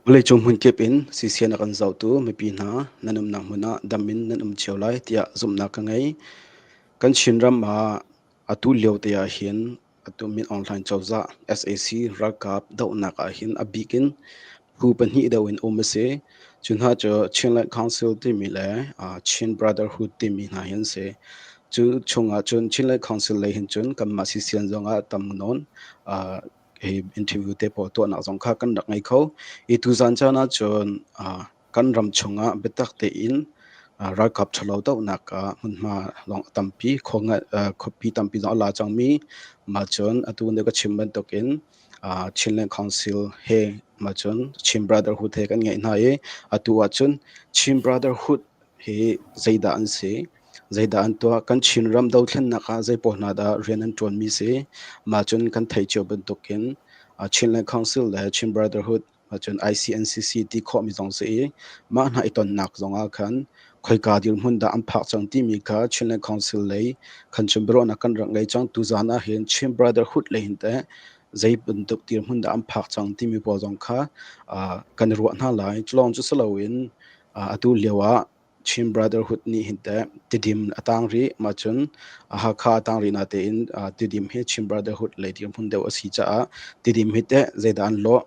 Oleh jomhun kepin sisian akan zau tu mepina nanum namuna damin nanum chiolai tia zumna kangai kan shinram ma atu leo tia hin atu min online chawza SAC rakap dauna ka hin abikin hu panhi dawin omase chunha cho chinlai council ti mile chin brotherhood ti mi na hin se chu chunga chun chinlai council lai hin chun kam ma sisian zonga tamnon interview te po to na zong kha kan dak ngai kho I tu zan chana chon kan ram chunga betak te in rakap chalo to na ka ma long tampi khonga khopi tampi zo la changmi ma chon atu ne ka chimban tokin chinlen council he ma chon chim brotherhood he kan ngai na ye atu wa chon chim brotherhood he zaida an se zaida an to kan chinram do thlen na ka zai po na da renan ton mi se ma chon kan thai cho ban token chinlen council le chim brotherhood ma chon ICNCC ti kho mi jong se ma na iton nak zonga khan khoi ka dir mun da am phak chang ti mi ka chinlen council le khan chumbro na kan rang ngai chang tu zana hen chim brotherhood le hin te zai bun tuk tir mun da am phak chang ti mi po jong kha kan ro na lai chlong chu salawin atu lewa chim brotherhood ni hinte tidim atang ri ma chun ha kha atang ri na te in tidim he chim brotherhood le dim hun de asi cha tidim hite zaidan lo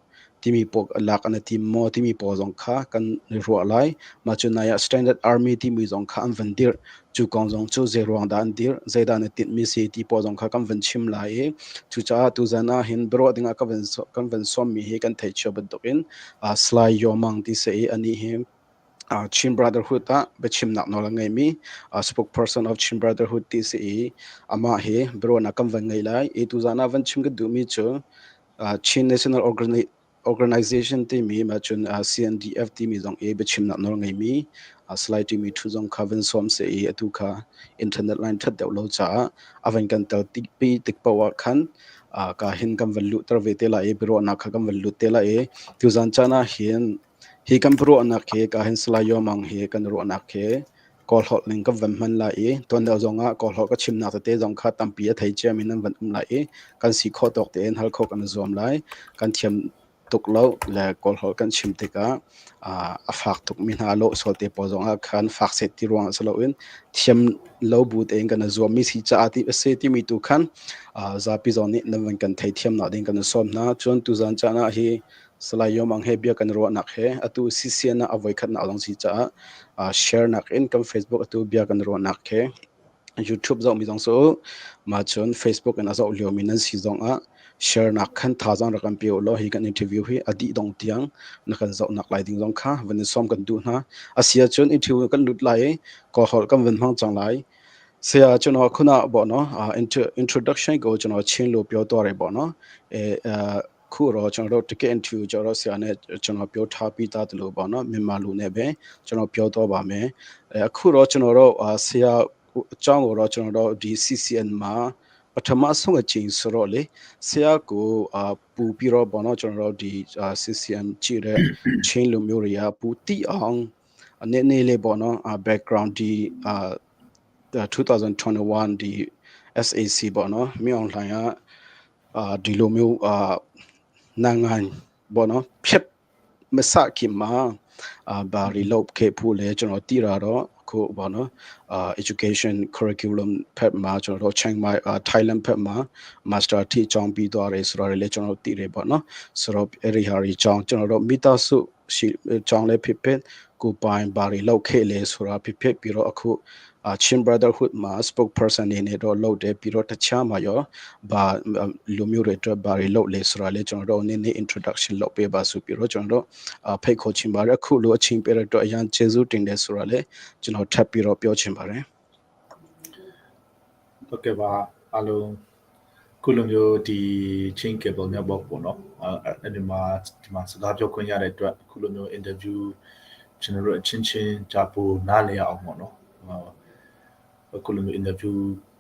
timi pok lak ana tim mo timi po jong kha kan ro lai ma chu na ya standard army timi jong kha an vandir chu kong jong chu zerong dan dir zeda na tit mi si ti po jong kha kam van chim lai chu cha tu zana hin bro dinga kan van som mi he kan thai chobad dokin slai yomang ti se ani he Chin Brotherhood bechim nak no langai mi spokesperson of Chin Brotherhood TCE ama he bro na kam van ngai lai e tu zana van chim ga du mi chu Chin National Organization ti mi ma chun CNDF ti mi zong e bechim nak no langai mi slide ti mi thu zong khaven som se e atu kha internet line that deu lo cha avan kan tel tik pi tik pawa khan ka hin kam van lu tar ve te la e bro na kha kam van lu te la e tu zan chana hin hi kan pro anak he ka hin sla yo mang he kan ro anak he kol hot ling ka van man la e ton da zonga kol hot ka chim na te zong kha tampi a thai che min nan van la e kan si kho tok te en hal kho kan zom lai kan thiam tuk lo le kol hot kan chim te ka a fak tuk min ha lo so te po zonga khan fak se ti ruang salo in thiam lo bu te en kan zom mi si cha ati se ti mi tu khan za pi zon ni nan van kan thai thiam na ding kan som na chon tu zan cha na hi salai yom ang he bia kan ro nak he atu CCN na avoi khat na long si cha share nak in kam Facebook atu bia kan ro nak he YouTube zong mi zong so ma chon Facebook and azo lio min si zong a share nak khan tha jang rakam pi lo hi kan interview hi adi dong tiang na kan zo nak lai ding zong kha ven som kan du na asia chon interview kan lut lai ko hol kam ven hang chang lai sia chon khuna bo no introduction go chon chin lo pyo to re bo no eခုတော့ကျွန်တော်တို့ ticket interview ကြောတော့ဆရာနဲ့ကျွန်တော်ပြောထားပြီးသားတလို့ပေါ့နော်မြန်မာလူနဲ့ပဲကျွန်တော်ပြောတော့ပါမယ်အခုတော့ကျွန်တော်တို့ဆရာအကြောင်းကိုတော့ကျွန်တော်တို့ဒီ CCN မှာပထမဆုံးအချိန်ဆိုတော့လေဆရာကိုပူပြီးတော့ပေါ့နော်ကျွန်တော်တို့ဒီ CCN ကြည့်တဲ့ chain လိုမျိုးတွေကပူတိအောင်အနေနဲ့လေးပေါ့နော်background ဒီ2021ဒီ SAC ပေါ့နော်မြောင်လှိုင်ကဒီလိုမျိုးnangan bono phep masa ki ma bari lob ke phule chono tira ro ko bono education curriculum phep ma chono chang mai Thailand phep ma master thi chong pi twa re so re le chono ti re bono so ro eri hari chong chono ro mita su chong le phep phet ko pai bari lob khe le so ra phep phet pi ro akhu Chin Brotherhood ma spokesperson ne ro lo de pi ro tacha ma yo ba lu myu re tra ba ri lo le sra le chon ro ne introduction lo pe ba su pi ro chon ro phai kho chin ba re khu lo achin pe ro ayan chezu tin de sra le chon ro thap pi ro pyo chin ba re okay ba alo ခုလိုမျိုးဒီ chain cable network ပေါ့နော်အဲ့ဒီမှာစကားပြောခွင့်ရတဲ့အတွက်ခုလိုမျိုး interview ကျွန်တော်တို့အချင်းချင်းကြားပို့နားလည်အောင်ပေါ့နော်ခုလိုမျိုး interview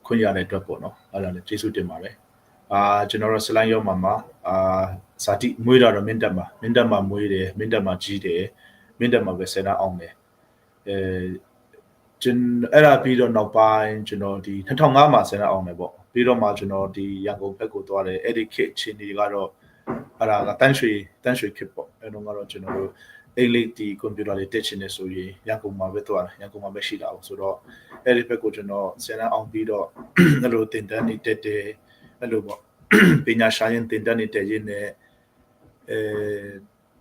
ခွင့်ရတဲ့အတွက်ပေါ့နော်အဲ့ဒါလည်းကျေးဇူးတင်ပါတယ်ကျွန်တော်တို့စလိုင်းရောက်မှာဇာတိမွေးတာတော့မင်းတက်မှာမွေးတယ်မင်းတက်မှာကြီးတယ်မင်းတက်မှာပဲဆယ်တန်းအောင်တယ်ကျွန်အဲ့ဒါပြီးတော့နောက်ပိုင်းကျွန်တော်ဒီ2005မှာဆယ်တန်းအောင်တယ်ပေါ့ပြီးတော့မှကျွန်တော်ဒီရန်ကုန်ဘက်ကိုသွားတယ်အဲ့ဒီခေတ်ချင်းတွေကတော့အဲ့ဒါကတန်းရွှေခေတ်ပေါ့အဲ့တော့ကတော့ကျွန်တော်တို့အိလိတီကွန်ပျူတာတွေတက်ချင်နေဆိုရင်ရန်ကုန်မှာပဲသွားတယ်ရန်ကုန်မှာပဲရှိတာအောင်ဆိုတော့အဲ့ဒီဘက်ကိုကျွန်တော်ဆယ်တန်းအောင်ပြီးတော့အဲ့လိုတင်တန်းနေတက်တယ်အဲ့လိုပေါ့ပညာရှာရင်တင်တန်းနေတက်ရင်းနဲ့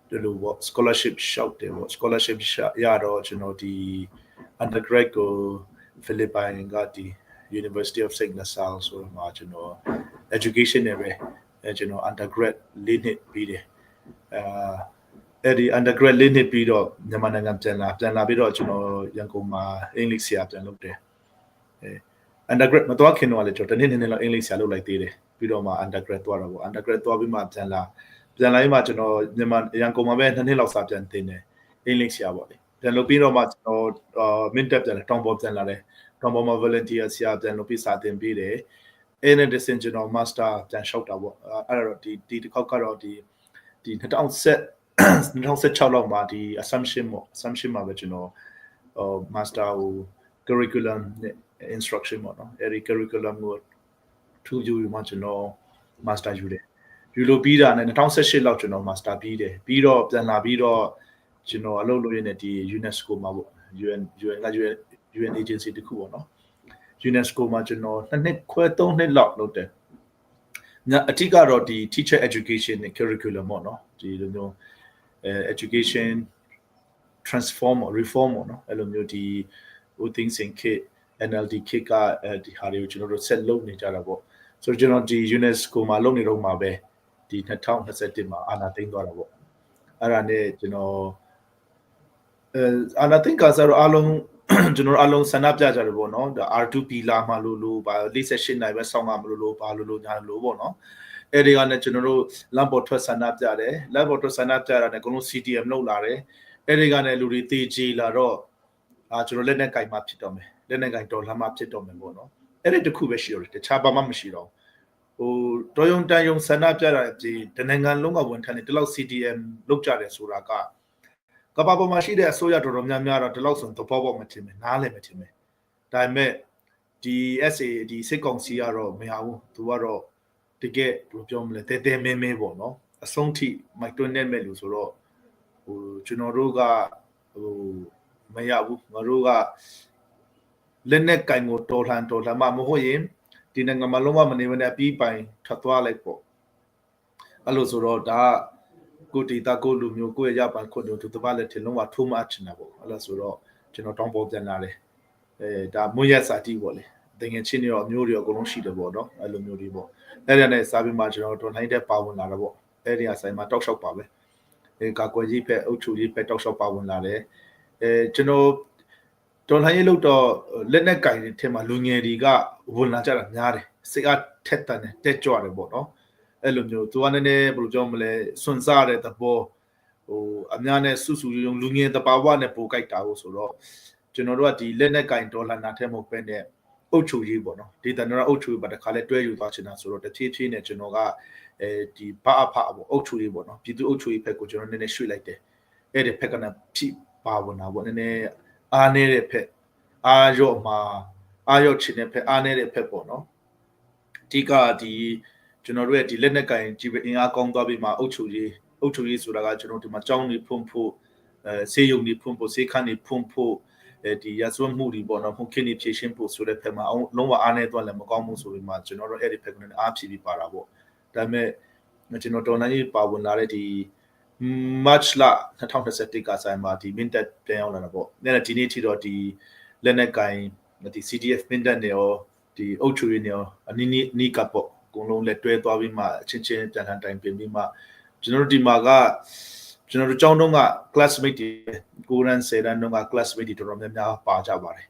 ဒီလိုပေါ့ scholarship ရှောက်တယ်ပေါ့ scholarship ရတော့ကျွန်တော်ဒီ undergrad ကို Philippine ကဒီ University of St. LaSalle ဆိုတော့မှာကျွန်တော် education နဲ့ပဲကျွန်တော် undergrad ၄နှစ်ပြီးတယ်အဲ့ဒီ undergrad ၄နှစ်ပြီးတော့မြန်မာနိုင်ငံပြန်လာပြီးတော့ကျွန်တော်ရန်ကုန်မှာအင်္ဂလိပ်ဆရာပြန်လုပ်တယ်undergrad မသွားခင်တော့လည်းကျွန်တော်တနေ့လောက်အင်္ဂလိပ်ဆရာလုပ်လိုက်သေးတယ်ပြီးတော့မှ undergrad သွားတော့ပေါ့ undergrad သွားပြီးမှပြန်လာပြီးမှကျွန်တော်မြန်မာရန်ကုန်မှာပဲ2နှစ်လောက်စာပြန်သင်တယ်အင်္ဂလိပ်ဆရာပေါ့လေပြန်လုပ်ပြီးတော့မှကျွန်တော်mintep ပြန်တောင်ပေါ်ပြန်လာတယ်တောင်ပေါ်မှာ volunteer ဆရာပြန်လုပ်ပြီးစာသင်ပေးတယ်အဲ့နဲ့တစ်ဆင့်ကျွန်တော် master ပြန်လျှောက်တာပေါ့အဲ့တော့ဒီတစ်ခေါက်ကတော့ဒီ2016လောက်မှာဒီ assumption မှာပဲကျွန်တော်master ကို curriculum နဲ့ instruction ပေါ့နော်အဲ့ဒီ curriculum ကိုထူးယူမှကျွန်တော် master ယူတယ်ယူလို့ပြီးတာနဲ့2018လောက်ကျွန်တော် master ပြီးတော့ပြန်လာပြီးတော့ကျွန်တော်အလုပ်လုပ်ရတဲ့ဒီ UNESCO မှာပေါ့ UN agency တခုပေါ့နော် UNESCO မှာကျွန်တော်2နှစ်ခွဲ3နှစ်လောက်လုပ်တယ် အတိကတော့ဒီ teacher education နဲ့ curriculum ပေါ့နော်ဒီလိုမျိုး education transform or reform ပေါ့နော်အဲ့လိုမျိုးဒီဦးသိန်းစိန်ခေတ် NLD ခေတ်ကဒီဟာတွေကိုကျွန်တော်တို့ဆက်လုပ်နေကြတာပေါ့ဆိုတော့ကျွန်တော်ဒီ UNESCO မှာလုပ်နေတော့မှာပဲဒီ2021မှာအာဏာသိမ်းသွားတာပေါ့အဲ့ဒါနဲ့ကျွန်တော်အာဏာသိမ်းကစားတော့အားလုံးကျွန်တော်အားလုံးဆန္ဒပြကြတယ်ပေါ့နော်ဒါ R2P လာမှလို့ဗာ48နိုင်ပဲဆောင်းမှာမလို့ဘာလို့ညာလို့ပေါ့နော်အဲ့ဒီကနဲ့ကျွန်တော်တို့လမ်းပေါ်ထွက်ဆန္ဒပြတယ်လမ်းပေါ်ထွက်ဆန္ဒပြတာနဲ့အကုန်လုံး CDM လောက်လာတယ်အဲ့ဒီကနဲ့လူတွေတေးကြီးလာတော့ကျွန်တော်လက်နဲ့ကင်မှဖြစ်တော့မယ်လက်နဲ့ကင်တော်လှမ်းမှဖြစ်တော့မယ်ပေါ့နော်အဲ့ဒီတစ်ခုပဲရှိတော့တယ်တခြားဘာမှမရှိတော့တော်ယုံတန်ယုံဆန္ဒပြတာဒီတနိုင်ငံလုံးကဝန်ထမ်းတွေဒီလောက် CDM လောက်ကြတယ်ဆိုတာကကဘာပေါ်မှာရှိတဲ့အစိုးရတော်တော်များများတော့ဒီလောက်ဆိုသဘောပေါက်မထင်ဘူးနားလည်မထင်ဘူးဒါပေမဲ့ဒီ SA ဒီစစ်ကောင်စီကတော့မရဘူးသူကတော့တကယ်ဘယ်လိုပြောမလဲတဲမဲမဲပေါ့နော်အဆုံးထိမိုက်တွန်းနေမဲ့လူဆိုတော့ကျွန်တော်တို့ကမရဘူးငါတို့ကလက်နဲ့ကင်ကိုတော်လှန်မှမဟုတ်ရင်ဒီနိုင်ငံမှာလုံးဝမနေဘဲနဲ့ပြီးပိုင်ထွက်သွားလိုက်ပေါ့အဲ့လိုဆိုတော့ဒါကိုတီတာကိုလူမျိုးကိုရရပန်ခွတ်တို့သူတပတ်လက်ထင်လုံးဝထိုးမအချင်တာပေါ့အဲ့လိုဆိုတော့ကျွန်တော်တောင်းပေါ်ပြန်လာတယ်ဒါမွေးရစာတိပေါ့လေတကယ်ချင်းရောအမျိုးတွေအကုန်လုံးရှိတယ်ပေါ့နော်အဲ့လိုမျိုးတွေပေါ့အဲ့ဒါနဲ့စာပြီးမှကျွန်တော်တော်နိုင်တဲ့ပါဝင်လာတာပေါ့အဲ့ဒီအဆိုင်မှာတောက်လျှောက်ပါပဲကာကွယ်ရေးဖက်အုပ်ချုပ်ရေးဖက်တောက်လျှောက်ပါဝင်လာတယ်ကျွန်တော်တော်လှန်ရေးလို့တော့လက်နဲ့ကင်တဲ့ထဲမှာလူငယ်တွေကဝင်လာကြတာများတယ်စိတ်အားထက်တန်တယ်တက်ကြွတယ်ပေါ့နော်အဲ့လိုမျိုးသူကနည်းနည်းဘယ်လိုပြောမလဲစွန့်စားတဲ့သဘောအများနဲ့စုယုံလူငယ်တပါဝနဲ့ပိုကြိုက်တာကိုဆိုတော့ကျွန်တော်တို့ကဒီလက်နဲ့ကင်တော်လှန်တာထဲမဟုတ်ပဲနဲ့အုပ်ချုပ်ရေးပေါ့နော်ဒီတန်တော်အုပ်ချုပ်ရေးပါတခါလဲတွဲယူသွားချင်တာဆိုတော့တဖြည်းဖြည်းနဲ့ကျွန်တော်ကဒီဘာအဖပေါ့အုပ်ချုပ်ရေးပေါ့နော်ပြည်သူအုပ်ချုပ်ရေးဖက်ကိုကျွန်တော်နည်းနည်းရွှေ့လိုက်တယ်အဲ့ဒီဖက်ကနဲ့ဖြည့်ပါဝင်တာပေါ့နည်းနည်းအားနေတဲ့ဖက်အားရော့မှာအားရော့ချင်တဲ့ဖက်အားနေတဲ့ဖက်ပေါ့နော်ဒီကဒီကျွန်တော်တို့ရဲ့ဒီလက်နက်ကင်ကြီးပဲအင်အားကောင်းသွားပြီးမှအုပ်ချုပ်ရေးဆိုတာကကျွန်တော်ဒီမှာကြောင်းနေဖွင့်ဖို့ဆေးရုံတွေဖွင့်ဖို့ဆေးခန်းတွေဖွင့်ဖို့ဒီရစွမ်းမှုတွေပေါ့နော်ခုခင်းနေဖြည့်ရှင်းဖို့ဆိုတဲ့ဖက်မှာလုံးဝအားနေသွားလည်းမကောင်းဘူးဆိုပြီးမှကျွန်တော်တို့အဲ့ဒီဖက်ကနေအားဖြည့်ပြီးပါတာပေါ့ဒါပေမဲ့ကျွန်တော်တော်နိုင်ရေးပါဝင်လာတဲ့ဒီ March လ2021ကဆိုင်မှာဒီ Mintet ပြန်ရောက်လာတာပေါ့။ဒီနေ့ထိတော့ဒီလက်နက်ကင်ဒီ CDF Mintet နဲ့ရောဒီအုပ်ချုပ်ရေးနဲ့ရောအနီးကပေါ့အကုန်လုံးလက်တွဲသွားပြီးမှအချင်းချင်းပြန်ထန်တိုင်ပြင်ပြီးမှကျွန်တော်တို့ဒီမှာကကျွန်တော်တို့ကျောင်းတုန်းက classmate တွေကိုရန်10တန်းတုန်းက classmate တွေတော်တော်များများပါကြပါတယ်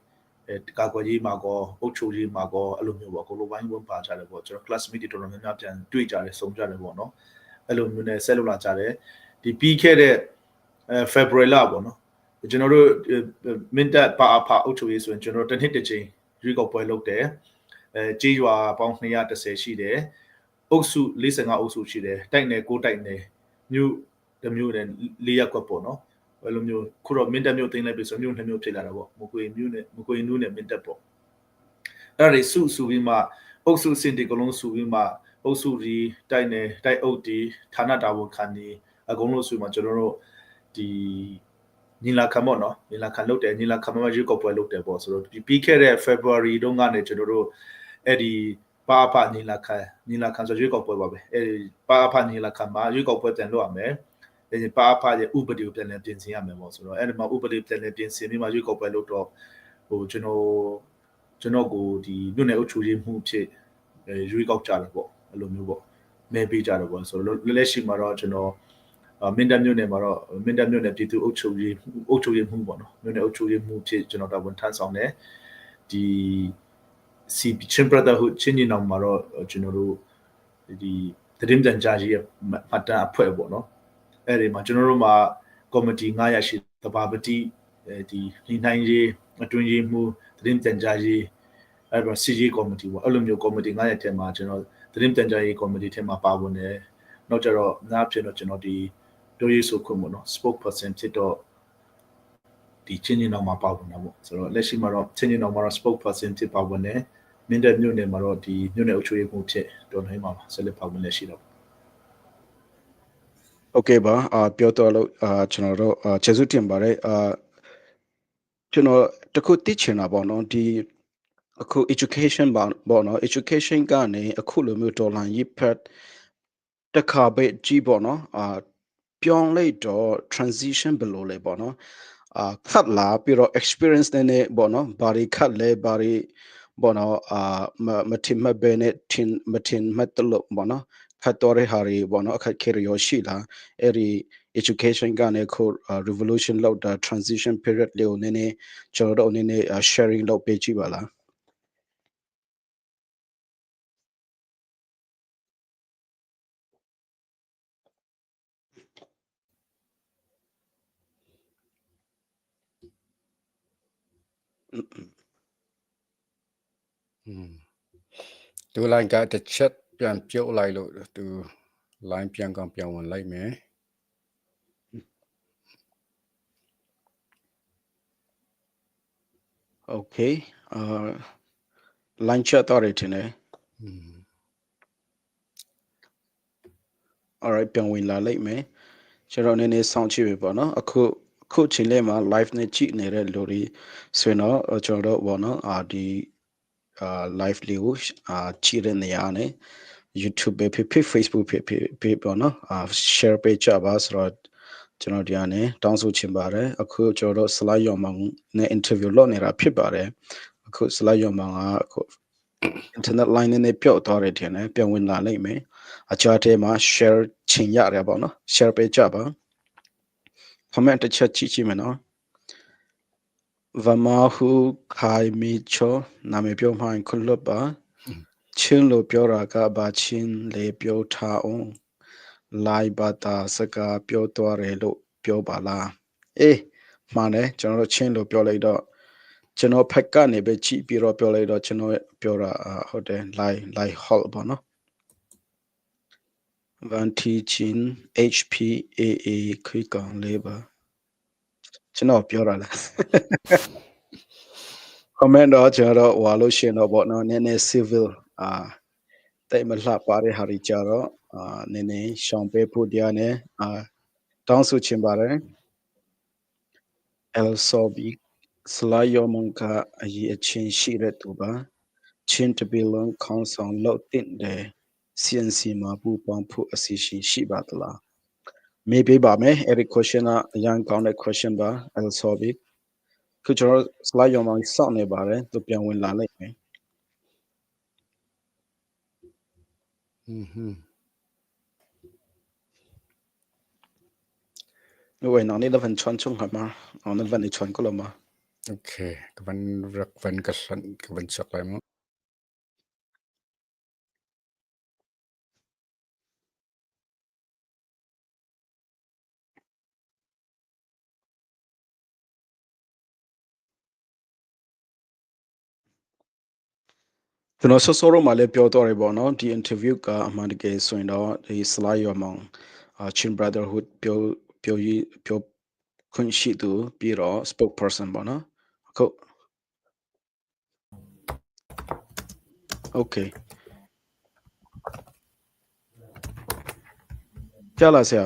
။ကာကွယ်ရေးမှာကောအုပ်ချုပ်ရေးမှာကောအဲ့လိုမျိုးပေါ့အကုန်လုံးဝိုင်းဝန်းပါကြတယ်ပေါ့ကျွန်တော် classmate တွေတော်တော်များများပြန်တွေ့ကြတယ်စုံကြတယ်ပေါ့နော်။အဲ့လိုမျိုးနဲ့ဆက်လုပ်လာကြတယ်။ဒီပြီးခဲ့တဲ့ February လပေါ့နော်ကျွန်တော်တို့ Mintet ပါအဖအုပ်ချုပ်ရေးဆိုရင်ကျွန်တော်တစ်နှစ်တစ်ချိန်ရွေးကောက်ပွဲလုပ်တယ်ကြေးရွာပေါင်း210ရှိတယ်အုပ်စု45အုပ်စုရှိတယ်တိုက်နယ်6တိုက်နယ်မြို့တစ်မြို့နဲ့4ရပ်ကွက်ပေါ့နော်အဲ့လိုမျိုးခုတော့ Mintet မြို့သိမ်းလိုက်ပြီဆိုမြို့2မြို့ဖြစ်လာတာပေါ့မကွေမြို့နဲ့မကွေနူးနဲ့ Mintet ပေါ့အဲ့ဒါတွေစုပြီးမှအုပ်စုစင်တီကလုံးစုပြီးမှအုပ်စုဒီတိုက်နယ်တိုက်အုပ်ဒီဌာနတာဝန်ခံဒီအကုန်လုံးဆိုမှကျွန်တော်တို့ဒီညီလာခံပေါ့နော်ညီလာခံလုပ်တယ်ညီလာခံမှာရွေးကောက်ပွဲလုပ်တယ်ပေါ့ဆိုတော့ပြီးခဲ့တဲ့ February တုန်းကနေကျွန်တော်တို့အဲ့ဒီပါအဖညီလာခံဆိုရွေးကောက်ပွဲပါပဲအဲ့ဒီပါအဖညီလာခံမှာရွေးကောက်ပွဲပြန်လုပ်ရမယ်အဲ့ဒီပါအဖရဲ့ဥပဒေကိုပြန်လည်ပြင်ဆင်ရမယ်ပေါ့ဆိုတော့အဲ့ဒီမှာဥပဒေပြန်လည်ပြင်ဆင်ပြီးမှရွေးကောက်ပွဲလုပ်တော့ကျွန်တော်ကိုဒီမြို့နယ်အုပ်ချုပ်ရေးမှုဖြစ်ရွေးကောက်ကြတယ်ပေါ့အဲ့လိုမျိုးပေါ့မဲပေးကြတယ်ပေါ့ဆိုတော့လက်ရှိမှာတော့ကျွန်တော်Mintet မြို့နယ်မှာတော့Mintet မြို့နယ်ပြည်သူအုပ်ချုပ်ရေးမှုပေါ့နော်မြို့နယ်အုပ်ချုပ်ရေးမှုဖြစ်ကျွန်တော်တာဝန်ထမ်းဆောင်တယ်ဒီ CP Chin Brotherhood ချင်းညီနောင်မှာတော့ကျွန်တော်တို့ဒီသတင်းပြန်ကြားရေးမှတ်တမ်းအဖွဲ့ပေါ့နော်အဲ့ဒီမှာကျွန်တော်တို့မှာကော်မတီ900ရှိသဘာပတိဒီနှိုင်းရေးအတွင်းရေးမှုသတင်းပြန်ကြားရေးအဲ့တော့ CG ကော်မတီပေါ့အဲ့လိုမျိုးကော်မတီ900ထဲမှာကျွန်တော်သတင်းပြန်ကြားရေးကော်မတီထဲမှာပါဝင်တယ်နောက်ကြတော့နားဖြစ်တော့ကျွန်တော်ဒီတို့ရေးဆိုခွင့်ပေါ့နော် spokesperson ဖြစ်တော့ဒီချင်းချင်းအောင်မှာပါဝင်တာပေါ့ဆိုတော့လက်ရှိမှာတော့ချင်းချင်းအောင်မှာတော့ spokesperson ဖြစ်ပါဝင်တယ်Mintet မြို့နယ်မှာတော့ဒီမြို့နယ်အုပ်ချုပ်ရေးမှုဖြစ်တော်နိုင်မှာဆက်လက်ပါဝင်လက်ရှိတော့โอเคပါပြောတော့လို့ကျွန်တော်တို့ကျေးဇူးတင်ပါတယ်ကျွန်တော်တခုသိချင်တာပေါ့နော်ဒီ အခု education ပေါ့နော် education ကနေအခုလိုမျိုးဒေါ်လာရေးဖက်တခါပဲကြည့်ပေါ့နော်ပြောင်းလိုက်တော့ transition ဘယ်လိုလဲပေါ့နော်ခတ်လာပြီးတော့ experience နဲ့ပေါ့နော်ဘာတွေခတ်လဲဘာတွေပေါ့နော်မထင်မှတ်ပဲနဲ့မထင်မှတ်တလို့ပေါ့နော်ခတ်တော်တဲ့ဟာတွေပေါ့နော်အခက်ခဲရရှိလာအဲ့ဒီ education ကနေခု revolution လောက်တာ transition period လေးကိုနည်းနည်းကျွန်တော်တို့အနေနဲ့ sharing လုပ်ပေးကြည့်ပါလားသူ line ကတစ်ချက်ပြန်ပြုတ်လိုက်လို့သူ line ပြန်ကောင်ပြန်ဝင်လိုက်မယ် Okay line chat တော့တယ်ထင်တယ် alright ပြန်ဝင်လာလိုက်မယ်ကျွန်တော်နည်းနည်းစောင့်ကြည့်ပြီပေါ့နော်အခုချိန်လေးမှာ live နဲ့ကြည့်နေတဲ့လူတွေဆိုတော့ကျွန်တော်တို့ပေါ့နော်ဒီ live လေးကိုကြည့်တဲ့နေရာနဲ့ YouTube ပဲဖြစ် Facebook ဖြစ်ပေါ့နော်share ပေးကြပါဆိုတော့ကျွန်တော်ဒီကနေတောင်းဆိုချင်ပါတယ်အခုကျွန်တော်တို့ slide ရောင်မောင်နဲ့ interview လုပ်နေတာဖြစ်ပါတယ်အခု slide ရောင်မောင်ကအခု internet line နဲ့ပြောက်သွားတယ်ထင်တယ်ပြန်ဝင်လာလိမ့်မယ်အချားထဲမှာ share ချင်ရတယ်ပေါ့နော် share ပေးကြပါ comment တစ်ချက်ကြည့်မယ်နော်ဗမာဟုခိုင်မီချောနာမည်ပြောမှရင်ခွလွတ်ပါချင်းလို့ပြောတာကဘာချင်းလေပြောထားအောင်လိုက်ပါတာစကားပြောသွားတယ်လို့ပြောပါလားအေးမှန်တယ်ကျွန်တော်တို့ချင်းလို့ပြောလိုက်တော့ကျွန်တော်ဖက်ကနေပဲကြည့်ပြီးတော့ပြောလိုက်တော့ကျွန်တော်ပြောတာဟုတ်တယ် line halt ပေါ့နော် Vanti Chin HPAA ခွေးကောင်လေးပါကျွန်တော်ပြောတာလား comment တော့ကျွန်တော်ဟွာလို့ရှင်တော့ပေါ့နော်နည်းနည်း civil တိတ်မလှပါတဲ့ဟာတွေကြတော့နည်းနည်းရှောင်ပေးဖို့တရားနဲ့တောင်းဆိုချင်ပါတယ် El Sobi စလာယောမန်ကအရေးအချင်းရှိတဲ့သူပါချင်းတပီလုံးခေါင်းဆောင်လောက်တင်တယ် CNC မှာပူပေါင်းဖို့အစီအစဉ်ရှိပါသလားမေးပေးပါမယ်အဲ့ဒီ question ကအရန်ကောင်းတဲ့ question ပါ El Sobi ခုကျွန်တော် slide ရောမှာစောင့်နေပါတယ်သူပြန်ဝင်လာလိုက်မယ်喂น้องนี่เราเป็นชวนช่วงครับมาอ๋อนั่นวันนี้ชวนก็เรามา โอเคกันรักวันกันสันกันสักอะไรมั้ง ကျွန်တော်ဆော့ဆော့တော့မှလည်းပြောတော့ရပေါ့နော်ဒီ interview ကအမှန်တကယ်ဆိုရင်တော့ဒီ slide ရောမှာchin brotherhood ပြောခွင့်ရှိသူပြီးတော့ spokesperson ပေါ့နော်အခု okay ကြားလားဆရာ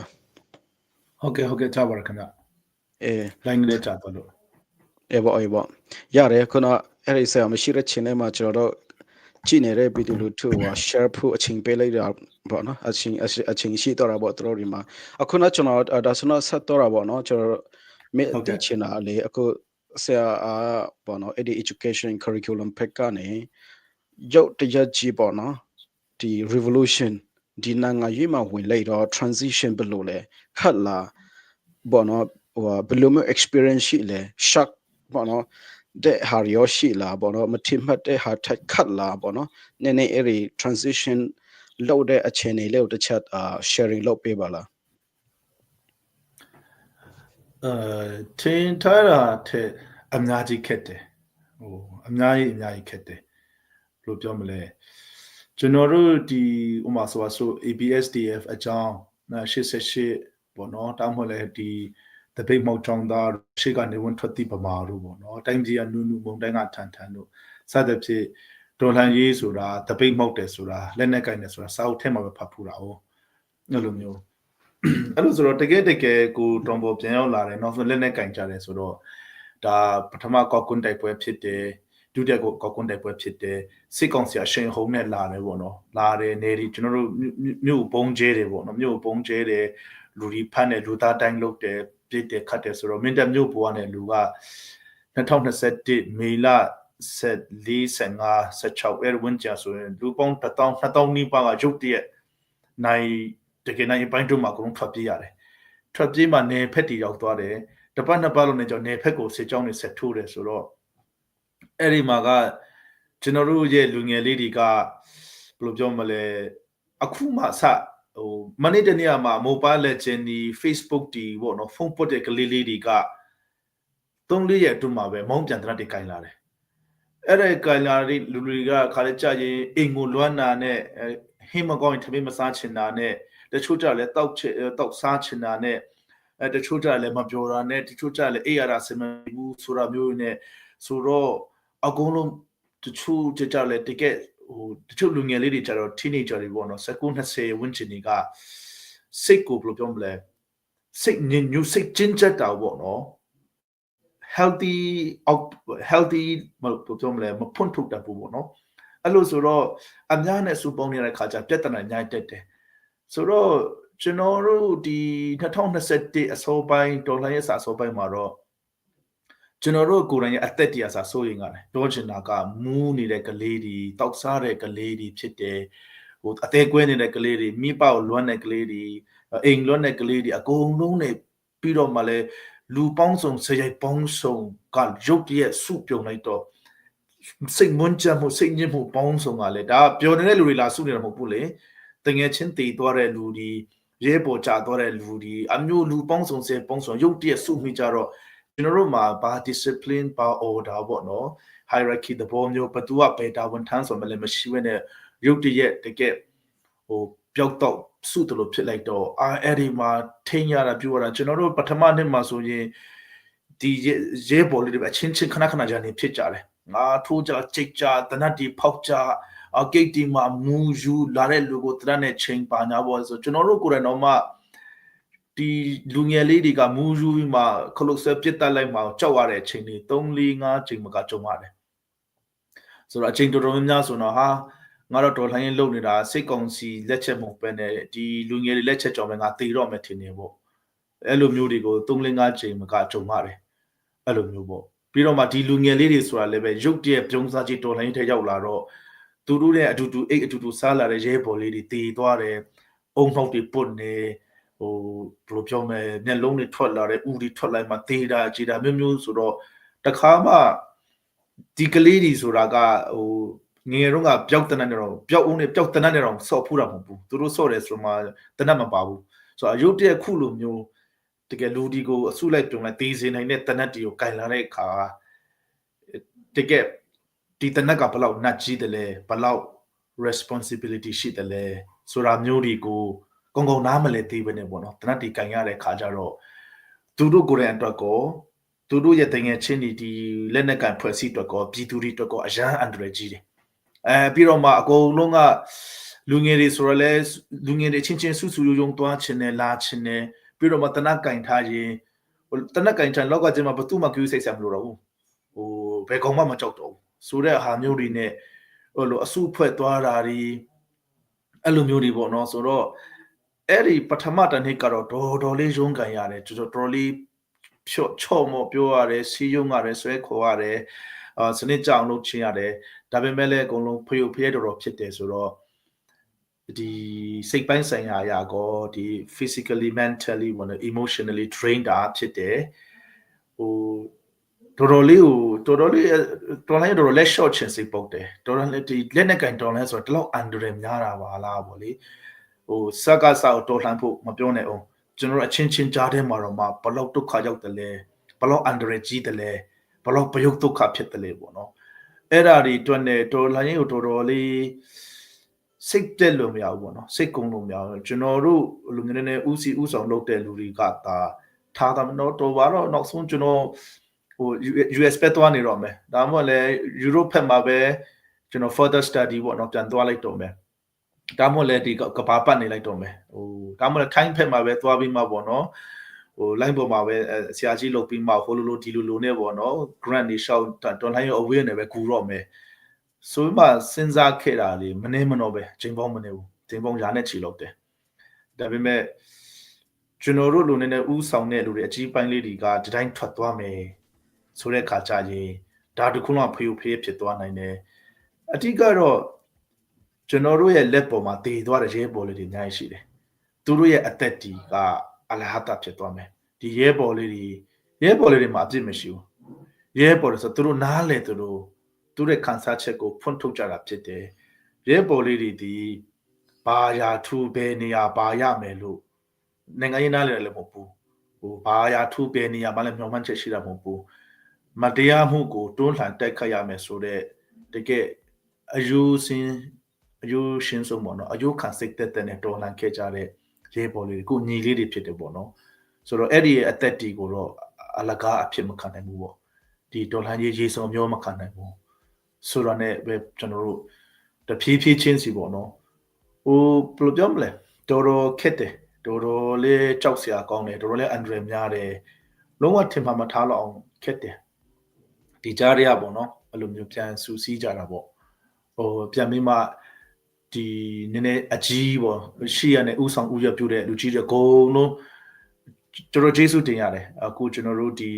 ဟုတ်ကဲ့ကြားပါရခင်ဗျline နဲ့ကြားတော့လို့အေးပေါ့ရတယ်ခုနအဲ့ဒီဆရာမရှိတဲ့ချင်းထဲမှာကျွန်တော်တို့ကြည့်နေတဲ့ဗီဒီယိုတို့က share ဖို့အချိန်ပေးလိုက်တာပေါ့နော်အချိန်ရှိတော့တာပေါ့တို့ဒီမှာအခုနကျွန်တော်ဒါဆိုတော့ဆက်တော့တာပေါ့နော်ကျွန်တော်မေ့တိချင်တာလေအခုဆရာပေါ့နော်အဲ့ဒီ education curriculum pack ကနေရုပ်တရက်ကြီးပေါ့နော်ဒီ revolution ဒီနိုင်ငံရေးမှာဝင်လိုက်တော့ transition ဘယ်လိုလဲခတ်လာပေါ့နော်ဘယ်လိုမျိုး experience ရှိလဲ shock ပေါ့နော်တဲ့ဟာရောရှိလာပေါ့နော်မထင်မှတ်တဲ့ဟာထက်ခတ်လာပေါ့နော်နည်းနည်းအဲ့ဒီ transition လုပ်တဲ့အခြေအနေလေးကိုတစ်ချက်sharing လုပ်ပေးပါလားထင်ထားတာထက်အများကြီးခက်တယ်အများကြီးခက်တယ်ဘယ်လိုပြောမလဲကျွန်တော်တို့ဒီဥမာဆို ABSDF အကြောင်း88ပေါ့နော်တောင်းမလဲဒီတပိတ်မောက်ချောင်းသားရှေ့ကနေဝန်ထွက်တိပမာတို့ပေါ့နော်တိုင်းပြည်ကနူးမုံတိုင်းကထန်တို့စသဖြင့်ဒေါ်လန်ရေးဆိုတာတပိတ်မောက်တယ်ဆိုတာလက်နဲ့ကိုင်တယ်ဆိုတာစာအုပ်ထဲမှာပဲဖတ်ဖူးတာ哦အဲ့လိုမျိုးအဲ့လိုဆိုတော့တကယ်ကိုတွန်ပေါ်ပြန်ရောက်လာတယ်နောက်ဆုံးလက်နဲ့ကင်ကြတယ်ဆိုတော့ဒါပထမကောက်ကွန်းတိုက်ပွဲဖြစ်တယ် ဒုတိယကိုကောက်ကွန်းတိုက်ပွဲဖြစ်တယ်စစ်ကောင်စီအရှင်ဟုံးနဲ့လာတယ်ပေါ့နော်လာတယ်နေဒီကျွန်တော်တို့မြို့ပုံကျဲတယ်ပေါ့နော်မြို့ပုံကျဲတယ်လူဒီဖတ်တယ်လူသားတိုင်းလုပ်တယ်ပြစ်တယ်ခတ်တယ်ဆိုတော့မင်းတပ်မြို့ပေါ်ကနေလူက2021မေလ14 15 16ဝန်းကျင်ဆိုရင်လူပေါင်း1000နီးပါးကရုတ်တရက်နိုင်တကယ်နိုင်ပိုင်းတို့မှာအကုန်လုံးထွက်ပြေးရတယ်ထွက်ပြေးမှနေဖက်တီရောက်သွားတယ်တပတ်နှစ်ပတ်လုံးနဲ့ကြောင့်နေဖက်ကိုစစ်ကြောင်းတွေဆက်ထိုးတယ်ဆိုတော့အဲ့ဒီမှာကကျွန်တော်တို့ရဲ့လူငယ်လေးတွေကဘယ်လိုပြောမလဲအခုမှစဟိုမနေ့တနေ့မှာ Mobile Legend ဒီ Facebook ဒီပေါ့နော်ဖုန်းပုတ်တဲ့ကလေးလေးတွေက3-4ရက်အတွင်းမှာပဲမောင်းပြန်တရတွေကင်လာတယ်အဲ့ဒါကင်လာတဲ့လူတွေကခါလေးကြရင်အိမ်ကိုလွမ်းနာနဲ့ဟင်းမကောင်းရင်ထမင်းမစားချင်တာနဲ့တချို့ကြလည်းတောက်စားချင်တာနဲ့တချို့ကြလည်းမပြောတာနဲ့တချို့ကြလည်းအေးရတာစမဘူးဆိုတာမျိုးနဲ့ဆိုတော့အကုန်လုံးတချို့ကြလည်းတကယ်ဟိုတချို့လူငယ်လေးတွေကြတော့ teenager တွေပေါ့နော်19-20ဝန်းကျင်တွေကစိတ်ကိုဘယ်လိုပြောမလဲစိတ်ညစ်ညူးစိတ်ကျဉ်းကျပ်တာပေါ့နော် healthy မပြောမလဲမဖွင့်ထုတ်တတ်ဘူးပေါ့နော်အဲ့လိုဆိုတော့အများနဲ့စူပေါင်းနေတဲ့ခါကျပြဿနာညှိုက်တက်တယ်ဆိုတော့ကျွန်တော်တို့ဒီ2021အစောပိုင်းဒေါ်လာရဲ့အစောပိုင်းမှာတော့ကျွန်တော်တို့ကိုယ်တိုင်ရဲ့အသက်တရားစာစိုးရင်ကလည်းပြောချင်တာကမူးနေတဲ့ကလေးတွေတောက်စားတဲ့ကလေးတွေဖြစ်တယ်ဟိုအသေးကွဲနေတဲ့ကလေးတွေမိပေါက်လွမ်းတဲ့ကလေးတွေအိမ်လွမ်းတဲ့ကလေးတွေအကုန်လုံးနေပြီးတော့မှလည်းလူပေါင်းစုံစရိုက်ပေါင်းစုံကရုပ်တရက်စုပြုံလိုက်တော့စိတ်မွန်းချမှုစိတ်ညစ်မှုပေါင်းစုံကလည်းဒါပျော်နေတဲ့လူတွေလာစုနေတာမဟုတ်ဘူးလေတငယ်ချင်းတည်သွားတဲ့လူတွေရဲပေါ်ချသွားတဲ့လူတွေအမျိုးလူပေါင်းစုံစဲပေါင်းစုံရုပ်တရက်စုမိကြတော့ကျွန်တော်တို့မှာဘာ discipline ဘာ order ပေါ့နော် hierarchy သဘောမျိုးဘသူကဘယ်တာဝန်ထမ်းဆိုမှလည်းမရှိဘဲနဲ့ရုပ်တရက်တကယ်ဟိုပျောက်တော့စုတလို့ဖြစ်လိုက်တော့အဲ့ဒီမှာထိန်းရတာပြောရတာကျွန်တော်တို့ပထမနှစ်မှာဆိုရင်ဒီရဲဘော်လေးတွေအချင်းချင်းခဏခဏကြာနေဖြစ်ကြတယ်ငါထိုးကြချိတ်ကြတနတ်တီဖောက်ကြဂိတ်တီမှာမူယူလာတဲ့လူကိုတနတ်နဲ့ချိန်ပါညာပေါ့ဆိုကျွန်တော်တို့ကိုယ်တိုင်တော့မှဒီလူငယ်လေးတွေကမူယူပြီးမှခလုတ်ဆွဲပြစ်တက်လိုက်မှကြောက်ရတဲ့အချိန်တွေ3-4-5ချိန်မကကြုံရတယ်ဆိုတော့အချိန်တော်တော်များများဆိုတော့ဟာငါတော့တော်လှန်ရေးလုပ်နေတာစိတ်ကောင်စီလက်ချက်မဟုတ်ပဲနဲ့ဒီလူငယ်တွေလက်ချက်ကြောင့်ပဲငါတေတော့မယ်ထင်နေပေါ့အဲ့လိုမျိုးတွေကို3-5ချိန်မကကြုံရတယ်အဲ့လိုမျိုးပေါ့ပြီးတော့မှဒီလူငယ်လေးတွေဆိုတာလည်းပဲရုပ်တရက်ပြုံးစားကြီးတော်လှန်ရေးထဲရောက်လာတော့သူတို့ရဲ့အတူတူစားလာတဲ့ရဲဘော်လေးတွေတေသွားတယ်အုံနှောက်တွေပုတ်နေဟိုဘယ်လိုပြောမလဲမျက်လုံးတွေထွက်လာတဲ့ဥတွေထွက်လိုက်မှတေးတာကြည်တာမျိုးဆိုတော့တခါမှဒီကလေးတွေဆိုတာကဟိုငယ်တုန်းကပျောက်တနတ်နေတော့ပျောက်ဦးနဲ့ပျောက်တနတ်နေတော့ဆော့ဖူးတာမဟုတ်ဘူးသူတို့ဆော့တယ်ဆိုမှတနတ်မပါဘူးဆိုတော့ရုပ်တရက်ခုလိုမျိုးတကယ်လူဒီကိုအစုလိုက်ပြုံလိုက်တေးစင်နိုင်တဲ့တနတ်တီကိုကင်လာတဲ့အခါတကယ်ဒီတနက်ကဘလောက်နတ်ကြီးတယ်လဲဘလောက် responsibility ရှိတယ်လဲဆိုတာမျိုးတွေကိုကောင်းကောင်းနားမလဲသေးပဲနဲ့ပေါ့နော်တနတ်တီကင်ရတဲ့ခါကျတော့သူတို့ကိုယ်တိုင်အတွက်ကောသူတို့ရဲ့တငယ်ချင်းဒီလက်နက်ကင်ဖွဲ့စည်းအတွက်ကောပြည်သူတွေအတွက်ကောအရန်အန္တရာယ်ကြီးတယ်ပြီးတော့မှအကုန်လုံးကလူငယ်တွေဆိုတော့လဲလူငယ်တွေချင်းချင်းစုစုယုံသွားချင်တယ်လာချင်တယ်ပြီးတော့မှတနက်ကင်ထားရင်တနက်ကင်ချန်လောက်ကကျမှဘသူမှကြွေးစိတ်ဆံမလို့တော့ဘူးဟိုဘယ်ကောင်မှမကြောက်တော့ဘူးဆိုတဲ့ဟာမျိုးတွေနဲ့ဟိုလိုအစုဖွဲ့သွားတာတွေအဲ့လိုမျိုးတွေပေါ့နော်ဆိုတော့အဲ့ဒီပထမတနေ့ကတော့တော်လေးရုန်းကန်ရတယ်တော်လေးချော့မော့ပြောရတယ်စီးယုံရတယ်ဆွဲခေါ်ရတယ်စနစ်ကြအောင်လုပ်ချင်ရတယ်ဒါပေမဲ့လည်းအကုန်လုံးဖျော်ဖျဲတော်ဖြစ်တယ်ဆိုတော့ဒီစိတ်ပိုင်းဆိုင်ရာအရာကောဒီ physically mentally emotionally drained တာဖြစ်တယ်ဟိုတော်လေးတော်လေးလက် short ချင်စိတ်ပုတ်တယ်တော်လေးဒီလက်နဲ့ကင်တော်လဲဆိုတော့တလောက်အန်ဒရယ်များတာပါလားဗောလေဟိုစကားစားတော်လှန်ဖို့မပြောနဲ့အောင်ကျွန်တော်အချင်းချင်းကြားထဲမှာတော့မှဘလောက်ဒုက္ခရောက်တယ်လဲဘလောက်အန်ဒရယ်ကြီးတယ်လဲဘလောက်ပယုတ်ဒုက္ခဖြစ်တယ်လဲပေါ့နော်အဲ့ဒါတွေတွက်နေတော်လှန်ရေးကိုတော်လေးစိတ်တက်လို့မရဘူးပေါ့နော်စိတ်ကုန်းလို့မရဘူးကျွန်တော်တို့လူငယ်တွေဥဆောင်လုပ်တဲ့လူတွေကသာထားတာမတော့ပါတော့နောက်ဆုံးကျွန်တော်ဟို US ပဲသွားနေတော့မယ်ဒါမှမဟုတ်လည်း Europe ဖက်မှာပဲကျွန်တော် further study ပေါ့နော်ပြန်သွားလိုက်တော့မယ်ဒါမှမဟုတ်လည်းဒီကဘာပတ်နေလိုက်တော့မယ်ဟိုဒါမှမဟုတ်ထိုင်းဖက်မှာပဲသွားပြီးမှပေါ့နော် line ပေါ်မှာပဲဆရာကြီးလုပ်ပြီးမှဟိုလိုဒီလိုနဲ့ပေါ့နော် grant တွေရှောက်တော်လိုင်းရော aware နဲ့ပဲကူတော့မယ်ဆိုမှစဉ်းစားခဲ့တာလေမနေမတော့ပဲချိန်ပေါင်းမနေဘူးချိန်ပေါင်းရာနဲ့ချီလောက်တယ်ဒါပေမဲ့ကျွန်တော်တို့လူနေနဲ့ဥဆောင်တဲ့လူတွေအကြီးပိုင်းလေးတွေကဒီတိုင်းထွက်သွားမယ်ဆိုတဲ့ခါကြရင်ဒါတခုမှဖေးဖြစ်သွားနိုင်တယ်အတိကတော့ကျွန်တော်တို့ရဲ့လက်ပေါ်မှာတည်သွားတဲ့ရဲပေါ်လေးတွေအများကြီးရှိတယ်သူတို့ရဲ့အသက်တီကအလဟတဖြစ်သွားမယ်ဒီရဲပေါ်လေးတွေမှာအပြစ်မရှိဘူးရဲပေါ်လို့ဆိုသူတို့နားလေသူတို့ရဲ့ခံစားချက်ကိုဖွင့်ထုတ်ကြတာဖြစ်တယ်ရဲပေါ်လေးတွေဒီဘာယာထူဘယ်နေရာဘာရမယ်လို့နိုင်ငံရေးနားလေလည်းမဟုတ်ဘူးဘာယာထူဘယ်နေရာမှလည်းမျှော်မှန်းချက်ရှိတာမဟုတ်ဘူးမတရားမှုကိုတွန်းလှန်တိုက်ခတ်ရမယ်ဆိုတဲ့တကယ်အယူရှင်ဆုံးပေါ့နော်အယူခံစိတ်သက်သက်နဲ့တော်လှန်ခဲ့ကြတဲ့ရဲပေါ်လေးကိုညီလေးတွေဖြစ်တယ်ပေါ့နော်ဆိုတော့အဲ့ဒီရဲ့အသက်တီကိုတော့အလကားအဖြစ်မခံနိုင်ဘူးပေါ့ဒီတော်လှန်ရေးရေစုံမျိုးမခံနိုင်ဘူးဆိုတော့ ਨੇ ပဲကျွန်တော်တို့တဖြည်းဖြည်းချင်းစီပေါ့နော်ဘယ်လိုပြောမလဲတော်ခက်တယ်တော်လေးကြောက်စရာကောင်းတယ်တော်လေးအန်ဒရယ်များတယ်လုံးဝထင်မှမထားလောက်အောင်ခက်တယ်ဒီကြားရပေါ့နော်အဲ့လိုမျိုးပြန်စူးစီးကြတာပေါ့ပြန်ပြီးမှဒီနည်းနည်းအကြီးပေါ့ရှိရတဲ့ဥဆောင်ဥရပြုတဲ့လူကြီးတွေအကုန်လုံးကျွန်တော်ကျေးဇူးတင်ရတယ်အခုကျွန်တော်တို့ဒီ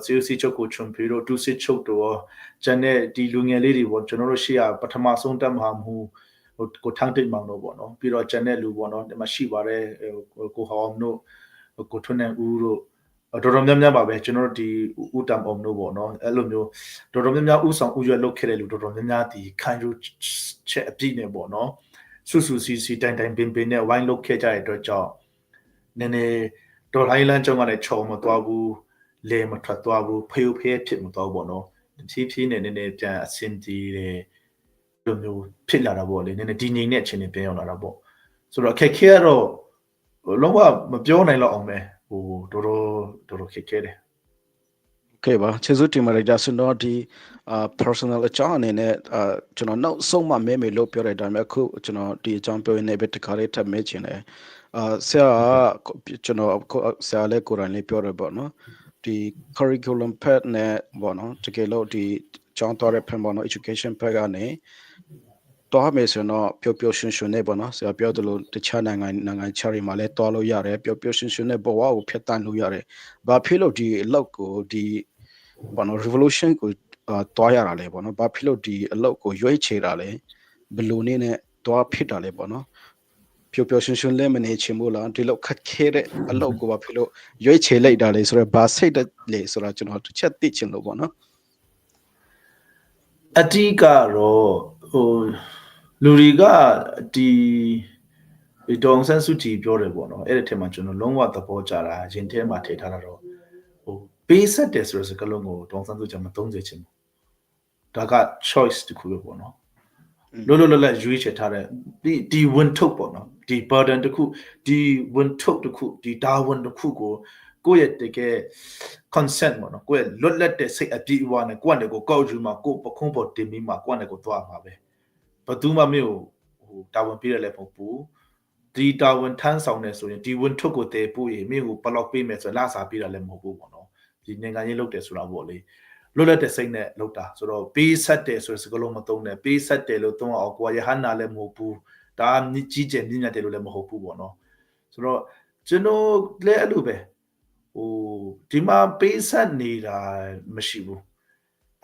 COC ချုပ်ကိုချွန်ပြီးတော့2စစ်ချုပ်တော့ကျန်တဲ့ဒီလူငယ်လေးတွေပေါ့ကျွန်တော်တို့ရှိရပထမဆုံးတက်မှာမှုကိုထန်းတိတ်မောင်တော့ပေါ့နော်ပြီးတော့ကျန်တဲ့လူပေါ့နော်ဒီမှာရှိပါတယ်ကိုဟောင်းတို့ကိုထွန်းနေဦးတို့တော်တော်များများပါပဲကျွန်တော်တို့ဒီဦးတမ်အောင်တို့ပေါ့နော်အဲ့လိုမျိုးတော်တော်များများဥဆောင်ဥရွက်လုပ်ခဲ့တဲ့လူတော်တော်များများဒီခံယူချက်အပြည့်နဲ့ပေါ့နော်ဆူစီတိုင်ပင်နဲ့ဝိုင်းလုပ်ခဲ့ကြတဲ့အတွက်ကြောင့်နည်းနည်းဒေါ်လိုင်းလန်းကျောင်းကလည်းချုံမသွားဘူးလေမထွက်သွားဘူးဖေဖြစ်မသွားဘူးပေါ့နော်ဖြည်းနဲ့နည်းနည်းပြန်အဆင်ပြေတယ်လိုမျိုးဖြစ်လာတာပေါ့လေနည်းနည်းဒီငိမ့်တဲ့အခြေအနေပြန်ရောက်လာတာပေါ့ဆိုတော့အခက်ခဲကတော့လုံးဝမပြောနိုင်တော့အောင်ပဲတော်တော်ခက်ခဲတယ် Okay ပါကျေးဇူးတင်ပါတယ်ဒါဆိုတော့ဒီpersonal အကြောင်းအနေနဲ့ကျွန်တော်နောက်ဆုံးမှမဲလို့ပြောတဲ့ဒါပေမဲ့အခုကျွန်တော်ဒီအကြောင်းပြောရင်းနဲ့ပဲတခါလေးထပ်မဲချင်တယ်ဆရာကျွန်တော်ဆရာလည်းကိုယ်တိုင်လေးပြောရပေါ့နော်ဒီ curriculum pad နဲ့ပေါ့နော်တကယ်လို့ဒီကျောင်းတော်ရဲ့ဖန်ပေါ့နော် education pad ကနေတော့မယ်ဆိုတော့ပျော်ပျော်ရွှင်ရွှင်နဲ့ပေါ့နော်ဆရာပြောသလိုတခြားနိုင်ငံခြားတွေမှာလည်းတွားလို့ရတယ်ပျော်ပျော်ရွှင်ရွှင်နဲ့ဘဝကိုဖျက်ဆီးလို့ရတယ်ဘာဖြစ်လို့ဒီအလောက်ကိုဒီပေါ့နော် revolution ကိုတွားရတာလဲပေါ့နော်ဘာဖြစ်လို့ဒီအလောက်ကိုရွေးချယ်တာလဲဘယ်လိုနည်းနဲ့တွားဖြစ်တာလဲပေါ့နော်ပျော်ပျော်ရွှင်ရွှင်လည်းမနေချင်ဘူးလားဒီလောက်ခက်ခဲတဲ့အလောက်ကိုဘာဖြစ်လို့ရွေးချယ်လိုက်တာလဲဆိုတော့ဘာစိတ်တက်လဲဆိုတော့ကျွန်တော်တစ်ချက်သိချင်လို့ပေါ့နော်အတိကတော့လူတွေကဒီဒေါန်ဆန်းစုကြည်ပြောတယ်ပေါ့နော်အဲ့ဒီထဲမှာကျွန်တော်လုံးဝသဘောကျတာရင်ထဲမှာထည့်ထားတာတော့ပေးဆက်တယ်ဆိုတဲ့စကားလုံးကိုဒေါန်ဆန်းစုကြည်မသုံးစေချင်ဘူးဒါက choice တခုပဲပေါ့နော်လောလောရွေးချယ်ထားတဲ့ဒီဝန်ထုတ်ပေါ့နော်ဒီ burden တခုဒီဝန်ထုတ်တခုဒီဒါဝန်တခုကိုကိုယ့်ရဲ့တကယ် consent ပေါ့နော်ကိုယ့်ရဲ့လွတ်လပ်တဲ့စိတ်အပြည့်အဝနဲ့ကိုယ့်အနေကိုကောက်ယူမှာကိုယ်ပခုံးပေါ်တင်ပြီးမှကိုယ့်အနေကိုသွားမှာပဲဘယ်သူမှမင်းကိုတာဝန်ပေးရလဲမဟုတ်ဘူးဒီတာဝန်ထမ်းဆောင်နေဆိုရင်ဒီဝန်ထုတ်ကိုတည်ပို့ရင်မင်းကိုဘလောက်ပေးမယ်ဆိုလာစားပေးတာလည်းမဟုတ်ဘူးပေါ့နော်ဒီနိုင်ငံရေးလုပ်တယ်ဆိုတာပေါ့လေလွတ်လပ်တဲ့စိတ်နဲ့လုပ်တာဆိုတော့ပေးဆက်တယ်ဆိုတဲ့စကားလုံးမသုံးနဲ့ပေးဆက်တယ်လို့သုံးအောင်ကိုယ်ရဟန္တာလည်းမဟုတ်ဘူးဒါကြီးကျယ်မြင့်မြတ်တယ်လို့လည်းမဟုတ်ဘူးပေါ့နော်ဆိုတော့ကျွန်တော်လည်းအဲ့လိုပဲဒီမှာပေးဆက်နေတာမရှိဘူး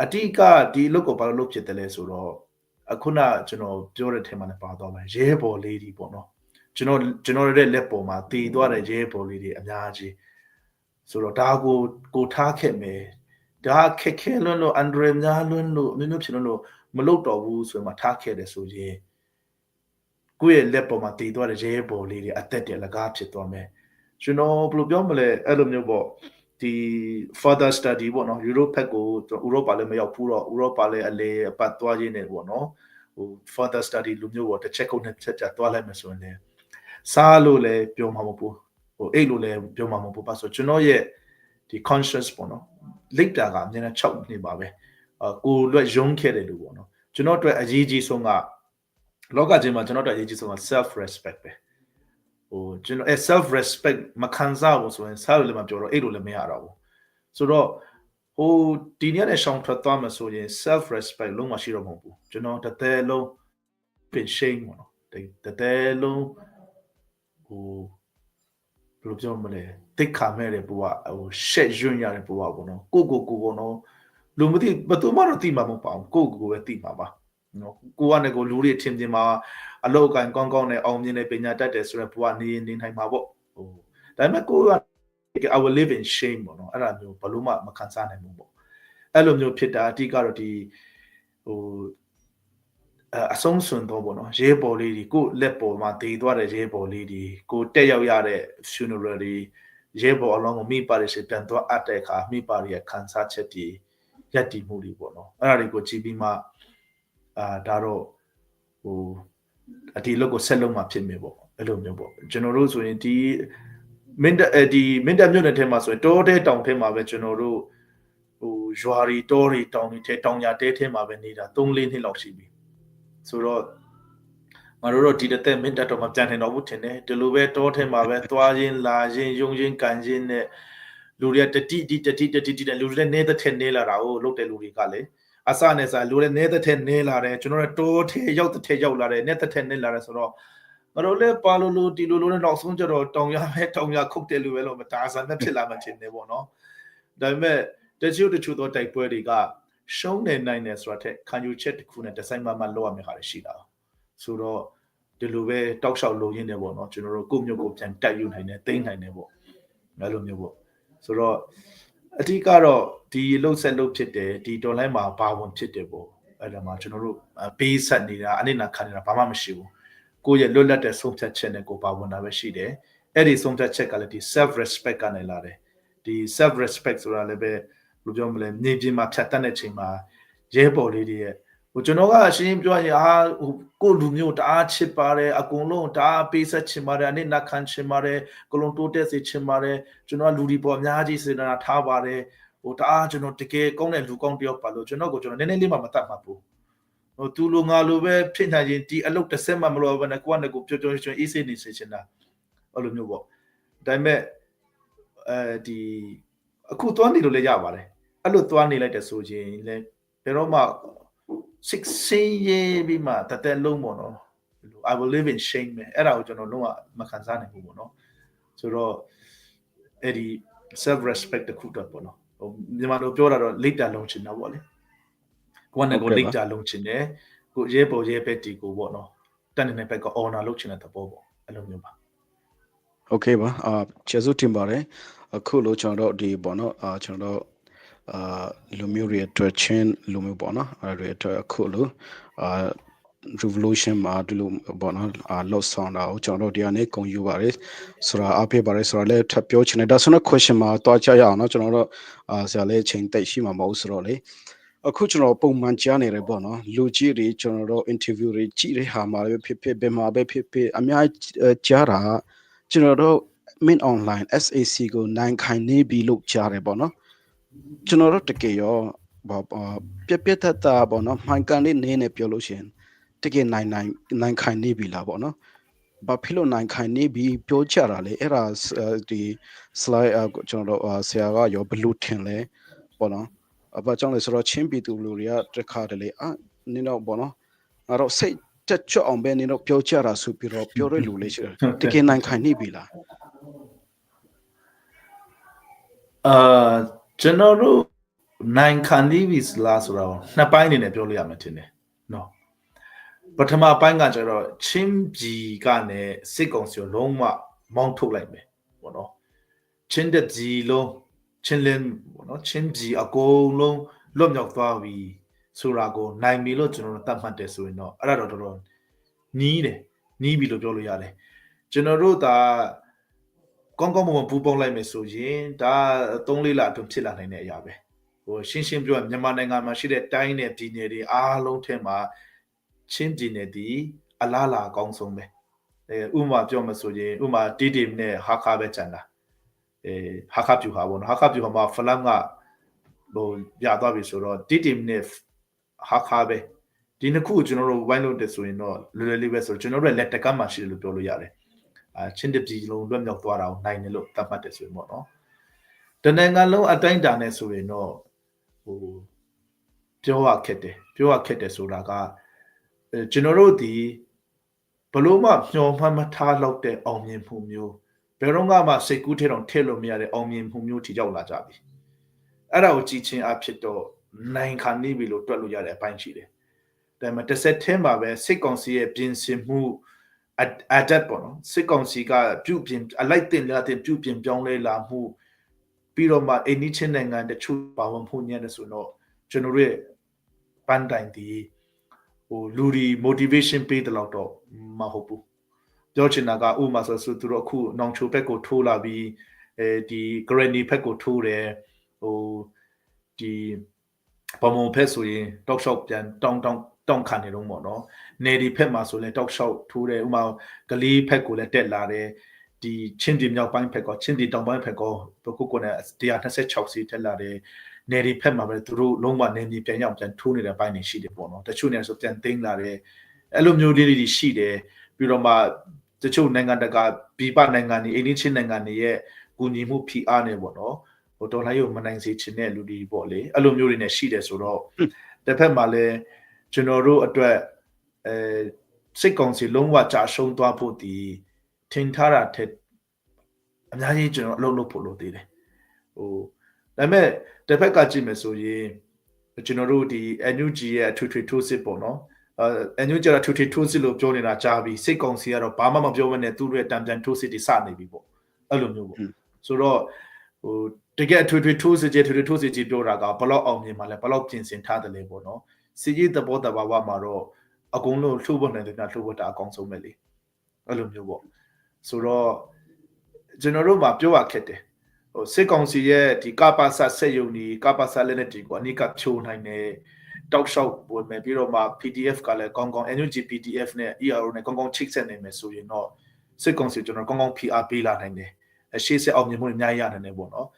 အတိကဒီအလုပ်ကိုဘာလို့လုပ်ဖြစ်တယ်လဲဆိုတော့အခုနကျွန်တော်ပြောတဲ့ထဲမှာလည်းပါသွားပါရဲဘော်လေးတွေပေါ့နော်ကျွန်တော်ရဲ့လက်ပေါ်မှာတည်သွားတဲ့ရဲဘော်လေးတွေအများကြီးဆိုတော့ဒါကိုထားခဲ့မယ်ဒါခက်ခဲလွန်းလို့အန်ဒရယ်များလွန်းလို့မျိုးဖြစ်လို့မလုပ်တော့ဘူးဆိုမှထားခဲ့တယ်ဆိုရင်ကိုယ့်ရဲ့လက်ပေါ်မှာတည်သွားတဲ့ရဲဘော်လေးတွေအသက်တွေလကားဖြစ်သွားမယ်ကျွန်တော်ဘယ်လိုပြောမလဲအဲ့လိုမျိုးပေါ့ဒီ further study ပေါ့နော် Europe ဘက်ကိုဥရောပလည်းမရောက်ဘူးတော့ဥရောပလည်းအလေအပတ်သွားရင်းနေပေါ့နော်further study လူမျိုးပေါ့တစ်ချက်ကုန်နဲ့ချက်သွားလိုက်မယ်ဆိုရင်လည်းစားလို့လည်းပြောမှာမဟုတ်ဘူးအိတ်လို့လည်းပြောမှာမဟုတ်ဘူးပါဆိုကျွန်တော်ရဲ့ဒီ conscious ပေါ့နော်လိပ်တာကအများနဲ့6နေပါပဲကိုလွတ်ရုံးခဲ့တယ်လို့ပေါ့နော်ကျွန်တော်အတွက်အရေးကြီးဆုံးကလောကကြီးမှာကျွန်တော်တို့အရေးကြီးဆုံးက self respect ပဲ ကျွန်တော်self respect မခံစားဘူးဆိုရင်စားလို့လည်းမပြောတော့အဲ့လိုလည်းမရတော့ဘူးဆိုတော့ဒီနေ့နဲ့ရှောင်းထွက်သွားမှဆိုရင် self respect လုံးမရှိတော့မဟုတ်ဘူးကျွန်တော်တစ်သက်လုံးပင် shame ပေါ့နော်တစ်သက်လုံးဘယ်လိုပြောမလဲတိတ်ခါမဲ့တဲ့ဘဝရှက်ရွံ့ရတဲ့ဘဝပေါ့နော်ကိုပေါ့နော်လူမသိဘယ်သူမှတော့သိမှာမဟုတ်ပါဘူးကိုပဲသိမှာပါနော်ကိုကနေကိုလူတွေထင်မြင်မှာအလောက်ကန်ကောင်းကောင်းနဲ့အောင်မြင်တဲ့ပညာတတ်တယ်ဆိုတော့ဘဝနေနိုင်မှာပေါ့ဒါပေမဲ့ကိုက I will live in shame ပေါ့နော်အဲ့ဒါမျိုးဘယ်လို့မှမခံစားနိုင်ဘူးပေါ့အဲ့လိုမျိုးဖြစ်တာအတိကတော့ဒီအဆုံးစွန်တော့ပေါ့နော်ရဲပေါ်လေးတွေကိုလက်ပေါ်မှာတည်သွားတဲ့ရဲပေါ်လေးတွေကိုတက်ရောက်ရတဲ့ funeral တွေရဲပေါ်အလုံးကိုမိပါရရှိပြန်သွားအပ်တဲ့အခါမိပါရရဲ့ခံစားချက်တွေရက်တည်မှုတွေပေါ့နော်အဲ့ဒါတွေကိုကြည့်ပြီးမှဒါတော့အဒီလောက်ကိုဆက်လုံးမှာဖြစ်မယ်ပေါ့အဲ့လိုမျိုးပေါ့ကျွန်တော်တို့ဆိုရင်ဒီမင်းတပ်မြို့နယ်ထဲမှာဆိုရင်တောတဲတောင်ထဲမှာပဲကျွန်တော်တို့ရွာရီတောရီတောင်တွေထဲတောင်ရတဲထဲမှာပဲနေတာ3-4နှစ်လောက်ရှိပြီဆိုတော့ငါတို့တော့ဒီတဲ့မင်းတပ်တော့မပြန်နိုင်တော့ဘူးထင်တယ်ဒီလိုပဲတောထဲမှာပဲသွားရင်းလာရင်းယုံရင်းကန်ရင်းနဲ့လူတွေကတတိနဲ့လူတွေလည်းနေတဲ့ထဲနေလာတာကိုလုတ်တဲ့လူတွေကလည်းအစနဲ့စားလူတွေနေတဲ့ထဲနေလာတယ်ကျွန်တော်တို့တောထဲရောက်တဲ့ထဲရောက်လာတယ်နေတဲ့ထဲနေလာတယ်ဆိုတော့ငါတို့လည်းပါလို့ဒီလိုနဲ့နောက်ဆုံးကျတော့တောင်ရခုတ်တယ်လူပဲလို့မတားဆန်နဲ့ဖြစ်လာမှချင်းနေပေါ့နော်ဒါပေမဲ့တချို့တော့တိုက်ပွဲတွေကရှုံးနေနိုင်တယ်ဆိုတာထက်ခံယူချက်တစ်ခုနဲ့တစ်ဆိုင်မှလောက်ရမယ့်ဟာတွေရှိတာဆိုတော့ဒီလိုပဲတောက်လျှောက်လိုရင်းနေပေါ့နော်ကျွန်တော်တို့ကိုမျိုးကိုပြန်တက်ယူနိုင်တယ်သိမ်းနိုင်တယ်ပေါ့အဲ့လိုမျိုးပေါ့ဆိုတော့အဓိကတော့ဒီလှုပ်ဆက်လုပ်ဖြစ်တယ်ဒီ online မှာဘာဝင်ဖြစ်တယ်ပေါ့အဲ့ဒါမှကျွန်တော်တို့ပေးဆက်နေတာအနစ်နာခံနေတာဘာမှမရှိဘူးကိုယ့်ရဲ့လွတ်လပ်တဲ့ဆုံးဖြတ်ချက်နဲ့ကိုပါဝင်တာပဲရှိတယ်အဲ့ဒီဆုံးဖြတ်ချက်ကလည်းဒီ self respect ကနေလာတယ်ဒီ self respect ဆိုတာလည်းပဲဘယ်လိုပြောမလဲမြေပြင်မှာဖြတ်တတ်တဲ့ချိန်မှာရဲပေါ်လေးတွေရဲ့ကျွန်တော်ကအရှင်းပြောရင်ကိုလူမျိုးတအားချစ်ပါတယ်အကုန်လုံးတအားပေးဆက်ချင်ပါတယ်အနစ်နာခံချင်ပါတယ်ကလုံးတိုးတက်စေချင်ပါတယ်ကျွန်တော်လူဒီပေါ်အများကြီးစေနာထားပါတယ်တအားကျွန်တော်တကယ်ကောင်းတဲ့လူကောင်းတယောက်ပါလို့ကျွန်တော်နည်းနည်းလေးမှမတတ်မှာဘူးသူလိုငါလိုပဲဖြစ်နိုင်ရင်ဒီအလုပ်တစ်ဆက်မှမလိုဘဲနဲ့ကိုကလည်းကိုပြောရွှင်အေးစေးနေစေချင်တာအဲ့လိုမျိုးပေါ့ဒါပေမဲ့ဒီအခုသွားနေလို့လည်းရပါတယ်အဲ့လိုသွားနေလိုက်တဲ့ဆိုရင်လည်းဘယ်တော့မှ16 years ပြီးမှတသက်လုံးပေါ့နော် I will live in shame အဲ့ဒါကိုကျွန်တော်လုံးဝမခံစားနိုင်ဘူးပေါ့နော်ဆိုတော့အဲ့ဒီ self respect တခုတော့ပေါ့နော်မြန်မာလိုပြောတာတော့လိတ်တာလုံးချင်တာပေါ့လေကိုကလည်းကိုလိတ်တာလုံးချင်တယ်ကိုရဲပေါ်ရဲဘက်တီကိုပေါ့နော်တန်နေတဲ့ဘက်က honor လုပ်ချင်တဲ့သဘောပေါ့အဲ့လိုမျိုးပါ Okay ပါကျေးဇူးတင်ပါတယ်အခုလို့ကျွန်တော်တို့ဒီပေါ့နော်ကျွန်တော်တို့လူမျိုးတွေအတွက်ချင်းလူမျိုးပေါ့နော်အဲ့တွေအတွက်အခုလို့revolution မှာဒီလိုပေါ့နော်လောက်ဆောင်တာကိုကျွန်တော်တို့ဒီကနေဂုဏ်ယူပါတယ်ဆိုတာအားပေးပါတယ်ဆိုတာလည်းထပ်ပြောချင်တယ်ဒါဆိုတော့ question မှာတွားကြရအောင်နော်ကျွန်တော်တို့ဆရာလေးချိန်တိတ်ရှိမှာမဟုတ်ဆိုတော့လေအခုကျွန်တော်ပုံမှန်ကြားနေတယ်ပေါ့နော်လူကြီးတွေကျွန်တော်တို့ interview တွေကြည့်တဲ့ဟာမှာပဲဖြစ်ဘယ်မှာပဲဖြစ်အများကြားတာကျွန်တော်တို့ main online SAC ကိုနိုင်ခိုင်နေပြီလို့ကြားတယ်ပေါ့နော်ကျွန်တော်တို့တကယ်ရောပြတ်တပေါ့နော်မှန်ကန်လေးနေနေပြောလို့ရှိရင်တကယ်နိုင်ခိုင်နေပြီလားပေါ့နော်ဘာဖြစ်လို့နိုင်ခိုင်နေပြီပြောကြတာလေအဲ့ဒါဒီ slide ကျွန်တော်တို့ဆရာကရောဘလူးထင်လဲပေါ့နော်ဘာကြောင့်လဲဆိုတော့ချင်းပြည်သူလူတွေကတခါတလေနင်တော့ပေါ့နော်ငါတော့စိတ်တက်ကြွအောင်ပဲနင်တော့ပြောကြတာဆိုပြီးတော့ပြောရလူလေးရှိတယ်တကယ်နိုင်ခိုင်နေပြီလားကျွန်တော်တို့နိုင်ခံနေပြီလားဆိုတော့နှစ်ပိုင်းအနေနဲ့ပြောလို့ရမှာထင်တယ်နော်ပထမပိုင်းကကျတော့ချင်းပြည်ကနေစစ်ကောင်စီကိုလုံးဝမောင်းထုတ်လိုက်မယ်ပေါ့နော်ချင်းတဲ့ကြီးလုံးချင်းလင်းပေါ့နော်ချင်းပြည်အကုန်လုံးလွတ်မြောက်သွားပြီဆိုတာကိုနိုင်ပြီလို့ကျွန်တော်တို့သတ်မှတ်တယ်ဆိုရင်တော့အဲ့ဒါတော့တော်တော်နီးပြီလို့ပြောလို့ရတယ်ကျွန်တော်တို့ဒါကောင်းကောင်းမွန်မွန်ပူပေါင်းလိုက်မယ်ဆိုရင်ဒါ3-4 လအတွင်းဖြစ်လာနိုင်တဲ့အရာပဲရှင်းပြောရင်မြန်မာနိုင်ငံမှာရှိတဲ့တိုင်းနယ်ပြည်နယ်တွေအားလုံးထဲမှာချင်းပြည်နယ်ဒီအလားလာအကောင်းဆုံးပဲဥပမာပြောမှဆိုရင်ဥပမာတီတီနဲ့ဟာခါပဲကျန်တာဟာခါပြူဟာပေါ့နော်ဟာခါပြူဟာမှာဖလမ်ကရသွားပြီဆိုတော့တီတီနဲ့ဟာခါပဲဒီနှစ်ခုကျွန်တော်တို့ဝိုင်းလို့တက်ဆိုရင်တော့လွယ်လွယ်လေးပဲဆိုကျွန်တော်တို့လက်တကမ်းမှာရှိတယ်လို့ပြောလို့ရတယ် ချင်းတပြည်လုံးလွတ်မြောက်သွားတာကိုနိုင်တယ်လို့သတ်မှတ်တယ်ဆိုရင်ပေါ့နော်တနိုင်ငံလုံးအတိုင်းတာနဲ့ဆိုရင်တော့ဟိုပြောရခက်တယ်ဆိုတာကကျွန်တော်တို့ဒီဘလို့မှမျှော်မှန်းမထားလောက်တဲ့အောင်မြင်မှုမျိုးဘယ်တော့မှစိတ်ကူးထဲတော့ထည့်လို့မရတဲ့အောင်မြင်မှုမျိုးထိရောက်လာကြပြီအဲ့ဒါကိုကြည်ချင်းအဖြစ်တော့နိုင်ခံနေပြီလို့တွက်လို့ရတဲ့အပိုင်းရှိတယ်ဒါပေမဲ့တစ်ဆက်တည်းမှာပဲစစ်ကောင်စီရဲ့ပြင်ဆင်မှုadapt ပေါ့နော်စစ်ကောင်စီကပြုပြင်အလိုက်တင်လာတဲ့ပြုပြင်ပြောင်းလဲလာမှုပြီးတော့မှအိန္ဒိချင်းနိုင်ငံတချို့ပါဝင်မှုညံ့တယ်ဆိုတော့ကျွန်တော်ရဲ့ပန်းတိုင်ဒီဟိုလူဒီ motivation ပေးတယ်လို့တော့မဟုတ်ဘူးပြောချင်တာကဥမာဆိုသူတို့အခုနောင်ချိုဘက်ကိုထိုးလာပြီးဒီ granny ဘက်ကိုထိုးတယ်ဟိုဒီပမုံဖက်ဆိုရင် talk shop ပြန်တောင်းခံနေတော့ပေါ့နော်နေဒီဖက်မှာဆိုလဲ talk shop ထိုးတယ်ဥမာကလေးဖက်ကိုလည်းတက်လာတယ်ဒီချင်းပြည်မြောက်ပိုင်းဖက်ကချင်းပြည်တောင်ပိုင်းဖက်ကဘခုကလည်း126စီတက်လာတယ်နေဒီဖက်မှာပဲသူတို့လုံးဝနေမြေပြန်ရောက်ပြန်ထိုးနေတဲ့ပိုင်းတွေရှိတယ်ပေါ့နော်တချို့နေဆိုပြန်သိမ်းလာတယ်အဲ့လိုမျိုးလေးတွေရှိတယ်ပြီးတော့မှတချို့နိုင်ငံတကာပြည်ပနိုင်ငံတွေအိန္ဒိချင်းနိုင်ငံတွေရဲ့ကူညီမှုဖိအားနေပေါ့နော်ဟိုတော်လှန်ရေးမနိုင်စေချင်တဲ့လူတွေပေါ့လေအဲ့လိုမျိုးတွေနဲ့ရှိတယ်ဆိုတော့တစ်ဖက်မှာလည်းကျွန်တော်တို့အတွက်စစ်ကောင်စီလုံးဝကြာရှုံးသွားဖို့ဒီထင်ထားတာတဲ့အများကြီးကျွန်တော်အလုပ်လုပ်ဖို့လိုသေးတယ်ဟိုဒါပေမဲ့တစ်ဖက်ကကြည့်မယ်ဆိုရင်ကျွန်တော်တို့ဒီ NUG ရဲ့ထွေထွေထိုးစစ်ပေါ့နော်NUG ကထွေထွေထိုးစစ်လို့ပြောနေတာကြားပြီးစစ်ကောင်စီကတော့ဘာမှမပြောဘဲနဲ့သူ့ရဲ့တံပြန်ထိုးစစ်တွေစနေပြီပေါ့အဲ့လိုမျိုးပေါ့ဆိုတော့ဟိုတကယ်ထွေထွေထိုးစစ်ကြီးပြောတာကဘလောက်အောင်မြင်မှလဲဘလောက်ပြင်ဆင်ထားတယ်လဲပေါ့နော်စီကြီးသဘောတဘာဝမှာတော့အကုန်လုံးလှုပ်ဖို့နိုင်တယ်များလှုပ်ဖို့တာအကောင်းဆုံးပဲလေအဲ့လိုမျိုးပေါ့ဆိုတော့ကျွန်တော်တို့မှာပြောရခက်တယ်ဟိုစစ်ကောင်စီရဲ့ဒီကပ္ပစဆက်ယုံဒီကပ္ပစလည်းနဲ့ဒီကိုအနိကချိုးနိုင်တယ်တောက်လျှောက်ဝင်မယ်ပြီးတော့မှ PDF ကလည်းကောင်းကောင်း NUG PDF နဲ့ ERO နဲ့ကောင်းကောင်းချိတ်ဆက်နိုင်မယ်ဆိုရင်တော့စစ်ကောင်စီကျွန်တော်ကောင်းကောင်း PR ပေးလာနိုင်တယ်ရှေ့ဆက်အောင်မြင်မှုအများကြီးရနိုင်တယ်ပေါ့နော်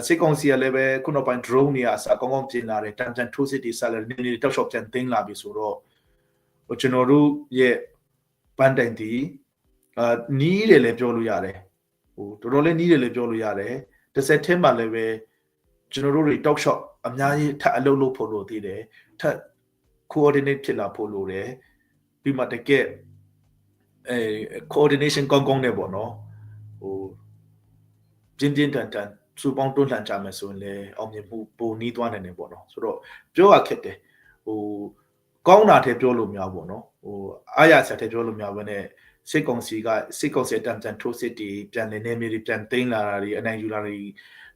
စစ်ကောင်စီကလည်းပဲခုနောက်ပိုင်း drone တွေအစားကောင်းကောင်းပြင်လာတယ်တန်တန်ထိုးစစ်တွေဆက်လည်းနေတောက်လျှောက်ပြန်သိမ်းလာပြီဆိုတော့ကျွန်တော်တို့ရဲ့ပန်းတိုင်တီနီးတယ်လည်းပြောလို့ရတယ်ဟိုတော်တော်လေးနီးတယ်လည်းပြောလို့ရတယ်တစ်ဆက်တည်းမှာလည်းပဲကျွန်တော်တို့တွေ talk shop အများကြီးထပ်အလုပ်လုပ်ဖို့လိုသေးတယ်ထပ် coordinate ဖြစ်လာဖို့လိုတယ်ပြီးမှတကယ်coordination ကောင်းကောင်းနဲ့ပေါ့နော်ဟိုပြင်းတန်စူပေါင်းတွန်းလှန်ကြမယ်ဆိုရင်လည်းအောင်မြင်မှုပုံနီးသွားနိုင်တယ်ပေါ့နော်ဆိုတော့ပြောရခက်တယ်ဟိုကောင်းတာတည်းပြောလို့မရဘူးပေါ့နော်ဟိုအားရစရာတည်းပြောလို့မရဘဲနဲ့စစ်ကောင်စီအတန်ထိုးစစ်တွေပြန်နေမြေတွေပြန်သိမ်းလာတာတွေအနိုင်ယူလာတွေ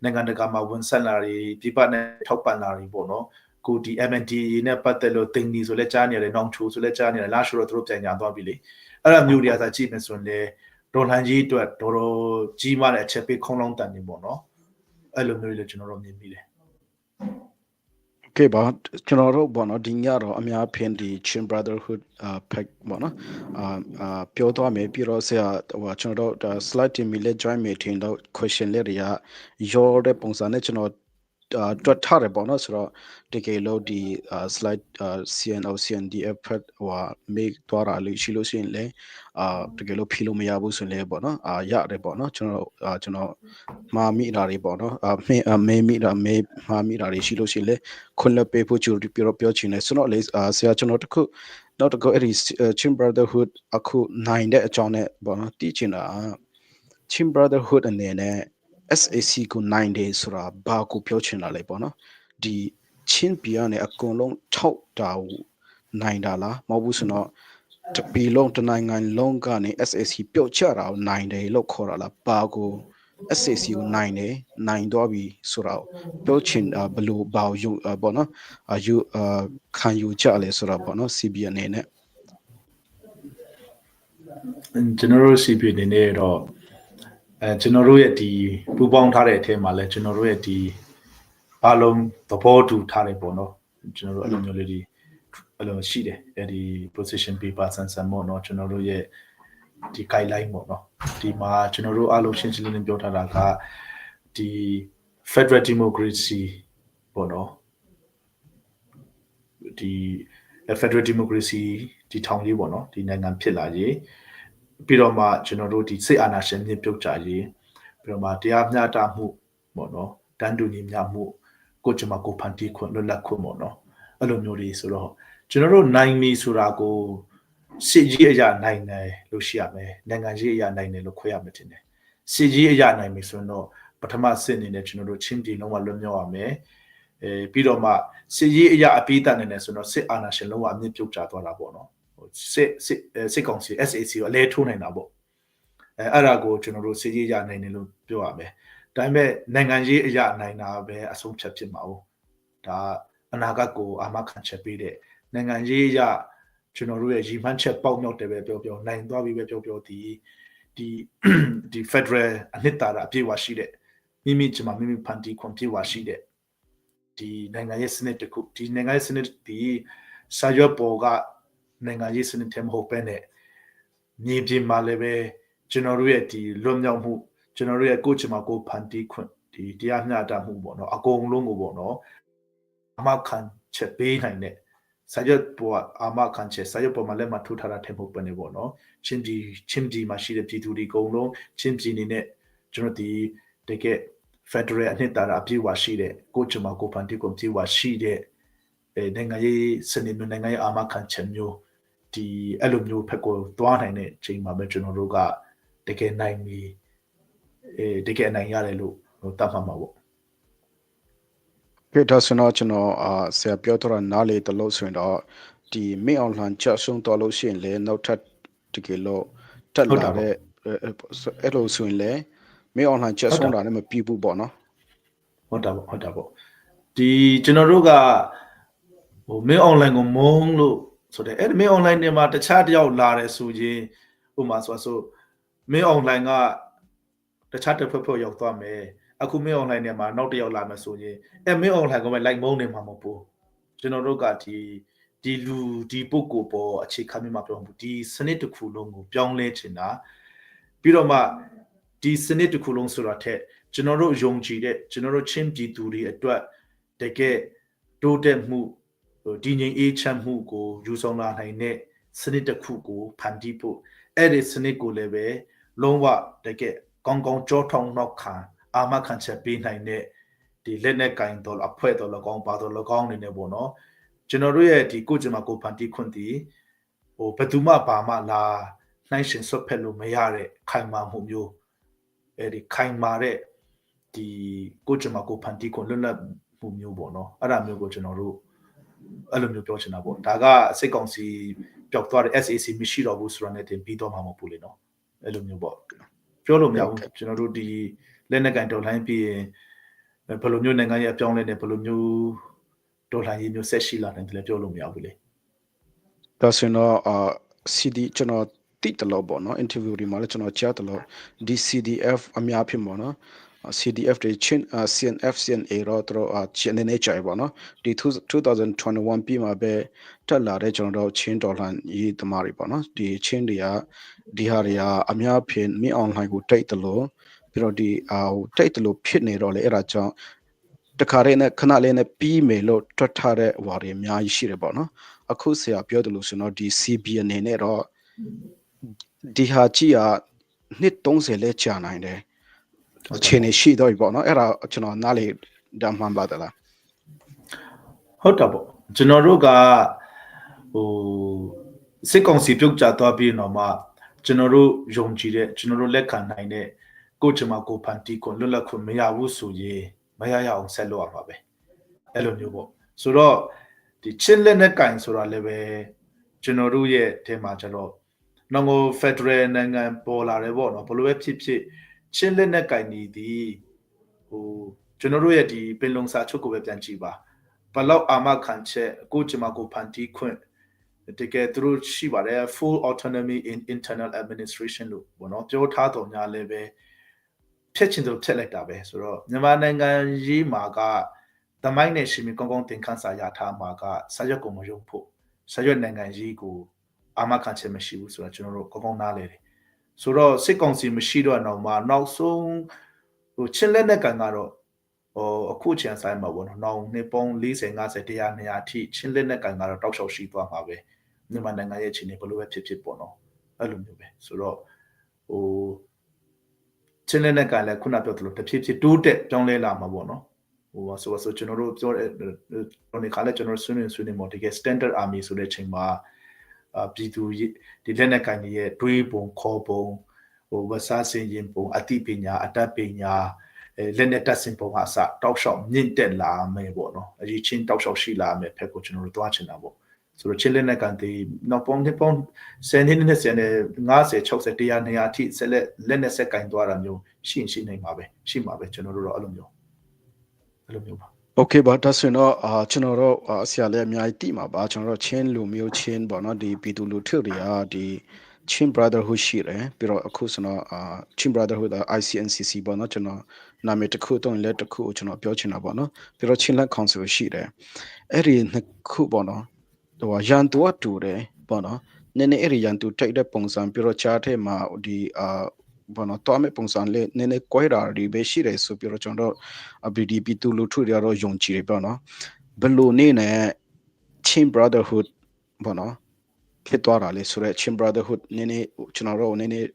နိုင်ငံတကာမှာဝန်ဆက်လာတွေပြည်ပနဲ့ထောက်ပံ့လာတွေပေါ့နော်ကိုဒီ MNDAA နဲ့ပတ်သက်လို့တင်ဒီဆိုလဲကြားနေရတယ်နောင်ချိုဆိုလဲကြားနေတယ်လာရှိတော့သူတို့ပြန်ညာသွားပြီလေအဲ့ဒါမျိုးတွေအစားကြည့်မယ်ဆိုရင်လေဒေါ်လာကြီးအတွက်တော်ကြီးမားတဲ့အချက်ပေးခုံးလုံးတန်နေပေါ့နော်အဲ့လိုမျိုးလည်းကျွန်တော်တို့မြင်ပြီးတယ်โอเคပါကျွန်တော်တို့ပေါ့နော်ဒီညတော့အများဖင်ဒီ Chin Brotherhood pack ပေါ့နော်ပြောသွားမယ်ပြီးတော့ဆရာဟိုကျွန်တော်တို့ slide တင်ပြီးလဲ join meeting တော့ question လေးတွေကရောတဲ့ပုံစံနဲ့ကျွန်တော်တွတ်ထားတယ်ပေါ့နော်ဆိုတော့တကယ်လို့ဒီ slide CNO CNDF ဖတ်ဟိုmake သွားတာလို့ရှိလို့ရှိရင်လေတကယ်လို့ဖြေလို့မရဘူးဆိုရင်လေပေါ့နော်ရတယ်ပေါ့နော်ကျွန်တော်မှာမိတာတွေပေါ့နော်မေးမိတာမှာမိတာတွေရှိလို့ရှိရင်လေခွင့်လွှတ်ပေးဖို့ကြိုပြောချင်တယ်ဆိုတော့လေဆရာကျွန်တော်တခုနောက်တစ်ခုအဲ့ဒီ Chin Brotherhood အခုနိုင်တဲ့အကြောင်းနဲ့ပေါ့နော်တည်ချင်တာ Chin Brotherhood အနေနဲ့SAC ကို9 days ဆိုတာဘာကိုပြောချင်တာလဲပေါ့နော်ဒီချင်းပြည်ကနေအကုန်လုံးထောက်တာနိုင်တာလားမဟုတ်ဘူးဆိုတော့တပီလုံးတနိုင်ငံလုံးကနေ SAC ပြုတ်ချတာကို9 days လို့ခေါ်တာလားဘာကို SAC ကို9 days နိုင်တော့ပြီဆိုတော့ပြောချင်ဘလို့ဘာယူပေါ့နော်ယူခံယူကြလဲဆိုတော့ပေါ့နော် CB အနေနဲ့ကျွန်တော်တို့ CB အနေနဲ့တော့ကျွန်တော်တို့ရဲ့ဒီပူပေါင်းထားတဲ့အထက်မှာလဲကျွန်တော်တို့ရဲ့ဒီအလုံးသဘောတူထားတယ်ပေါ့နော်ကျွန်တော်တို့အဲ့လိုမျိုးလေးဒီအဲ့လိုရှိတယ်အဲဒီ position paper ဆန်ပေါ့နော်ကျွန်တော်တို့ရဲ့ဒီ guideline ပေါ့နော်ဒီမှာကျွန်တော်တို့အလုံးရှင်းရှင်းလင်းလင်းပြောထားတာကဒီ Federal Democracy ပေါ့နော်ဒီ Federal Democracy ဒီထောင်ကြီးပေါ့နော်ဒီနိုင်ငံဖြစ်လာရေး ပြီးတော့မှကျွန်တော်တို့ဒီစိတ်အာဏာရှင်မြင့်ပြုတ်ကြရေးပြီးတော့မှတရားမျှတမှုပေါ့နော်တန်တူညီမျှမှုကိုကျွန်မကိုဖန်တီးခွင့်လွတ်လပ်ခွင့်ပေါ့နော်အဲ့လိုမျိုးတွေဆိုတော့ကျွန်တော်တို့နိုင်ပြီဆိုတာကိုစစ်ကြီးအရာနိုင်တယ်လို့ရှိရမယ်နိုင်ငံကြီးအရာနိုင်တယ်လို့ခွဲရမယ်ထင်တယ်စစ်ကြီးအရာနိုင်ပြီဆိုတော့ပထမစစ်အနေနဲ့ကျွန်တော်တို့ချင်းပြည်လုံးဝလွတ်မြောက်ရမယ်ပြီးတော့မှစစ်ကြီးအရာအပိတန်နေတယ်ဆိုတော့စစ်အာဏာရှင်လုံးဝအမြင့်ပြုတ်ကျသွားတာပေါ့နော်စစ်ကောင်စီ SAC ကိုအလဲထိုးနိုင်တာပေါ့အဲ့ဒါကိုကျွန်တော်တို့စစ်ရေးရနိုင်တယ်လို့ပြောရမယ်ဒါပေမဲ့နိုင်ငံရေးအရာနိုင်တာပဲအဆုံးဖြတ်ဖြစ်မှာ哦ဒါအနာဂတ်ကိုအာမခံချက်ပေးတဲ့နိုင်ငံရေးအရာကျွန်တော်တို့ရဲ့ရည်မှန်းချက်ပေါက်မြောက်တယ်ပဲပြောနိုင်သွားပြီပဲပြောဒီ Federal အနှစ်သာရအပြည့်အဝရှိတဲ့မိဖန်တီခွန်ပြည့်ဝရှိတဲ့ဒီနိုင်ငံရေးစနစ်တစ်ခုဒီနိုင်ငံရေးစနစ်ဒီစာရွက်ပေါ်ကနိုင်ငံရေးစနစ်ထဲမဟုတ်ပဲနဲ့မြေပြင်မှာလည်းပဲကျွန်တော်တို့ရဲ့ဒီလွတ်မြောက်မှုကျွန်တော်တို့ရဲ့ကိုယ့်ချင်မှာကိုဖန်တီးခွင့်ဒီတရားမျှတမှုပေါ့နော်အကုန်လုံးကိုပေါ့နော်အမခံချက်ပေးနိုင်တဲ့စာရွက်ပေါ်အမခံချက်စာရွက်ပေါ်မှာလည်းမထိုးထားတာထဲမဟုတ်ပဲနေပေါ့နော်ချင်းပြည်မှာရှိတဲ့ပြည်သူတွေအကုန်လုံးချင်းပြည်နေနဲ့ကျွန်တော်ဒီတကယ် Federal အနှစ်သာရအပြည့်အဝရှိတဲ့ကိုယ့်ချင်မှာကိုဖန်တီးခွင့်ပြည့်ဝရှိတဲ့နိုင်ငံရေးစနစ်မျိုးနိုင်ငံရေးအာမခံချက်မျိုးဒီအဲ့လိုမျိုးဖက်ကိုသွားနိုင်တဲ့ချိန်မှာပဲကျွန်တော်တို့ကတကယ်နိုင်ပြီတကယ်နိုင်ရတယ်လို့တတ်မှတ်မှာပေါ့ကဲဒါဆိုတော့ကျွန်တော်ဆရာပြောတော့နားလေတလို့ဆိုရင်တော့ဒီမေအွန်လိုင်းချက်ဆုံးတော်လို့ရှိရင်လေနောက်ထပ်တကယ်လို့တက်လာတဲ့အဲ့လိုဆိုရင်လေမေအွန်လိုင်းချက်ဆုံးတာလည်းမပြဘူးပေါ့နော်ဟုတ်တာပေါ့ဒီကျွန်တော်တို့ကဟိုမေအွန်လိုင်းကိုမုန်းလို့ဆိုတဲ့အဲ့မေအွန်လိုင်းတွေမှာတခြားတယောက်လာတယ်ဆိုရင်ဥပမာဆိုမေအွန်လိုင်းကတခြားတစ်ဖက်ရောက်သွားမယ်အခုမေအွန်လိုင်းထဲမှာနောက်တစ်ယောက်လာမယ်ဆိုရင်မေအွန်လိုင်းကိုပဲလိုက်မုန်းနေမှာမဟုတ်ဘူးကျွန်တော်တို့ကဒီလူဒီပုဂ္ဂိုလ်ပေါ်အခြေခံပြီးမှပြောမှုဒီစနစ်တစ်ခုလုံးကိုပြောင်းလဲချင်တာပြီးတော့မှဒီစနစ်တစ်ခုလုံးဆိုတာထက်ကျွန်တော်တို့ယုံကြည်တဲ့ကျွန်တော်တို့ချင်းပြည်သူတွေအတွက်တကယ်တိုးတက်မှုဒီငြိမ်အေးချမ်းမှုကိုယူဆောင်လာနိုင်တဲ့စနစ်တစ်ခုကိုဖန်တီးဖို့အဲ့ဒီစနစ်ကိုလည်းပဲလုံးဝတကယ်ကောင်းကောင်းကြောထောင်နောက်ခံအာမခံချက်ပေးနိုင်တဲ့ဒီလက်နဲ့ကင်တော်အဖွဲ့တော်၎င်းပါတော်၎င်းနေနေပေါ့နော်ကျွန်တော်တို့ရဲ့ဒီကိုကျမကိုဖန်တီးခွင့်တီဟိုဘယ်သူမှဘာမှလာနှိုင်းရှင်ဆွတ်ဖက်လို့မရတဲ့ခိုင်မာမှုမျိုးအဲ့ဒီခိုင်မာတဲ့ဒီကိုကျမကိုဖန်တီးခွင့်လွတ်လပ်မှုမျိုးပေါ့နော်အဲ့ဒါမျိုးကိုကျွန်တော်တို့အဲ့လိုမျိုးပြောချင်တာပေါ့ဒါကစိတ်ကောင်းစီပျောက်သွားတဲ့ SAC မရှိတော့ဘူးဆိုတာနဲ့တင်ပြီးတော့မှာမဟုတ်ဘူးလေနော်အဲ့လိုမျိုးပေါ့ပြောလို့မရဘူးကျွန်တော်တို့ဒီလက်နက်ကင်တော်လှန်ပြီးရင်ဘယ်လိုမျိုးနိုင်ငံရေးအပြောင်းလဲနေဘယ်လိုမျိုးတော်လှန်ရေးမျိုးဆက်ရှိလာတယ်လည်းပြောလို့မရဘူးလေဒါဆိုတော့CD ကျွန်တော်တိတလို့ပေါ့နော် interview ဒီမှာလည်းကျွန်တော်ကြားတလို့ဒီ CDF အများဖြစ်ပေါ့နော်CDF တွေချင်း CNF CNA တော့ချင်းနေကြပေါ့နော်ဒီ2021ပြီးမှာပဲတက်လာတဲ့ကျွန်တော်တို့ချင်းဒေါ်လာရေးသမားတွေပေါ့နော်ဒီချင်းတွေကဒီဟာတွေကအများဖြင့်မင်း online ကိုတိတ်တလို့ပြီးတော့ဒီတိတ်တလို့ဖြစ်နေတော့လေအဲ့ဒါကြောင့်တခါတည်းနဲ့ခဏလေးနဲ့ပြီးမယ်လို့တွက်ထားတဲ့ဟွာတွေအများကြီးရှိတယ်ပေါ့နော်အခုဆရာပြောတယ်လို့ဆိုတော့ဒီ CB အနေနဲ့တော့ဒီဟာကြီးကနှစ်30လဲကြာနိုင်တယ်အခြေအနေရှိတော့ပြီပေါ့နော်အဲ့ဒါကျွန်တော်နားလေဒါမှန်ပါသလားဟုတ်တာပေါ့ကျွန်တော်တို့ကဟိုစစ်ကောင်စီပြုတ်ကျသွားပြီးတော့မှကျွန်တော်တို့ယုံကြည်တဲ့ကျွန်တော်တို့လက်ခံနိုင်တဲ့ကိုချမကိုဖန်တီကိုလွတ်လပ်ခွင့်မရဘူးဆိုရင်မရရအောင်ဆက်လုပ်ရမှာပဲအဲ့လိုမျိုးပေါ့ဆိုတော့ဒီချင်းလက်နဲ့ကင်ဆိုတာလည်းပဲကျွန်တော်တို့ရဲ့အထက်မှာကျတော့နောက်ကို Federal နိုင်ငံပေါ်လာတယ်ပေါ့နော်ဘလို့ပဲဖြစ်ချင်းလက်နဲ့ကင်နေသည်ဟိုကျွန်တော်တို့ရဲ့ဒီပင်လုံစာချုပ်ကိုပဲပြန်ကြည့်ပါဘလောက်အာမခံချက်ကိုချမကိုဖန်တီခွင့်တကယ်သူတို့ရှိပါတယ် full autonomy in internal administration လို့ပေါ့နော်ပြောထားတော်ညာလည်းပဲဖြတ်ချင်သူဖြတ်လိုက်တာပဲဆိုတော့မြန်မာနိုင်ငံရေးမှာကတမိုင်းနဲ့ရှင်မီကောင်းကောင်းသင်ခန်းစာရထားမှာကစာရွက်ကိုမယုံဖို့စာရွက်နိုင်ငံရေးကိုအာမခံချက်မရှိဘူးဆိုတော့ကျွန်တော်တို့ကောင်းကောင်းနားလဲတယ်ဆိုတော့စစ်ကောင်စီမရှိတော့တော့မှနောက်ဆုံးဟိုချင်းလက်နဲ့ကန်ကတော့အခုချန်ဆိုင်မှာပေါ့နော်နောက်နှစ်ပေါင်း40 50 100 200အထိချင်းလက်နဲ့ကန်ကတော့တောက်လျှောက်ရှိသွားမှာပဲမြန်မာနိုင်ငံရဲ့အခြေအနေဘယ်လိုပဲဖြစ်ဖြစ်ပေါ့နော် အဲ့လိုမျိုးပဲဆိုတော့ဟိုချင်းလက်နဲ့ကလည်းခုနပြောသလိုတစ်ဖြည်းဖြည်းတိုးတက်ပြောင်းလဲလာမှာပေါ့နော်ဟိုဆိုကျွန်တော်တို့ပြောတဲ့ဒီခါလည်းကျွန်တော်ဆွေးနွေးမော်တကယ် standard army ဆိုတဲ့အချိန်မှာပြည်သူဒီလက်နဲ့ကန်ရဲ့တွေးပုံခေါ်ပုံဟိုဝစားစင်ရင်ပုံအတိပညာအတတ်ပညာလက်နဲ့တက်စင်ပုံဟာစတောက်လျှောက်မြင့်တက်လာမယ်ပေါ့နော်အရေးချင်းတောက်လျှောက်ရှိလာမယ်ဖက်ကိုကျွန်တော်တို့သွားချင်တာပေါ့ဆိုတော့ချင်းလက်နဲ့ကန်တီနောက်ပုံ10နှစ်နဲ့10နဲ့50 60 100 200အထိဆက်လက်နဲ့ဆက်ကင်သွားတာမျိုးရှိနေမှာပဲရှိမှာပဲကျွန်တော်တို့တော့အဲ့လိုမျိုးပါโอเคပါဒါဆိုရင်တော့ကျွန်တော်တို့ဆရာလည်းအများကြီးတိမှာပါကျွန်တော်တို့ချင်းလူမျိုးချင်းပေါ့နော်ဒီပြည်သူလူထုတွေကဒီချင်း brotherhood ရှိတယ်ပြီးတော့အခုဆိုတော့ချင်း brotherhood ICNCC ပေါ့နော်ကျွန်တော်နာမည်တစ်ခုတော့လက်တစ်ခုကိုကျွန်တော်ပြောချင်တာပေါ့နော်ပြီးတော့ချင်းလက် council ရှိတယ်အဲ့ဒီနှစ်ခုပေါ့နော်ဟိုရန်တူအတူတယ်ပေါ့နော်နည်းနည်းအဲ့ဒီရန်တူတိုက်တဲ့ပုံစံပြီးတော့ချားထဲမှာဒီဘောနော်တော့မဲ့ပုံစံလေးနည်းနည်းကွဲတာဒီပဲရှိတယ်ဆိုပြီးတော့ကျွန်တော်တို့ BDP တူလူထုတွေကတော့ယုံကြည်တယ်ပေါ့နော်ဘလို့နေနဲ့ Chin Brotherhood ဘောနော်ဖြစ်သွားတာလေဆိုတော့ Chin Brotherhood နည်းနည်းကျွန်တော်တို့နည်းနည်း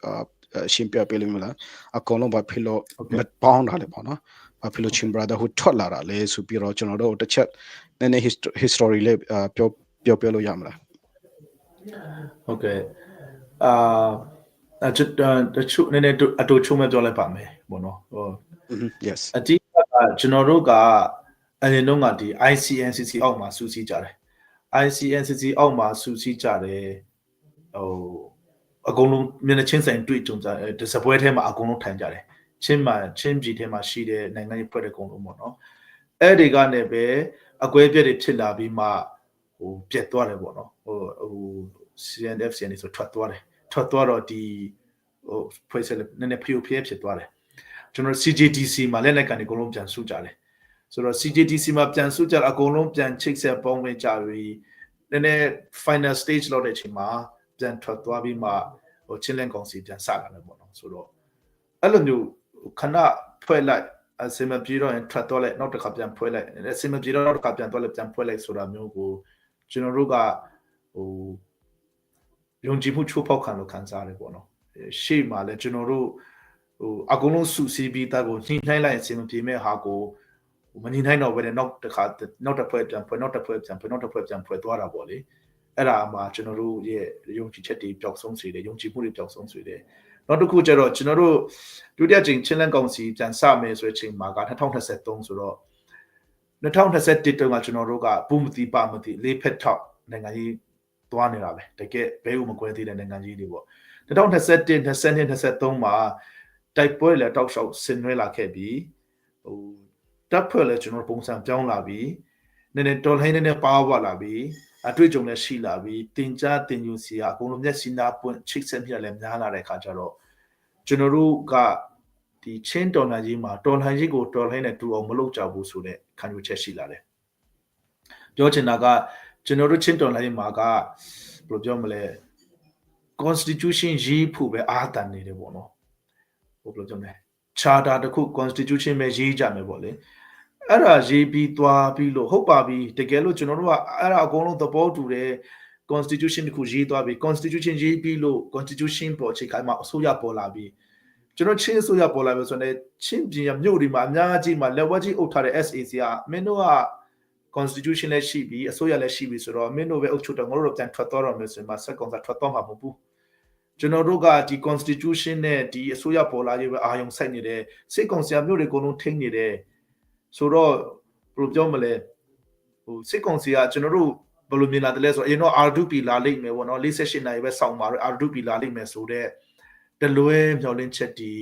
ရှင်းပြပေးလိမ့်မလားအကောင်လုံးဘာဖြစ်လို့မပေါင်းတာလေပေါ့နော်ဘာဖြစ်လို့ Chin Brotherhood ထွက်လာတာလေဆိုပြီးတော့ကျွန်တော်တို့တစ်ချက်နည်းနည်း history လေးပြောလို့ရမလားဟုတ်ကဲ့တချို့နည်းနည်းအတူချုံမဲ့ပြောလိုက်ပါမယ်ပေါ့နော်ဟို yes အတိအကကျွန်တော်တို့ကအရင်တော့ကဒီ ICNCC အောက်မှာစူးစီးကြတယ် ICNCC အောက်မှာစူးစီးကြတယ်ဟိုအကုန်လုံးမျက်နှာချင်းဆိုင်တွေ့ကြုံကြတယ်စပွဲထဲမှာအကုန်လုံးထိုင်ကြတယ်ချင်းပြည်ထဲမှာရှိတဲ့နိုင်ငံရေးဖွဲ့တဲ့အကုန်လုံးပေါ့နော်အဲ့ဒီကနေပဲအကွဲပြက်တွေဖြစ်လာပြီးမှဟိုပြက်သွားတယ်ပေါ့နော်ဟို CNF ဆိုထွက်သွားတော့ဒီဟိုဖွဲ့စည်းနည်းနည်းဖျို့ဖျက်ဖြစ်သွားတယ်ကျွန်တော် CJDC မှာလက်လက်ကန်အကုန်လုံးပြန်ဆုကြတယ်ဆိုတော့ CJDC မှာပြန်ဆုကြအကုန်လုံးပြန်ချိတ်ဆက်ပေါင်းဝင်ကြပြီးနည်းနည်း final stage လောက်တဲ့အချိန်မှာပြန်ထွက်သွားပြီးမှဟိုချင်းလန်ကောင်စီပြန်စလာတယ်ပေါ့နော်ဆိုတော့အဲ့လိုမျိုးခဏဖွဲ့လိုက်အစမပြေတော့ရင်ထွက်သွားလိုက်နောက်တစ်ခါပြန်ဖွဲ့လိုက်အစမပြေတော့နောက်တစ်ခါပြန်သွားလိုက်ပြန်ဖွဲ့လိုက်ဆိုတာမျိုးကိုကျွန်တော်တို့ကဟိုယုံကြည်မှုချိုးဖောက်ခံလို့ခံစားရတယ်ပေါ့နော်ရှေ့မှာလည်းကျွန်တော်တို့ဟိုအကုန်လုံးစုစည်းပြီးသားကိုညှိနှိုင်းလိုက်အစမပြေမဲ့ဟာကိုမညှိနှိုင်းတော့ဘဲနဲ့နောက်တစ်ဖွဲ့ပြန်ဖွဲ့သွားတာပေါ့လေအဲ့ဒါမှကျွန်တော်တို့ရဲ့ယုံကြည်ချက်တွေပျောက်ဆုံးစေတယ်ယုံကြည်မှုတွေပျောက်ဆုံးစေတယ်နောက်တစ်ခုကျတော့ကျွန်တော်တို့ဒုတိယချိန်ချင်းလန်ကောင်စီပြန်စမယ်ဆိုတဲ့အချိန်မှာက2023ဆိုတော့2021တုန်းကကျွန်တော်တို့ကဘူးမတိပါမတိလေးဖက်ထောက်နိုင်ငံကြီးသွားနေတာပဲတကယ်ဘဲဥမကွဲသေးတဲ့နိုင်ငံကြီးတွေပေါ့2021 22 23မှာတိုက်ပွဲလည်းတောက်လျှောက်ဆင်နွှဲလာခဲ့ပြီးဟိုတပ်ဖွဲ့လည်းကျွန်တော်ပုံစံပြောင်းလာပြီးနည်းနည်းတော်လှန်နေပါဝါလာပြီးအတွေ့အကြုံလည်းရှိလာပြီးတင်ကြားတင်ယူစီအကုန်လုံးမျက်စိနာပွင့်ချိတ်ဆက်ပြလည်းများလာတဲ့အခါကျတော့ကျွန်တော်တို့ကဒီချင်းတော်လှန်ရေးမှာတော်လှန်ရေးကိုတော်လှန်နဲ့တူအောင်မလုပ်ကြဘူးဆိုတဲ့ခံယူချက်ရှိလာတယ်ပြောချင်တာကကျွန်တော်တို့ချင်းတော်လှန်ရေးမှာကဘယ်လိုပြောမလဲ constitution ရေးဖို့ပဲအားတန်နေတယ်ပေါ့နော်ဘယ်လိုပြောမလဲ charter တခု constitution ပဲရေးကြမယ်ပေါ့လေအဲ့ဒါရေးပြီးသွားပြီးလို့ဟုတ်ပါပြီတကယ်လို့ကျွန်တော်တို့ကအဲ့ဒါအကုန်လုံးသဘောတူတယ် constitution တခုရေးသွားပြီး constitution ရေးပြီးလို့ constitution ပေါ်ချိန်ခိုင်းမှာအစိုးရပေါ်လာပြီးကျွန်တော်ချင်းအစိုးရပေါ်လာပြီဆိုတော့ချင်းပြည်မြို့တွေမှာအများကြီးမှာလက်ဝါးကြီးအုပ်ထားတဲ့ SAC ကမင်းတို့က constitution လည်းရှိပြီးအစိုးရလည်းရှိပြီးဆိုတော့မင်းတို့ပဲအုပ်ချုပ်တော့ငါတို့ပြန်ထွက်သွားတော့မယ်ဆိုရင်စက်ကောင်ကထွက်သွားမှာမဟုတ်ဘူးကျွန်တော်တို့ကဒီ constitution နဲ့ဒီအစိုးရပေါ်လာရေးပဲအာရုံစိုက်နေတယ်စိတ်ကောင်ဆရာမျိုးတွေအကုန်လုံးထိန်းနေတယ်ဆိုတော့ဘယ်လိုပြောမလဲဟိုစိတ်ကောင်စီကကျွန်တော်တို့ဘယ်လိုမြင်လာတယ်လဲဆိုတော့အရင်တော့ R2P လာလိမ့်မယ်ပေါ့နော်48နိုင်ပဲစောင့်ပါတော့ R2P လာလိမ့်မယ်ဆိုတော့တလွဲမျောလင်းချက်ဒီ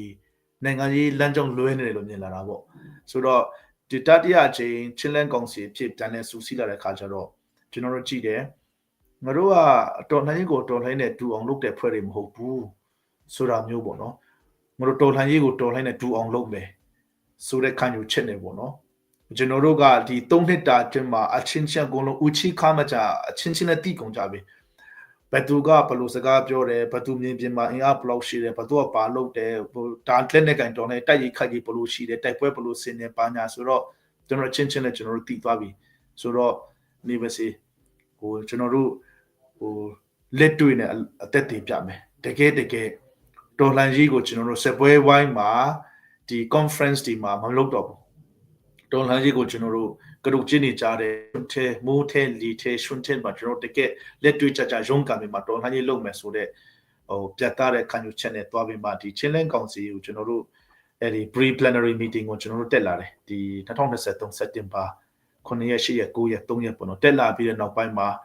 နိုင်ငံရေးလမ်းကြောင်းလွဲနေတယ်လို့မြင်လာတာပေါ့ဆိုတော့ဒီတတိယအချိန်ချင်းလန်းကောင်စီဖြစ်တန်လဲစူးစီးလာတဲ့ခါကျတော့ကျွန်တော်တို့ကြည့်တယ်ငါတို့ကတော်လှန်ရေးကိုတော်လှန်နဲ့တူအောင်လုပ်တဲ့ဖွဲ့တွေမဟုတ်ဘူးဆိုတာမျိုးပေါ့နော်ငါတို့တော်လှန်ရေးကိုတော်လှန်နဲ့တူအောင်လုပ်မယ်ဆိုတဲ့ခံယူချက်နေပေါ့နော်ကျွန်တော်တို့ကဒီ3နှစ်တာအတွင်းမှာအချင်းချင်းအကုန်လုံးဦးချီခါမကြအချင်းချင်းနဲ့တိကုန်ကြပြီဘယ်သူကဘလို့စကားပြောတယ်ဘယ်သူမြင်ပြင်မှာအင်အားဘလောက်ရှိတယ်ဘယ်သူကပါလုပ်တယ်ဟိုဒါလက်နဲ့ကင်တော်နဲ့တိုက်ရိုက်ခိုက်ကြီးဘလို့ရှိတယ်တိုက်ပွဲဘလို့ဆင်းနေပါညာဆိုတော့ကျွန်တော်ချင်းချင်းနဲ့ကျွန်တော်တို့တိသွားပြီဆိုတော့နေပါစေဟိုကျွန်တော်တို့ဟိုလက်တွေ့နဲ့အသက်တည်ပြမယ် teke Donlanji go general Sebwe wine ma the conference di ma looked up Donlanji go general Kadukjini Jade te mute li te shunten but teke let to each other jonka mi ma Donlanji look mesude o Piatare can you chene Twabi Mati Chilen Council general a pre-plenary meeting on general Tellare the Tatona set on September Koneshi Kuya Tonya Pono Tella be now by ma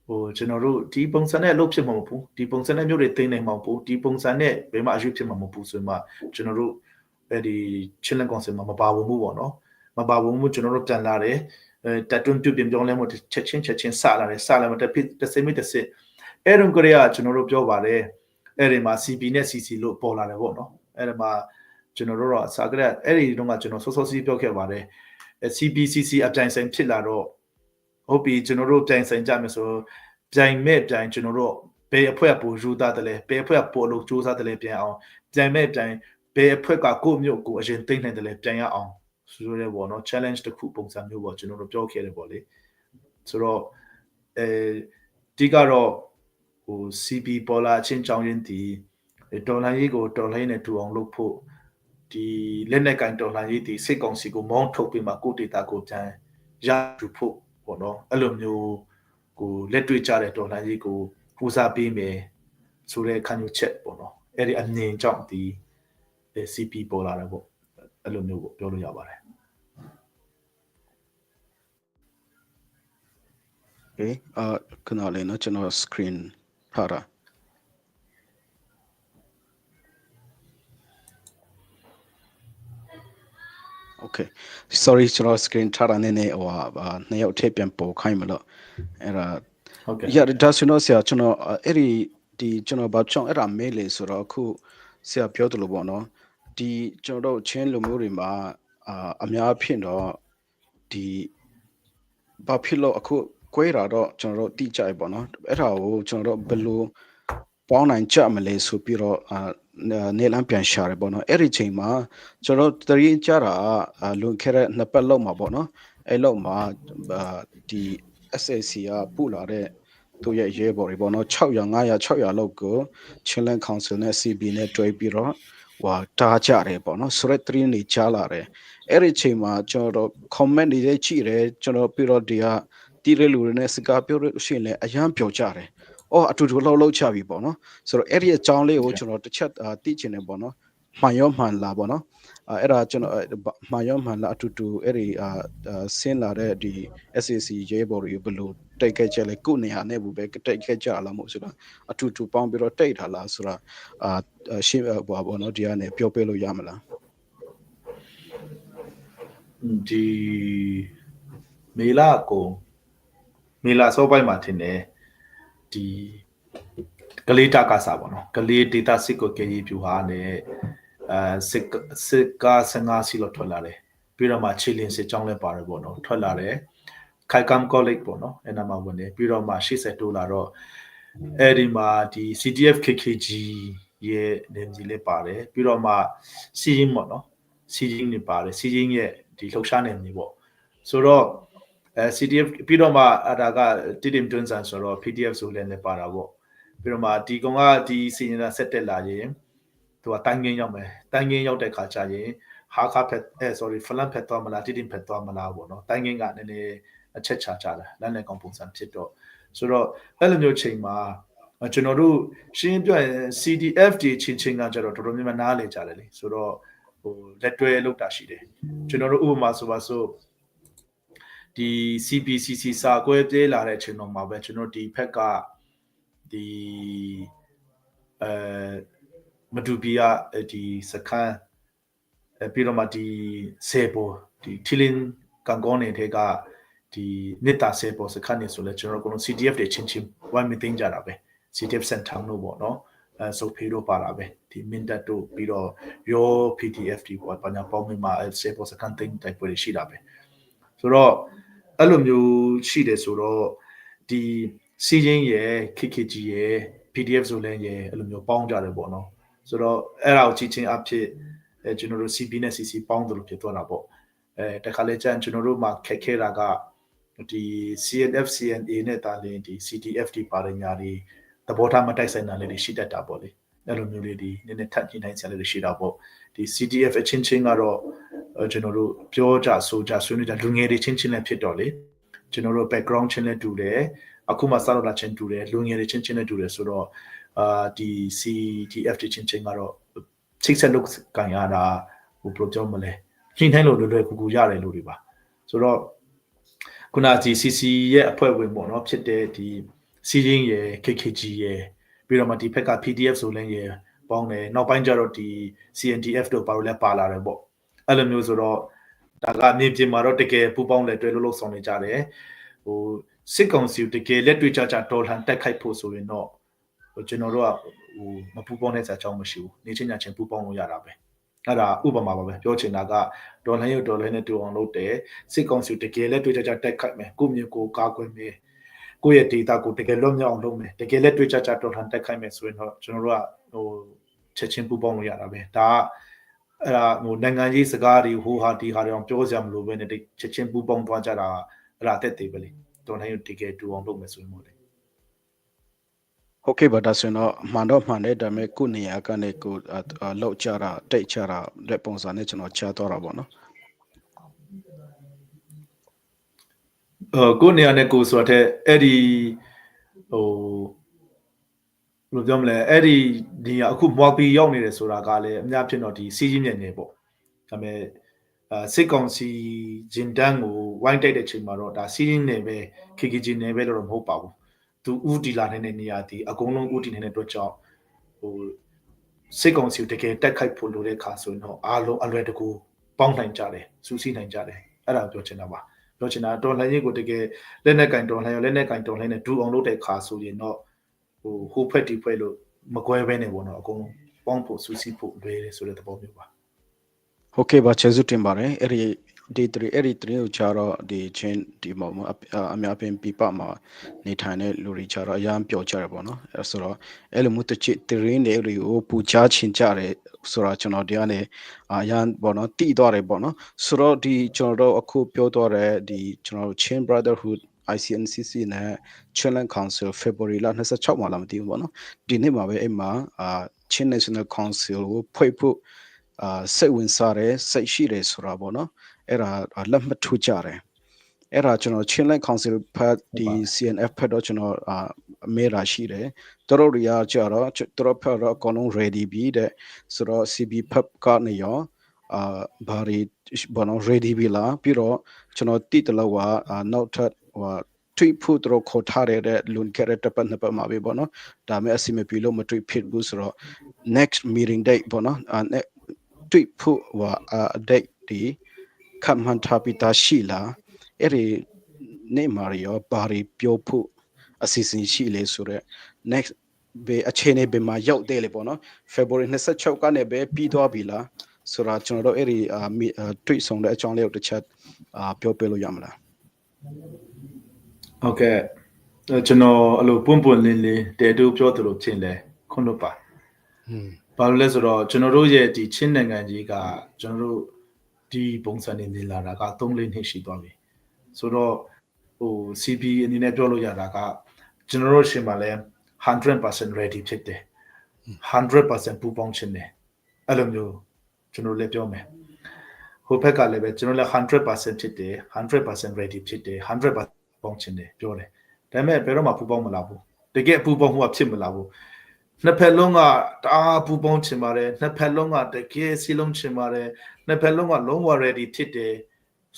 o general Tipong Sane looks a mopu, Tipong Sane retain a mopu, Tipong Sane, Bema Jupim Mopu Suma, general the Chilen Council Mababu Muono, Mababu General Tanare, Tatun to Bim Donlemo Chechin Salary, Salam the same to say, Aaron Korea, General Jovare, Erema CB CC look Pola Revono, Erema General Sagra, Eri Donga General Sosi Pokevare, CBCC at Giant Saint Pilaro. Hopi general Jane Saint James or Jane Map Jane General, Bay a Puapo Judatale, Bay a Puapo Josatale Pian, Jane Map Jane, Bay a Puka Kumyoku, a gentle and the left Jane on. So they will not challenge the coupons and you watch General Joe Kelly. So, Tigaro, CB Pola, Chin Chang Yinti, a Donaigo, Dolane to on Lupo, the Lenek and Dolani, the second Sigo Mount Topi Makuti Taco Jane, Jan to put. No, alumni go let to each other to Najigo, who's a beam, so they can you check bono. Every name jump the CP Polar alumni Yabare. Okay, kanale na channel screen para. Okay, sorry, channel screen tara nene or nail tape and po kaimelo. Era, yeah, does you know, see, channel, eri, the channel about chong era mele sura ku, see a piotolo bono, the channel chain lumurima, amia pino, the bapilo aku, quaira, channel teacher bono, era, channel below, pawn and chamale supiro, Nelampian Share bono, everything ma, Choro 3 Chara, Lunkere Napelo Mabono, Eloma, the SAC Pulare, to ye Yeboribono, Choyangaya Choya logo, Chilean Council ne CB ne Joy Biro, wa Tajare bono, Suretrini Chalare, everything ma, Choro, comment the Chire, Choro Piro dia, Tirelurine Sigapio Shile, a young Piojare. Oh, at to low chavi bono. So area Charlie or to chat teaching a bono. Mayom han la bono. Era Mayom han la to eri sin la di SAC Jabor you below take a jelly kunia nebu bek take a jala musula. A to pound biro tate hala sura shiva bono diane piopelo yamala. The Mila so by Martine. The Kalita Casabono, Kali data siko ke piuhane, Sika Sanga Silo Tolare, Pirama Chilin se Jongle Barabono, Tolare, Kaikam College Bono, and Amawone, Pirama, she said Dolaro, Edima, the CDF KKG, ye, Nemzile Pare, Pirama, seeing Mono, seeing the Pare, seeing ye, the Lokshan and Nivo. So, CDF Piroma Adaga did him doing and sort of PDF Zulen the Parabo. Piroma Digonga di Sina Setelaye to a tanging out the Kachaye, Haka pet, sorry, Falan Petomala didn't Petomala, no, tanging at any a chechachada, Lana Compons and Tito. So, Eleanor Chingma, a Genoru, she enjoyed CDFD Chinchin and Jero to remember knowledge, so let way look at she did. Genoru Umaso. The CBCC sa ko de la re chino ma ba chino di phek ka di Madubia di sakan pi lo ma di sebo di Tilin Kangone the ka di Nita sebo sakan ni so le chino ko CDF de chin wan mi ting ja da be CDF center no bo no so phi do pa la be di minta to pi do yo PDF di bo pa nya paw mi ma sebo sakan ting tai pwe shi da be so ro alumni she de so the CJ ye KKG ye PDF ဆိုလဲရေအဲ့လိုမျိုးပေါင်းကြတယ်ပေါ့နော်ဆိုတော့အဲ့ဒါကိုကြည့်ချင်းအဖြစ်ကျွန်တော်တို့ CB နဲ့ CC ပေါင်းတယ်လို့ဖြစ်သွားတာပေါ့တခါလေကျရင်ကျွန်တော်တို့မှာခက်ခဲတာကဒီ CNF CNA နဲ့တာလင်းဒီ CTFD ပါရညာတွေ ဘောထားမတိုက်ဆိုင်တာလေးတွေရှိတတ်တာပေါ့လေအဲ့လိုမျိုးလေးဒီနည်းနည်းထပ်ကြည့်နိုင်စရာလေးတွေရှိတာပေါ့ဒီ CDF အချင်းချင်းကတော့ကျွန်တော်တို့ပြောကြဆိုကြဆွေးနွေးကြလူငယ်တွေချင်းချင်းလည်းဖြစ်တော့လေကျွန်တော်တို့ background ချင်းလည်းတူတယ်အခုမှစတော့လာချင်းတူတယ်လူငယ်တွေချင်းချင်းလည်းတူတယ်ဆိုတော့ဒီ CDF ချင်းချင်းကတော့ချိတ်ဆက်လို့ကန်ရတာဟိုဘယ်လိုပြောမလဲရှင်းထိုင်းလို့လွယ်ကူကူရတယ်လို့တွေပါဆိုတော့ခုနဒီ CC ရဲ့အဖွဲ့ဝင်ပေါ့နော်ဖြစ်တဲ့ဒီစီရင်းရယ် KKG ရယ်ပြီးတော့မှဒီဘက်က PDF ဆိုလည်းရယ်ပေါင်းတယ်နောက်ပိုင်းကျတော့ဒီ CNDF တို့ပါလို့လည်းပါလာတယ်ပေါ့အဲ့လိုမျိုးဆိုတော့ဒါကအမြင်ပြင်မှာတော့တကယ်ပူပေါင်းလက်တွဲလို့ဆောင်နေကြတယ်ဟိုစစ်ကောင်စီတကယ်လက်တွေ့ကြဒေါ်လာတက်ခိုက်ဖို့ဆိုရင်တော့ကျွန်တော်တို့ကဟိုမပူပေါင်းတဲ့စာအကြောင်းမရှိဘူးနေချင်းညချင်းပူပေါင်းလို့ရတာပဲအဲ့ဒါဥပမာပါပဲပြောချင်တာကဒေါ်လာရုပ်ဒေါ်လာနဲ့တူအောင်လုပ်တယ်စစ်ကောင်စီတကယ်လက်တွေ့ကြတက်ခိုက်မယ်ကိုမျိုးကိုကာကွယ်မယ်ကိုယ့်ရဲ့ data ကိုတကယ်လွတ်မြောက်အောင်လုပ်မယ်တကယ်လက်တွေ့ကြဒေါ်လာတက်ခိုက်မယ်ဆိုရင်တော့ကျွန်တော်တို့ကဟိုချက်ချင်းပူပေါင်းလို့ရတာပဲဒါအဲ့ဒါဟိုနိုင်ငံရေးစကားတွေဟိုဟာဒီဟာတွေအောင်ပြောစရာမလိုပဲနဲ့ချက်ချင်းပူပေါင်းသွားကြတာအဲ့ဒါတက်သေးပဲလေဒေါ်လာရုပ်တကယ်တူအောင်လုပ်မယ်ဆိုရင်မို့လေဟုတ်ကဲ့ပါဒါဆိုတော့မှန်တော့မှန်တယ်ဒါပေမဲ့ကိုနေရာကနေကိုလောက်ကြတာတိတ်ချတာတဲ့ပုံစံနဲ့ကျွန်တော်ချသွားတာပေါ့နော်ကိုနေရာနဲ့ကိုဆိုတဲ့အဲ့ဒီဟိုဘယ်လိုပြောမလဲအဲ့ဒီဒီအခုမွာပီရောက်နေတယ်ဆိုတာကလည်းအများဖြစ်တော့ဒီစီးကြီးမြင်နေပေါ့ဒါပေမဲ့စစ်ကောင်စီဂျင်တန်းကိုဝိုင်းတိုက်တဲ့ချိန်မှာတော့ဒါစီးကြီးနေပဲ KKG နေပဲလို့တော့မဟုတ်ပါဘူးသူဦးတီလာနေတဲ့နေရာဒီအကုန်လုံးဦးတီနေတဲ့အတွက်ကြောင့်ဟိုစစ်ကောင်စီတကယ်တက်ခိုက်ဖို့လိုတဲ့ခါဆိုရင်တော့အားလုံးအလွယ်တကူပေါင်းနိုင်ကြတယ်စူးစီးနိုင်ကြတယ်အဲ့ဒါပြောချင်တာပါပြောချင်တာတော်လှန်ရေးကိုတကယ်လက်နဲ့ကင်တော်လှန်ရောလက်နဲ့ကင်တော်လှန်နဲ့ဒူအောင်လုပ်တဲ့ခါဆိုရင်တော့ဟိုဖက်တီဖွဲ့လို့မကွဲဘဲနေပေါ့နော်အကုန်လုံးပေါင်းဖို့စူးစီးဖို့လွယ်တယ်ဆိုတဲ့သဘောမျိုးပါဟုတ်ကဲ့ပါကျေးဇူးတင်ပါတယ်အဲ့ဒီအဲ့ဒီကိုချတော့ဒီချင်းဒီမှာအများပင်ပြပမှာနေထိုင်တဲ့လူတွေချတော့အရန်ပျော်ကြရပေါ့နော်အဲ့ဆိုတော့အဲ့လိုမျိုးတစ်ချစ်တရင်းတွေကိုပူချချင်ကြတယ်ဆိုတော့ကျွန်တော်ဒီကနေအရန်ပေါ့နော်တိသွားတယ်ပေါ့နော်ဆိုတော့ဒီကျွန်တော်တို့အခုပြောတော့တဲ့ဒီကျွန်တော်တို့ Chain Brotherhood ICNCC နဲ့ Challenge Council February လ26မှာလာမသိဘူးပေါ့နော်ဒီနေ့မှာပဲအဲ့မှာChain National Council ကိုဖွဲ့ဖို့စိတ်ဝင်စားတယ်စိတ်ရှိတယ်ဆိုတာပေါ့နော်အဲ့ဒါလက်မှတ်ထိုးကြတယ်အဲ့ဒါကျွန်တော် Challenge Council ဖတ်ဒီ CNF ဖတ်တော့ကျွန်တော်အမေရာရှိတယ်တို့တွေကကြတော့တို့ဖတ်တော့အကုန်လုံး ready ပြီတဲ့ဆိုတော့ CB ဖတ်ကနေရောဘာတွေဘောနော် ready ပြီလားပြီးတော့ကျွန်တော်တိတလောက်နောက်ထပ်ဟိုtweet ဖို့တော့ခေါ်ထားတဲ့လွန်ခဲ့တဲ့တစ်ပတ်နှစ်ပတ်မှာပဲပေါ့နော်ဒါမဲ့အစီမပြေလို့မ tweet ဖြစ်ဘူးဆိုတော့ next meeting date ပေါ့နော်tweet ဖို့date ဒီခံမှန်ထားပြီးသားရှိလားအဲ့ဒီနေ့မှာရောဘာတွေပြောဖို့အစီအစဉ်ရှိလဲဆိုတော့ next ဘေးအခြေအနေဘေးမှာရောက်တယ်လေပေါ့နော် February 26ကနေပဲပြီးသွားပြီလားဆိုတော့ကျွန်တော်တို့အဲ့ဒီtweet ဆောင်တဲ့အကြောင်းလေးကိုတစ်ချက်ပြောပြလို့ရမလားဟုတ်ကဲ့ကျွန်တော်အဲ့လိုပွန့်ပွန့်လင်းလင်းတဲတူပြောသလိုချင်းလဲခွန်းလို့ပါဘာလို့လဲဆိုတော့ကျွန်တော်တို့ရဲ့ဒီချင်းနိုင်ငံကြီးကကျွန်တော်တို့ဒီပုံစံနေနေလာတာက3-4နှစ်ရှိသွားပြီဆိုတော့ဟို CB အနေနဲ့ပြောလို့ရတာကကျွန်တော်တို့ရှင်မှာလဲ100% ready ဖြစ်တယ်100% ပူပေါင်းခြင်းတယ်အဲ့လိုမျိုးကျွန်တော်လည်းပြောမယ်ဟိုဘက်ကလည်းပဲကျွန်တော်လည်း100% ဖြစ်တယ်100% ready ဖြစ်တယ်100%ပေါင်းခြင်းတယ်ပြောတယ်ဒါပေမဲ့ဘယ်တော့မှပူပေါင်းမလာဘူးတကယ်ပူပေါင်းမှုကဖြစ်မလာဘူးနှစ်ဖက်လုံးကတအားပူပေါင်းခြင်းပါတယ်နှစ်ဖက်လုံးကတကယ်စီလုံးခြင်းပါတယ်နှစ်ဖက်လုံးကလုံးဝ ready ဖြစ်တယ်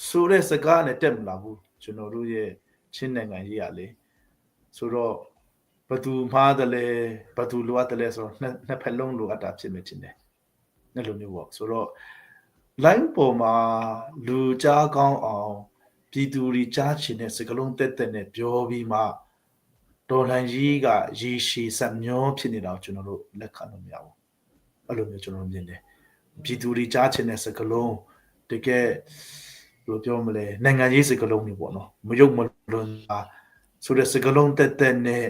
ဆိုတဲ့စကားနဲ့တက်မလာဘူးကျွန်တော်တို့ရဲ့ချင်းနိုင်ငံကြီးရလေဆိုတော့ဘသူမှားတယ်လဲဘသူလိုအပ်တယ်လဲဆိုတော့နှစ်ဖက်လုံးလိုအပ်တာဖြစ်နေခြင်းတယ်အဲ့လိုမျိုးပေါ့ဆိုတော့ line ပေါ်မှာလူကြားကောင်းအောင်ပြည်သူတွေကြားချင်တဲ့စကားလုံးတက်တက်နဲ့ပြောပြီးမှဒေါ်လာကြီးကရေရှည်ဆက်မျောဖြစ်နေတာကိုကျွန်တော်တို့လက်ခံလို့မရဘူးအဲ့လိုမျိုးကျွန်တော်မြင်တယ်ပြည်သူတွေကြားချင်တဲ့စကားလုံးတကယ်ဘယ်လိုပြောမလဲနိုင်ငံရေးစကားလုံးတွေပေါ့နော်မယုံမလွန်ဆိုတဲ့စကားလုံးတက်တက်နဲ့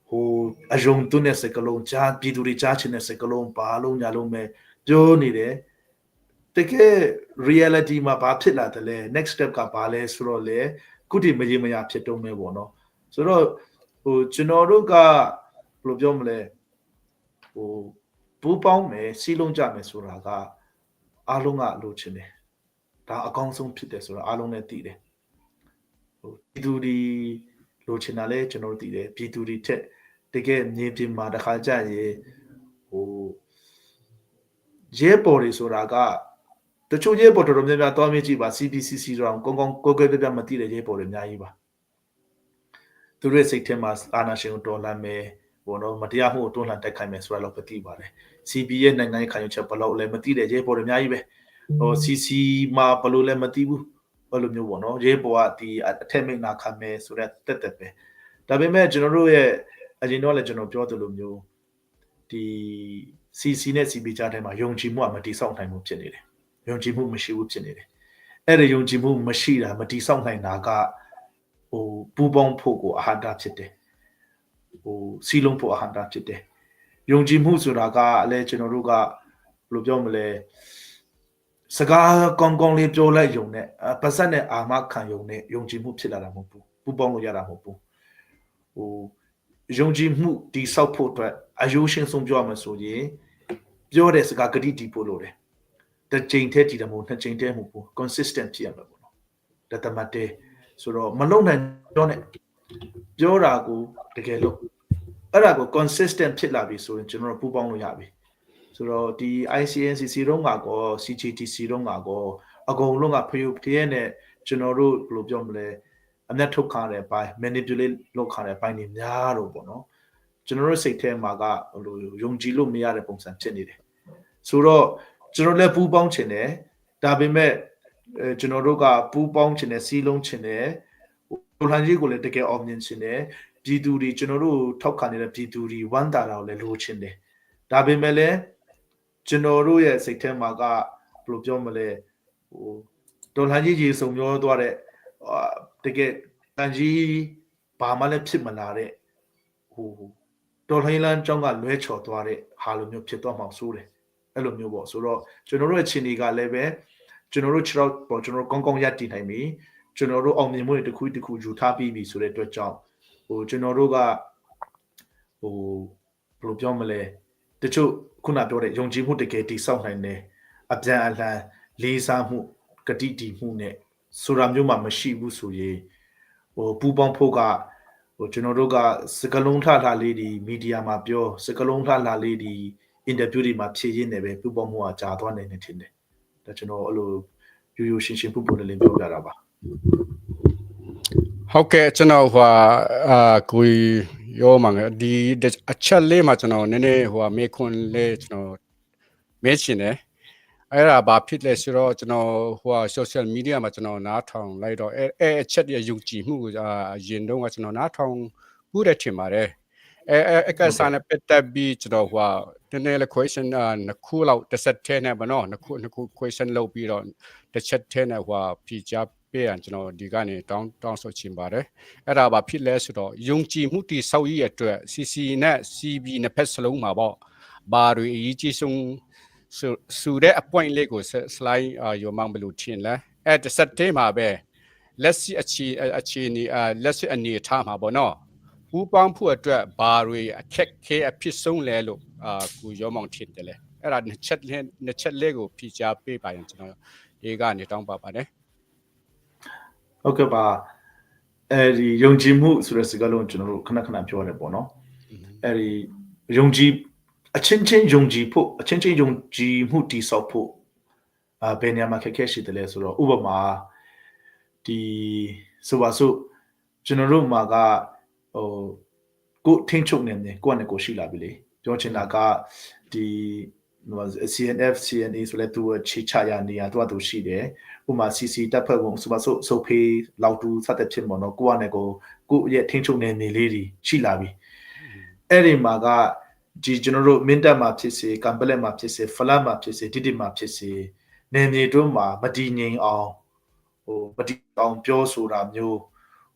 ဟိုအယုံသွင်းတဲ့စကားလုံးကြားပြည်သူတွေကြားချင်တဲ့စကားလုံးဘာလုံးညာလုံးပဲပြောနေတယ်တကယ် reality မှာဘာဖြစ်လာတယ်လဲ next step ကဘာလဲဆိုတော့လေခုတည်းမရေမရဖြစ်တော့မယ်ပေါ့နော်ဆိုတော့ဟိုကျွန်တော်တို့က ဘယ်လိုပြောမလဲဟိုပူပေါင်းမယ်စီးလုံးကြမယ်ဆိုတာကအားလုံးကလိုချင်တယ်ဒါအကောင်းဆုံးဖြစ်တယ်ဆိုတာအားလုံးလည်းသိတယ်ဟိုပြည်သူတွေလိုချင်တာလည်းကျွန်တော်တို့သိတယ်ပြည်သူတွေထက်တကယ်မြေပြင်မှာတစ်ခါကြရင်ဟိုရဲပေါ်တွေဆိုတာကတချို့ရဲပေါ်တော်တော်များများတောင်းမြင့်ကြည့်ပါ CPCC တော့ကောင်းကောင်းကိုယ်ကိုယ်ပြပြမသိတဲ့ရဲပေါ်တွေအများကြီးပါသူတို့ရဲ့စိတ်ထဲမှာအာဏာရှင်ကိုတော်လှန်မယ်ဘောနော်မတရားမှုကိုတွန်းလှန်တိုက်ခိုက်မယ်ဆိုတာတော့သိပါတယ် CP ရဲ့နိုင်ငံရေးခံယူချက်ဘယ်လောက်လဲမသိတဲ့ရဲပေါ်တွေအများကြီးပဲဟို CC မှာဘယ်လိုလဲမသိဘူးဘယ်လိုမျိုးပေါ့နော်ရဲပေါ်ကဒီအထက်မိတ်နာခံမယ်ဆိုတဲ့တက်တက်ပဲဒါပေမဲ့ကျွန်တော်တို့ရဲ့အရင်တော့လည်းကျွန်တော်ပြောသလိုမျိုးဒီ CC နဲ့ CP ကြားထဲမှာယုံကြည်မှုကမတည်ဆောက်နိုင်မှုဖြစ်နေတယ်ယုံကြည်မှုမရှိဘူးဖြစ်နေတယ်အဲ့ဒါယုံကြည်မှုမရှိတာမတည်ဆောက်နိုင်တာကဟိုပူပေါင်းဖို့ကိုအဟန္တာဖြစ်တယ်ဟိုစီလုံးဖို့အဟန္တာဖြစ်တယ်ယုံကြည်မှုဆိုတာကလည်းကျွန်တော်တို့ကဘယ်လိုပြောမလဲစကားကောင်းကောင်းလေးပြောလိုက်ယုံနဲ့ပါစက်နဲ့အာမခံယုံနဲ့ယုံကြည်မှုဖြစ်လာတာမဟုတ်ဘူးပူပေါင်းလို့ရတာမဟုတ်ဘူးဟိုယုံကြည်မှုဒီဆောက်ဖို့အတွက်အယုရှင်ဆုံးပြောရမှာဆိုရင်ပြောတဲ့စကားဂတိတည်ဖို့လိုတယ်တစ်ချိန်တည်းတည်တယ်မဟုတ်နှစ်ချိန်တည်းမဟုတ်ဘူး consistent ဖြစ်ရမှာပေါ့နော်တသမတ်တဲဆိုတော့မလုံနိုင်ပြောနဲ့ပြောတာကိုတကယ်လို့အဲ့ဒါကို consistent ဖြစ်လာပြီဆိုရင်ကျွန်တော်တို့ပူပေါင်းလို့ရပြီဆိုတော့ဒီ ICNCC တော့ငါကော CGTC တော့ငါကောအကုန်လုံးကဖျုပ်တည်းနဲ့ကျွန်တော်တို့ဘယ်လိုပြောမလဲအမျက်ထုတ်ခါတဲ့ဘိုင်း manipulate လုပ်ခါတဲ့ဘိုင်းတွေများတော့ပေါ့နော်ကျွန်တော်တို့စိတ်ထဲမှာကဟိုလိုယုံကြည်လို့မရတဲ့ပုံစံဖြစ်နေတယ်ဆိုတော့ကျွန်တော်လည်းပူပေါင်းချင်တယ်ဒါပေမဲ့ကျွန်တော်တို့ကပူပေါင်းချင်တယ်စီးလုံးချင်တယ်ဟိုလှန်ကြီးကိုလည်းတကယ်အောင်မြင်ချင်တယ်ပြည်သူတွေကျွန်တော်တို့ထောက်ခံနေတဲ့ပြည်သူတွေဝမ်းသာတာကိုလည်းလိုချင်တယ်ဒါပေမဲ့လည်းကျွန်တော်တို့ရဲ့စိတ်ထဲမှာကဘယ်လိုပြောမလဲဟိုတော်လှန်ကြီးကြီးစုံမျောသွားတဲ့တကယ်တန်ကြီးဘာမှလည်းဖြစ်မလာတဲ့ဟိုတော်လှန်ရေးလမ်းကြောင်းကလွဲချော်သွားတဲ့ဟာလိုမျိုးဖြစ်သွားမှဆိုးတယ်အဲ့လိုမျိုးပေါ့ဆိုတော့ကျွန်တော်တို့ရဲ့ခြေနေကလည်းပဲကျွန်တော်တို့6ပေါ့ကျွန်တော်တို့ကောင်းကောင်းရပ်တည်နိုင်ပြီကျွန်တော်တို့အောင်မြင်မှုတွေတစ်ခုတစ်ခုယူထားပြီးပြီဆိုတဲ့အတွက်ကြောင့်ဟိုကျွန်တော်တို့ကဟိုဘယ်လိုပြောမလဲတချို့ခုနပြောတဲ့ယုံကြည်မှုတကယ်တည်ဆောက်နိုင်တယ်အပြန်အလှန်လေးစားမှုဂတိတည်မှုနဲ့ဆိုတာမျိုးမှမရှိဘူးဆိုရင်ဟိုပူပေါင်းဖို့ကဟိုကျွန်တော်တို့ကစကလုံးလှလှလေးဒီမီဒီယာမှာပြောစကလုံးလှလှလေးဒီအင်တာဗျူးတွေမှာဖြည့်ရင်းနေပဲပူပေါင်းမှုကကြာသွားနေနေထင်တယ်ဒါကျွန်တော်အဲ့လိုရိုးရိုးရှင်းရှင်းပူပေါင်းလေးပြောပြတာပါဟုတ်ကဲ့ကျွန်တော်ဟိုကိုရောမှာဒီအချက်လေးမှာကျွန်တော်နည်းနည်းဟိုမေခွန်းလေးကျွန်တော်မေးချင်တယ်အဲ့ဒါဘာဖြစ်လဲဆိုတော့ကျွန်တော်ဟို social media မှာကျွန်တော်နားထောင်လိုက်တော့အဲ့အချက်ရဲ့ယုံကြည်မှုကိုရင်တော့ကျွန်တော်နားထောင်ဘူးတယ်ထင်ပါတယ်အဲ့ကစားနဲ့ပတ်သက်ပြီးကျွန်တော်ဟိုနည်းနည်းလေး question နှစ်ခုလောက်တစ်ဆက်ထဲနဲ့ဗနော်နှစ်ခု question လုပ်ပြီးတော့တစ်ချက်ထဲနဲ့ဟိုဖြေချပေးရကျွန်တော်ဒီကနေတောင်းဆိုချင်ပါတယ်အဲ့ဒါဘာဖြစ်လဲဆိုတော့ယုံကြည်မှုတည်ဆောက်ရေးအတွက် CC နဲ့ CB နှစ်ဖက်စလုံးမှာပေါ့ဘာတွေအရေးကြီးဆုံးဆိုတဲ့အ point လေးကို slide ရောမောင်ဘယ်လိုထင်လဲအဲ့တစ်ဆက်ထဲမှာပဲလက်ရှိအခြေအနေထားမှာပေါ့နော်ပူပေါင်းဖို့အတွက်ဘာတွေအခက်ခဲအဖြစ်ဆုံးလဲလို့ကိုရောမောင်ထင်တယ်လေအဲ့ဒါနှစ်ချက်လေးကိုဖြေချပေးပါရင်ကျွန်တော်ဒီကနေတောင်းပါပါတယ်ဟုတ်ကဲ့ပါအဲဒီယုံကြည်မှုဆိုတဲ့စကားလုံးကျွန်တော်တို့ခဏခဏပြောရတယ်ပေါ့နော်အဲဒီယုံကြည်အချင်းချင်းယုံကြည်ဖို့အချင်းချင်းယုံကြည်မှုတည်ဆောက်ဖို့ဘယ်နေရာမှာခက်ခဲရှိတယ်လဲဆိုတော့ဥပမာဒီဆိုပါစို့ကျွန်တော်တို့မှာကဟိုကိုထိန်းချုပ်နေတယ်ကိုယ့်အနေကိုရှိလာပြီလေပြောချင်တာကဒီ CNF CNA ဆိုလဲသူချေချရနေရသူရှိတယ်ဥပမာ CC တပ်ဖွဲ့ဝင်ဆိုပါစို့စုပ်ဖေးလောက်တူစတဲ့ဖြစ်ပေါ့နော်ကိုယ့်အနေကိုရဲ့ထိန်းချုပ်နေလေးတွေရှိလာပြီအဲ့ဒီမှာကဒီကျွန်တော်တို့မင်းတပ်မှာဖြစ်စေကံပလက်မှာဖြစ်စေဖလတ်မှာဖြစ်စေတိတိမှာဖြစ်စေနေမြေတို့မှာမတည်ငြိမ်အောင်ဟိုမတည်အောင်ပြောဆိုတာမျိုး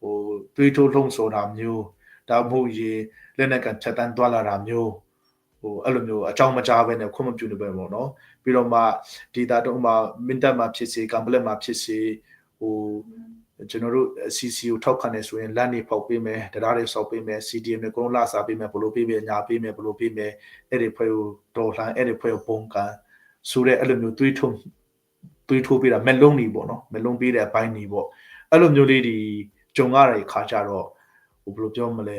ဟိုတွေးထိုးလှုံ့ဆော်တာမျိုးဒါမှမဟုတ်ရင်လက်နက်ကဖြတ်တန်းသွားလာတာမျိုးဟိုအဲ့လိုမျိုးအကြောင်းမကြားဘဲနဲ့ခွင့်မပြုနေပဲပေါ့နော်ပြီးတော့မှဒေတာတော့မှမင်းတပ်မှာဖြစ်စေကံပလက်မှာဖြစ်စေဟို ကျွန်တော်တို့ CC ကိုထောက်ခံနေဆိုရင်လမ်းတွေဖောက်ပေးမယ်တရားတွေဆောက်ပေးမယ် CDM တွေကုန်လာစားပေးမယ်ဘလို့ပေးမယ်ညာပေးမယ်ဘလို့ပေးမယ်အဲ့ဒီဖွဲ့ကိုတော်လှန်အဲ့ဒီဖွဲ့ကိုပုံကန်ဆိုတဲ့အဲ့လိုမျိုးတွေးထိုးပေးတာမဲ့လုံးနေပေါ့နော်မဲ့လုံးပေးတဲ့အပိုင်းနေပေါ့အဲ့လိုမျိုးလေးဒီဂျုံရတဲ့ခါကြတော့ဘယ်လိုပြောမလဲ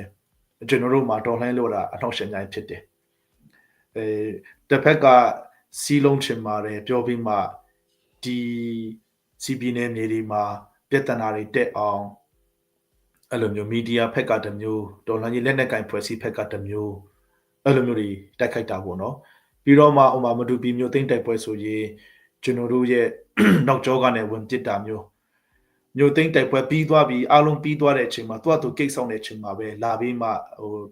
ကျွန်တော်တို့မှာတော်လှန်လို့တာအထောက်ရှင်တိုင်းဖြစ်တယ်တစ်ဖက်ကစီးလုံးချင်ပါတယ်ပြောပြီးမှဒီ CP နယ်မြေတွေမှာပြဿနာတွေတက်အောင်အဲ့လိုမျိုးမီဒီယာဖက်ကတစ်မျိုးတော်လှန်ရေးလက်နက်ကင်ဖွဲ့စည်းဖက်ကတစ်မျိုးအဲ့လိုမျိုးတွေတိုက်ခိုက်တာပေါ့နော်ပြီးတော့မှဥမာမတူပီမျိုးသိမ့်တိုက်ပွဲဆိုရင်ကျွန်တော်တို့ရဲ့နောက်ကျောကနေဝင်ပစ်တာမျိုးသိမ့်တိုက်ပွဲပြီးသွားပြီးအားလုံးပြီးသွားတဲ့အချိန်မှာသူ့ကိတ်ဆောင်တဲ့အချိန်မှာပဲလာပြီးမှ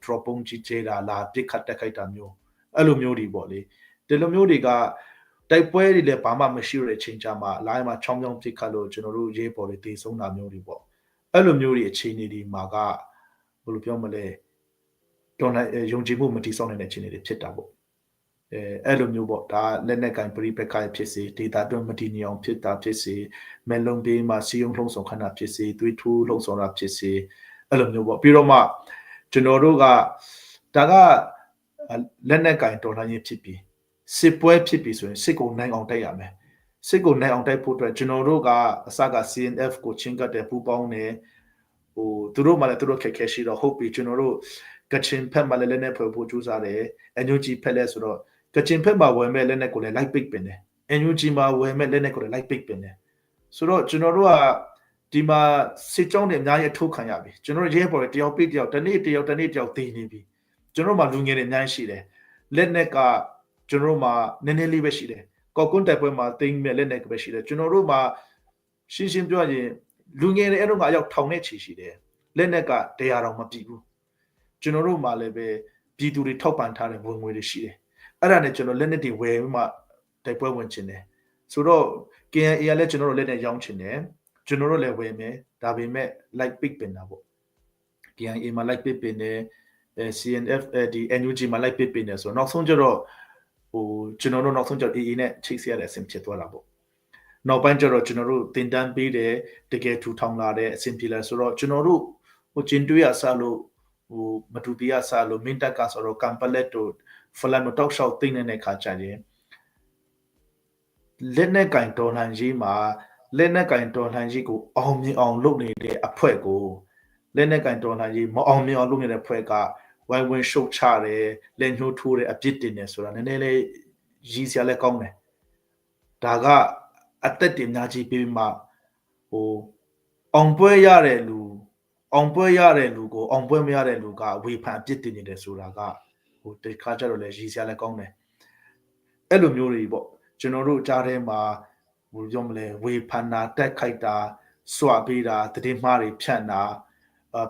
drop ပုံးကြီးကျဲတာလာပစ်ခတ်တက်ခိုက်တာမျိုးအဲ့လိုမျိုးတွေပေါ့လေဒီလိုမျိုးတွေကတိုက်ပွဲတွေလည်းဘာမှမရှိတဲ့အချိန်ကြမှာလိုင်းမှာချောင်းချောင်းပစ်ခတ်လို့ကျွန်တော်တို့ရေးပေါ်တွေတည်ဆုံးတာမျိုးတွေပေါ့အဲ့လိုမျိုးတွေအခြေအနေတွေမှာကဘယ်လိုပြောမလဲတော်နိုင်ယုံကြည်မှုမတည်ဆောက်နိုင်တဲ့အခြေအနေတွေဖြစ်တာပေါ့အဲ့လိုမျိုးပေါ့ဒါလက်နက်ကင်ပရိပက္ခဖြစ်စေဒေတာတွင်းမတည်ငြိမ်အောင်ဖြစ်တာဖြစ်စေမဲလုံးပေးမှာစီယုံလှုံ့ဆော်ခဏဖြစ်စေသွေးထိုးလှုံ့ဆော်တာဖြစ်စေအဲ့လိုမျိုးပေါ့ပြီးတော့မှကျွန်တော်တို့ကဒါကလက်နက်ကင်တော်လှန်ရေးဖြစ်ပြီးစစ်ပွဲဖြစ်ပြီးဆိုရင်စစ်ကိုနိုင်အောင်တိုက်ရမယ်စစ်ကိုနိုင်အောင်တိုက်ဖို့အတွက်ကျွန်တော်တို့ကအစက CNF ကိုချင်းကတ်တဲ့ပူပေါင်းနေသူတို့မှလည်းသူတို့ခက်ခဲရှိတော့ဟုတ်ပြီကျွန်တော်တို့ကချင်ဖက်မှလည်းလက်နက်ဖွဲ့ဖို့ကြိုးစားတယ် NUG ဖက်လဲဆိုတော့ကချင်ဖက်မှာဝယ်မဲ့လက်နက်ကိုလည်းလိုက်ပိတ်ပင်တယ် NUG မှာဝယ်မဲ့လက်နက်ကိုလည်းလိုက်ပိတ်ပင်တယ်ဆိုတော့ကျွန်တော်တို့ကဒီမှာစစ်ကြောင်းတွေအများကြီးအထုတ်ခံရပြီကျွန်တော်တို့ရဲပေါ်တယောက်ပိတ်တယောက်တနေ့တယောက်တည်နေပြီကျွန်တော်တို့မှာလူငယ်တွေအများကြီးရှိတယ်လက်နက်ကကျွန်တော်တို့မှာနည်းနည်းလေးပဲရှိတယ်ကောက်ကွန်းတိုက်ပွဲမှာသိမ်းမဲ့လက်နက်ကပဲရှိတယ်ကျွန်တော်တို့မှာရှင်းပြောရင်လူငယ်တွေအဲ့တော့ကအယောက်ထောင်နဲ့ချီရှိတယ်လက်နက်က100တောင်မပြည့်ဘူးကျွန်တော်တို့မှာလည်းပဲပြည်သူတွေထောက်ပံ့ထားတဲ့ဝင်ငွေတွေရှိတယ်အဲ့ဒါနဲ့ကျွန်တော်လက်နက်တွေဝယ်မှတိုက်ပွဲဝင်ချင်တယ်ဆိုတော့ KNA ကလည်းကျွန်တော်တို့လက်နက်ရောင်းချင်တယ်ကျွန်တော်တို့လည်းဝယ်မယ်ဒါပေမဲ့ like pick ပင်တာပေါ့ KNA မှာ like pick ပင်တယ် CNF ဒီ NUG မှာ like pick ပင်တယ်ဆိုတော့နောက်ဆုံးကျတော့ကျွန်တော်တို့နောက်ဆုံးကျတော့ AA နဲ့ချိတ်ဆက်ရတဲ့အဆင့်ဖြစ်သွားတာပေါ့နောက်ပိုင်းကျတော့ကျွန်တော်တို့တင်တန်းပေးတယ်တကယ်ထူထောင်လာတဲ့အဆင့်ဖြစ်လာဆိုတော့ကျွန်တော်တို့ကျင်းတွေးရဆလို့မတူပီရဆလို့မင်းတက်ကဆိုတော့ကမ်ပလက်တို့ဖလန်တို့တောက်လျှောက်သိနေတဲ့ခါကျရင်လက်နက်ကင်တော်လှန်ရေးမှာလက်နက်ကင်တော်လှန်ရေးကိုအောင်မြင်အောင်လုပ်နေတဲ့အဖွဲ့ကိုလက်နက်ကင်တော်လှန်ရေးမအောင်မြင်အောင်လုပ်နေတဲ့အဖွဲ့ကဝိုင်းဝန်းရှုတ်ချတယ်လက်ညှိုးထိုးတယ်အပြစ်တင်တယ်ဆိုတာနည်းနည်းလေးရည်စရာလည်းကောင်းတယ်ဒါကအသက်တင်များကြီးပြီးမှအောင်ပွဲရတဲ့လူကိုအောင်ပွဲမရတဲ့လူကဝေဖန်အပြစ်တင်နေတယ်ဆိုတာကတခါကျတော့လည်းရည်စရာလည်းကောင်းတယ်အဲ့လိုမျိုးတွေပေါ့ကျွန်တော်တို့ကြားထဲမှာဘယ်လိုပြောမလဲဝေဖန်တာတက်ခိုက်တာစွာပေးတာတည်မှားတွေဖြန့်တာ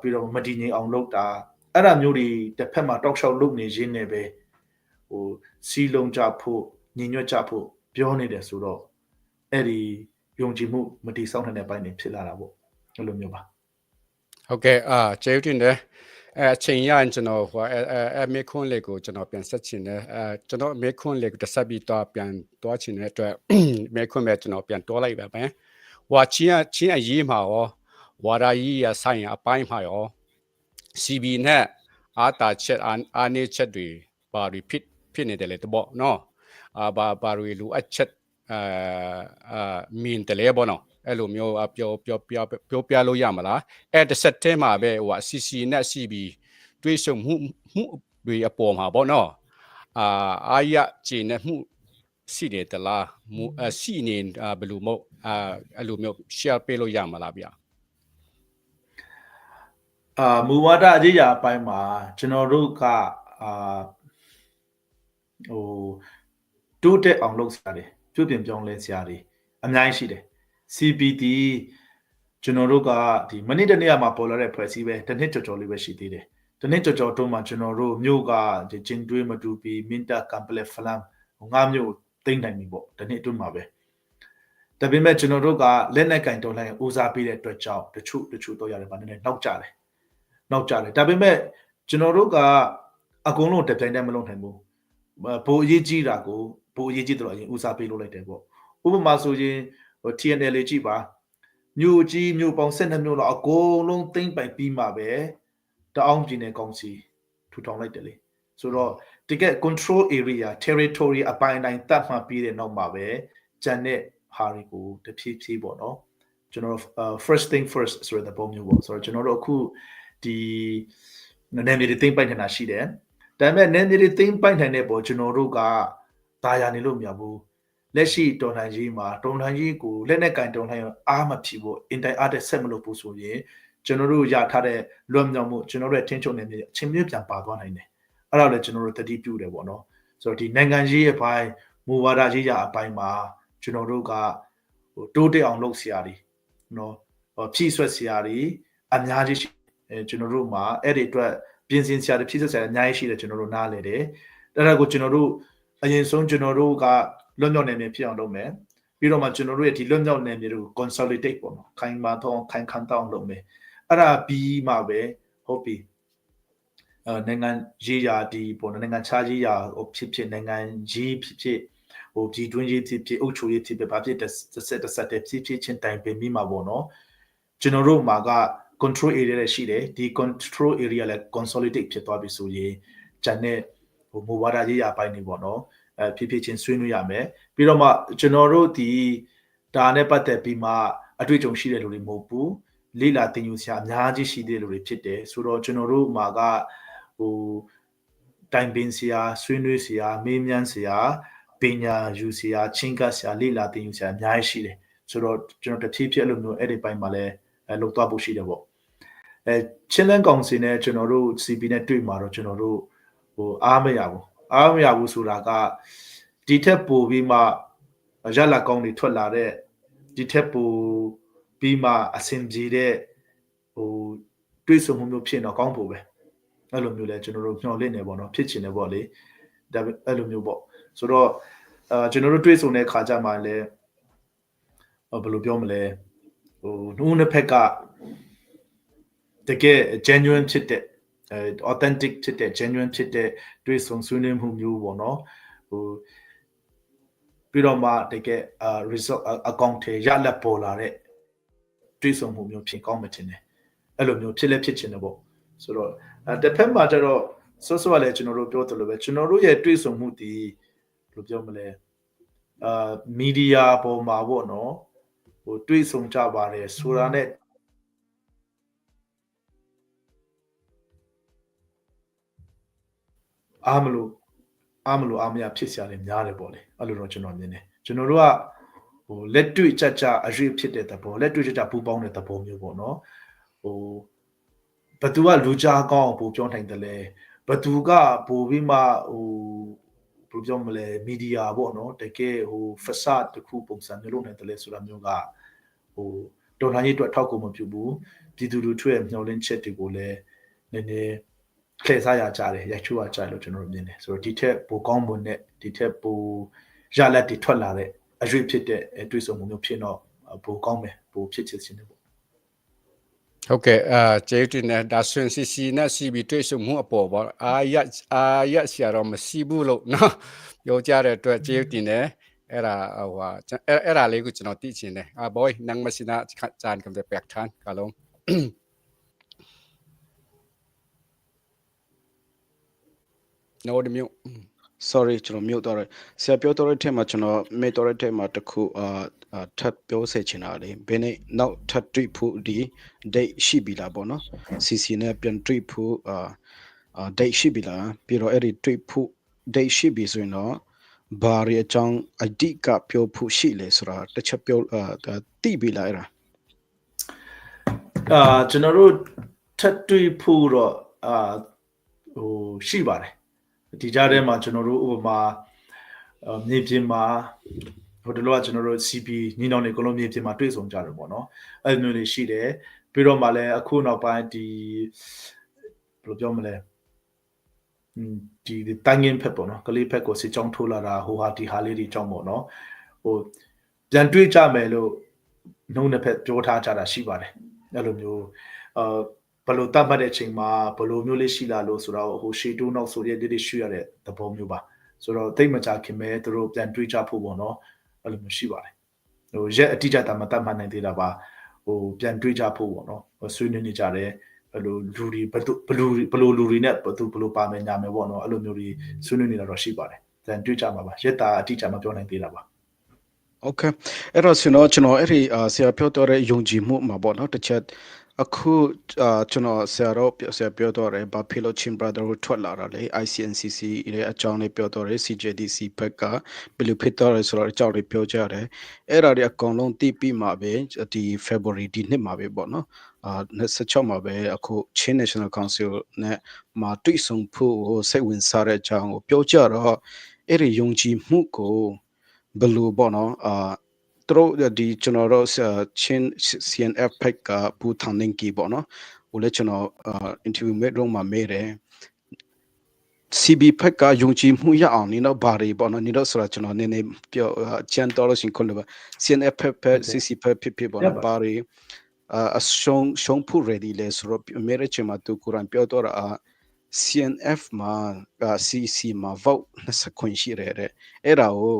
ပြီးတော့မတည်ငြိမ်အောင်လုပ်တာအဲ့ဒါမျိုးတွေတစ်ဖက်မှာတောက်လျှောက်လုပ်နေရင်းနဲ့ပဲစီးလုံးကြဖို့ညီညွတ်ကြဖို့ပြောနေတယ်ဆိုတော့အဲ့ဒီယုံကြည်မှုမတည်ဆောက်နိုင်တဲ့ပိုင်းတွေဖြစ်လာတာပေါ့အဲ့လိုမျိုးပါဟုတ်ကဲ့ကျေးဇူးတင်တယ်အချိန်ရရင်ကျွန်တော်မေခွန်းလေးကိုကျွန်တော်ပြန်ဆက်ချင်တယ်ကျွန်တော်မေခွန်းလေးကိုတစ်ဆက်ပြီးတော့ပြန်တွားချင်တဲ့အတွက်မေခွန်းပဲကျွန်တော်ပြန်တွားလိုက်ပါမယ်ဟွာချင်းအရေးမှာရောဝါရာကြီးရဆိုင်အပိုင်းမှာရော CB နဲ့အာတာချက်အာနေချက်တွေဘာတွေဖြစ်နေတယ်လေတော့နော်ဘာတွေလူအချက်မင်းတယ်လေဘောနော်အဲ့လိုမျိုးပြောပြလို့ရမလားအဲ့တစ်ဆက်တည်းမှာပဲဟို CC နဲ့ CB တွေးဆုံမှုတွေအပေါ်မှာပေါ့နော်အာရခြေနဲ့မှုစီတယ်တလားစီနေဘယ်လိုမို့အဲ့လိုမျိုး share ပေးလို့ရမလားဗျာမူဝါဒအရေးအပိုင်းမှာကျွန်တော်တို့ကတိုးတက်အောင်လုပ်စရာတွေပြုပြင်ပြောင်းလဲစရာတွေအများကြီးရှိတယ် CPT ကျွန်တော်တို့ကဒီမနေ့တနေ့မှာပေါ်လာတဲ့ဖွဲ့စည်းပဲတစ်နှစ်ကြော်လေးပဲရှိသေးတယ်တစ်နှစ်ကြော်တုန်းမှာကျွန်တော်တို့မြို့ကကျင်းတွေးမတူပြီးမင်းတပ်ကမ်ပလက်ဖလမ်ငါးမြို့သိမ့်နိုင်ပြီပေါ့တစ်နှစ်အတွင်းမှာပဲဒါပေမဲ့ကျွန်တော်တို့ကလက်နက်ကင်တော်လှန်ရေးဦးစားပေးတဲ့အတွက်ကြောင့်တချို့တော့ရတယ်ဗာနည်းနည်းနောက်ကျတယ်ဒါပေမဲ့ကျွန်တော်တို့ကအကုန်လုံးတက်ပြိုင်တည်းမလုပ်နိုင်ဘူးဘိုးအရေးကြီးတာကိုဘိုးအရေးကြီးတော့အရင်ဦးစားပေးလုပ်လိုက်တယ်ပေါ့ဥပမာဆိုရင်TNL ကြည့်ပါ မြို့ကြီးမြို့ပေါင်း12မြို့လောက်အကုန်လုံးသိမ့်ပိုင်ပြီးမှပဲတအောင်ပြည်နယ်ကောင်စီထူထောင်လိုက်တယ်လေဆိုတော့တကယ် control area territory အပိုင်းတိုင်းတတ်မှတ်ပြီးတဲ့နောက်မှာပဲဂျန်တဲ့ဟာတွေကိုတဖြည်းဖြည်းပေါ့နော်ကျွန်တော် first thing first ဆိုတဲ့ပုံမျိုးပေါ့ဆိုတော့ကျွန်တော်တို့အခုဒီနယ်မြေတွေသိမ့်ပိုင်နေတာရှိတယ်ဒါပေမဲ့နယ်မြေတွေသိမ့်ပိုင်နေတဲ့ပေါ်ကျွန်တော်တို့ကဒါရနေလို့မရဘူးလက်ရှိတော်လှန်ရေးမှာတော်လှန်ရေးကိုလက်နဲ့ကင်တော်လှန်ရေးအားမဖြစ်ဖို့ inter art ဆက်မလုပ်ဘူးဆိုရင်ကျွန်တော်တို့ရထားတဲ့လွတ်မြောက်မှုကျွန်တော်တို့ရဲ့ထင်းချုံနယ်မြေအချင်းမျိုးပြန်ပါသွားနိုင်တယ်အဲ့ဒါလည်းကျွန်တော်တို့တတိပြုတယ်ပေါ့နော်ဆိုတော့ဒီနိုင်ငံရေးအပိုင်းမူဝါဒရေးရာအပိုင်းမှာကျွန်တော်တို့ကတိုးတက်အောင်လုပ်စရာတွေနော်ဖြည့်ဆွက်စရာတွေအများကြီးရှိကျွန်တော်တို့မှာအဲ့ဒီအတွက်ပြင်ဆင်စရာတွေဖြည့်ဆွက်စရာအများကြီးရှိတယ်ကျွန်တော်တို့နားလည်တယ်အဲ့ဒါကိုကျွန်တော်တို့အရင်ဆုံးကျွန်တော်တို့ကလွတ်မြောက်နယ်မြေဖြစ်အောင်လုပ်မယ်ပြီးတော့မှကျွန်တော်တို့ရဲ့ဒီလွတ်မြောက်နယ်မြေတွေကို consolidate ပေါ့နော်ခိုင်မာတော့ခိုင်ခန့်တော့လုပ်မယ်အဲ့ဒါပြီးမှပဲဟုတ်ပြီနိုင်ငံရေးရာဒီပေါ့နော်နိုင်ငံခြားရေးရာဖြစ်ဖြစ်နိုင်ငံရေးဖြစ်ဖြစ်ဟိုဒီတွင်းရေးဖြစ်ဖြစ်အုပ်ချုပ်ရေးဖြစ်ဖြစ်ဘာဖြစ်တစ်ဆက်တည်းဖြစ်ဖြစ်ချင်းတိုင်ပင်ပြီးမှပေါ့နော်ကျွန်တော်တို့မှာက control area လည်းရှိတယ်ဒီ control area လည်း consolidate ဖြစ်သွားပြီဆိုရင်ဂျန်တဲ့ဟိုမူဝါဒရေးရာပိုင်းတွေပေါ့နော်ဖြစ်ဖြစ်ချင်းဆွေးနွေးရမယ်ပြီးတော့မှကျွန်တော်တို့ဒီဒါနဲ့ပတ်သက်ပြီးမှအတွေ့အကြုံရှိတဲ့လူတွေမဟုတ်ဘူးလေ့လာသင်ယူစရာအများကြီးရှိတဲ့လူတွေဖြစ်တယ်ဆိုတော့ကျွန်တော်တို့မှာကဟိုတိုင်ပင်စရာဆွေးနွေးစရာမေးမြန်းစရာပညာယူစရာချင်းကပ်စရာလေ့လာသင်ယူစရာအများကြီးရှိတယ်ဆိုတော့ကျွန်တော်တဖြည်းဖြည်းအဲ့လိုမျိုးအဲ့ဒီပိုင်းမှာလည်းလုပ်သွားဖို့ရှိတယ်ပေါ့ချင်းလန်းကောင်စီနဲ့ကျွန်တော်တို့ CP နဲ့တွေ့မှာတော့ကျွန်တော်တို့ဟိုအားမရဘူးဆိုတာကဒီထက်ပိုပြီးမှရလာကောင်းတွေထွက်လာတဲ့ဒီထက်ပိုပြီးမှအဆင်ပြေတဲ့ဟိုတွေးဆုံမှုမျိုးဖြစ်တော့ကောင်းဖို့ပဲအဲ့လိုမျိုးလဲကျွန်တော်တို့ညှော်လင့်နေပေါ့နော်ဖြစ်ချင်တယ်ပေါ့လေဒါအဲ့လိုမျိုးပေါ့ဆိုတော့ကျွန်တော်တို့တွေးဆုံတဲ့ခါကြမှာလဲဘယ်လိုပြောမလဲဟိုနှုတ်နှစ်ဖက်ကတကယ် genuine ဖြစ်တဲ့authentic ဖြစ်တဲ့ genuine ဖြစ်တဲ့တွေ့ဆုံဆွေးနွေးမှုမျိုးပေါ့နော်ဟိုပြီးတော့မှတကယ်result account ထဲရလက်ပေါ်လာတဲ့တွေ့ဆုံမှုမျိုးဖြစ်ကောင်းမှတင်တယ်အဲ့လိုမျိုးဖြစ်လဲဖြစ်ချင်တယ်ပေါ့ဆိုတော့တစ်ဖက်မှာကျတော့စောစောကလည်းကျွန်တော်တို့ပြောသလိုပဲကျွန်တော်တို့ရဲ့တွေ့ဆုံမှုဒီဘယ်လိုပြောမလဲမီဒီယာပေါ်မှာပေါ့နော်ဟိုတွေ့ဆုံကြပါတယ်ဆိုတာနဲ့အားမရဖြစ်စရာတွေများတယ်ပေါ့လေအဲ့လိုတော့ကျွန်တော်မြင်တယ်ကျွန်တော်တို့ကဟိုလက်တွေ့ကြကြအရွေးဖြစ်တဲ့သဘောလက်တွေ့ကြကြပူပေါင်းတဲ့သဘောမျိုးပေါ့နော်ဟိုဘသူကလူကြားကောင်းအောင်ပို့ပြောနိုင်တယ်လေဘသူကပို့ပြီးမှဟိုဘယ်လိုပြောမလဲမီဒီယာပေါ့နော်တကယ်ဟို facade တခုပုံစံမျိုးလုပ်နိုင်တယ်လေဆိုတာမျိုးကဟိုတော်လှန်ရေးအတွက်ထောက်ကူမပြုဘူးပြည်သူလူထုရဲ့မျှော်လင့်ချက်တွေကိုလည်းနည်းနည်းလှည့်စားရကြတယ်ရိုက်ချိုးရကြတယ်လို့ကျွန်တော်တို့မြင်တယ်ဆိုတော့ဒီထက်ပိုကောင်းမွန်တဲ့ဒီထက်ပိုရလက်တွေထွက်လာတဲ့အရွေးဖြစ်တဲ့တွေးဆုံမှုမျိုးဖြစ်တော့ပိုကောင်းမယ်ပိုဖြစ်ချင်တယ်ပေါ့ဟုတ်ကဲ့ကျေးဇူးတင်ဒါဆွန်စီစီနဲ့စီဘီတွေ့ဆုံမှုအပေါ်ပေါ့အာရဆရာတော်မရှိဘူးလို့နော်ပြောကြတဲ့အတွက်ကျေးဇူးတင်တယ်အဲ့ဒါဟိုအဲ့ဒါလေးကိုကျွန်တော်သိချင်တယ်ဘိုးနန်းမစနာဂျန်ကံတဲ့ပက်ထန်ကလုံး no the mute sorry ကျွန်တော်မြုပ်သွားတယ်ဆရာပြောတော့တဲ့ထဲမှာကျွန်တော်မေ့တော့တဲ့ထဲမှာတခုထပ်ပြောစေချင်တာလေဘယ်နဲ့နောက်ထပ်တွေ့ဖို့ဒီ date ရှိပြီလားပေါ့နော် CC နဲ့ပြန်တွေ့ဖို့date ရှိပြီလားပြီးတော့အဲ့ဒီတွေ့ဖို့ date ရှိပြီဆိုရင်တော့ဘာရီအကြောင်းအဓိကပြောဖို့ရှိလဲဆိုတာတစ်ချက်ပြောသိပြီလားအဲ့ဒါကျွန်တော်တို့ထပ်တွေ့ဖို့တော့ဟိုရှိပါတယ်ဒီကြားထဲမှာကျွန်တော်တို့ဥပမာမြေပြင်မှာဟိုတလောကကျွန်တော်တို့ CP ညီနောင်တွေကလုံးမြေပြင်မှာတွေ့ဆုံကြတယ်ပေါ့နော်အဲ့လိုမျိုးတွေရှိတယ်ပြီးတော့မှလည်းအခုနောက်ပိုင်းဒီဘယ်လိုပြောမလဲဒီတိုင်းငင်းဖက်ပေါ့နော်ကလေးဖက်ကိုစစ်ကြောင်းထိုးလာတာဟိုဟာဒီဟာလေးတွေကြောင့်ပေါ့နော်ဟိုပြန်တွေ့ကြမယ်လို့နှုံးတစ်ဖက်ပြောထားကြတာရှိပါတယ်အဲ့လိုမျိုးဘယ်လိုတတ်မှတ်တဲ့အချိန်မှာဘယ်လိုမျိုးလေးရှိလာလို့ဆိုတော့ဟိုရှေ့တိုးနောက်ဆိုတဲ့ဒီရှိရတဲ့သဘောမျိုးပါဆိုတော့တိတ်မကြခင်ပဲသူတို့ပြန်တွေးကြဖို့ပေါ့နော်အဲ့လိုမျိုးရှိပါတယ်ဟိုရက်အတိအကျတတ်မှတ်နိုင်သေးတာပါဟ ပြန်တွေးကြဖို့ပေါ့နော်ဆွေးနွေးနေကြတယ်အဲ့လိုလူတွေဘလိုလူတွေနဲ့ဘလိုပါမယ်ညာမယ်ပေါ့နော်အဲ့လိုမျိုးတွေဆွေးနွေးနေတာတော့ရှိပါတယ်ပြန်တွေးကြမှာပါရက်တာအတိအကျမပြောနိုင်သေးတာပါ Okay အဲ့တော့ကျွန်တော်အဲ့ဒီဆရာပြောတော့တဲ့ယုံကြည်မှုမှာပေါ့နော်တစ်ချက်အခုကျွန်တော်ဆရာပြောတော့တယ်ဘာဖြစ်လို့ Chin Brotherhood ထွက်လာတာလဲ ICNCC ရဲ့အကြောင်းလေးပြောတော့တယ် CJDC ဘက်ကဘယ်လိုဖြစ်တော့လဲဆိုတော့အကြောင်းလေးပြောကြတယ်အဲ့ဒါတွေအကုန်လုံးသိပြီးမှပဲဒီ February ဒီနှစ်မှာပဲပေါ့နော်26မှာပဲအခု Chin National Council နဲ့မှာတွေ့ဆုံဖို့စိတ်ဝင်စားတဲ့အကြောင်းကိုပြောကြတော့အဲ့ဒီယုံကြည်မှုကိုဘယ်လိုပေါ့နော်သူတို့ဒီကျွန်တော်တို့ချင်း CNF ဖက်ကဘူထန်နင်းကီပေါ့နော်ဟိုလည်းကျွန်တော်interview မဲ့တော့မှာမေးတယ် CB ဖက်ကယုံကြည်မှုရအောင်နေတော့ဘာတွေပေါ့နော်နေတော့ဆိုတာကျွန်တော်နည်းနည်းပြောချန်တော်လို့ရှင်ခွန်းလို့ CNF ဖက် CC ဖက်ဖြစ်ပေါ့နော်ဘာတွေအရှုံးဖို့ ready လဲဆိုတော့မေးရချင်မှာသူကိုရန်ပြောတော့CNF မှာ CC မှာ vote 20ခွင့်ရှိတယ်အဲ့ဒါကို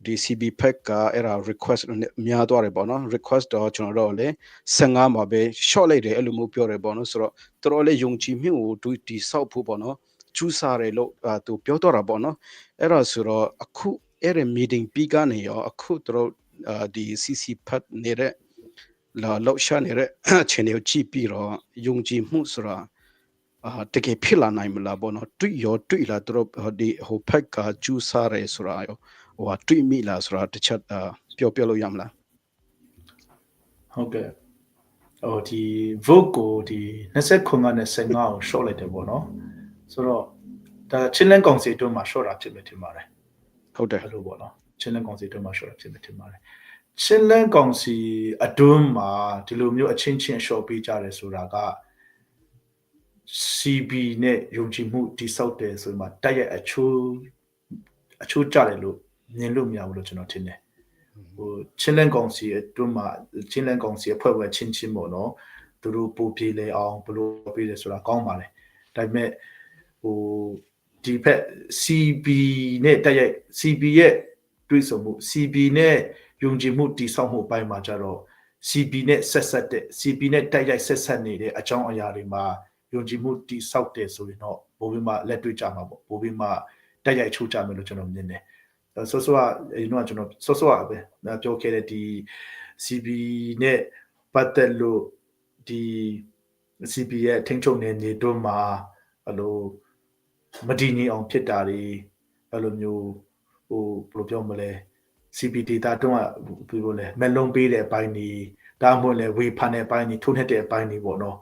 ဒီ CB ဖက်ကအဲ့ဒါ request များသွားတယ်ပေါ့နော် request တော့ကျွန်တော်တို့လည်း15မှာပဲ short လိုက်တယ်အဲ့လိုမျိုးပြောတယ်ပေါ့နော်ဆိုတော့တော်လည်းယုံကြည်မှုကိုဒီဆောက်ဖို့ပေါ့နော်ကျူးစားတယ်လို့သူပြောတော့တာပေါ့နော်အဲ့ဒါဆိုတော့အခုအဲ့ဒီ meeting ပြီးကနေရောအခုတို့ဒီ CC ဖက်နေတဲ့လောက်ရှာနေတဲ့အခြေအနေကိုကြည့်ပြီးတော့ယုံကြည်မှုဆိုတာတကယ်ဖြစ်လာနိုင်မလားပေါ့နော်တွေ့လာတို့ဒီဟိုဖက်ကကျူးစားတယ်ဆိုတာရောဟိုတွေ့မိလားဆိုတာတစ်ချက်ပြောလို့ရမလားဟုတ်ကဲ့ဒီ vote ကိုဒီ29နဲ့15ကို short လိုက်တယ်ပေါ့နော်ဆိုတော့ဒါချင်းလန်းကောင်စီတို့မှာ short တာဖြစ်မယ်ထင်ပါတယ်ဟုတ်တယ်အဲ့လိုပေါ့နော်ချင်းလန်းကောင်စီတို့မှာ short တာဖြစ်မယ်ထင်ပါတယ်ချင်းလန်းကောင်စီအတွင်းမှာဒီလိုမျိုးအချင်းချင်း short ပေးကြတယ်ဆိုတာက CB နဲ့ယုံကြည်မှုတိဆောက်တယ်ဆိုမှတိုက်ရိုက်အချိုးကြတယ်လို့မြင်လို့မရဘူးလို့ကျွန်တော်ထင်တယ်ချင်းလန်းကောင်စီအတွင်းမှာချင်းလန်းကောင်စီအဖွဲ့ဝင်ချင်းပေါ့နော်သူတို့ပို့ပြေးလေအောင်ဘလို့ပြေးတယ်ဆိုတာကောင်းပါတယ်ဒါပေမဲ့ဒီဖက် CB နဲ့တိုက်ရိုက် CB ရဲ့တွေးဆုံမှု CB နဲ့ယုံကြည်မှုတိဆောက်မှုပိုင်းမှာကြတော့ CB နဲ့ဆက်တဲ့ CB နဲ့တိုက်ရိုက်ဆက်နေတဲ့အကြောင်းအရာတွေမှာယုံကြည်မှုတိဆောက်တယ်ဆိုရင်တော့ဘိုးဘီမှာလက်တွေ့ကြမှာပေါ့ဘိုးဘီမှာတိုက်ရိုက်ချိုးကြမယ်လို့ကျွန်တော်မြင်တယ်ဆိုကကျွန်တော်ပဲပြောခဲ့တဲ့ဒီ CB နဲ့ပတ်သက်လို့ဒီ CB ရဲ့ထိန်းချုပ်နေတို့မှာအဲ့လိုမတည်ငြိမ်အောင်ဖြစ်တာတွေအဲ့လိုမျိုးဘယ်လိုပြောမလဲ CB data တုံးကဘယ်လိုလဲမလုံးပေးတဲ့အပိုင်းတွေဒါမှမဟုတ်လဲဝေဖန်တဲ့အပိုင်းတွေထိုးနှက်တဲ့အပိုင်းတွေပေါ့နော်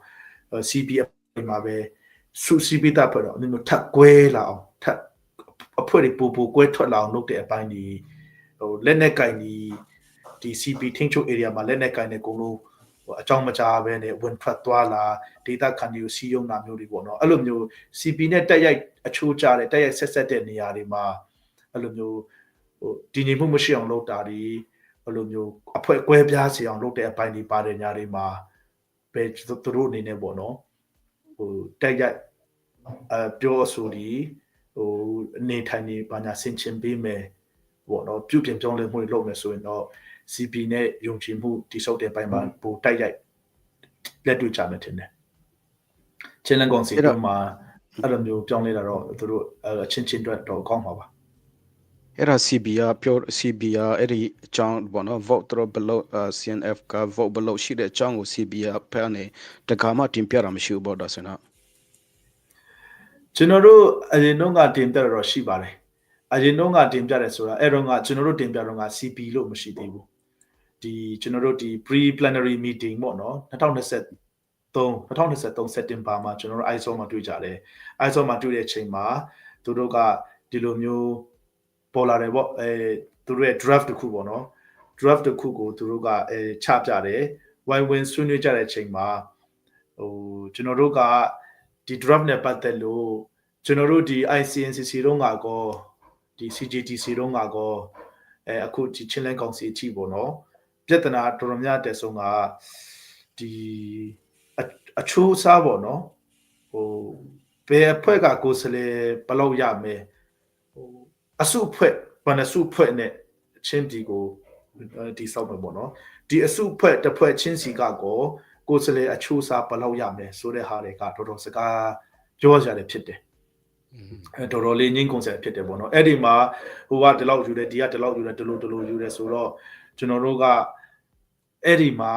CB အပိုင်းမှာပဲစု CB တာပေါ့နော်မျိုးထပ်ကွဲလာအောင်ထပ်အဖွဲ့တွေပိုကွဲထွက်လာအောင်လုပ်တဲ့အပိုင်းတွေလက်နက်ကင်ဒီ CB ထိန်းချုပ် area မှာလက်နက်ကင်တဲ့ကုန်လုံးအကြောင်းမကြားပဲနဲ့ဝင်ထွက်သွားလာ data ခံယူစီးရုံတာမျိုးတွေပေါ့နော်အဲ့လိုမျိုး CB နဲ့တက်ရိုက်အချိုးကြတယ်တက်ရိုက်ဆက်တဲ့နေရာတွေမှာအဲ့လိုမျိုးတည်ငြိမ်မှုမရှိအောင်လုပ်တာတွေအဲ့လိုမျိုးအဖွဲ့ကွဲပြားစီအောင်လုပ်တဲ့အပိုင်းတွေပါတယ်ညာတွေမှာပဲသူတို့အနေနဲ့ပေါ့နော်တက်ရိုက်ပြောဆိုဒီအနေထိုင်နေဘာညာဆင်ချင်ပေးမယ်ပေါ့နော်ပြုပြင်ပြောင်းလဲမှုတွေလုပ်မယ်ဆိုရင်တော့ CB နဲ့ယုံကြည်မှုတိစောက်တဲ့ပိုင်းမှာပိုတိုက်ရိုက်လက်တွေ့ကြမယ်ထင်တယ်ချင်းလန်ကောင်စီတို့မှာအဲ့လိုမျိုးပြောင်းလဲတာတော့သူတို့အချင်းအတွက်တော့ကောင်းပါပါအဲ့ဒါ CB အဲ့ဒီအကြောင်းပေါ့နော် vote တော့ဘလို့ CNF က vote ဘလို့ရှိတဲ့အကြောင်းကို CB ဖက်နေတခါမှတင်ပြတာမရှိဘူးပေါ့ဒါဆိုတော့ကျွန်တော်တို့အရင်တော့ကတင်ပြတော့ရှိပါတယ်အရင်တော့ကတင်ပြတယ်ဆိုတာအဲ့တော့ကကျွန်တော်တို့တင်ပြတော့က CB လို့မရှိသေးဘူးဒီကျွန်တော်တို့ဒီ pre plenary meeting ပေါ့နော်2023 September မှာကျွန်တော်တို့ ISO မှာတွေ့ကြတယ် ISO မှာတွေ့တဲ့အချိန်မှာသူတို့ကဒီလိုမျိုးပေါ်လာတယ်ပေါ့သူတို့ရဲ့ draft တစ်ခုပေါ့နော် draft တစ်ခုကိုသူတို့ကချပြတယ်ဝိုင်းဝန်းဆွေးနွေးကြတဲ့အချိန်မှာကျွန်တော်တို့ကဒီ draft နဲ့ပတ်သက်လို့ကျွန်တော်တို့ဒီ ICNCC တော့ငါကောဒီ CJDC တော့ငါကောအခုဒီချင်းလန်းကောင်စီအထိပေါ့နော်ပြဿနာတော်တော်များတဲ့ဆုံးကဒီအချိုးစားပေါ့နော်ဘယ်အဖွဲ့ကကိုယ်စလဲဘယ်လောက်ရမယ်အစုဖွဲ့ဘယ်နှစုဖွဲ့နဲ့ချင်းဒီကိုဒီဆောက်မယ်ပေါ့နော် ဒီအစုဖွဲ့တစ်ဖွဲ့ချင်းစီကကိုယ်စလေအချိုးစားဘလောက်ရမယ်ဆိုတဲ့ဟာတွေကတော်တော်စကားပြောကြတယ်ဖြစ်တယ်တော်တော်လေးငင်းကုန်စက်ဖြစ်တယ်ပေါ့နော်အဲ့ဒီမှာဟိုကဒီလောက်ယူတယ်ဒီကဒီလောက်ယူတယ်ဒီလိုယူတယ်ဆိုတော့ကျွန်တော်တို့ကအဲ့ဒီမှာ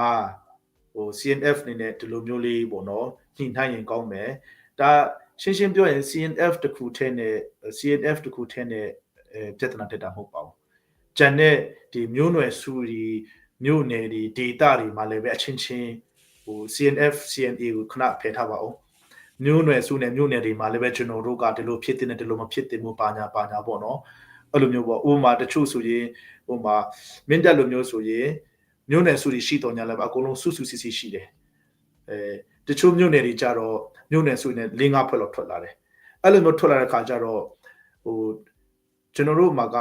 ဟို CNF နေနဲ့ဒီလိုမျိုးလေးပေါ့နော်ညှိနှိုင်းရင်ကောင်းမယ်ဒါရှင်းပြောရင် CNF တခုထဲနဲ့ CNF တခုထဲနဲ့ပြဿနာတက်တာမဟုတ်ပါဘူးကျန်တဲ့ဒီမျိုးနွယ်စုတွေမျိုးနယ်တွေ data တွေမှာလည်းပဲအချင်းချင်းဟို CNF CNA ကိုခဏဖယ်ထားပါအောင်မျိုးနွယ်စုနဲ့မျိုးနယ်တွေမှာလည်းပဲကျွန်တော်တို့ကဒီလိုဖြစ်တဲ့ဒီလိုမဖြစ်တဲ့မျိုးပါညာပေါ့နော်အဲ့လိုမျိုးပေါ့ဥပမာတချို့ဆိုရင်ဥပမာမင်းတက်လိုမျိုးဆိုရင်မျိုးနယ်စုတွေရှိတော်ညာလည်းပဲအကုန်လုံးစုစီရှိတယ်တချို့မျိုးနယ်တွေကြတော့မျိုးနယ်စုနဲ့၄-၅ဖွဲ့လောက်ထွက်လာတယ်အဲ့လိုမျိုးထွက်လာတဲ့ခါကျတော့ဟိုကျွန်တော်တို့မှာက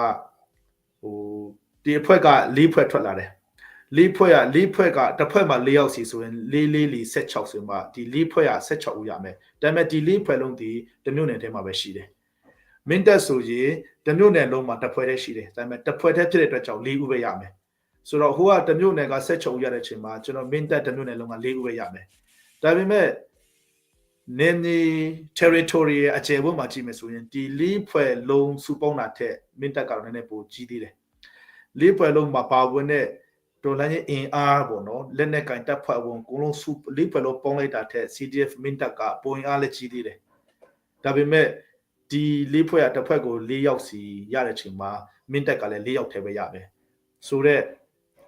ဟိုဒီအဖွဲ့က၄ဖွဲ့ထွက်လာတယ်၄ဖွဲ့ကတစ်ဖွဲ့မှာ၄ယောက်စီဆိုရင်4 16ဆိုမှဒီ၄ဖွဲ့က16ဦးရမယ်ဒါပေမဲ့ဒီ၄ဖွဲ့လုံးဒီတမျိုးနယ်ထဲမှာပဲရှိတယ်မင်းတက်ဆိုရင်တမျိုးနယ်လုံးမှာတစ်ဖွဲ့တည်းရှိတယ်ဒါပေမဲ့တစ်ဖွဲ့တည်းဖြစ်တဲ့အတွက်ကြောင့်၄ဦးပဲရမယ်ဆိုတော့ဟိုကတမျိုးနယ်က16ဦးရတဲ့အချိန်မှာကျွန်တော်မင်းတက်တမျိုးနယ်လုံးက4ဦးပဲရမယ်ဒါပေမဲ့နေနေ territory အကျယ်ဝန်းမှာကြည့်မယ်ဆိုရင်ဒီ၄ဖွဲ့လုံးစုပေါင်းတာထက်မင်းတက်ကတော့နည်းနည်းပိုကြီးသေးတယ်၄ဖွဲ့လုံးမှာပါဝင်တဲ့တော်လိုင်းရဲ့အင်အားပေါ့နော်လက်နဲ့ကင်တပ်ဖွဲ့ဝင်ကိုလုံးစု၄ဖွဲ့လုံးပေါင်းလိုက်တာထက် CDF မင်းတက်ကပုံအားလည်းကြီးသေးတယ်ဒါပေမဲ့ဒီ၄ဖွဲ့ကတစ်ဖွဲ့ကို၄ယောက်စီရတဲ့ချိန်မှာမင်းတက်ကလည်း၄ယောက်ထဲပဲရမယ်ဆိုတော့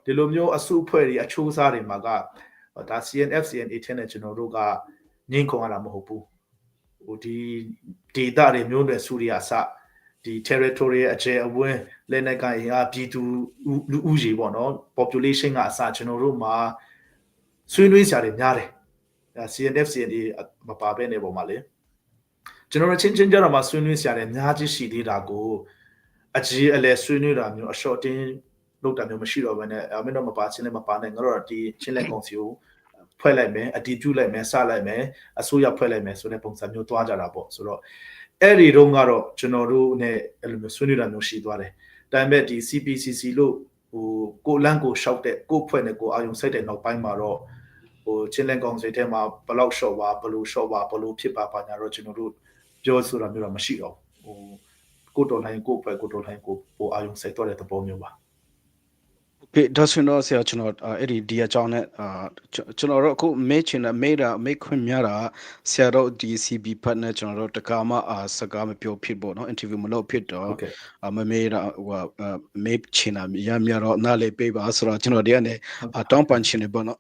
ဒီလိုမျိုးအစုအဖွဲ့တွေအချိုးစားတွေမှာကဒါ CNF CNA ထဲနဲ့ကျွန်တော်တို့ကငင်းခုံရတာမဟုတ်ဘူးဟိုဒီ data တွေမျိုးနွယ်စုတွေအစဒီ territory အကျယ်အဝန်းလက်နက်ကိုင်အားပြည်သူလူဦးရေပေါ့နော် population ကအစကျွန်တော်တို့မှာဆွေးနွေးစရာတွေများတယ်CNF CNA မပါဘဲနေပုံမှာလေကျွန်တော်ချင်းကြတော့မှဆွေးနွေးစရာတွေအများကြီးရှိသေးတာကိုအကြီးအလဲဆွေးနွေးတာမျိုးအ short တင်းလုပ်တာမျိုးမရှိတော့ဘဲနဲ့မင်းတို့မပါချင်းလည်းမပါနဲ့ငါတို့ဒီချင်းလက်ကောင်စီကိုဖွဲ့လိုက်မယ်အတီးပြုတ်လိုက်မယ်စလိုက်မယ်အစိုးရဖွဲ့လိုက်မယ်ဆိုတဲ့ပုံစံမျိုးတွားကြတာပေါ့ဆိုတော့အဲ့ဒီတော့ကတော့ကျွန်တော်တို့ ਨੇ အဲ့လိုမျိုးဆွေးနွေးတာမျိုးရှိသွားတယ်ဒါပေမဲ့ဒီ CPCC လို့ဟိုကိုလန့်ကိုရှောက်တဲ့ကိုဖွဲ့နဲ့ကိုအာယုံစိုက်တဲ့နောက်ပိုင်းမှာတော့ဟိုချင်းလန်ကောင်စိတ်ထဲမှာဘလောက်ရှော့ပါဘလို့ရှော့ပါဘလို့ဖြစ်ပါပါညာတော့ကျွန်တော်တို့ပြောဆိုတာမျိုးတော့မရှိတော့ဟိုကိုတော်လိုင်းကိုဖွဲ့ကိုတော်လိုင်းကိုပိုအာယုံစိုက်တော့တဲ့သဘောမျိုးပါโอเคဒါဆိုတော့ဆရာကျွန်တော်အဲ့ဒီအကြောင်းနဲ့ကျွန်တော်တို့အခုမေးချင်တာမေးခွင့်များတာဆရာတို့ဒီ CB ဖတ်နဲ့ကျွန်တော်တို့တကားမှစကားမပြောဖြစ်ပေါ့နော် interview မလုပ်ဖြစ်တော့မမေးတာဟိုမေးချင်တာရမြတော့နားလေပေးပါဆိုတော့ကျွန်တော်ဒီကနေတောင်းပန်ချင်တယ်ပေါ့နော်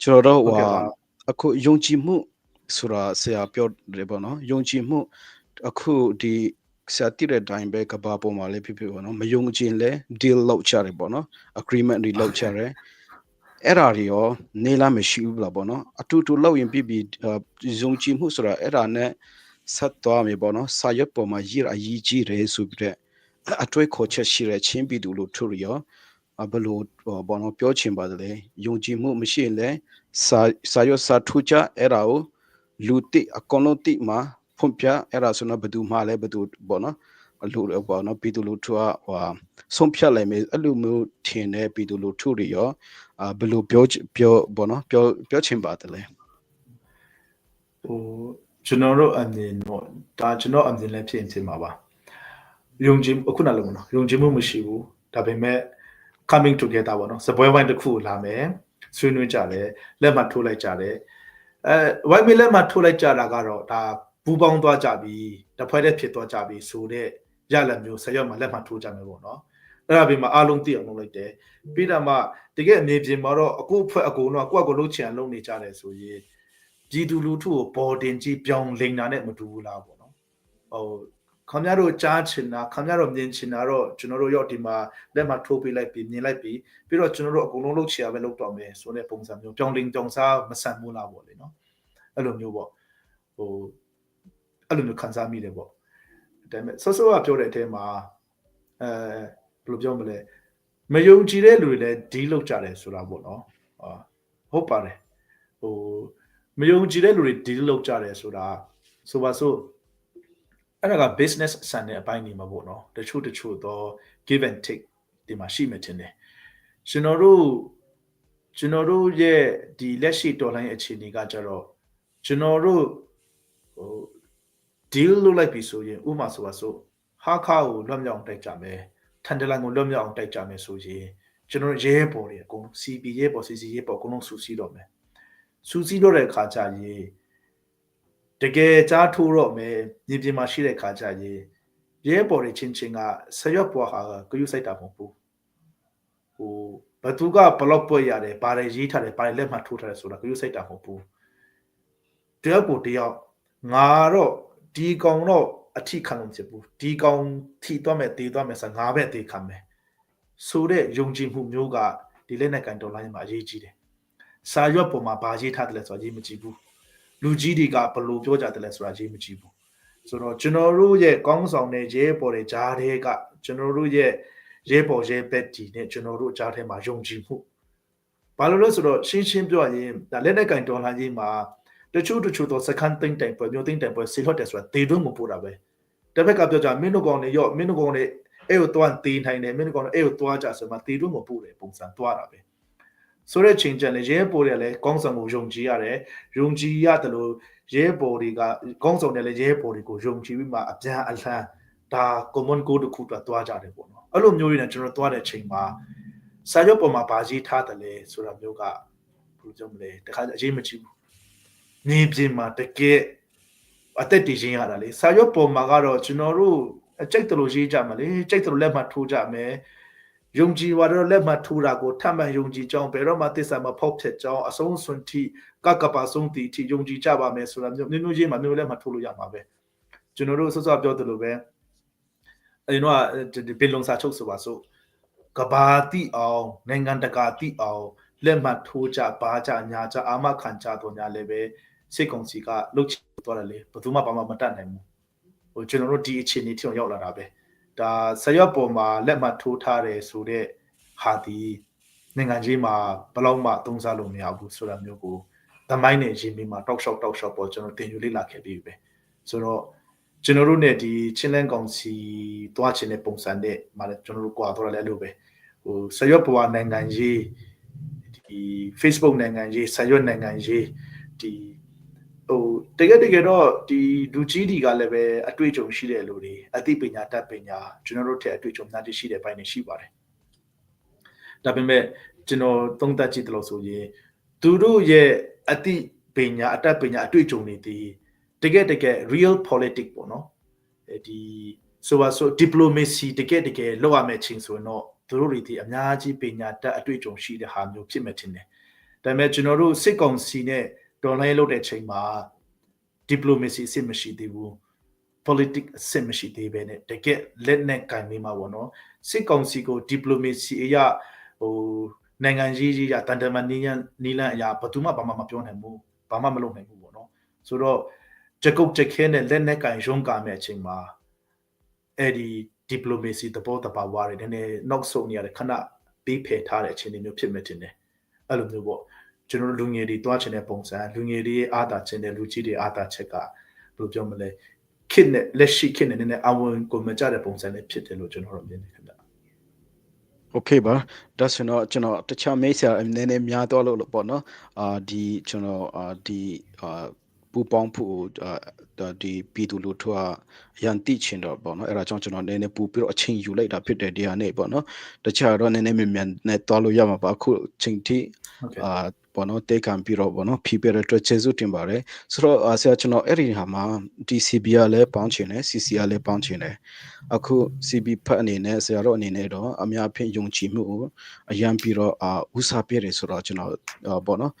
ကျွန်တော်တို့ဟိုအခုယုံကြည်မှုဆိုတာဆရာပြောတယ်ပေါ့နော်ယုံကြည်မှုအခုဒီဆရာတည်တဲ့အတိုင်းပဲကဘာပေါ်မှာလေးဖြစ်ဖြစ်ပေါ့နော်မယုံကြည်လဲ deal လုပ်ချရတယ်ပေါ့နော် agreement တွေလုပ်ချရတယ်အဲ့ဒါတွေရောနေလားမရှိဘူးလားပေါ့နော်အတူတူလုပ်ရင်ပြီးယုံကြည်မှုဆိုတာအဲ့ဒါနဲ့ဆက်သွားမယ်ပေါ့နော်စာရွက်ပေါ်မှာရေးအရေးကြီးတယ်ဆိုပြီးတဲ့အတွေ့ခေါ်ချက်ရှိတဲ့ချင်းပြည်သူလို့ထူရောဘယ်လိုပေါ့နော်ပြောချင်ပါတယ်ယုံကြည်မှုမရှိရင်လဲစာရွက်စာထူချအဲ့ဒါကိုလူတိအကုန်လုံးတိမှာဖွင့်ပြအဲ့ဒါဆိုတော့ဘယ်သူမှလည်းဘယ်သူပေါ့နော်လူပေါ့နော်ပြည်သူလူထုကဟိုဆုံးဖြတ်လိုက်မယ်အဲ့လိုမျိုးထင်တဲ့ပြည်သူလူထုတွေရောဘယ်လိုပြောပေါ့နော်ပြောချင်ပါတယ်လဲဟိုကျွန်တော်တို့အမြင်တော့ဒါကျွန်တော်အမြင်လည်းဖြစ်နေမှာပါယုံကြည်အခုနလည်းမနော်ယုံကြည်မှုမရှိဘူးဒါပေမဲ့ coming together ပေါ့နော်စပွဲဝိုင်းတစ်ခုလာမယ်ဆွေးနွေးကြတယ်လက်မှတ်ထိုးလိုက်ကြတယ်ဝိုင်းမလက်မှတ်ထိုးလိုက်ကြတာကတော့ဒါပူပေါင်းသွားကြပြီတစ်ဖွဲ့တည်းဖြစ်သွားကြပြီဆိုတဲ့ရလက်မျိုးဆက်ရောက်မှလက်မှတ်ထိုးကြမယ်ပေါ့နော်အဲ့ဒါပြီးမှအားလုံးသိအောင်လုပ်လိုက်တယ်ပြီးတော့မှတကယ်အနေပြင်မှာတော့အခုဖွဲ့အကုန်တော့ကိုယ့်အကူလုံးချင်လုပ်နေကြတယ်ဆိုရင်ပြည်သူလူထုကိုပေါ်တင်ကြီးပြောင်းလိန်တာနဲ့မတူဘူးလားပေါ့နော်ဟိုခင်ဗျားတို့ကြားချင်တာခင်ဗျားတို့မြင်ချင်တာတော့ကျွန်တော်တို့ရောက်ဒီမှာလက်မှတ်ထိုးပေးလိုက်ပြီးမြင်လိုက်ပြီးပြီးတော့ကျွန်တော်တို့အကုန်လုံးလုပ်ချင်ရပဲလုပ်တော့မယ်ဆိုတဲ့ပုံစံမျိုးပြောင်းလိန်ကြောင်စားမဆန်ဘူးလားပေါ့လေနော်အဲ့လိုမျိုးပေါ့ဟိုအဲ့လိုမျိုးခံစားမိတယ်ပေါ့ဒါပေမဲ့ဆော့ဆော့ကပြောတဲ့အထဲမှာဘယ်လိုပြောမလဲမယုံကြည်တဲ့လူတွေလည်းဒီလောက်ကြတယ်ဆိုတာပေါ့နော်ဟုတ်ပါတယ်ဟိုမယုံကြည်တဲ့လူတွေဒီလောက်ကြတယ်ဆိုတာဆိုပါစို့အဲ့ဒါက business ဆန်တဲ့အပိုင်းနေမှာပေါ့နော်တချို့တော့ give and take ဒီမှာရှိမှတင်တယ်ကျွန်တော်တို့ ကျွန်တော်တို့ရဲ့ဒီလက်ရှိတော်လိုင်းအခြေအနေကကြတော့ကျွန်တော်တို့ဟို deal လုပ်လိုက်ပြီဆိုရင်ဥမာဆိုပါစို့ဟာခါကိုလွတ်မြောက်တိုက်ကြမယ်ထန်တလန်ကိုလွတ်မြောက်တိုက်ကြမယ်ဆိုရင်ကျွန်တော်ရဲပေါ်တွေအကုန် CP ရဲပေါ် CC ရဲပေါ်အကုန်လုံးစူးစီးတော့မယ်စူးစီးတော့တဲ့အခါကျရင်တကယ်ကြားထိုးတော့မယ်မြေပြင်မှာရှိတဲ့အခါကျရင်ရဲပေါ်တွေချင်းချင်းကဆရွက်ပွားဟာကယူဆိုင်တာမဟုတ်ဘူးဟိုဘသူကဘလော့ပွက်ရတယ်ဘာတွေရေးထားတယ်ဘာတွေလက်မှတ်ထိုးထားတယ်ဆိုတာကယူဆိုင်တာမဟုတ်ဘူးတယောက်ကိုတယောက်ငါတော့ဒီကောင်တော့အထိခံလို့ဖြစ်ဘူးဒီကောင်ထိသွားမယ်တေးသွားမယ်ဆိုငါပဲတေးခံမယ်ဆိုတဲ့ယုံကြည်မှုမျိုးကဒီလက်နဲ့ကန်တော်လိုင်းမှာအရေးကြီးတယ်စာရွက်ပေါ်မှာဘာရေးထားတယ်လဲဆိုတာရေးမကြည့်ဘူးလူကြီးတွေကဘလို့ပြောကြတယ်လဲဆိုတာရေးမကြည့်ဘူးဆိုတော့ကျွန်တော်တို့ရဲ့ကောင်းဆောင်တဲ့ရဲပေါ်တဲ့ဂျားတွေကကျွန်တော်တို့ရဲ့ရဲပေါ်ရဲဘက်တီနဲ့ကျွန်တော်တို့ဂျားထဲမှာယုံကြည်မှုဘာလို့လဲဆိုတော့ရှင်းရှင်းပြောရင်ဒါလက်နဲ့ကန်တော်လိုင်းမှာတချို့တော့စကန်သိမ့်တိုင်ပွဲမျိုးသိမ့်တိုင်ပွဲဆေလွတ်တယ်ဆိုတာတေတွန်းမပို့တာပဲတစ်ဖက်ကပြောကြမင်းတို့ကောင်တွေရော့မင်းတို့ကောင်တွေအဲ့ကိုတွန်းတေးထိုင်တယ်မင်းတို့ကောင်တွေအဲ့ကိုတွားကြဆိုမှတေတွန်းမပို့တယ်ပုံစံတွားတာပဲဆိုတဲ့ချိန်ကျန်လေရဲပေါ်တယ်လေကောင်းဆောင်ကိုယုံကြည်ရတယ်ယုံကြည်ရတယ်လို့ရဲပေါ်တွေကကောင်းဆောင်တယ်လေရဲပေါ်တွေကိုယုံကြည်ပြီးမှအပြန်အလှန်ဒါ common goal တစ်ခုတွားကြတယ်ပေါ့နော်အဲ့လိုမျိုးရင်းနဲ့ကျွန်တော်တွားတဲ့ချိန်မှာစာရွက်ပေါ်မှာဗာကြီးထားတယ်လေဆိုတာမျိုးကဘယ်လိုပြောမလဲတခါအရေးမကြီးဘူးနေပြင်မှာတကယ်အသက်တည်ခြင်းရတာလေစာရွက်ပေါ်မှာကတော့ကျွန်တော်တို့အကြိတ်တလို့ရေးကြမှာလေကြိတ်တလို့လက်မှတ်ထိုးကြမယ်ယုံကြည်သွားတော့လက်မှတ်ထိုးတာကိုထပ်မံယုံကြည်ကြောင်းဘယ်တော့မှသစ္စာမဖောက်ဖြစ်ကြောင်းအဆုံးစွန်ထိကပါဆုံးတီထိယုံကြည်ကြပါမယ်ဆိုတာမျိုးမျိုးရေးမှာမျိုးလက်မှတ်ထိုးလို့ရမှာပဲကျွန်တော်တို့စောစောပြောသလိုပဲအဲ့တော့ဒီပင်လုံစာချုပ်ဆိုပါစို့ကဘာတိအောင်နိုင်ငံတကာတိအောင်လက်မှတ်ထိုးကြပါကြညာကြအာမခံကြတော့ညာလည်းပဲစိတ်ကုံစီကလှုပ်ချသွားတယ်လေဘယ်သူမှဘာမှမတတ်နိုင်ဘူးဟိုကျွန်တော်တို့ဒီအခြေအနေထိအောင်ရောက်လာတာပဲဒါဆရွက်ပေါ်မှာလက်မှတ်ထိုးထားတယ်ဆိုတဲ့ဟာဒီနိုင်ငံကြီးမှာဘယ်လောက်မှသုံးစားလို့မရဘူးဆိုတာမျိုးကိုသမိုင်းနဲ့ရင်းပြီးမှတောက်လျှောက်ပေါ်ကျွန်တော်တင်ယူလေ့လာခဲ့ပြီးပဲဆိုတော့ကျွန်တော်တို့ ਨੇ ဒီချင်းလန်းကောင်စီတွားချင်တဲ့ပုံစံနဲ့မှာလည်းကျွန်တော်တို့ကြွားတော့လည်းအဲ့လိုပဲဟိုဆရွက်ပေါ်နိုင်ငံကြီးဒီ Facebook နိုင်ငံကြီးဆရွက်နိုင်ငံကြီးဒီဟိုတကယ်တော့ဒီလူကြီးတွေကလည်းပဲအတွေ့အကြုံရှိတဲ့လူတွေအသိပညာတတ်ပညာကျွန်တော်တို့ထက်အတွေ့အကြုံများရှိတဲ့ဘိုင်းတွေရှိပါတယ်ဒါပေမဲ့ကျွန်တော်သုံးသပ်ကြည့်တယ်လို့ဆိုရင်သူတို့ရဲ့အသိပညာအတတ်ပညာအတွေ့အကြုံတွေဒီတကယ် real politics ပေါ့နော်ဒီဆိုပါဆို diplomacy တကယ်လောက်ရမယ့်ချင်းဆိုရင်တော့သူတို့တွေဒီအများကြီးပညာတတ်အတွေ့အကြုံရှိတဲ့ဟာမျိုးဖြစ်မှထင်တယ်ဒါပေမဲ့ကျွန်တော်တို့စစ်ကောင်စီနဲ့ဒေါ်လာရေးလုပ်တဲ့ချိန်မှာ diplomacy အဆင့်မရှိသေးဘူး politics အဆင့်မရှိသေးပဲနဲ့တကယ်လက်နဲ့ကင်နေမှာပေါ့နော်စစ်ကောင်စီကို diplomacy အရာဟိုနိုင်ငံကြီးရတန်တမနီးလန်းအရာဘယ်သူမှဘာမှမပြောနိုင်ဘူးဘာမှမလုပ်နိုင်ဘူးပေါ့နော်ဆိုတော့ကြကုတ်ကြခဲနဲ့လက်နဲ့ကင်ရုံးကမဲ့အချိန်မှာအဲ့ဒီ diplomacy တဘောတဘာဝတွေနည်းနည်းနောက်ဆုံးနေရတဲ့ခဏပေးဖယ်ထားတဲ့အခြေအနေမျိုးဖြစ်မှတင်တယ်အဲ့လိုမျိုးပေါ့ကျွန်တော်လူငယ်တွေတွားချင်တဲ့ပုံစံလူငယ်တွေအားတာချင်တဲ့လူကြီးတွေအားတာချက်ကဘယ်လိုပြောမလဲခစ်နဲ့လက်ရှိခစ်နဲ့နည်းနည်းအဝန်ကိုမကြတဲ့ပုံစံလေးဖြစ်တယ်လို့ကျွန်တော်တို့မြင်နေခင်ဗျโอเคပါဒါဆိုတော့ကျွန်တော်တခြားမေးစရာနည်းနည်းများတော့လို့ပေါ့နော်ဒီကျွန်တော်ဒီပူပေါင်းဖို့ဒီပြည်သူလူထုရန်တိချင်တော့ပေါ့နော်အဲ့ဒါကြောင့်ကျွန်တော်နည်းနည်းပူပြီးတော့အချိန်ယူလိုက်တာဖြစ်တယ်ဒီဟာနဲ့ပေါ့နော်တခြားတော့နည်းနည်းမြန်နဲ့တွားလို့ရမှာပါအခုချိန်ထိပေါ့နော်တေးခံပြီးတော့ပေါ့နော်ဖြီးပြတဲ့အတွက်ကျေးဇူးတင်ပါတယ်ဆိုတော့ဆရာကျွန်တော်အဲ့ဒီဟာမှာ DCB ကလည်းပေါင်းချင်တယ် CC ကလည်းပေါင်းချင်တယ်အခု CB ဖတ်အနေနဲ့ဆရာတို့အနေနဲ့တော့အများဖြင့်ယုံကြည်မှုအရန်ပြီးတော့ဥစားပြတယ်ဆိုတော့ကျွန်တော်ပေါ့နော်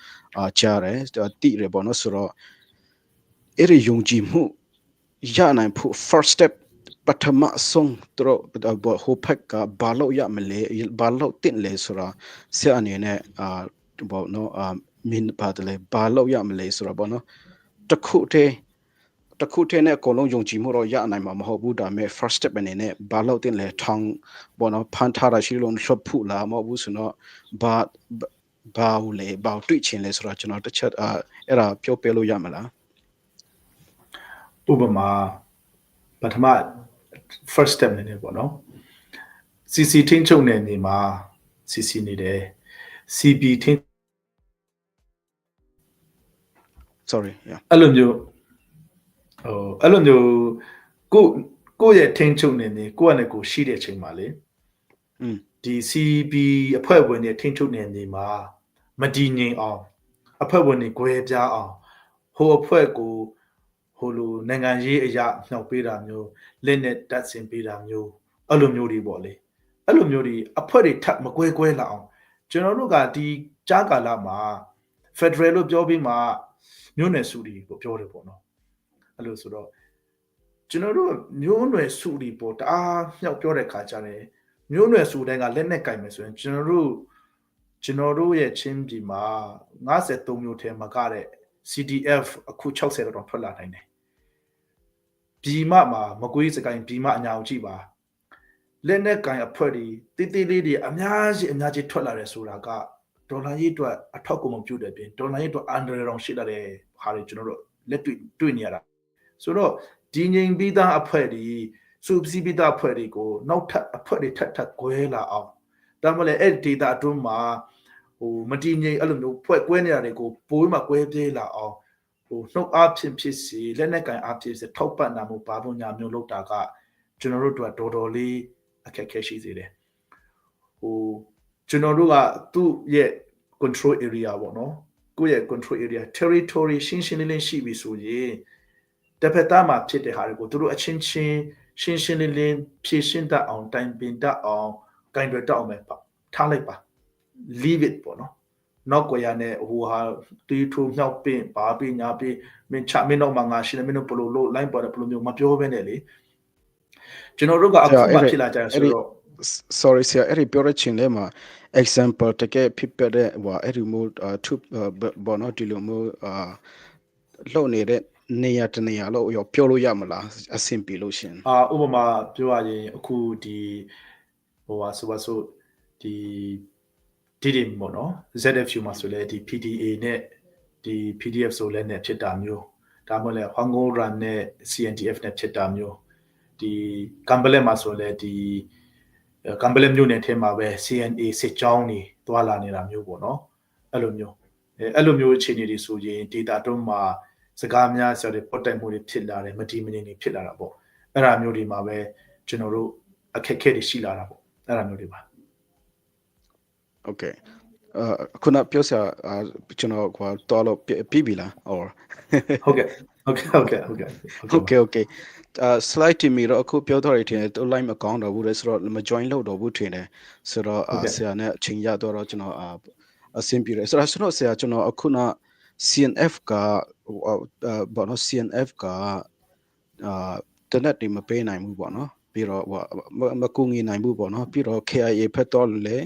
ကြားတယ်တိတယ်ပေါ့နော်ဆိုတော့အဲ့ဒီယုံကြည်မှုရနိုင်ဖို့ first step ပထမဆုံးတော့ဟိုဖက်ကဘာလို့ရမလဲဘာလို့တင်လဲဆိုတော့ဆရာအနေနဲ့ပေါ့နော်မင်းပါတယ်လေဘာလို့ရမလဲဆိုတော့ပေါ့နော်တခုတည်းနဲ့အကုန်လုံးယုံကြည်မှုတော့ရနိုင်မှာမဟုတ်ဘူးဒါပေမဲ့ first step အနေနဲ့ဘာလို့တင်လဲထောင်းပေါ့နော်ဖန်ထားတာရှိလို့ရှော့ဖူလာမဟုတ်ဘူးဆိုတော့ဘာလဲဘာတွေ့ချင်လဲဆိုတော့ကျွန်တော်တစ်ချက်အဲ့ဒါပြောပြလို့ရမလားဥပမာပထမ first step နေနေပေါ့နော် CC ထင်းချုပ်နေနေမှာ CC နေတယ် CB ထင်း sorry yeah အဲ့လိုမျိုးကိုယ့်ရဲ့ထိန်းချုပ်နေနေကိုယ့်အနေကိုရှိတဲ့အချိန်မှာလေဒီ CB အဖွဲ့ဝင်တွေထိန်းချုပ်နေနေမှာမတည်ငြိမ်အောင်အဖွဲ့ဝင်တွေ꽌ပြားအောင်ဟိုအဖွဲ့ကိုဟိုလိုနိုင်ငံရေးအရာနှောက်ပေးတာမျိုးလက်နဲ့တက်ဆင်ပေးတာမျိုးအဲ့လိုမျိုးတွေပေါ့လေအဲ့လိုမျိုးတွေအဖွဲ့တွေထပ်မကွဲလာအောင်ကျွန်တော်တို့ကဒီကြားကာလမှာ Federal လို့ပြောပြီးမှမြို့နယ်စုတွေကိုပြောတယ်ပေါ့နော်အဲ့လိုဆိုတော့ကျွန်တော်တို့မြို့နယ်စုတွေပေါ့တအားမြောက်ပြောတဲ့ခါကျတယ်မြို့နယ်စုတိုင်းကလက်နဲ့ကင်မယ်ဆိုရင်ကျွန်တော်တို့ရဲ့ချင်းပြည်မှာ53မြို့ထဲမှာကတဲ့ CDF အခု60တော့ထွက်လာနိုင်တယ်ပြည်မမှာမကွေးစကိုင်းပြည်မအညာကိုကြည့်ပါလက်နဲ့ကင်အဖွဲ့တွေတိတိလေးတွေအများကြီးထွက်လာတယ်ဆိုတာကဒေါ်လာရေးအတွက်အထောက်အကူမပြုတဲ့ပြင်ဒေါ်လာရေးအတွက်အန်ဒရရောင်ရှိလာတဲ့ဟာတွေကျွန်တော်တို့လက်တွေ့နေရတာဆိုတော့ဒီငိမ်ပြီးသားအဖွဲ့တွေစုစည်းပြီးသားအဖွဲ့တွေကိုနောက်ထပ်အဖွဲ့တွေထပ်ကွဲလာအောင်ဒါမှလည်းအဲ့ဒီ data အတွင်းမှာဟိုမတည်ငြိမ်အဲ့လိုမျိုးဖွဲ့ကွဲနေတာတွေကိုပိုးမှကွဲပြေးလာအောင်ဟိုနှုတ်အားဖြစ်စီလက်နဲ့ကင်အားဖြစ်စီထောက်ပံ့တာမျိုးဘာပုံညာမျိုးလုပ်တာကကျွန်တော်တို့တော်တော်လေးအခက်အခဲရှိစေတယ်ဟိုကျွန်တော်တို့ကသူ့ရဲ့ control area ပေါ့နော်ကိုယ့်ရဲ့ control area territory ရှင်းလင်းရှိပြီဆိုရင်တစ်ဖက်သားမှာဖြစ်တဲ့ဟာတွေကိုသူတို့အချင်းချင်းရှင်းလင်းဖြည့်ရှင်းတတ်အောင်တိုင်ပင်တတ်အောင်ဂိုင်တွေတတ်အောင်ပဲထားလိုက်ပါ leave it ပေါ့နော်နောက်ကိုရနဲ့ဟိုဟာတီးထူမြောက်ပင်ပါပညာပမင်းချမင်းတော့မှငါရှင်းမင်းတို့ဘလို့လို့ line ပေါ်တယ်ဘလို့မျိုးမပြောဘဲနဲ့လေကျွန်တော်တို့ကအခုမှဖြစ်လာကြတယ်ဆိုတော့ sorry ဆရာအဲ့ဒီပြောရချင်းလေးမှာ example တကယ်ဖြစ်ပြတဲ့ဟိုအဲ့ဒီမျိုးသူဘောနော်ဒီလိုမျိုးလှုပ်နေတဲ့နေရာတနေရာလို့ရောပြောလို့ရမလားအဆင်ပြေလို့ရှင်ဥပမာပြောရရင်အခုဒီဟိုဟာဆိုဒီပေါ့နော် ZFU မှာဆိုလဲဒီ PDA နဲ့ဒီ PDF ဆိုလဲနဲ့ဖြစ်တာမျိုးဒါမှမဟုတ်လဲ Hongo Run နဲ့ CNDF နဲ့ဖြစ်တာမျိုးဒီကမ်ဘလက်မှာဆိုလဲဒီကမ်ဘလက်မြို့နယ်ထဲမှာပဲ CNA စစ်ကြောင်းတွေတွာလာနေတာမျိုးပေါ့နော်အဲ့လိုမျိုးအခြေအနေတွေဆိုရင် data တုံးမှာစကားများဆိုတဲ့ပေါ်တိုင်မှုတွေဖြစ်လာတယ်မတည်မငြိမ်တွေဖြစ်လာတာပေါ့အဲ့ဒါမျိုးတွေမှာပဲကျွန်တော်တို့အခက်အခဲတွေရှိလာတာပေါ့အဲ့ဒါမျိုးတွေပါOkay ခုနပြောစရာကျွန်တော်ကွာတော်လို့ပြီးပြီလား or ဟုတ်ကဲ့ slide တီမီတော့အခုပြောတော့ရတဲ့တူ line မကောင်းတော့ဘူးလေဆိုတော့မ join လုပ်တော့ဘူးထင်တယ်ဆိုတော့ဆရာနဲ့အချိန်ရတော့ကျွန်တော်အဆင်ပြေတယ်ဆိုတော့ဆရာကျွန်တော်အခုန CNF ကဘောနော် CNF ကတနက်ဒီမပေးနိုင်ဘူးပေါ့နော်ပြီးတော့မကူငီနိုင်ဘူးပေါ့နော်ပြီးတော့ KIA ဖက်တော့လေ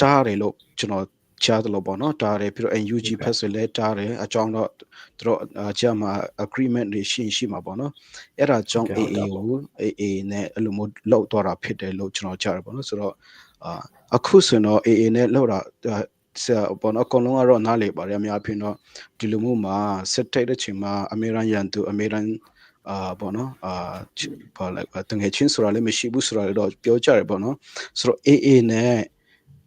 တားတယ်လို့ကျွန်တော်ကြားတယ်လို့ပေါ့နော်တားတယ်ပြီးတော့ NUG ဖက်ဆိုလဲတားတယ်အကြောင်းတော့သူတို့ကြာမှာ agreement တွေရှိမှာပေါ့နော်အဲ့ဒါကြောင့် AA ကို AA နဲ့အဲ့လိုမျိုးလောက်တော့တာဖြစ်တယ်လို့ကျွန်တော်ကြားတယ်ပေါ့နော်ဆိုတော့အခုဆိုတော့ AA နဲ့လောက်တာဆရာပေါ့နော်အကုန်လုံးကတော့နားလေပါတယ်အများဖြင့်တော့ဒီလိုမျိုးမှာစစ်တိုက်တဲ့ချိန်မှာအမေရိကန်ရန်သူအမေရိကန်ပေါ့နော်ဘာလဲတငယ်ချင်းဆိုတာလည်းမရှိဘူးဆိုတာလည်းတော့ပြောကြတယ်ပေါ့နော်ဆိုတော့ AA နဲ့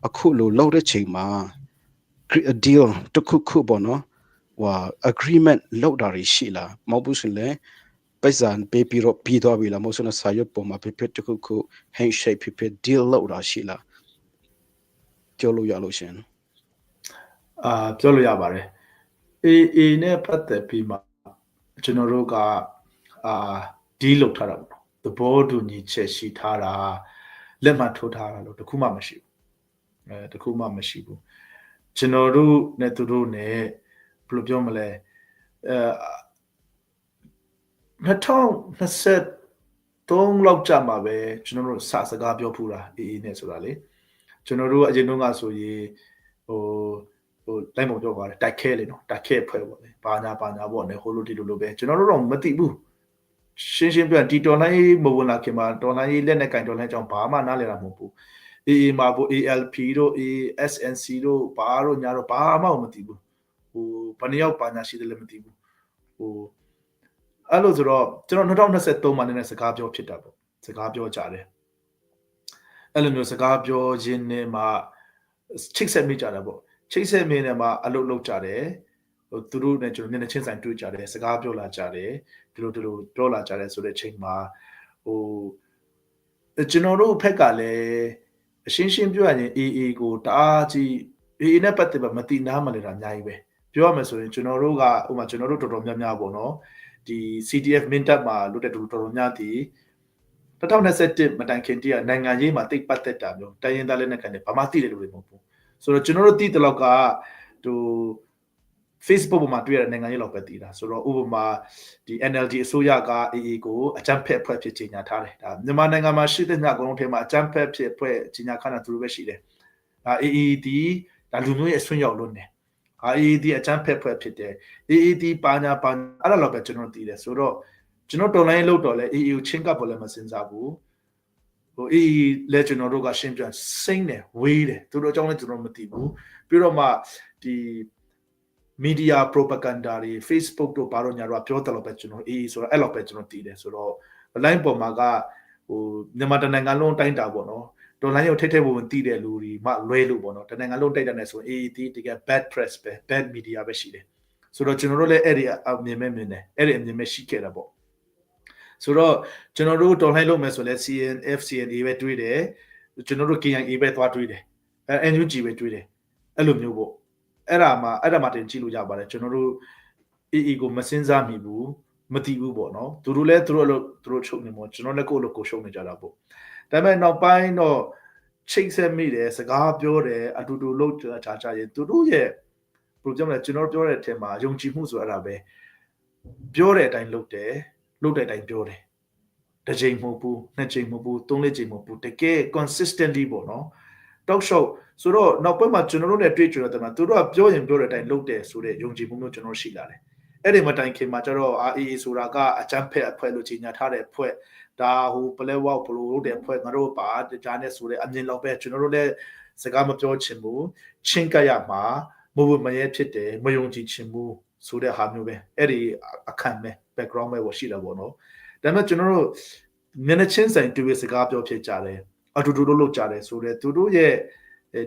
အခုလိုလောက်တဲ့ချိန်မှာ deal တခုပေါ့နော်ဟို agreement လောက်တာရှိလားမဟုတ်ဘူးဆိုရင်ပိုက်ဆံပေးပြီးတော့ပြီးသွားပြီလားမဟုတ်ဆိုရင်စာရွက်ပေါ်မှာဖြစ်တခု handshake ဖြစ် deal လောက်တာရှိလားပြောလို့ရလို့ရှင်ပြောလို့ရပါတယ် AA နဲ့ပတ်သက်ပြီးမှကျွန်တော်တို့ကဒီလောက်ထားတာပေါ့သဘောတူညီချက်ရှိထားတာလက်မှတ်ထိုးထားတာလို့တခုမှမရှိဘူးကျွန်တော်တို့နဲ့သူတို့နဲ့ဘယ်လိုပြောမလဲ2023လောက်ကြာမှာပဲကျွန်တော်တို့စကားပြောဖူးတာ AA နဲ့ဆိုတာလေကျွန်တော်တို့အရင်တုန်းကဆိုရင်ဟိုလိုက်ပုံပြောပါတယ်တိုက်ခဲလေနော်တိုက်ခဲဖွဲ့ပေါ့လေဘာညာပေါ့လေဟိုလိုဒီလိုပဲကျွန်တော်တို့တော့မသိဘူးရှင်းပြတီတော်လိုင်းမဝင်လာခင်မှာတော်လိုင်းလက်နဲ့ကင်တော်လိုင်းကြောင့်ဘာမှနားလည်တာမဟုတ်ဘူး AA မှာပေါ့ ALP တို့ ASNC တို့ဘာတို့ညာတို့ဘာမှမသိဘူးဟိုဘယ်နှယောက်ဘာညာရှိတယ်လည်းမသိဘူးဟိုအဲ့လိုဆိုတော့ကျွန်တော်2023မှာလည်းစကားပြောဖြစ်တာပေါ့စကားပြောကြတယ်အဲ့လိုမျိုးစကားပြောရင်းနဲ့မှချိတ်ဆက်မိကြတာပေါ့ချိတ်ဆက်မိနေမှာအလုပ်လုပ်ကြတယ် သူတို့နဲ့ကျွန်တော်မျက်နှာချင်းဆိုင်တွေ့ကြတယ်စကားပြောလာကြတယ်ဒီလိုပြောလာကြတယ်ဆိုတဲ့အချိန်မှာကျွန်တော်တို့ဖက်ကလည်းအရှင်းပြောရရင် AA ကိုတအားကြီး AA နဲ့ပတ်သက်ပြီးမတိနားမလဲတာအများကြီးပဲပြောရမယ်ဆိုရင်ကျွန်တော်တို့ကဥပမာကျွန်တော်တို့တော်တော်များများပေါ့နော်ဒီ CTF မင်းတပ်မှာလွတ်တဲ့သူတော်တော်များဒီ2021မတိုင်ခင်တည်းကနိုင်ငံရေးမှာတိတ်ပတ်သက်တာမျိုးတိုင်းရင်းသားလက်နက်ကိုင်တွေဘာမှသိတယ်လို့မဟုတ်ဘူးဆိုတော့ကျွန်တော်တို့သိတဲ့လောက်ကFacebook ပေါ်မှာတွေ့ရတဲ့နိုင်ငံရေးလောက်ပဲသိတာဆိုတော့ဥပမာဒီ NLD အစိုးရက AA ကိုအကြမ်းဖက်အဖွဲ့ဖြစ်ကြေညာထားတယ်ဒါမြန်မာနိုင်ငံမှာရှိတဲ့ညအကုန်လုံးထဲမှာအကြမ်းဖက်ဖြစ်အဖွဲ့ကြေညာခန့်တာသူတို့ပဲရှိတယ်ဒါ AA ဒီဒါလူမျိုးရဲ့အဆွင့်ရောက်လွန်းတယ်AA ဒီအကြမ်းဖက်အဖွဲ့ဖြစ်တယ် AA ဒီပါညာအဲ့ဒါလောက်ပဲကျွန်တော်သိတယ်ဆိုတော့ကျွန်တော်တော်လိုင်းလို့တော့လဲ AA ကိုချင်းကပ်ပေါ်လဲမစင်စားဘူးAA လဲကျွန်တော်တို့ကရှင်းပြစိမ့်တယ်ဝေးတယ်သူတို့အကြောင်းလဲကျွန်တော်မသိဘူးပြီးတော့မှဒီ media propaganda တွေ Facebook တို့ဘာလို့ညာတော့ပြောတယ်လို့ပဲကျွန်တော် AA ဆိုတော့အဲ့လောက်ပဲကျွန်တော်သိတယ်ဆိုတော့ line ပေါ်မှာကမြန်မာတနိုင်ငံလုံးတိုင်းတာပေါ့နော်တော်လိုင်းရုံထိတ်ထိတ်ဝင်တည်တဲ့လူတွေမှလွဲလို့ပေါ့နော်တနိုင်ငံလုံးတိုက်တယ်နဲ့ဆိုရင် AA တကယ် bad press ပဲ bad media ပဲရှိတယ်ဆိုတော့ကျွန်တော်တို့လည်းအဲ့ဒီအမြင်မဲ့မြင်တယ်အဲ့ဒီအမြင်မဲ့ရှိခဲ့တာပေါ့ဆိုတော့ကျွန်တော်တို့တော်လိုင်းလုပ်မယ်ဆိုလဲ CNF CNA ပဲတွေးတယ်ကျွန်တော်တို့ KIA ပဲသွားတွေးတယ်NUG ပဲတွေးတယ်အဲ့လိုမျိုးပေါ့အဲ့ဒါမှတင်ကြည့်လို့ရပါတယ်ကျွန်တော်တို့ AA ကိုမစင်စားမိဘူးမတိဘူးပေါ့နော်သူတို့လည်းသူတို့ချုပ်နေမို့ကျွန်တော်လည်းကိုယ့်လိုကိုရှုံးနေကြတာပေါ့ဒါပေမဲ့နောက်ပိုင်းတော့ချိတ်ဆက်မိတယ်စကားပြောတယ်အတူတူလုပ်ကြရင်သူတို့ရဲ့ဘယ်လိုပြောမလဲကျွန်တော်ပြောတဲ့အထက်မှာယုံကြည်မှုဆိုအဲ့ဒါပဲပြောတဲ့အတိုင်းလုပ်တယ်လုပ်တဲ့အတိုင်းပြောတယ်တစ်ချိန်မဟုတ်ဘူးနှစ်ချိန်မဟုတ်ဘူးသုံးလေးချိန်မဟုတ်ဘူးတကယ် consistently ပေါ့နော်တောက်လျှောက်ဆိုတော့နောက်ပိုင်းမှာကျွန်တော်တို့လည်းတွေ့ကြတယ်မှာသူတို့ကပြောရင်ပြောတဲ့အတိုင်းလုပ်တယ်ဆိုတဲ့ယုံကြည်မှုမျိုးကျွန်တော်ရှိလာတယ်အဲ့ဒီမတိုင်ခင်မှာကျတော့ AA ဆိုတာကအကြမ်းဖက်အဖွဲ့လို့ကြီးညာထားတဲ့အဖွဲ့ဒါပလဲဝေါဘလို့လုပ်တဲ့အဖွဲ့ငါတို့ပါကြားနေဆိုတဲ့အမြင်လောက်ပဲကျွန်တော်တို့လည်းစကားမပြောချင်ဘူးချင်းကပ်ရမှာမဟုတ်မရဲဖြစ်တယ်မယုံကြည်ချင်ဘူးဆိုတဲ့ဟာမျိုးပဲအဲ့ဒီအခန့်ပဲ background ပဲရှိတာပေါ့နော်ဒါပေမဲ့ကျွန်တော်တို့မျက်နှာချင်းဆိုင်တွေ့စကားပြောဖြစ်ကြတယ်အတူတူလုပ်ကြတယ်ဆိုတော့သူတို့ရဲ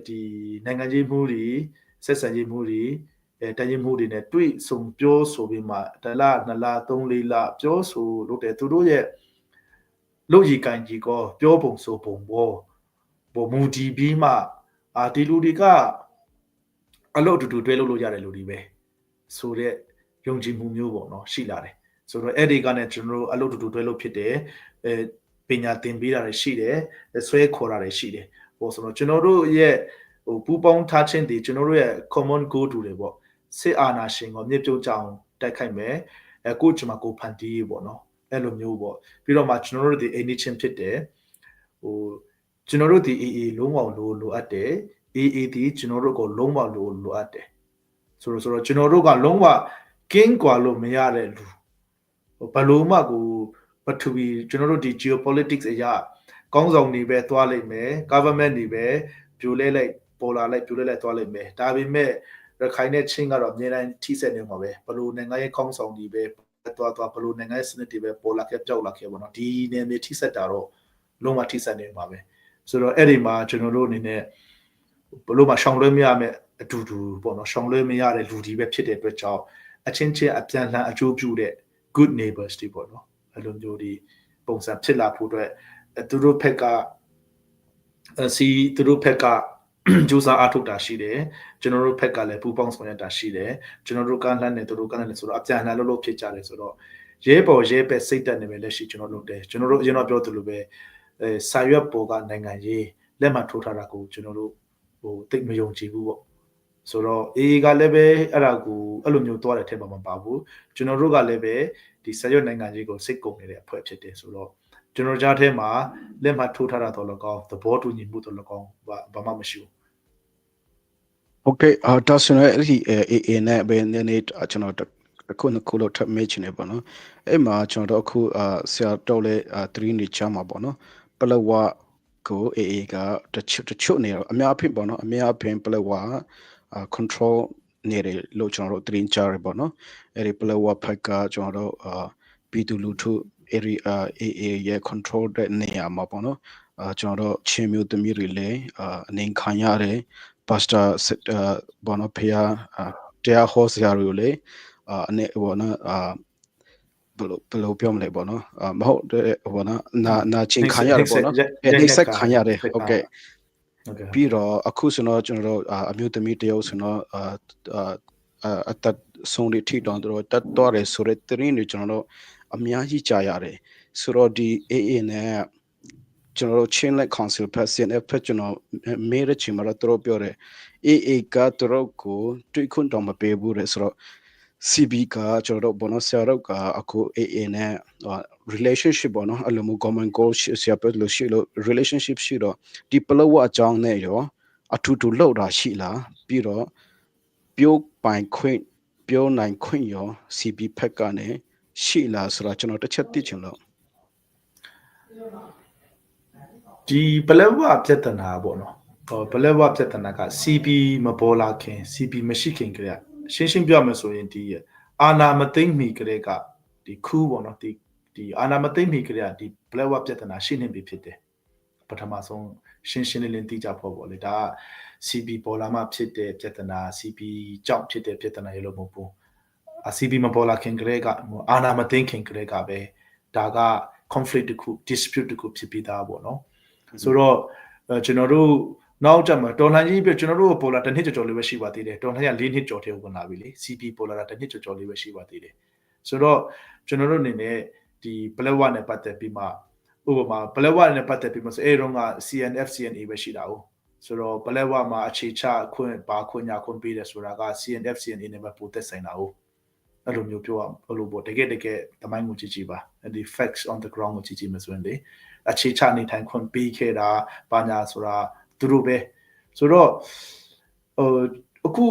့ဒီနိုင်ငံရေးမှုတွေဆက်ဆံရေးမှုတွေတိုင်းရေးမှုတွေနဲ့တွေ့ဆုံပြောဆိုပြီးမှတလ2လ3 4လပြောဆိုလုပ်တယ်သူတို့ရဲ့လုပ်ရည်ကန်ကြီးကောပြောပုံဆိုပုံပေါ်မူတည်ပြီးမှဒီလူတွေကအလုပ်တူတူတွဲလုပ်လို့ရတယ်လူတွေပဲဆိုတဲ့ယုံကြည်မှုမျိုးပေါ့နော်ရှိလာတယ်ဆိုတော့အဲ့ဒီကနဲ့ကျွန်တော်တို့အလုပ်တူတူတွဲလုပ်ဖြစ်တယ်ပညာသင်ပေးတာတွေရှိတယ်ဆွဲခေါ်တာတွေရှိတယ်ပေါ့ဆိုတော့ကျွန်တော်တို့ရဲ့ပူပေါင်းထားခြင်းတွေကျွန်တော်တို့ရဲ့ common goal တူတယ်ပေါ့စစ်အာဏာရှင်ကိုမြစ်ပြုတ်ကြအောင်တိုက်ခိုက်မယ်ကိုချင်မှာကိုဖန်တီးပေါ့နော်အဲ့လိုမျိုးပေါ့ပြီးတော့မှကျွန်တော်တို့ဒီအိမ်နီးချင်းဖြစ်တယ်ကျွန်တော်တို့ဒီ AA လုံးဝလိုအပ်တယ် AA ဒီကျွန်တော်တို့ကိုလုံးဝလိုအပ်တယ်ဆိုတော့ကျွန်တော်တို့ကလုံးဝကင်းကွာလို့မရတဲ့လူဘလို့မှကိုပထဝီကျွန်တော်တို့ဒီ geopolitics အရာကောင်းဆောင်တွေပဲသွားလိမ့်မယ် government တွေပဲပြိုလဲလိုက်ပေါ်လာလိုက်ပြိုလဲလိုက်သွားလိမ့်မယ်ဒါပေမဲ့ရခိုင်နဲ့ချင်းကတော့အများတိုင်းထိစက်နေမှာပဲဘလို့နိုင်ငံရေးကောင်းဆောင်တွေပဲသွားဘလို့နိုင်ငံရေးစနစ်တွေပဲပေါ်လာခဲ့ကြောက်လာခဲ့ပေါ့နော်ဒီနေမြေထိစက်တာတော့လုံးဝထိစက်နေမှာပဲဆိုတော့အဲ့ဒီမှာကျွန်တော်တို့အနေနဲ့ဘလို့မှရှောင်လွှဲမရမယ်အတူတူပေါ့နော်ရှောင်လွှဲမရတဲ့လူတွေပဲဖြစ်တဲ့အတွက်ကြောင့်အချင်းချင်းအပြန်လှန်အကျိုးပြုတဲ့ good neighbors တွေပေါ့နော်အဲ့လိုမျိုးဒီပုံစံဖြစ်လာဖို့အတွက်သူတို့ဖက်ကသူတို့ဖက်ကကြိုးစားအားထုတ်တာရှိတယ်ကျွန်တော်တို့ဖက်ကလည်းပူပေါင်းဆောင်ရွက်တာရှိတယ်ကျွန်တော်တို့ကလှမ်းနေသူတို့ကလှမ်းနေဆိုတော့အပြန်လှန်လို့ဖြစ်ကြတယ်ဆိုတော့ရဲပေါ်ရဲပဲစိတ်တက်နေပဲလက်ရှိကျွန်တော်လုပ်တယ်ကျွန်တော်တို့အရင်တော့ပြောသလိုပဲစာရွက်ပေါ်ကနိုင်ငံရေးလက်မှတ်ထိုးထားတာကိုကျွန်တော်တို့တိတ်မယုံကြည်ဘူးပေါ့ဆိုတော့အေးကလည်းပဲအဲ့ဒါကိုအဲ့လိုမျိုးသွားတဲ့ထဲမှာမပါဘူးကျွန်တော်တို့ကလည်းပဲဒီစာရွက်နိုင်ငံရေးကိုစိတ်ကုန်နေတဲ့အဖွဲ့ဖြစ်တယ်ဆိုတော့ကျွန်တော်ကြားထဲမှာလက်မှတ်ထိုးထားတာတော့လည်းကောင်းသဘောတူညီမှုတော့လည်းကောင်းဘာမှမရှိဘူးโอเคဒါဆိုရင်အဲ့ဒီ AA နဲ့ဘယ်နေ့ကျွန်တော်အခုနှစ်ခုလောက်ထပ်မေးချင်နေပါတော့အဲ့မှာကျွန်တော်တို့အခုဆရာတော်လဲ3နေချမှာပေါ့နော်ပလဝကို AA ကတချို့နေအများအဖြစ်ပေါ့နော်အများအဖြစ်ပလဝcontrol နေတယ်လို့ကျွန်တော်တို့သတင်းကြားရပေါ့နော်အဲ့ဒီပလဝဖက်ကကျွန်တော်တို့ပြည်သူလူထု area AA ရဲ့ control တဲ့နေရာမှာပေါ့နော်ကျွန်တော်တို့ချင်းမျိုးသမီးတွေလည်းအနေခံရတယ်pastor ဘောနော်ဖေ တရားဟောဆရာတွေကိုလေအနေဘောနော်ဘလို့ပြောမလဲပေါ့နော်မဟုတ်တဲ့ဘောနော်နာချင်းခံရတယ်ပေါ့နော်နှိမ့်ဆက်ခံရတယ်ဟုတ်ကဲ့ပြီးတော့အခုဆိုတော့ကျွန်တော်တို့အမျိုးသမီးတယောက်ဆိုတော့အသက်ဆုံးတွေထိတောင်တော့တတ်တော်ရဆိုတဲ့တရင်တွေကျွန်တော်တို့အများကြီးကြားရတယ်ဆိုတော့ဒီ AA နဲ့ကျွန်တော်တို့ chain like council person အဖက်ကျွန်တော်မေးရချင်မှာတော့ပြောတယ် AA ကတို့ကိုတွေ့ခွင့်တော့မပေးဘူးလေဆိုတော့ CB ကကျွန်တော်တို့ဘောနော်ဆရာတို့ကအခု AA နဲ့ relationship ဘောနော်အလိုမျိုး common goal ဆရာပြောလို့ရှိလို့ relationship ရှိတော့ဒီပလောဝအကြောင်းနဲ့ရောအထူးတူလောက်တာရှိလားပြီးတော့ပြုတ်ပိုင်ခွင့်ပြောနိုင်ခွင့်ရော CB ဖက်ကနေရှိလားဆိုတော့ကျွန်တော်တစ်ချက်သိချင်လို့ဒီပလက်ဝပြဿနာပေါ့နော်ပလက်ဝပြဿနာက CB မပေါ်လာခင် CB မရှိခင်ကလေးရှင်းပြောမယ်ဆိုရင်ဒီအာနာမသိမ့်မီကလေးကဒီခူးပေါ့နော်ဒီအာနာမသိမ့်မီကလေးကဒီပလက်ဝပြဿနာရှိနေပြီဖြစ်တယ်ပထမဆုံးရှင်းလင်းသိကြဖို့ပေါ့လေဒါက CB ပေါ်လာမှဖြစ်တဲ့ပြဿနာ CB ကြောင့်ဖြစ်တဲ့ပြဿနာရေလို့မဟုတ်ဘူး CB မပေါ်လာခင်ကလေးကအာနာမသိမ့်ခင်ကလေးကပဲဒါက conflict တခု dispute တခုဖြစ်ပြီးသားပေါ့နော်ဆိုတော့ကျွန်တော်တို့နောက်ကြမှာတော်လှန်ရေးပြကျွန်တော်တို့ပေါ်လာတစ်နှစ်ကျော်လေးပဲရှိပါသေးတယ်တော်လှန်ရေး4နှစ်ကျော်ထဲဝင်လာပြီလေ CB ပေါ်လာတာတစ်နှစ်ကျော်လေးပဲရှိပါသေးတယ်ဆိုတော့ကျွန်တော်တို့အနေနဲ့ဒီ black one နဲ့ပတ်သက်ပြီးမှဥပမာ black one နဲ့ပတ်သက်ပြီးမှဆိုအဲ့တော့က CNF CNA ပဲရှိတာ哦ဆိုတော့ black one မှာအခြေချခွင့်ပါခွင့်ညာခွင့်ပေးတယ်ဆိုတာက CNF CNA နဲ့ပဲပိုသက်ဆိုင်တာ哦အဲ့လိုမျိုးပြောအောင်အဲ့လိုပေါ့တကယ်တမိုင်းကိုကြည့်ပါဒီ facts on the ground ကိုကြည့်မယ်ဆိုရင်လေအခြေချနေထိုင်ခွင့်ပေးခဲ့တာဘာညာဆိုတာသူတို့ပဲဆိုတော့အခု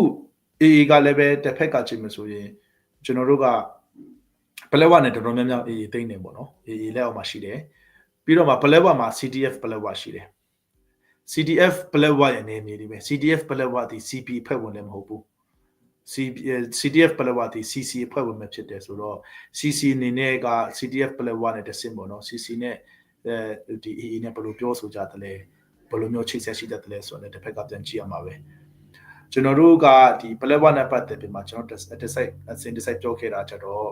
AA ကလည်းပဲတစ်ဖက်ကကြည့်မယ်ဆိုရင်ကျွန်တော်တို့ကပလက်ဝနဲ့တော်တော်များများ AA သိမ့်နေပေါ့နော် AA လက်အောက်မှာရှိတယ်ပြီးတော့မှပလက်ဝမှာ CDF ပလက်ဝရှိတယ် CDF ပလက်ဝရဲ့နေမြေတွေပဲ CDF ပလက်ဝဒီ CP ဖွဲ့ဝင်လည်းမဟုတ်ဘူး CDF ပလက်ဝဒီ CC ဖွဲ့ဝင်မှဖြစ်တယ်ဆိုတော့ CC အနေနဲ့က CDF ပလက်ဝနဲ့တဆင့်ပေါ့နော် CC နဲ့ဒီ AA နဲ့ဘယ်လိုပြောဆိုကြတယ်လဲဘယ်လိုမျိုးချိတ်ဆက်ရှိတတ်တယ်ဆိုတော့တစ်ဖက်ကပြန်ကြည့်ရမှာပဲကျွန်တော်တို့ကဒီပလက်ဝနဲ့ပတ်သက်ပြီးမှကျွန်တော်တစ်စိုက်ပြောခဲ့တာကြတော့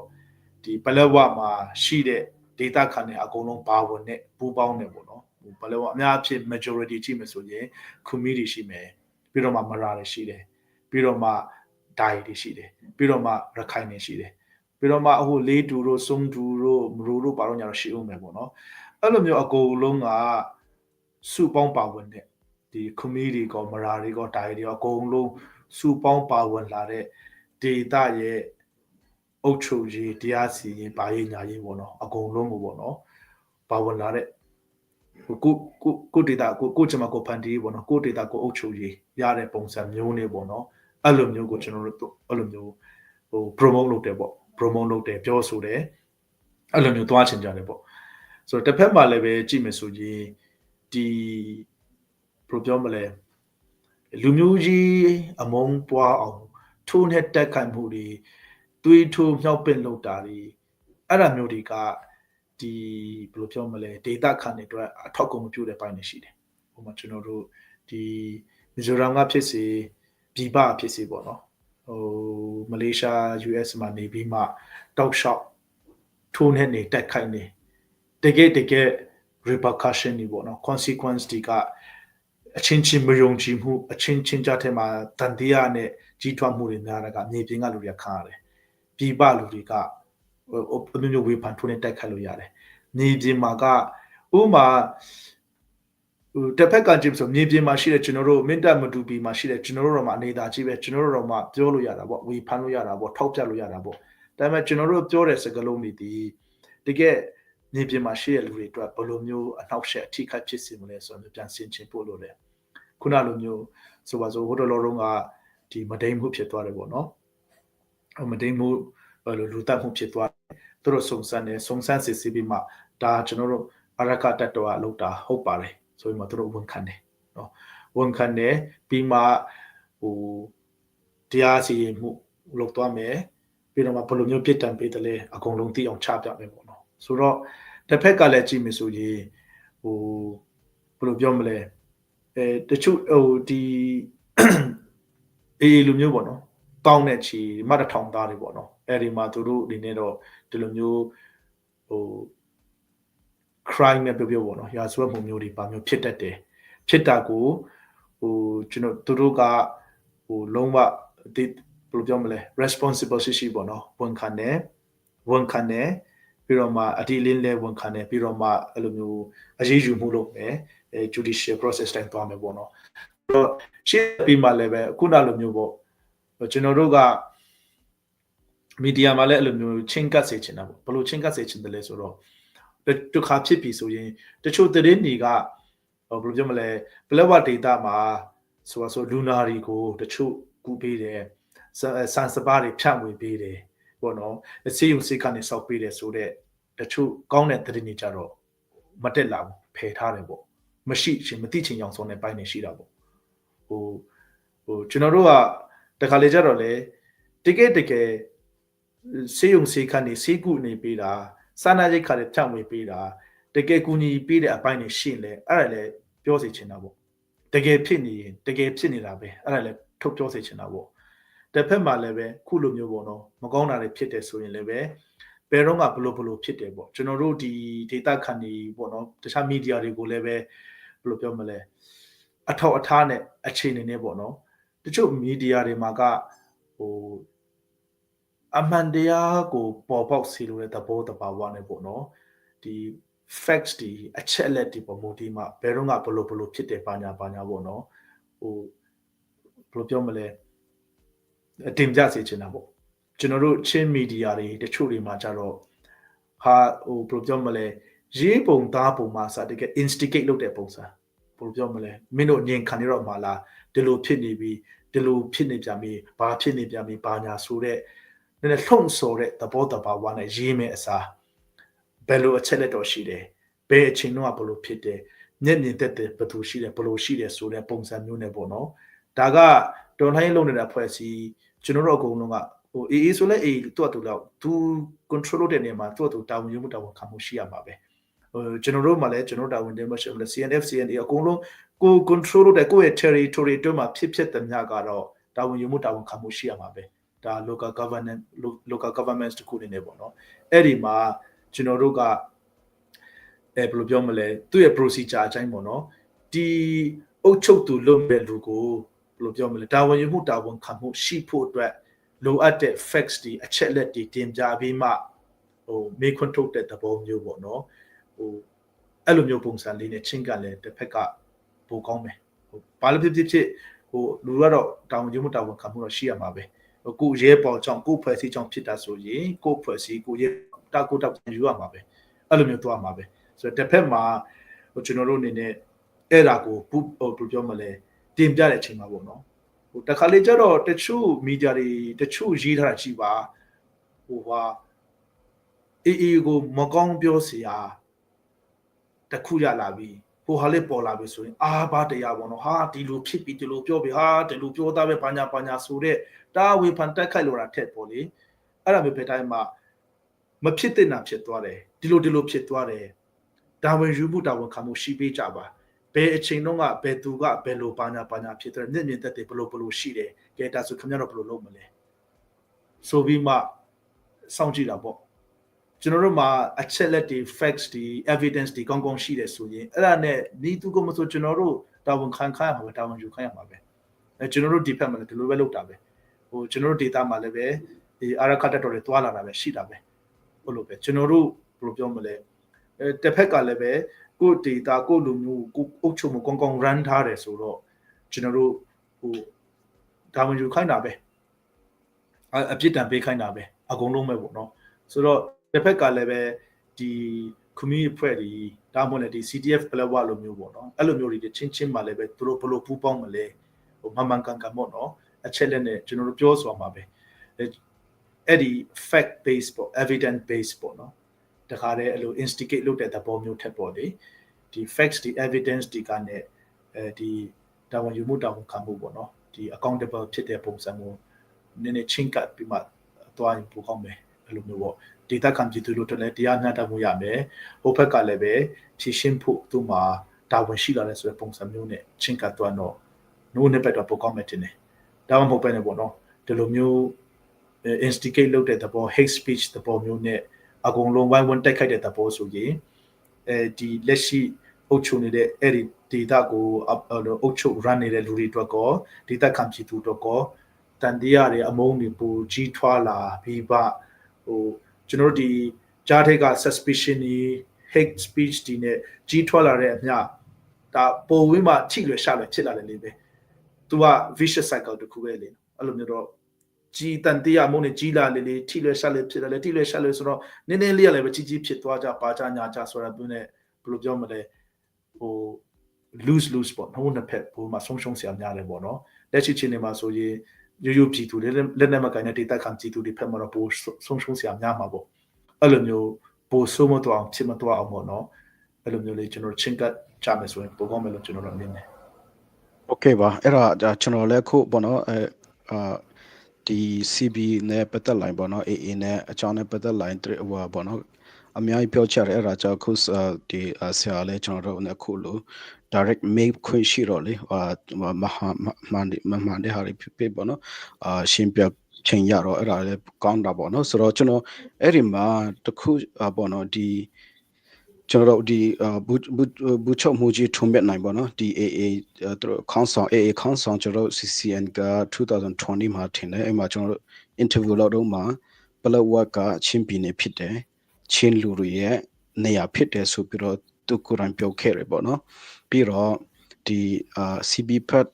ဒီပလက်ဝမှာရှိတဲ့ data ခန်းတွေအကုန်လုံးပါဝင်တဲ့ပူပေါင်းနေပေါ့နော်ပလက်ဝအများအဖြစ် majority ကြည့်မယ်ဆိုရင်ခူမီတွေရှိမယ်ပြီးတော့မှမရာတွေရှိတယ်ပြီးတော့မှဒိုင်တွေရှိတယ်ပြီးတော့မှရခိုင်တွေရှိတယ်ပြီးတော့မှအခုလေးတူတို့စုံတူတို့မရူတို့ပါတော့ညာတော့ရှိအောင်မယ်ပေါ့နော်အဲ့လိုမျိုးအကုန်လုံးကစုပေါင်းပါဝင်တဲ့ဒီခမီးတွေကမရာတွေကဒိုင်တွေအကုန်လုံးစုပေါင်းပါဝင်လာတဲ့ဒေတာရဲ့အုတ်ချုပ်ရေးတရားစီရင်ပါရေးညာရေးပေါ့နော်အကုန်လုံးကိုပေါ့နော်ပါဝင်လာတဲ့ကိုဒေတာကိုကျွန်မကိုဖန်တီးပေါ့နော်ကိုဒေတာကိုအုတ်ချုပ်ရေးရတဲ့ပုံစံမျိုးနေပေါ့နော်အဲ့လိုမျိုးကိုကျွန်တော်တို့အဲ့လိုမျိုးpromote လုပ်တယ်ပေါ့ promote လုပ်တယ်ပြောဆိုတယ်အဲ့လိုမျိုးသွားချင်ကြတယ်ပေါ့ဆိုတော့တစ်ဖက်မှာလည်းပဲကြည့်မယ်ဆိုရင်ဒီဘယ်လိုပြောမလဲလူမျိုးကြီးအမုန်းပွားအောင်ထိုးနဲ့တက်ခိုင်မှုတွေတွေးထိုးမြောက်ပင့်လုပ်တာတွေအဲ့ဒါမျိုးတွေကဒီဘယ်လိုပြောမလဲ data ခန်းတွေအတွက်အထောက်အကူမပြုတဲ့ပိုင်းတွေရှိတယ်ဟိုမှာကျွန်တော်တို့ဒီမီဇိုရမ်ကဖြစ်စေပြည်ပဖြစ်စေပေါ့နော်ဟိုမလေးရှား US မှာနေပြီးမှတောက်လျှောက်ထိုးနဲ့နေတက်ခိုင်နေတကယ် repercussion တွေပေါ့နော် consequence တွေကအချင်းမယုံကြည်မှုအချင်းကြတဲ့မှာတန်တရားနဲ့ကြီးထွားမှုတွေများတာကမြေပြင်ကလူတွေကခံရတယ်ပြည်ပလူတွေကအမျိုးဝေဖန်ထိုးနဲ့တက်ခိုက်လို့ရတယ်မြေပြင်မှာကဥမာတစ်ဖက်ကကြည့်ဆိုမြေပြင်မှာရှိတဲ့ကျွန်တော်တို့မင်းတပ်မတူပီမှာရှိတဲ့ကျွန်တော်တို့တော့မှအနေသာကြီးပဲကျွန်တော်တို့တော့မှပြောလို့ရတာပေါ့ဝေဖန်လို့ရတာပေါ့ထောက်ပြလို့ရတာပေါ့ဒါပေမဲ့ကျွန်တော်တို့ပြောတဲ့စကားလုံးတွေဒီတကယ်မြေပြင်မှာရှိတဲ့လူတွေအတွက်ဘယ်လိုမျိုးအနောက်ရှက်အထိခိုက်ဖြစ်စေမလဲဆိုတော့ပြန်ဆင်ခြင်ပို့လို့လေခုနလိုမျိုးဆိုပါစို့ဟိုတော်လုံးကဒီမဒိန်မှုဖြစ်သွားတယ်ပေါ့နော်မဒိန်မှုလူတက်မှုဖြစ်သွားသူတို့စုံစမ်းစစ်ဆေးပြီးမှဒါကျွန်တော်တို့အရကတတ်တော်အလုပ်တာဟုတ်ပါတယ်ဆိုပြီးမှသူတို့ဝန်ခံတယ်နော်ဝန်ခံတယ်ပြီးမှဟိုတရားစီရင်မှုလုပ်သွားမယ်ပြီးတော့မှဘယ်လိုမျိုးပြစ်ဒဏ်ပေးတယ်လဲအကုန်လုံးသိအောင်ချပြမယ်ပေါ့နော်ဆိုတော့တစ်ဖက်ကလည်းကြည့်မယ်ဆိုရင်ဟိုဘယ်လိုပြောမလဲတချို့ဟိုဒီအေးလူမျိုးပေါ့နော် ကောင်းတဲ့ချီမတ်ထောင်သားတွေပေါ့နော်အဲ့ဒီမှာသူတို့အနေနဲ့တော့ဒီလိုမျိုးဟို crime နဲ့ပြောပေါ့နော်ရာဇဝတ်မှုမျိုးတွေပါမျိုးဖြစ်တတ်တယ်ဖြစ်တာကိုဟိုကျွန်တော်သူတို့ကဟိုလုံးဝဒီဘယ်လိုပြောမလဲ responsible ရှိပေါ့နော်ဝန်ခံတယ်ပြီးတော့မှအတိလင်းလဲဝန်ခံတယ်ပြီးတော့မှအဲ့လိုမျိုးအရေးယူမှုလုပ်မယ်judicial process တိုင်းသွားမယ်ပေါ့နော်အဲ့တော့ရှေ့ပြီးမှလည်းပဲခုနလိုမျိုးပေါ့ကျွန်တော်တို့ကမီဒီယာမှာလည်းအဲ့လိုမျိုးချင်းကပ်စေချင်တာပေါ့ဘယ်လိုချင်းကပ်စေချင်တယ်လဲဆိုတော့တခါဖြစ်ပြီဆိုရင်တချို့သတင်းတွေကဘယ်လိုပြောမလဲဘလက်ဝဒေတာမှာဆိုလူနာတွေကိုတချို့ကူပေးတယ်စံစပါးတွေဖြန့်ဝေပေးတယ်ပေါ့နော်စေယုံစေကနေစောက်ပေးတယ်ဆိုတော့တချို့ကောင်းတဲ့သတင်းတွေကြတော့မတက်လာဘူးဖယ်ထားတယ်ပေါ့မရှိရှင်မသိချင်အောင်ဆုံးတဲ့ပိုင်းနေရှိတာပေါ့ဟိုကျွန်တော်တို့ကတခါလေကြတော့လေတကယ်စေယုံစေခကနေစေကူနေပေးတာစာနာရိတ်ခါတွေဖြန့်ဝေပေးတာတကယ်ကူညီပေးတဲ့အပိုင်းတွေရှိလဲအဲ့ဒါလည်းပြောစေချင်တာပေါ့တကယ်ဖြစ်နေရင်တကယ်ဖြစ်နေတာပဲအဲ့ဒါလည်းထုတ်ပြောစေချင်တာပေါ့တစ်ဖက်မှာလည်းပဲခုလိုမျိုးပေါ့နော်မကောင်းတာတွေဖြစ်တယ်ဆိုရင်လည်းပဲဘယ်တော့မှဘလို့ဖြစ်တယ်ပေါ့ကျွန်တော်တို့ဒီ data ခဏီပေါ့နော်တခြား media တွေကိုလည်းပဲဘယ်လိုပြောမလဲအထောက်အထားနဲ့အခြေအနေနဲ့ပေါ့နော်တချို့ media တွေမှာကဟိုအမှန်တရားကိုပေါ်ပေါက်စီလို့တဲ့သဘောတဘာဝနဲ့ပေါ့နော်ဒီ facts ဒီအချက်အလက်ဒီပုံမူဒီမှာဘယ်တော့မှဘလို့ဖြစ်တယ်ပါညာပေါ့နော်ဟိုဘယ်လိုပြောမလဲအတင်ပြစေချင်တာပေါ့ကျွန်တော်တို့ချင်းမီဒီယာတွေတချို့တွေမှာကြတော့ဟာဟိုဘယ်လိုပြောမလဲရေးပုံသားပုံမှာစတကယ် instigate လုပ်တဲ့ပုံစံဘယ်လိုပြောမလဲမင်းတို့ညင်ခံရတော့မှာလားဒီလိုဖြစ်နေပြီဒီလိုဖြစ်နေပြန်ပြီဘာဖြစ်နေပြန်ပြီဘာညာဆိုတဲ့နည်းနည်းလှုံ့ဆော်တဲ့သဘောတဘာဝနဲ့ရေးမယ်အစားဘယ်လိုအချက်လက်တော့ရှိတယ်ဘယ်အချိန်တော့ဘယ်လိုဖြစ်တယ်မျက်မြင်သက်သက်ဘယ်သူရှိတယ်ဘယ်လိုရှိတယ်ဆိုတဲ့ပုံစံမျိုးနဲ့ပေါ့နော်ဒါကတော်လှန်ရေးလုပ်နေတဲ့ဖွဲ့စည်းကျွန်တော်တို့အကုန်လုံးကဟိုအေးဆိုလဲအေးသူ့အတူလောက်သူ control လုပ်တဲ့နေရာမှာသူ့အတူတာဝန်ယူမှုတာဝန်ခံမှုရှိရမှာပဲဟိုကျွန်တော်တို့မှလည်းကျွန်တော်တာဝန်တင်မှရှိမလဲ CNF CNA အကုန်လုံးကို control လုပ်တဲ့ကိုယ့်ရဲ့ territory တွေမှာဖြစ်တဲ့ညကတော့တာဝန်ယူမှုတာဝန်ခံမှုရှိရမှာပဲဒါ local government တခုနေနေပေါ့နော်အဲ့ဒီမှာကျွန်တော်တို့ကဘယ်လိုပြောမလဲသူ့ရဲ့ procedure အတိုင်းပေါ့နော်ဒီအုပ်ချုပ်သူလုပ်တဲ့လူကိုဘယ်လိုပြောမလဲတာဝန်ယူမှုတာဝန်ခံမှုရှိဖို့အတွက်လိုအပ်တဲ့ facts တွေအချက်လက်တွေတင်ပြပြီးမှဟိုမေးခွန်းထုတ်တဲ့သဘောမျိုးပေါ့နော်ဟိုအဲ့လိုမျိုးပုံစံလေးနဲ့ချင်းကလည်းတစ်ဖက်ကပိုကောင်းမယ်ဟိုဘာလို့ဖြစ်ဟိုလူကတော့တာဝန်ယူမှုတာဝန်ခံမှုတော့ရှိရမှာပဲကိုရဲပေါ်ကြောင့်ကိုဖွဲ့စည်းကြောင့်ဖြစ်တာဆိုရင်ကိုဖွဲ့စည်းကိုရဲတာကိုတောက်ယူရမှာပဲအဲ့လိုမျိုးသွားမှာပဲဆိုတော့တစ်ဖက်မှာဟိုကျွန်တော်တို့အနေနဲ့အဲ့ဒါကိုဘယ်လိုပြောမလဲတင်ပြတဲ့အချိန်မှာပေါ့နော်ဟိုတခါလေကျတော့တချို့မီဒီယာတွေတချို့ရေးထားတာရှိပါဟိုဟာအေးကိုမကောင်းပြောเสียတခုရလာပြီဟိုဟာလေးပေါ်လာပြီဆိုရင်ဘာတရားပေါ့နော်ဟာဒီလိုဖြစ်ပြီဒီလိုပြောပြီဟာဒီလိုပြောသားပဲဘာညာဆိုတဲ့တာဝေဖန်တက်ခိုက်လို့တာထက်ပေါ့လေအဲ့ဒါမျိုးပဲတိုင်းမှာမဖြစ်တဲ့နာဖြစ်သွားတယ်ဒီလိုဖြစ်သွားတယ်ဒါဝင်ယူမှုတာဝန်ခံမှုရှိပေးကြပါဘယ်အချိန်တော့ကဘယ်သူကဘယ်လိုဘာညာဖြစ်တဲ့မျက်မြင်သက်သေဘလို့ရှိတယ်ကဲဒါဆိုခင်ဗျားတို့ဘယ်လိုလုပ်မလဲဆိုပြီးမှစောင့်ကြည့်တာပေါ့ကျွန်တော်တို့မှာအချက်လက်တွေ facts တွေ evidence တွေကောင်းရှိတယ်ဆိုရင်အဲ့ဒါနဲ့ဒီသူကမဆိုကျွန်တော်တို့တာဝန်ခံရမှာပဲတာဝန်ယူခံရမှာပဲကျွန်တော်တို့ဒီဖက်မှာလည်းဒီလိုပဲလုပ်တာပဲဟိုကျွန်တော်တို့ data မှာလည်းပဲဒီအာရခတ်တော်တွေတွာလာတာပဲရှိတာပဲဟုတ်လို့ပဲကျွန်တော်တို့ဘယ်လိုပြောမလဲတစ်ဖက်ကလည်းပဲကို data ကိုလူမျိုးကိုအုပ်ချုပ်မှုကောင်း run ထားတယ်ဆိုတော့ကျွန်တော်တို့ဟိုတာဝန်ယူခိုင်းတာပဲအပြစ်ဒဏ်ပေးခိုင်းတာပဲအကုန်လုံးပဲပေါ့နော်ဆိုတော့တစ်ဖက်ကလည်းပဲဒီ community ဖွဲ့တွေဒါမှမဟုတ်လည်းဒီ CTF ဘလဝလိုမျိုးပေါ့နော်အဲ့လိုမျိုးတွေချင်းမှလည်းပဲသူတို့ဘလို့ပူးပေါင်းမလဲဟိုမှန်ကန်ပေါ့နော်အချက်လက်နဲ့ကျွန်တော်တို့ပြောဆိုမှာပဲအဲ့ဒီ fact base ပေါ့ evidence base ပေါ့နော်တခါတည်းအဲ့လို instigate လုပ်တဲ့သဘောမျိုးထက်ပေါ့လေဒီ facts ဒီ evidence ဒီကနဲ့ဒီတာဝန်ယူမှုတာဝန်ခံမှုပေါ့နော်ဒီ accountable ဖြစ်တဲ့ပုံစံမျိုးနည်းနည်းချင်းကပ်ပြီးမှသွားရင်ပိုကောင်းမယ်အဲ့လိုမျိုးပေါ့data ခံကြည့်သူတို့တလည်းတရားမျှတမှုရမယ်ဟိုဘက်ကလည်းပဲဖြည့်ရှင်းဖို့သူ့မှာတာဝန်ရှိလာတဲ့ဆိုတဲ့ပုံစံမျိုးနဲ့ချင်းကပ်သွားတော့နိုးနေဘက်တော့ပိုကောင်းမယ်တင်တယ်ဒါမှမဟုတ်ပဲねပေါ့နော် ဒီလိုမျိုး instigate လုပ်တဲ့သဘော hate speech သဘောမျိုးနဲ့အကုန်လုံးဝိုင်းဝန်းတိုက်ခိုက်တဲ့သဘောဆိုရင်ဒီလက်ရှိအုပ်ချုပ်နေတဲ့အဲ့ဒီဒေတာကိုအုပ်ချုပ် run နေတဲ့လူတွေအတွက်ကောဒေတာခံပြည်သူတို့ကောတန်တရားတွေအမုန်းတွေပူကြီးထွားလာပြီးပါဟိုကျွန်တော်တို့ဒီကြားထဲက suspicion တွေ hate speech တွေနဲ့ကြီးထွားလာတဲ့အမျှဒါပိုဝင်းမှာထိလွယ်ရှာလွယ်ဖြစ်လာတယ်လေပဲသူက vicious cycle တစ်ခုပဲလေအဲ့လိုမျိုးတော့ကြီးတန်တရားမုန်းနဲ့ကြီးလာလေထိလွယ်ရှာလွယ်ဖြစ်လာလေထိလွယ်ရှာလွယ်ဆိုတော့နည်းနည်းလေးရလည်းပဲကြီးဖြစ်သွားကြပါကြညာကြဆိုတာသူနဲ့ဘယ်လိုပြောမလဲဟို lose ပေါ့နှစ်နှစ်ဖက်ပုံမှာဆုံးရှုံးစရာများတယ်ပေါ့နော်လက်ရှိချင်းနေမှာဆိုရင်ရိုးပြည်သူလက်နဲ့မကိုင်တဲ့ဒေတာခံပြည်သူတွေဖက်မှာတော့ပိုဆုံးရှုံးစရာများမှာပေါ့အဲ့လိုမျိုးပိုဆိုးမတော့အောင်ချစ်မတော့အောင်ပေါ့နော်အဲ့လိုမျိုးလေးကျွန်တော်ချင်းကချမယ်ဆိုရင်ပိုကောင်းမယ်လို့ကျွန်တော်တို့မြင်တယ် Okay ပါအဲ့ဒါကျွန်တော်လည်းခုပေါ့နော်ဒီ CB နဲ့ပတ်သက်လိုက်ပေါ့နော် AA နဲ့အကြောင်းနဲ့ပတ်သက်လိုက်ဟိုပေါ့နော်အများကြီးပြောချတယ်အဲ့ဒါကြောင့်ခုဒီဆရာလည်းကျွန်တော်တို့နဲ့ခုလို့ direct make ခွင့်ရှိတော့လေမမှန်တဲ့ဟာတွေဖြစ်ပေါ့နော်ရှင်းပြချိန်ရတော့အဲ့ဒါလည်းကောင်းတာပေါ့နော်ဆိုတော့ကျွန်တော်အဲ့ဒီမှာတခုပေါ့နော်ဒီကျွန်တော်တို့ဒီဘူချုပ်မှုကြီးထုံးမဲ့နိုင်ပေါ့နော်ဒီ AA သူတို့ခေါင်းဆောင် AA ခေါင်းဆောင်ကျွန်တော်တို့ CCN က2020မှာထင်တယ်အဲ့မှာကျွန်တော်တို့ interview လုပ်တော့မှာပလက်ဝကချင်းပြည်နယ်ဖြစ်တယ်ချင်းလူတွေရဲ့နေရာဖြစ်တယ်ဆိုပြီးတော့သူကိုယ်တိုင်ပြောခဲ့တယ်ပေါ့နော်ပြီးတော့ဒီ CB ဖတ်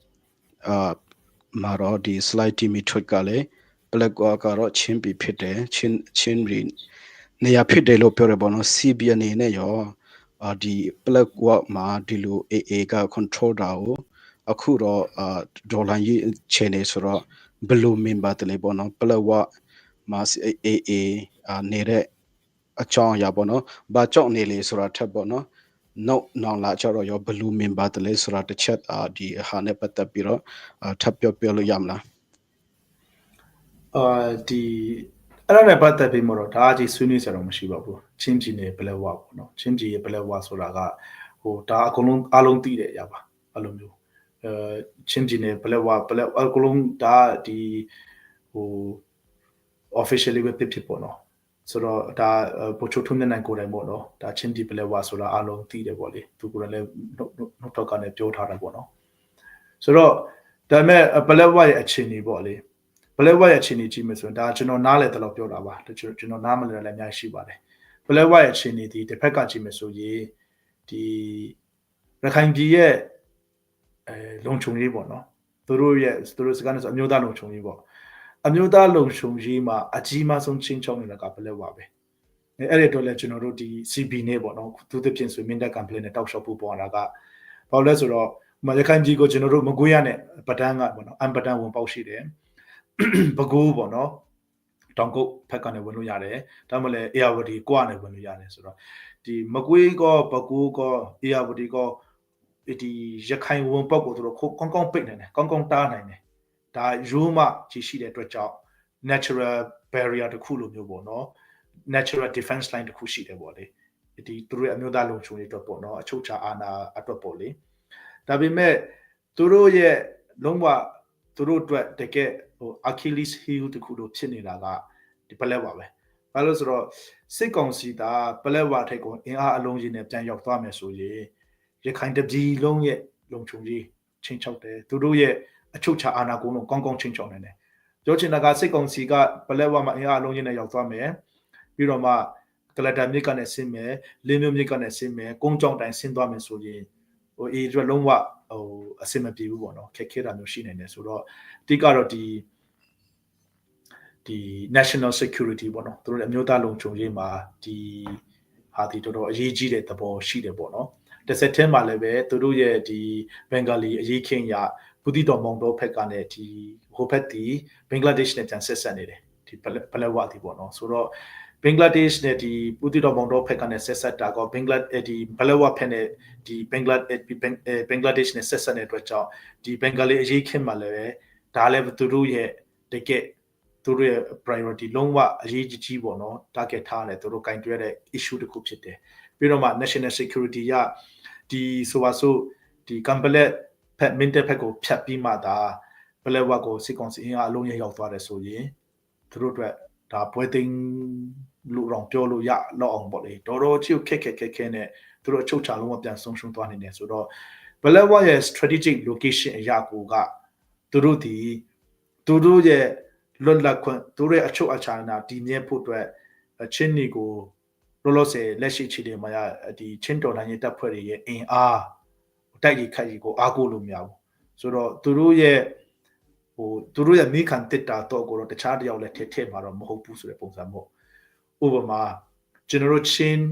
မှာတော့ဒီ slide team ထွက်ကလည်းပလက်ဝကတော့ချင်းပြည်ဖြစ်တယ်ချင်းပြည်နေရာဖြစ်တယ်လို့ပြောတယ်ပေါ့နော် CB အနေနဲ့ရောဒီပလက်ဝမှာဒီလို AA က control တာကိုအခုတော့ဒေါ်လာရေးချေနေဆိုတော့ဘယ်လိုမင်ပါတယ်လေပေါ့နော်ပလက်ဝမှာ AA နေတဲ့အကြောင်းအရာပေါ့နော်ဘာကြောင့်နေလေဆိုတာထက်ပေါ့နော်နောင်လာကြတော့ရောဘယ်လိုမင်ပါတယ်လေဆိုတာတစ်ချက်ဒီဟာနဲ့ပတ်သက်ပြီးတော့ထပ်ပြောလို့ရမလားဒီအဲ့ဒါနဲ့ပတ်သက်ပြီးမှတော့ဒါအကြီးဆွေးနွေးစရာတော့မရှိပါဘူးချင်းပြည်နယ်ပလက်ဝပေါ့နော်ချင်းပြည်ရဲ့ပလက်ဝဆိုတာကဟိုဒါအကုန်လုံးအားလုံးသိတဲ့အရာပါအဲ့လိုမျိုးချင်းပြည်နယ်ပလက်ဝအကုန်လုံးဒါဒီဟို officially ပဲဖြစ်ပေါ့နော်ဆိုတော့ဒါပိုချိုထုံးတဲ့နိုင်ကိုယ်တိုင်ပေါ့နော်ဒါချင်းပြည်ပလက်ဝဆိုတာအားလုံးသိတယ်ပေါ့လေသူကိုယ်တိုင်လည်းနှုတ်တော့ကနေပြောထားတာပေါ့နော်ဆိုတော့ဒါပေမဲ့ပလက်ဝရဲ့အခြေအနေပေါ့လေပလက်ဝရဲ့အခြေအနေကြည့်မယ်ဆိုရင်ဒါကျွန်တော်နားလည်တယ်လို့ပြောတာပါကျွန်တော်နားမလည်လည်းအများကြီးရှိပါတယ်ပလက်ဝရဲ့အခြေအနေဒီတစ်ဖက်ကကြည့်မယ်ဆိုရင်ဒီရခိုင်ပြည်ရဲ့လုံခြုံရေးပေါ့နော်သူတို့စကားနဲ့ဆိုအမျိုးသားလုံခြုံရေးပေါ့အမျိုးသားလုံခြုံရေးမှာအကြီးမားဆုံးချင်းချောင်းနေတာကပလက်ဝပဲအဲ့ဒီတော့လည်းကျွန်တော်တို့ဒီ CB နဲ့ပေါ့နော်သူသဖြင့်ဆိုမင်းတပ်ကမ်ပလင်းနဲ့တောက်လျှောက်ဖို့ပေါ်လာကဘာလို့လဲဆိုတော့ရခိုင်ပြည်ကိုကျွန်တော်တို့မကွေးရနဲ့ပဒန်းကပေါ့နော်အမ်ပဒန်းဝင်ပေါက်ရှိတယ်ပဲခူးပေါ့နော်တောင်ကုတ်ဖက်ကနေဝင်လို့ရတယ်ဒါမှလည်းအေယာဝတီကွာနဲ့ဝင်လို့ရတယ်ဆိုတော့ဒီမကွေးကောပဲခူးကောအေယာဝတီကောဒီရခိုင်ဝင်ပေါက်ကိုသူတို့ကောင်းကောင်းပိတ်နိုင်တယ်ကောင်းကောင်းတားနိုင်တယ်ဒါရိုးမှကြီးရှိတဲ့အတွက်ကြောင့် natural barrier တစ်ခုလိုမျိုးပေါ့နော် natural defense line တစ်ခုရှိတယ်ပေါ့လေဒီသူတို့ရဲ့အမျိုးသားလုံခြုံရေးအတွက်ပေါ့နော်အချုပ်ချာအာဏာအတွက်ပေါ့လေဒါပေမဲ့သူတို့ရဲ့လုံးဝသူတို့အတွက်တကယ်ဟို Achilles heel တစ်ခုလိုဖြစ်နေတာကဒီပလက်ဝပဲဘာလို့ဆိုတော့စစ်ကောင်စီကပလက်ဝထိပ်ကိုအင်အားအလုံးကြီးနဲ့ပြန်ရောက်သွားမယ်ဆိုရင်ရခိုင်တပြည်လုံးရဲ့လုံခြုံရေးချင်းချောက်တယ်သူတို့ရဲ့အချုပ်ချာအာဏာကိုကောင်းကောင်းချင်းချောက်နေတယ်ပြောချင်တာကစစ်ကောင်စီကပလက်ဝမှာအင်အားအလုံးကြီးနဲ့ရောက်သွားမယ်ပြီးတော့မှကလတာမြစ်ကနေဆင်းမယ်လင်းမျိုးမြစ်ကနေဆင်းမယ်ကုန်းကြောင်တိုင်ဆင်းသွားမယ်ဆိုရင်ဟိုအေးလုံးဝဟိုအစင်မပြေဘူးပေါ့နော်ခက်ခဲတာမျိုးရှိနေတယ်ဆိုတော့အတိကတော့ဒီ national security ပေါ့နော်သူတို့အမျိုးသားလုံခြုံရေးမှာဒီဟာဒီတော်တော်အရေးကြီးတဲ့သဘောရှိတယ်ပေါ့နော်တစ်ဆက်တည်းမှာလည်းပဲသူတို့ရဲ့ဒီဘင်္ဂလီအရေးခင်ရဘူးတီတော်မောင်တော်ဖက်ကနဲ့ဒီဟိုဖက်ဒီဘင်္ဂလားဒေ့ရှ်နဲ့ပြန်ဆက်ဆက်နေတယ်ဒီပလက်ဝတီပေါ့နော်ဆိုတော့ဘင်္ဂလားဒေ့ရှ်နဲ့ဒီဘူးတီတော်မောင်တော်ဖက်ကနဲ့ဆက်ဆက်တာကဘင်္ဂလားဒီပလက်ဝဖက်နဲ့ဒီဘင်္ဂလားဒေ့ရှ်နဲ့ဆက်ဆက်တဲ့အတွက်ကြောင့်ဒီဘင်္ဂလီအရေးခင်မှာလည်းဒါလည်းသူတို့ရဲ့တကယ်သူတို့ရဲ့ priority လုံးဝအရေးကြီးပေါ့နော် target ထားတယ်သူတို့ကင်တွဲတဲ့ issue တစ်ခုဖြစ်တယ်ပြီးတော့မှ national security ရဒီဆိုပါစို့ဒီကမ်ပလက်ဖက်မင်းတပ်ဖက်ကိုဖြတ်ပြီးမှသာပ လဲဝါကိုစစ်ကောင်စီအင်အားအလုံးရရောက်သွားတယ်ဆိုရင်သူတို့အတွက်ဒါပွဲသိမ်းလူရောင်ပြောလို့ရလောက်အောင်ပေါ့လေတော်ချစ်ခက်နဲ့သူတို့အချုပ်ချလုံးဝပြန်ဆုံးရှုံးသွားနေတယ်ဆိုတော့ဘလဲဝါရဲ့ strategic location အရာကိုကသူတို့ရဲ့လွတ်လပ်ခွင့်သူတို့ရဲ့အချုပ်အခြာအာဏာတည်မြဲဖို့အတွက်ချင်းနီကိုလောလောဆယ်လက်ရှိအခြေအနေမှာဒီချင်းတော်တိုင်းရဲ့တပ်ဖွဲ့တွေရဲ့အင်အားတိုက်ရိုက်ခိုက်ကိုအားကိုးလို့မရဘူးဆိုတော့သူတို့ရဲ့မိခံတစ်တာတော့ကိုတော့တခြားတယောက်လည်းထည့်မှာတော့မဟုတ်ဘူးဆိုတဲ့ပုံစံပေါ့ဥပမာကျွန်တော်တို့ချင်း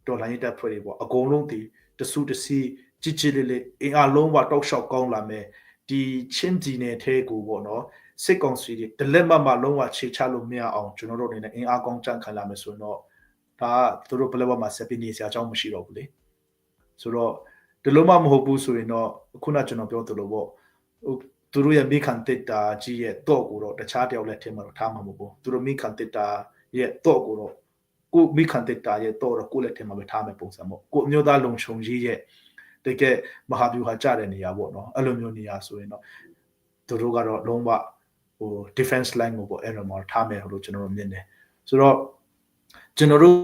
တော်တိုင်းရဲ့တပ်ဖွဲ့တွေပေါ့အကုန်လုံးဒီတစုတစီကြီးလေးအင်အားလုံးဝတောက်လျှောက်ကောင်းလာမယ်ဒီချင်းဒီနယ်ထဲကိုပေါ့နော်စစ်ကောင်စီတွေတလက်မလုံးဝခြေချလို့မရအောင်ကျွန်တော်တို့အနေနဲ့အင်အားကောင်းကြံ့ခံလာမယ်ဆိုရင်တော့ဒါသူတို့ဘယ်လောက်မှဆက်ပြီးနေစရာအကြောင်းမရှိတော့ဘူးလေဆိုတော့ဒီလိုမှမဟုတ်ဘူးဆိုရင်တော့ခုနကျွန်တော်ပြောသလိုပေါ့သူတို့ရဲ့မိခံတစ်တာကြီးရဲ့တော့ကိုတော့တခြားတယောက်လက်ထဲမှာတော့ထားမှာမဟုတ်ဘူးသူတို့မိခံတစ်တာရဲ့တော့ကိုတော့ကိုမိခံတစ်တာရဲ့တော့ကိုလက်ထဲမှာပဲထားမယ်ပုံစံပေါ့ကိုအမျိုးသားလုံခြုံရေးရဲ့တကယ်မဟာဗျူဟာကျတဲ့နေရာပေါ့နော်အဲ့လိုမျိုးနေရာဆိုရင်တော့သူတို့ကတော့လုံးဝdefense line ကိုပေါ့အဲ့လိုမျိုးထားမယ်လို့ကျွန်တော်တို့မြင်တယ်ဆိုတော့ကျွန်တော်တို့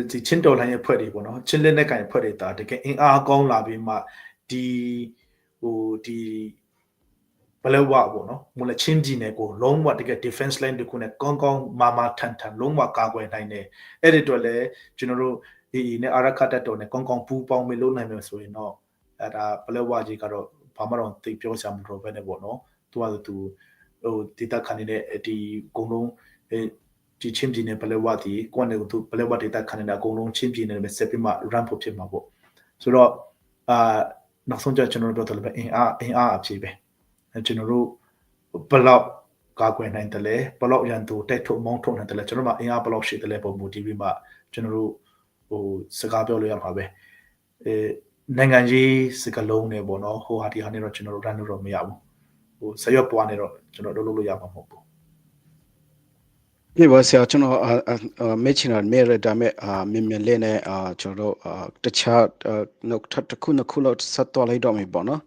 ဒီချင်းတော်လိုင်းရဲ့ဖွဲ့တွေပေါ့နော်ချင်းလက်နဲ့ကင်ဖွဲ့တွေတာတကယ်အင်အားကောင်းလာပြီးမှဒီဘလဲဝါပေါ့နော်မလချင်းကြီးနဲ့ကိုလုံးဝတကယ် defense line တခုနဲ့ကောင်းမာထန်လုံးဝကာကွယ်နိုင်တယ်အဲ့ဒီတော့လည်းကျွန်တော်တို့ဒီနဲ့အာရခတ်တက်တော်နဲ့ကောင်းပူပေါင်းမလို့နိုင်မယ်ဆိုရင်တော့အဲ့ဒါဘလဲဝါကြီးကတော့ဘာမှတော့သိပြောစရာမလိုပဲနဲ့ပေါ့နော်သူဒေတာခဏနေတဲ့ဒီအကုန်လုံးဒီချင်းပြည်နယ်ဘလဲဝါဒီကိုယ်နဲ့သူဘလဲဝါဒေတာခဏနေအကုန်လုံးချင်းပြည်နယ်နဲ့ဆက်ပြီးမှ run ဖို့ဖြစ်မှာပေါ့ဆိုတော့နောက်ဆုံးကျကျွန်တော်တို့ပြောတယ်ပဲအင်အားအဖြစ်ပဲကျွန်တော်တို့ဘလောက်ကာကွယ်နိုင်တယ်လဲဘလောက်ရန်သူတိုက်ထုတ်မောင်းထုတ်နိုင်တယ်လဲကျွန်တော်တို့အင်အားဘလောက်ရှိတယ်လဲပုံမူတည်ပြီးမှကျွန်တော်တို့စကားပြောလို့ရမှာပဲနိုင်ငံရေးစကားလုံးနဲ့ပေါ့နော်ဟိုဟာဒီဟာနဲ့တော့ကျွန်တော်တို့ run လို့တော့မရဘူးဆရွက်ပွားနေတော့ကျွန်တော်တို့လုပ်လို့ရမှာမဟုတ်ဘူးဒီဘာဆရာကျွန်တော်မေ့ချင်တာမေ့ရတာမဲ့မြင်လေးနဲ့ကျွန်တော်တို့တခြားနောက်ထပ်တစ်ခုလောက်ဆက်သွားလိုက်တော့မယ်ပေါ့နော်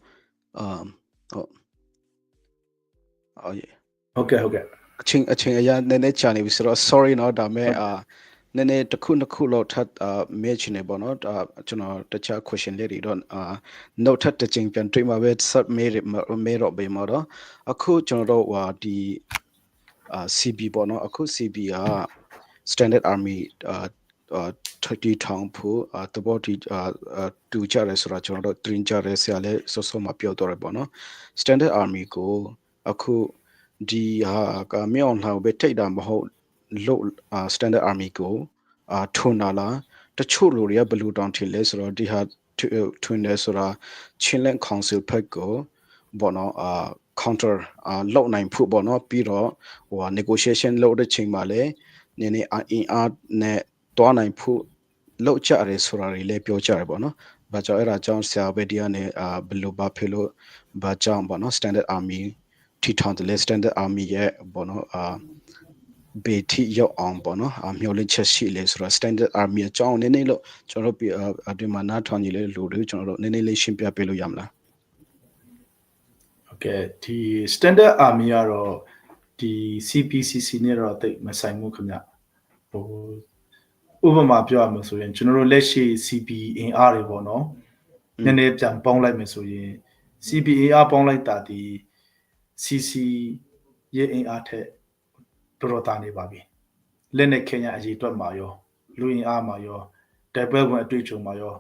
ဟုတ်ကဲ့အချင်းအရာနည်းနည်းချာနေပြီဆိုတော့ sorry နော်ဒါမဲ့နည်းနည်းတစ်ခုလောက်ထပ်မေ့ချင်နေပေါ့နော်ကျွန်တော်တခြား question လေးတွေတော့နောက်ထပ်တစ်ချိန်ပြန်တွေ့မှာပဲ sub မေးတော့ဘေးမှာတော့အခုကျွန်တော်တို့ဒီ CB ပေါ့နော်အခု CB က Standard Army 30 ထောင်ဖို့တဘောတီတူကြရဲဆိုတော့ကျွန်တော်တို့ train ကြရဲဆရာလည်းစောမှာပြောတော့ရပေါ့နော် Standard Army ကိုအခုဒီဟာကမြောင်းလှောင်ပဲထိတ်တာမဟုတ်လို့ Standard Army ကိုထွန်းလာလားတချို့လူတွေကဘလူးတောင်ထင်လဲဆိုတော့ဒီဟာထွန်းလဲဆိုတာချင်းလန် Council ဖက်ကိုဘောနော်counter လောက်နိုင်ဖို့ပေါ့နော်ပြီးတော့negotiation လုပ်တဲ့ချိန်မှာလည်းနည်းနည်းအင်အားနဲ့တွားနိုင်ဖို့လောက်ကြရဲဆိုတာတွေလည်းပြောကြရပေါ့နော်ဘာကြောင့်အဲ့ဒါကြောင့်ဆရာပဲဒီကနေဘလို့ဘာဖြစ်လို့ဘာကြောင့်ပေါ့နော် Standard Army ထီထောင်တယ် Standard Army ရဲ့ပေါ့နော်ဘေတီရောက်အောင်ပေါ့နော်မျှော်လင့်ချက်ရှိလေဆိုတော့ Standard Army အကြောင်းနည်းနည်းလို့ကျွန်တော်တို့ဒီမှာနားထောင်ကြည့်လေလူတွေကျွန်တော်တို့နည်းနည်းလေးရှင်းပြပေးလို့ရမလားကဲဒီ Standard Army ကတော့ဒီ CPCC နဲ့တော့တိတ်မဆိုင်ဘူးခင်ဗျဥပမာပြောရမယ်ဆိုရင်ကျွန်တော်တို့လက်ရှိ CPAR တွေပေါ့နော်နည်းနည်းပြန်ပေါင်းလိုက်မယ်ဆိုရင် CPAR ပေါင်းလိုက်တာဒီ CC ရဲ့အင်အားထက်တော်တာနေပါပြီလက်နဲ့ခင်ရအရေးအတွက်မှာရောလူအင်အားမှာရောတပ်ဖွဲ့ဝင်အတွေ့အကြုံမှာရော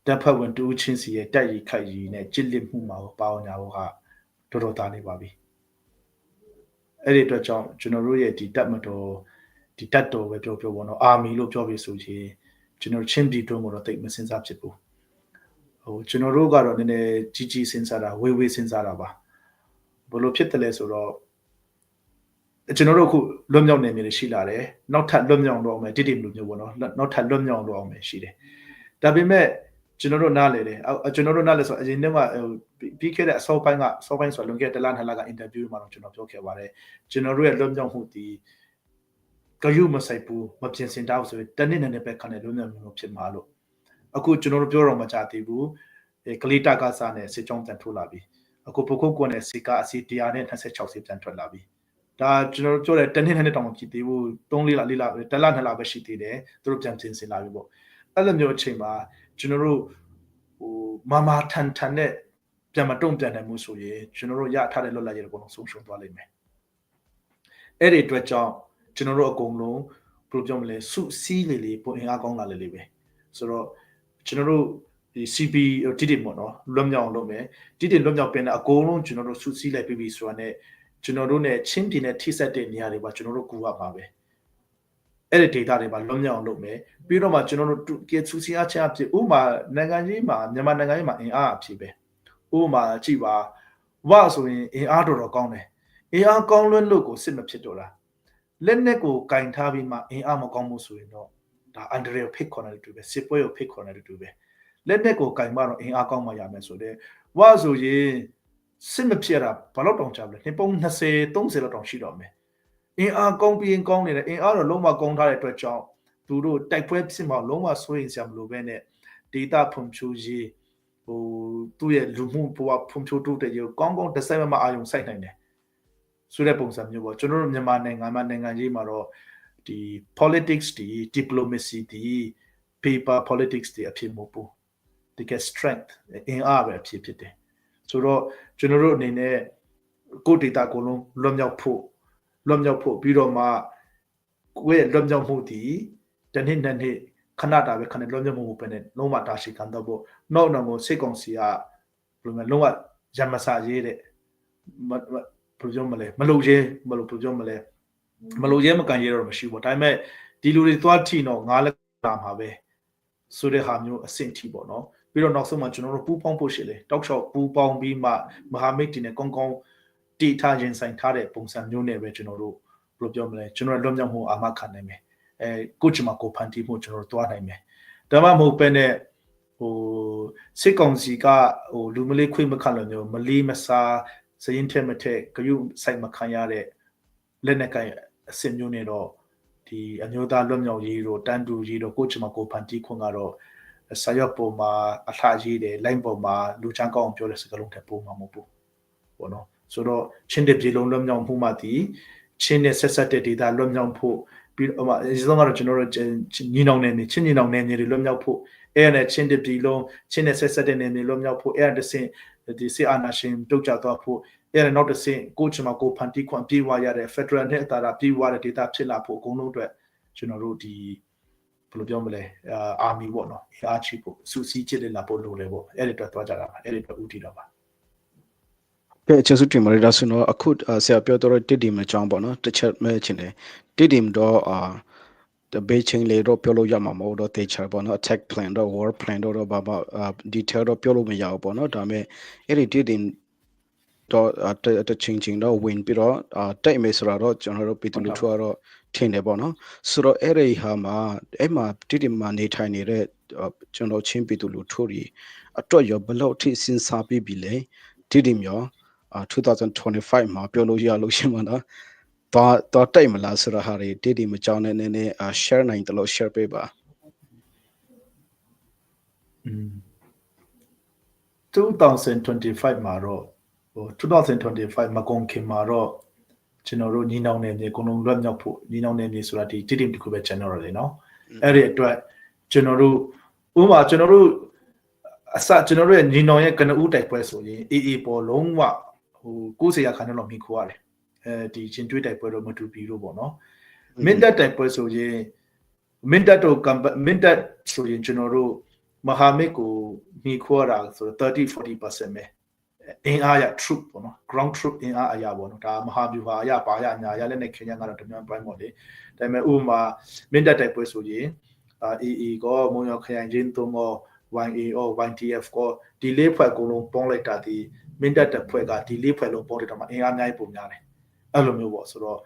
တပ်ဖွဲ့ဝင်တူးချင်းစီရဲ့တိုက်ရိုက်ခိုက်ရည်နဲ့ကြစ်လစ်မှုမှာပါဝင်ညာဘောကတော်တာနေပါပြီအဲ့ဒီအတွက်ကြောင့်ကျွန်တော်တို့ရဲ့ဒီတပ်မတော်ဒီတပ်တော်ပဲပြောပေါ့နော်အာမီလို့ပြောပြီးဆိုရင်ကျွန်တော်ချင်းပြည်တွင်းကိုတော့တိတ်မစင်စားဖြစ်ဘူးကျွန်တော်တို့ကတော့နည်းနည်းကြီးစဉ်းစားတာဝေးစဉ်းစားတာပါဘလို့ဖြစ်တယ်လဲဆိုတော့ကျွန်တော်တို့အခုလွတ်မြောက်နေမြေရှိလာတယ်နောက်ထပ်လွတ်မြောက်တော့အောင်မယ်တိတိမလို့မျိုးပေါ့နော်နောက်ထပ်လွတ်မြောက်တော့အောင်မယ်ရှိတယ်ဒါပေမဲ့ကျွန်တော်တို့နားလေတယ်ကျွန်တော်တို့နားလေဆိုအရင်ကပြီးခဲ့တဲ့အစောပိုင်းဆိုလွန်ခဲ့တဲ့လနှစ်လကအင်တာဗျူးမှာတော့ကျွန်တော်ပြောခဲ့ပါတယ်ကျွန်တော်တို့ရဲ့လွတ်မြောက်မှုဒီကယူမဆိုင်ဘူးမပြင်ဆင်တော့ဆိုရင်တနည်းနည်းပဲခနဲ့လွတ်မြောက်မှုဖြစ်မှာလို့အခုကျွန်တော်တို့ပြောတော့မကြသေးဘူးကလီတာကစားနဲ့စစ်ကြောင်းတန်ထိုးလာပြီ အခုပခုတ်ကွန်နဲ့စီကအစီ100နဲ့26စီပြန်ထွက်လာပြီဒါကျွန်တော်တို့ပြောတဲ့တနေ့နဲ့တောင်မဖြစ်သေးဘူး3 လ4လတလ2လပဲရှိသေးတယ်သူတို့ပြန်ပြင်ဆင်လာပြီပေါ့အဲ့လိုမျိုးအချိန်မှာကျွန်တော်တို့ဟိုမာထန်နဲ့ပြန်မတုံ့ပြန်နိုင်မှုဆိုရင်ကျွန်တော်တို့ရထားတဲ့လွတ်လပ်ရေးအကုန်လုံးဆုံးရှုံးသွားလိမ့်မယ်အဲ့ဒီအတွက်ကြောင့်ကျွန်တော်တို့အကုန်လုံးဘယ်လိုပြောမလဲစုစည်းလေးပုံအင်အားကောင်းလာလေးပဲဆိုတော့ကျွန်တော်တို့ဒီ CP တိတိပေါ့နော်လွတ်မြောက်လုပ်မယ်တိတိလွတ်မြောက်ပင်တဲ့အကုန်လုံးကျွန်တော်တို့စုစည်းလိုက်ပြီးဆိုတာနဲ့ကျွန်တော်တို့ ਨੇ ချင်းပြည်နယ်ထိစပ်တဲ့နေရာတွေပါကျွန်တော်တို့ကူရပါပဲအဲ့ဒီ data တွေပါလွတ်မြောက်လုပ်မယ်ပြီးတော့မှကျွန်တော်တို့ကစုစည်းအားချအဖြစ်ဥပမာနိုင်ငံကြီးမှာမြန်မာနိုင်ငံကြီးမှာအင်အားအဖြစ်ပဲဥပမာကြည့်ပါဝဆိုရင်အင်အားတော်ကောင်းတယ်အင်အားကောင်းလွန်းလို့ကိုစစ်မဖြစ်တော့တာလက်နဲ့ကိုကင်ထားပြီးမှအင်အားမကောင်းမှုဆိုရင်တော့ဒါအန်ဒရီကိုဖိတ်ခေါ်နေတယ်တူပဲစစ်ပွဲကိုဖိတ်ခေါ်နေတယ်တူပဲလက်နဲ့ကိုကင်မှတော့အင်အားကောင်းမှရမယ်ဆိုတော့ဝဆိုရင်စစ်မဖြစ်တာဘာလို့တောင်ကြလဲနှစ်ပုံ20 30လောက်တောင်ရှိတော့မယ်အင်အားကောင်းပြီးကောင်းနေတယ်အင်အားတော့လုံးဝကောင်းထားတဲ့အတွက်ကြောင့်သူတို့တိုက်ပွဲဖြစ်မှလုံးဝစိုးရင်စရာမလိုပဲနဲ့ data ဖွံ့ဖြိုးရေးဟိုသူ့ရဲ့လူမှုဘဝဖွံ့ဖြိုးတိုးတက်ရေးကောင်းကောင်းတစ်စိုက်မအာရုံစိုက်နိုင်တယ်ဆိုတဲ့ပုံစံမျိုးပေါ့ကျွန်တော်တို့မြန်မာနိုင်ငံမှာနိုင်ငံကြီးမှာတော့ဒီ politics ဒီ diplomacy ဒီ paper politics တွေအဖြစ်မဟုတ်ဘူးဒီက strength အင်အားပဲအဖြစ်ဖြစ်တယ်ဆိုတော့ကျွန်တော်တို့အနေနဲ့ကိုယ် data ကိုလုံးလွတ်မြောက်ဖို့ပြီးတော့မှကိုယ့်ရဲ့လွတ်မြောက်မှုဒီတနေ့နေ့ခဏတာပဲခဏလွတ်မြောက်မှုပဲနဲ့လုံးဝတာရှိခံတော့ဖို့နောက်တော့ကိုစိတ်ကောင်းစီကဘယ်လိုလဲလုံးဝရမစာရေးတဲ့ဘယ်လိုပြောမလဲမလုံရဲဘယ်လိုပြောမလဲမလုံရဲမကန်ရဲတော့မရှိဘူးဒါပေမဲ့ဒီလူတွေသွားထီတော့ငါလည်းလာမှာပဲဆိုတဲ့ဟာမျိုးအဆင့်ထိပေါ့နော်ပြီးတော့နောက်ဆုံးမှကျွန်တော်တို့ပူးပေါင်းဖို့ရှိလေတောက်လျှောက်ပူးပေါင်းပြီးမှမဟာမိတ်တွေနဲ့ကောင်းကောင်းတီထားရင်ဆိုင်ထားတဲ့ပုံစံမျိုးနဲ့ပဲကျွန်တော်တို့ဘယ်လိုပြောမလဲကျွန်တော်လွတ်မြောက်မှုအာမခံနိုင်မယ်ကိုချမကိုဖန်တီးမှုကျွန်တော်တို့တွားနိုင်မယ်ဒါမှမဟုတ်ပဲနဲ့ဟိုစစ်ကောင်စီကဟိုလူမလေးခွေးမခံလို့မျိုးမလေးမစားစရင်ထဲမထဲဂယုစိုက်မခံရတဲ့လက်နက်ကိုင်အစစ်မျိုးနဲ့တော့ဒီအမျိုးသားလွတ်မြောက်ရေးတို့တန်တူရေးတို့ကိုချမကိုဖန်တီးခွင့်ကတော့ဆာယော့ပေါ်မှာအလှကြီးတယ်လိုင်းပေါ်မှာလူချမ်းကောင်းပြောတဲ့စကားလုံးတွေပုံမှာမဟုတ်ဘူးပေါ့နော်ဆိုတော့ချင်းတဲ့ပြည်လုံးလွတ်မြောက်မှုမှဒီချင်းနဲ့ဆက်ဆက်တဲ့ data လွတ်မြောက်ဖို့ပြီးတော့အရင်ဆုံးကတော့ကျွန်တော်တို့ညီနောင်နယ်မြေချင်းညီနောင်နယ်မြေတွေလွတ်မြောက်ဖို့အဲ့နဲ့ချင်းတဲ့ပြည်လုံးချင်းနဲ့ဆက်ဆက်တဲ့နယ်မြေလွတ်မြောက်ဖို့အဲ့ဒါတစ်ဆင့်ဒီစစ်အာဏာရှင်တုတ်ကြသွားဖို့အဲ့ဒါနောက်တစ်ဆင့်ကိုချမကိုဖန်တီးခွင့်ပြေးဝရတဲ့ Federal နဲ့အတားပြေးဝတဲ့ data ဖြစ်လာဖို့အကုန်လုံးအတွက်ကျွန်တော်တို့ဒီဘယ်လိုပြောမလဲအာမီပေါ့နော်အားချိဖို့စူးစီးချစ်တဲ့လာဖို့လိုလေပေါ့အဲ့ဒီအတွက်သွားကြတာပါအဲ့ဒီအတွက်ဦးတည်တော့ပါကဲကျေးဇူးတင်ပါတယ်ဒါဆိုတော့အခုဆရာပြောတော့တစ်ဒီမအကြောင်းပေါ့နော်တစ်ချက်မဲ့ချင်တယ်တစ်ဒီမတော့တဘေးချင်းလေးတော့ပြောလို့ရမှာမဟုတ်တော့တေချာပေါ့နော် attack plan တော့ war plan တော့ဘာ detail တော့ပြောလို့မရဘူးပေါ့နော်ဒါပေမဲ့အဲ့ဒီတစ်ဒီတော့တချင်းတော့ win ပြီးတော့တိုက်မယ်ဆိုတော့ကျွန်တော်တို့ပြည်သူလူထုကတော့ထင်တယ်ပေါ့နော်ဆိုတော့အဲ့ဒီဟာမှာအဲ့မှာတစ်ဒီမှာနေထိုင်နေတဲ့ကျွန်တော်ချင်းပြည်သူလူထုတွေအတွက်ရောဘယ်လောက်ထိစဉ်းစားပြီးပြီလဲတစ်ဒီမျိုး2025မှာပြောလို့ရလို့ရှိမှာနော်တော့တိုက်မလားဆိုတော့ဟာတွေတိတိမကြောင်းနဲ့နည်းနည်းshare နိုင်တယ်လို့ share ပေးပါ2025မှာတော့ဟို2025မှာကုန်ခင်မှာတော့ကျွန်တော်တို့ညီနောင်နယ်မြေအကုန်လုံးလွတ်မြောက်ဖို့ညီနောင်နယ်မြေဆိုတာဒီတိတိတခုပဲ general လေနော်အဲ့ဒီအတွက်ကျွန်တော်တို့ဥပမာကျွန်တော်တို့ကျွန်တော်တို့ရဲ့ညီနောင်ရဲ့ကနဦးတိုက်ပွဲဆိုရင်အေးပေါ်လုံးဝဟို90ရာခိုင်နှုန်းလောက်မိခိုးရတယ်ဒီချင်းတွေးတိုက်ပွဲတော့မတူပြီလို့ပေါ့နော်မင်းတပ်တိုက်ပွဲဆိုရင်မင်းတပ်ဆိုရင်ကျွန်တော်တို့မဟာမိတ်ကိုမိခိုးရတာဆိုတော့30-40% ပဲအင်အားရ troop ပေါ့နော် ground troop အင်အားအရာပေါ့နော်ဒါမဟာဗျူဟာအရာပါရညာရလက်နဲ့ခင်ဗျာကတော့တမျိုးပိုင်းပေါ့လေဒါပေမဲ့ဥပမာမင်းတပ်တိုက်ပွဲဆိုရင်အေးကောမုံရခရိုင်ချင်းသုံးကော YAO YTF ကိုဒီလေးဖွဲ့အကုန်လုံးပေါင်းလိုက်တာဒီမင်းတပ်တပ်ဖွဲ့ကဒီလေးဖွဲ့လုံးပေါင်းလိုက်တာမှာအင်အားအများကြီးပုံများတယ်အဲ့လိုမျိုးပေါ့ဆိုတော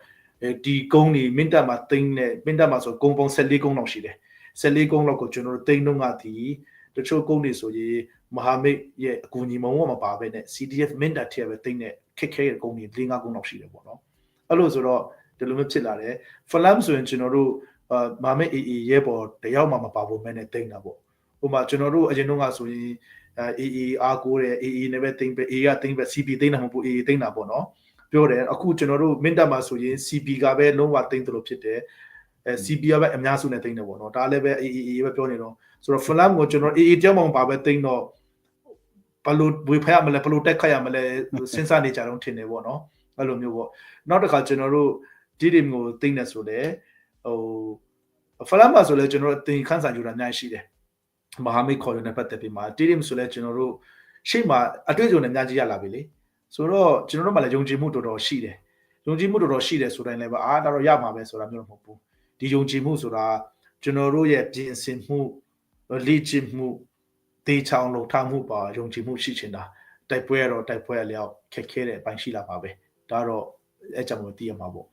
့ဒီကုန်းဒီမင်းတပ်မှာသိန်းနဲ့မင်းတပ်မှာဆိုကုန်းပေါင်း14ကုန်းလောက်ရှိတယ်14ကုန်းလောက်ကိုကျွန်တော်တို့သိန်းတော့ကဒီတချို့ကုန်းတွေဆိုရင်မဟာမိတ်ရဲ့အကူအညီမုံမပါဘဲနဲ့ CDF မင်းတပ်ထဲပဲသိန်းနဲ့ခက်ခဲတဲ့ကုန်းတွေ4-5ကုန်းလောက်ရှိတယ်ပေါ့နော်အဲ့လိုဆိုတော့ဒီလိုမျိုးဖြစ်လာတယ်ဖလမ်ဆိုရင်ကျွန်တော်တို့မဟာမိတ်အေရဲပေါ်တယောက်မှမပါဘူးမဲနဲ့သိန်းတာပေါ့ဥပမာကျွန်တော်တို့အရင်တုန်းကဆိုရင် AA အားကိုတဲ့ AA နဲ့ပဲသိမ့်ပဲ AA ကသိမ့်ပဲ CP သိမ့်တာမဟုတ်ဘူး AA သိမ့်တာပေါ့နော်ပြောတယ်အခုကျွန်တော်တို့မင်းတပ်မှာဆိုရင် CP ကပဲလုံးဝသိမ့်တယ်လို့ဖြစ်တယ်CP ကပဲအများစုနဲ့သိမ့်တယ်ပေါ့နော်ဒါလည်းပဲ AA ပဲပြောနေတော့ဆိုတော့ Flam ကိုကျွန်တော် AA ကြောင့်မှပါပဲသိမ့်တော့ဘလို့ဝေဖရမလဲဘလို့တက်ခတ်ရမလဲစဉ်းစားနေကြတော့ထင်တယ်ပေါ့နော်အဲ့လိုမျိုးပေါ့နောက်တစ်ခါကျွန်တော်တို့ဒီဒီကိုသိမ့်နေဆိုတယ်ဟို Flam မှာဆိုလဲကျွန်တော်တို့တင်ခန်းစာယူတာအများကြီးရှိတယ်မဟာမိတ်ခေါ်ရတဲ့ပတ်သက်ပြီးမှာဒီဒီဆိုလဲကျွန်တော်တို့ရှေ့မှာအတွေ့အကြုံနဲ့အများကြီးရလာပြီလေဆိုတော့ကျွန်တော်တို့မှလည်းယုံကြည်မှုတော်တော်ရှိတယ်ယုံကြည်မှုတော်တော်ရှိတယ်ဆိုတိုင်းလည်းပဲဒါတော့ရမှာပဲဆိုတာမျိုးမဟုတ်ဘူးဒီယုံကြည်မှုဆိုတာကျွန်တော်တို့ရဲ့ပြင်ဆင်မှုလေ့ကျင့်မှုတေချောင်းလုံထားမှုပါယုံကြည်မှုရှိချင်တာတိုက်ပွဲတော့တိုက်ပွဲအလျောက်ခက်ခဲတဲ့အပိုင်းရှိလာပါပဲဒါတော့အဲကြောင့်မသိရမှာပေါ့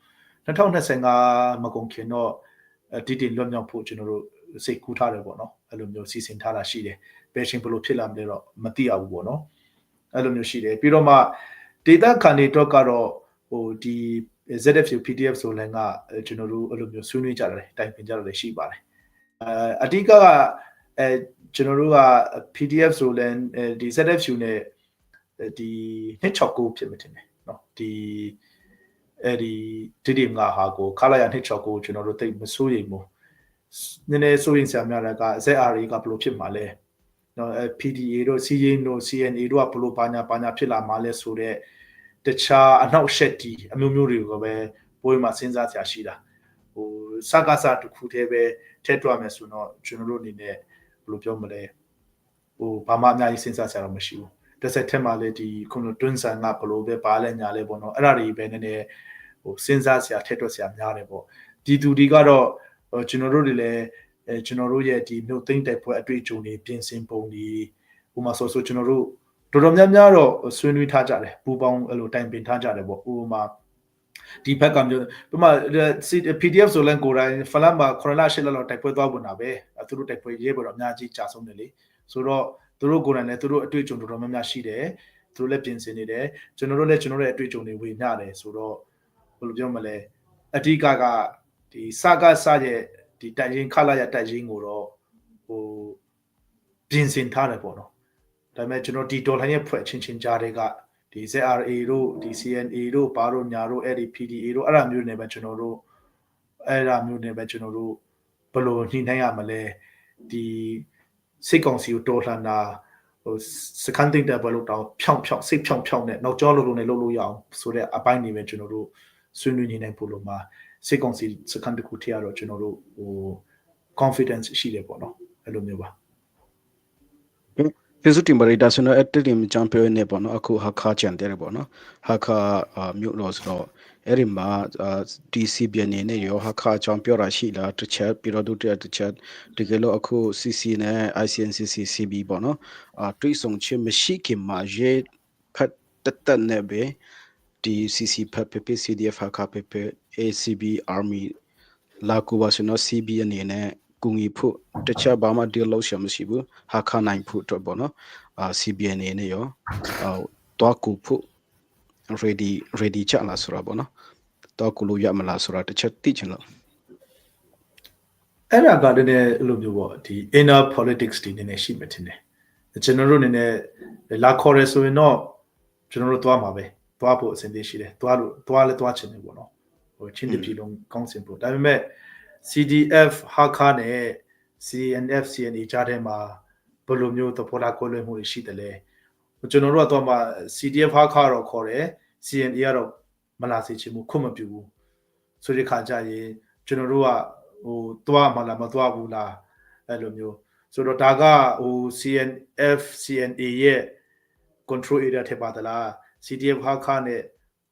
2025မကုန်ခင်တော့ဒီတင်လွတ်မြောက်ဖို့ကျွန်တော်တို့စိတ်ကူးထားတယ်ပေါ့နော်အဲ့လိုမျိုးစီစဉ်ထားတာရှိတယ်ဘယ်ချိန်ဘယ်လိုဖြစ်လာမလဲတော့မသိရဘူးပေါ့နော်အဲ့လိုမျိုးရှိတယ်ပြီးတော့မှ data ခံနေတော့ကတော့ဟိုဒီ ZFU PDF ဆိုလည်းကကျွန်တော်တို့အဲ့လိုမျိုးဆွေးနွေးကြတယ်တိုင်ပင်ကြတယ်ရှိပါတယ်အဓိကကျွန်တော်တို့က PDF ဆိုလည်းဒီ ZFU နဲ့ဒီ269ဖြစ်မှတင်တယ်เนาะဒီအဲ့ဒီဒီငါဟာကိုခလာရ269ကျွန်တော်တို့တိတ်မစိုးရိမ်ဘူးနည်းနည်းစိုးရိမ်စရာများတာက ZRA ကဘယ်လိုဖြစ်မှာလဲเนาะPDA တို့ CA တို့ CNA တို့ကဘယ်လိုပါညာဖြစ်လာမှာလဲဆိုတော့တခြားအနောက်ရှက်တီအမျိုးမျိုးတွေကိုပဲပွဲမှာစဉ်းစားစရာရှိတာဟိုစကားစားတစ်ခုတည်းပဲထည့်တွက်မယ်ဆိုတော့ကျွန်တော်တို့အနေနဲ့ဘယ်လိုပြောမလဲဟိုဘာမှအများကြီးစဉ်းစားစရာတော့မရှိဘူးတစ်ဆက်ထက်မှလည်းဒီခုနတွန်းဆန်ကဘယ်လိုပဲပါလဲညာလဲပေါ့နော်အဲ့ဒါတွေပဲနည်းနည်းဟိုစဉ်းစားစရာထည့်တွက်စရာများတယ်ပေါ့ဒီသူတွေကတော့ကျွန်တော်တို့တွေလည်းကျွန်တော်တို့ရဲ့ဒီမြို့သိမ်းတိုက်ပွဲအတွေ့အကြုံတွေပြင်ဆင်ပုံတွေဥပမာဆိုကျွန်တော်တို့တော်တော်များများတော့ဆွေးနွေးထားကြတယ်ပူပေါင်းအဲ့လိုတိုင်ပင်ထားကြတယ်ပေါ့ဥပမာဒီဘက်ကမျိုးဥပမာ PDF ဆိုလည်းကိုယ်တိုင်ဖလန်မှာခရလာရှစ်လောက်တိုက်ပွဲသွားပုံတာပဲသူတို့တိုက်ပွဲရေးပေါ်တော့အများကြီးကြာဆုံးတယ်လေဆိုတော့သူတို့ကိုယ်တိုင်လည်းသူတို့အတွေ့အကြုံတော်တော်များများရှိတယ်သူတို့လည်းပြင်ဆင်နေတယ်ကျွန်တော်တို့လည်းကျွန်တော်တို့ရဲ့အတွေ့အကြုံတွေဝေမျှတယ်ဆိုတော့ဘယ်လိုပြောမလဲအဓိကကဒီစကားစရဲ့ဒီတိုင်ရင်ခလာရတိုင်ရင်ကိုတော့ဟိုပြင်ဆင်ထားတယ်ပေါ့နော်ဒါပေမဲ့ကျွန်တော်ဒီဒေါ်လာရဲ့ဖွဲ့ချင်းကြားတွေကဒီ ZRA တို့ဒီ CNA တို့ဘာတို့ညာတို့အဲ့ဒီ PDA တို့အဲ့ဒါမျိုးနဲ့ပဲကျွန်တော်တို့အဲ့ဒါမျိုးနဲ့ပဲကျွန်တော်တို့ဘယ်လိုနှိမ့်နိုင်ရမလဲဒီစိတ်ကောင်းစီကိုတော်လှန်တာဟိုစကန်တင်တဲ့ဘယ်လိုတောင်ဖြောင်းစိတ်ဖြောင်းနဲ့နောက်ကျောလုံးနဲ့လှုပ်လို့ရအောင်ဆိုတဲ့အပိုင်းတွေပဲကျွန်တော်တို့ဆွေးနွေးနေနိုင်ဖို့လို့မှာစိတ်ကောင်းစီစကန်တခုထည့်ရတော့ကျွန်တော်တို့ဟို confidence ရှိတယ်ပေါ့နော်အဲ့လိုမျိုးပါဖေစုတင်ပရိဒါဆိုတော့အတက်တင်ချန်ပီယံနဲ့ပေါ့နော်အခုဟာခါချန်တယ်ပေါ့နော်ဟာခါမြို့လို့ဆိုတော့အဲ့ဒီမှာ DCBN နဲ့ရောဟာခါချန်ပီယံရရှိလာတစ်ချက်ပြီးတော့တစ်ချက်တကယ်လို့အခု CC နဲ့ ICNCC CB ပေါ့နော်တွေးဆောင်ချင်းမရှိခင်မှာရေဖတ်တက်နဲ့ပဲဒီ CC ဖတ် PP CDF ဟာခါ PP ACB Army လာကူပါဆိုတော့ CB အနေနဲ့ကူညီဖို့တခြားဘာမှ deal လုပ်ရမရှိဘူးဟာခနိုင်ဖို့တော့ပေါ့နော်CBN နေရောတော့ကူဖို့ ready ချလာဆိုတော့ပေါ့နော်တော့ကူလို့ရမလားဆိုတာတစ်ချက်သိချင်လို့အဲ့ဒါကတည်းကအဲ့လိုမျိုးပေါ့ဒီ inner politics တွေနည်းနည်းရှိမှတင်တယ်ကျွန်တော်တို့နည်းနည်းလာခေါ်ရဆိုရင်တော့ကျွန်တော်တို့သွားမှာပဲသွားဖို့အဆင်သင့်ရှိတယ်သွားလဲသွားချင်တယ်ပေါ့နော်ဟိုချင်းတပြည်လုံးကောင်းစင်ဖို့ဒါပေမဲ့CDF ဟာခါနဲ့ CNF CNA ကြားထဲမှာဘယ်လိုမျိုးသဘောထားကွဲလွဲမှုတွေရှိတယ်လဲကျွန်တော်တို့ကတော့မှ CDF ဟာခါတော့ခေါ်တယ် CNA ကတော့မလာစေချင်ဘူးခွင့်မပြုဘူးဆိုတဲ့ခါကျရင်ကျွန်တော်တို့ကဟိုသွားမှလားမသွားဘူးလားအဲ့လိုမျိုးဆိုတော့ဒါကဟို CNF CNA ရဲ့ control area ထက်ပါသလား CDF ဟာခါနဲ့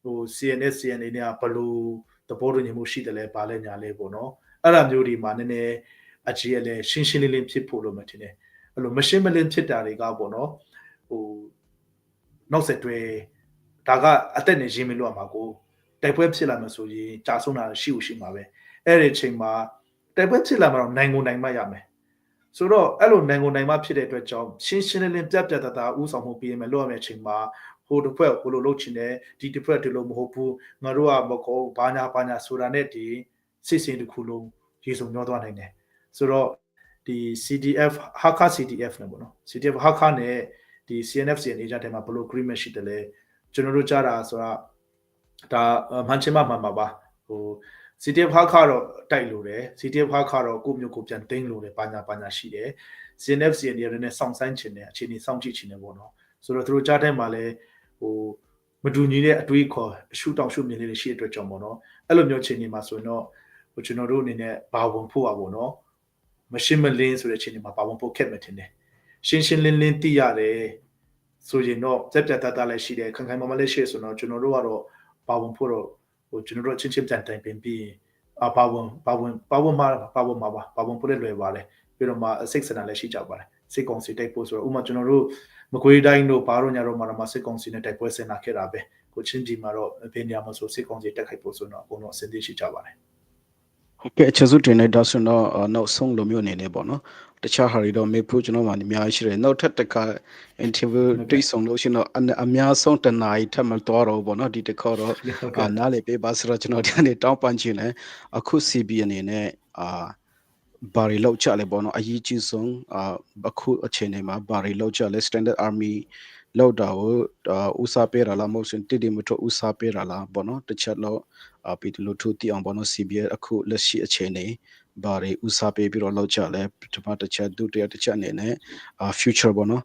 ဟို CNS CNA နဲ့ဘယ်လိုသဘောတူညီမှုရှိတယ်လဲပါလဲညာလဲပေါ့နော်အဲ့ဒါမျိုးဒီမှာနည်းနည်းအကြီးအလဲရှင်းရှင်းလင်းလင်းဖြစ်ဖို့လို့မှထင်တယ်အဲ့လိုမရှင်းမလင်းဖြစ်တာတွေကပေါ့နော်ဟိုနောက်ဆက်တွဲဒါကအသက်နဲ့ရင်းမလို့ရမှာကိုတိုက်ပွဲဖြစ်လာမှဆိုရင်ကြာဆုံးတာရှိမှာပဲအဲ့ဒီအချိန်မှာတိုက်ပွဲဖြစ်လာမှတော့နိုင်ကိုနိုင်မှရမယ်ဆိုတော့အဲ့လိုနိုင်ကိုနိုင်မှဖြစ်တဲ့အတွက်ကြောင့်ရှင်းရှင်းလင်းလင်းပြတ်သားဥဆောင်မှုပြီးရင်မလို့ရမယ့်အချိန်မှာဟိုတစ်ဖွဲ့ဟိုလိုလုပ်ချင်တယ်ဒီတစ်ဖွဲ့ဒီလိုမဟုတ်ဘူးငါတို့ကမကောဘာညာဆိုတာနဲ့ဒီစစ်စင်တစ်ခုလုံးရေစုံညောသွားနိုင်တယ်ဆိုတော့ဒီ CDF ဟာခါ CDF နဲ့ပေါ့နော် CDF ဟာခါနဲ့ ဒီ CNF-CN agent ထဲမှာဘယ်လို agreement ရှိတယ်လဲကျွန်တော်တို့ကြားတာဆိုတာဒါမှန်ချင်မှမှန်ပါပါဟို CTF ဟာခါတော့တိုက်လို့တယ် CTF ဟာခါတော့ကိုမျိုးကိုပြန်တင်းလို့တယ်ပါညာရှိတယ် CNF-CN တွေနဲ့စောင့်ဆိုင်ချင်တယ်အခြေအနေစောင့်ကြည့်ချင်တယ်ပေါ့နော်ဆိုတော့သူတို့ကြားထဲမှာလဲဟိုမတူညီတဲ့အတွေးခေါ်ရှုတောင်ရှုမြင်လေးတွေရှိတဲ့အတွက်ကြောင့်ပေါ့နော်အဲ့လိုမျိုးအခြေအနေမှာဆိုရင်တော့ဟိုကျွန်တော်တို့အနေနဲ့ဘာဝင်ဖို့อ่ะပေါ့နော်မရှင်းမလင်းဆိုတဲ့အခြေအနေမှာဘာဝင်ဖို့ခက်မှထင်တယ်ရှင်းလင်းသိရတယ်ဆိုရင်တော့စက်ပြတ်တတ်လည်းရှိတယ်ခိုင်မလည်းရှိဆိုတော့ကျွန်တော်တို့ကတော့ဘာဝင်ဖို့တော့ဟိုကျွန်တော်တို့ချင်းချင်းတိုင်ပင်ပြီးဘာဝင်ဖို့လည်းလွယ်ပါတယ်ပြီးတော့မှစိတ်ဆန္ဒလည်းရှိကြပါတယ်စိတ်ကောင်းစိတ်တိုက်ဖို့ဆိုတော့ဥမာကျွန်တော်တို့မကွေးတိုင်းတို့ဘာတို့ညာတို့မှာစိတ်ကောင်းစိနဲ့တိုက်ပွဲဆင်လာခဲ့တာပဲကိုချင်းကြီးမှာတော့ဘယ်နေရာမှာဆိုစိတ်ကောင်းစိတက်ခိုက်ဖို့ဆိုတော့အကုန်လုံးအဆင်သင့်ရှိကြပါတယ်ဟုတ်ကဲ့ကျေးဇူးတင်လိုက်ဒါဆိုတော့နောက်ဆုံးလိုမျိုးအနေနဲ့ပေါ့နော်တခြားဟာတွေတော့မေဖို့ကျွန်တော်မှအများကြီးရှိတယ်နောက်ထပ်တစ်ခါ interview တွေ့ဆုံလို့ရှိတော့အများဆုံးတနားရီထပ်မတော်တော့ပေါ့နော်ဒီတစ်ခေါက်တော့နားလေပေးပါဆိုတော့ကျွန်တော်ဒီနေ့တောင်းပန်ချင်တယ်အခု CB အနေနဲ့ဘာတွေလောက်ကြလဲပေါ့နော်အရေးကြီးဆုံးအခုအချိန်တွေမှာဘာတွေလောက်ကြလဲ standard army လောက်တာကိုဥစားပေးရလားမဟုတ်ရင်တိတိမထဥစားပေးရလားပေါ့နော်တစ်ချက်တော့ပြည်သူလူထုသိအောင်ပေါ့နော် CBS အခုလက်ရှိအချိန်နေဘာတွေဥစားပေးပြီးတော့လောက်ကြလဲဒီမှာတစ်ချက်ဒုတိယတစ်ချက်အနေနဲ့future ပေါ့နော်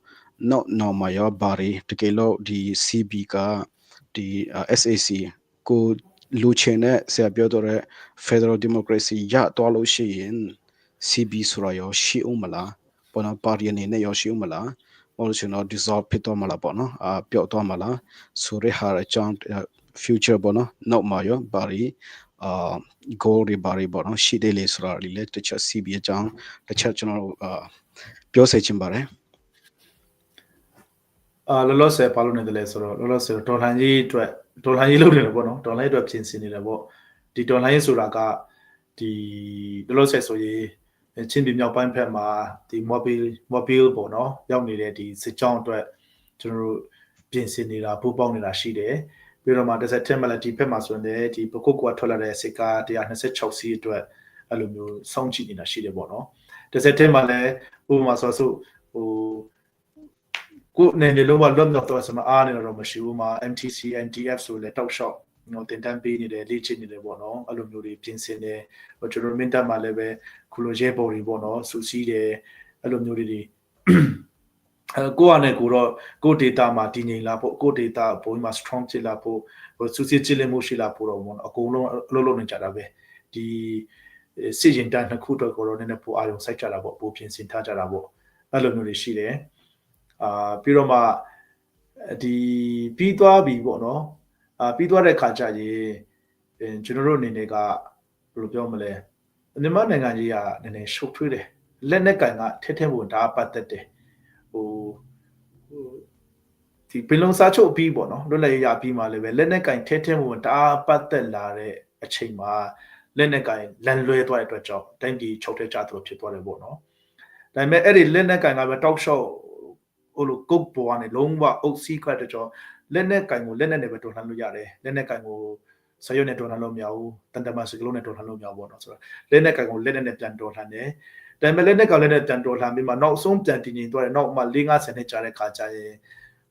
နောက်မှာရောဘာတွေတကယ်လို့ဒီ CB ကဒီ SAC ကိုလူချင်းနဲ့ဆရာပြောတော့တဲ့ Federal Democracy ရတော့လို့ရှိရင် CB ဆိုတာရောရှိအောင်မလားပေါ့နော်ပါတီအနေနဲ့ရောရှိအောင်မလားဘာလို့ဆိုတော့ dissolve ဖြစ်တော့မလားပေါ့နော်ပျောက်တော့မလားဆိုရဟာအကြောင်း future ပေါ့နော်နောက်မှာရောဘာတွေgoal တွေဘာတွေပေါ့နော်ရှိသေးလေဆိုတာလေးလည်းတစ်ချက် CB အကြောင်းတစ်ချက်ကျွန်တော်ပြောစေချင်ပါတယ်လောလောဆယ်ဘာလို့နေတယ်လဲဆိုတော့လောလောဆယ်ဒေါ်လာကြီးအတွက်ဒေါ်လာကြီးလုပ်နေတယ်ပေါ့နော်ဒေါ်လာကြီးအတွက်ပြင်ဆင်နေတယ်ပေါ့ဒီဒေါ်လာကြီးဆိုတာကဒီလောလောဆယ်ဆိုရင်ချင်းပြည်မြောက်ပိုင်းဘက်မှာဒီ mobile ပေါ့နော်ရောက်နေတဲ့ဒီစစ်ကြောင်းအတွက်ကျွန်တော်တို့ပြင်ဆင်နေတာပူပေါင်းနေတာရှိတယ်ပြီးတော့မှတစ်ဆက်တည်းမှာလည်းဒီဘက်မှာဆိုရင်လည်းဒီပကုတ်ကွာထွက်လာတဲ့စစ်ကား126စီးအတွက်အဲ့လိုမျိုးစောင့်ကြည့်နေတာရှိတယ်ပေါ့နော်တစ်ဆက်တည်းမှာလည်းဥပမာဆိုဟိုကိုနေနေလုံးဝလွတ်မြောက်တော့ဆိုမှအားနေတော့မရှိဘူးမှာ MTC NTF ဆိုလည်းတောက်လျှောက်နော်တင်တန်းပေးနေတယ်လေ့ကျင့်နေတယ်ပေါ့နော်အဲ့လိုမျိုးတွေပြင်ဆင်တယ်ကျွန်တော်မင်းတပ်မှာလည်းပဲခုလိုရဲပေါ်တွေပေါ့နော်စူးစီးတယ်အဲ့လိုမျိုးတွေကိုကနေကိုတော့ကို data မှာတည်ငြိမ်လာဖို့ကို data ဘုံမှာ strong ဖြစ်လာဖို့စူးစီးကြည့်လည်မှုရှိလာဖို့တော့ပေါ့နော်အကုန်လုံးအလုပ်လုပ်နေကြတာပဲဒီစစ်ရင်တန်းနှစ်ခုတော့ကိုတော့နည်းနည်းပိုအာရုံစိုက်ကြတာပေါ့ပိုပြင်ဆင်ထားကြတာပေါ့အဲ့လိုမျိုးတွေရှိတယ်ပြီးတော့မှဒီပြီးသွားပြီပေါ့နော်ပြီးသွားတဲ့ခါကျရင်ကျွန်တော်တို့အနေနဲ့ကဘယ်လိုပြောမလဲမြန်မာနိုင်ငံကြီးကနည်းနည်းရှုပ်ထွေးတယ်လက်နဲ့ကန်ကထဲဝင်ဒါပတ်သက်တယ်ဟိုဒီပင်လုံစာချုပ်ပြီးပေါ့နော်လွတ်လပ်ရေးရပြီးမှလည်းပဲလက်နဲ့ကန်ထဲဝင်ဒါပတ်သက်လာတဲ့အချိန်မှာလက်နဲ့ကန်လန်လွဲသွားတဲ့အတွက်ကြောင့်တိုင်းပြည်ချုပ်ထဲကျသလိုဖြစ်သွားတယ်ပေါ့နော်ဒါပေမဲ့အဲ့ဒီလက်နဲ့ကန်ကပဲတောက်လျှောက်ဟိုလိုကုတ်ပေါ်ကနေလုံးဝအုပ်စီးခွက်တဲ့ကြောင့်လက်နဲ့ကန်ကိုလက်နဲ့ပဲတော်လှန်လို့ရတယ်လက်နဲ့ကန်ကိုဆရွက်နဲ့တော်လှန်လို့မရဘူးတန်တမစကလုံးနဲ့တော်လှန်လို့မရဘူးပေါ့နော်ဆိုတော့လက်နဲ့ကန်ကိုလက်နဲ့ပြန်တော်လှန်တယ်ဒါပေမဲ့လက်နဲ့ကန်လက်နဲ့ပြန်တော်လှန်ပြီးမှနောက်ဆုံးပြန်တည်ငြိမ်သွားတယ်နောက်မှ4-50နှစ်ကြာတဲ့ခါကျရင်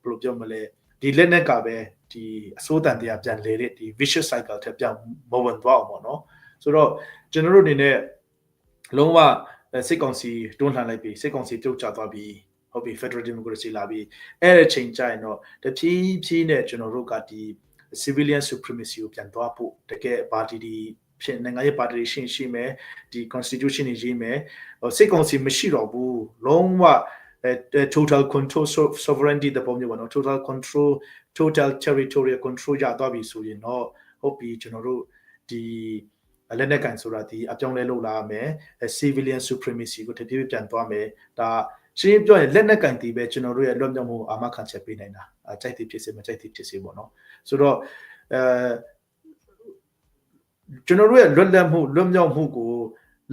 ဘယ်လိုပြောမလဲဒီလက်နဲ့ကပဲဒီအစိုးတန်တရားပြန်လေတဲ့ဒီ vicious cycle ထက်ပြန်မဝင်သွားအောင်ပေါ့နော်ဆိုတော့ကျွန်တော်တို့အနေနဲ့လုံးဝစိတ်ကောင်းစီတွန်းလှန်လိုက်ပြီးစိတ်ကောင်းစီပြုတ်ကျသွားပြီးဟုတ်ပြီ Federal Democracy လာပြီးအဲ့ဒီချိန်ကျရင်တော့တဖြည်းဖြည်းနဲ့ကျွန်တော်တို့ကဒီ civilian supremacy ကိုပြန်သွားဖို့တကယ်ပါတီဒီဖြစ်နိုင်ငံရေးပါတီရှင်းရှိမယ်ဒီ constitution တွေရေးမယ်စိတ်ကောင်းစီမရှိတော့ဘူးလုံးဝtotal control sovereignty တဲ့ပုံမျိုးပေါ့နော် total control total territorial control ရသွားပြီဆိုရင်တော့ဟုတ်ပြီကျွန်တော်တို့ဒီလက်နက်ကန်ဆိုတာဒီအပြောင်းလဲလုပ်လာမယ် civilian supremacy ကိုတဖြည်းဖြည်းပြန်သွားမယ်ဒါရှင်းပြောရင်လက်နက်ကန်တီးပဲကျွန်တော်တို့ရဲ့လွတ်မြောက်မှုအာမခံချက်ပေးနိုင်တာကြိုက်သည်ဖြစ်စေမကြိုက်သည်ဖြစ်စေပေါ့နော်ဆိုတော့ကျွန်တော်တို့ရဲ့လွတ်မြောက်မှုကို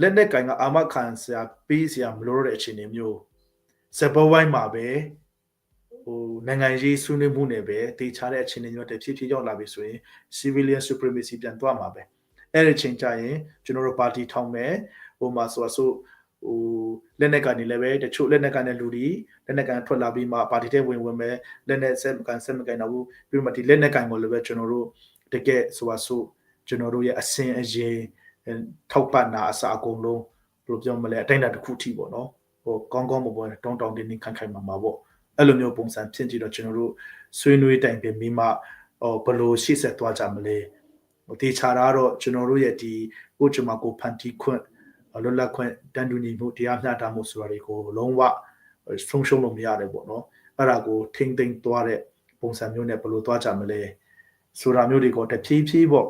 လက်နက်ကန်ကအာမခံစရာပေးစရာမလိုတဲ့အခြေအနေမျိုးစပေါ်ဝိုင်းမှာပဲဟိုနိုင်ငံရေးဆွေးနွေးမှုနဲ့ပဲတေချာတဲ့အခြေအနေမျိုးတဖြည်းဖြည်းရောက်လာပြီဆိုရင် civilian supremacy ပြန်သွားမှာပဲအဲ့ဒီချိန်ကျရင်ကျွန်တော်တို့ပါတီထောင်မယ်ဟိုမှာဆိုဟို လက်နက်ကနေလည်းပဲတချို့လက်နက်ကနေလူတွေလက်နက်ကန်ထွက်လာပြီးမှပါတီတဲ့ဝင်မဲ့လက်နက်ဆက်မကန်တော့ဘူးပြီးမှဒီလက်နက်ကန်ကိုလည်းပဲကျွန်တော်တို့တကယ်ဆိုပါစို့ကျွန်တော်တို့ရဲ့အစင်အရေးထောက်ပံ့တာအစားအကုန်လုံးဘယ်လိုပြောမလဲအတိုင်းအတာတစ်ခုထိပေါ့နော်ဟိုကောင်းကောင်းမပေါ်တောင်းတောင်းတင်းတင်းခိုင်ခိုင်မှာပေါ့အဲ့လိုမျိုးပုံစံဖြစ်ကြည့်တော့ကျွန်တော်တို့ဆွေးနွေးတိုင်ပင်ပြီးမှဘယ်လိုရှေ့ဆက်သွားကြမလဲဟိုတေချာတာတော့ကျွန်တော်တို့ရဲ့ဒီကိုကျွန်မကိုဖန်တီခွင့်လွတ်လပ်ခွင့်တန်တူညီမှုတရားမျှတမှုဆိုတာတွေကိုလုံးဝဆုံးရှုံးလို့မရတယ်ပေါ့နော်အဲ့ဒါကိုထိမ့်သိမ့်သွားတဲ့ပုံစံမျိုးနဲ့ဘယ်လိုသွားကြမလဲဆိုတာမျိုးတွေကိုတဖြည်းဖြည်းပေါ့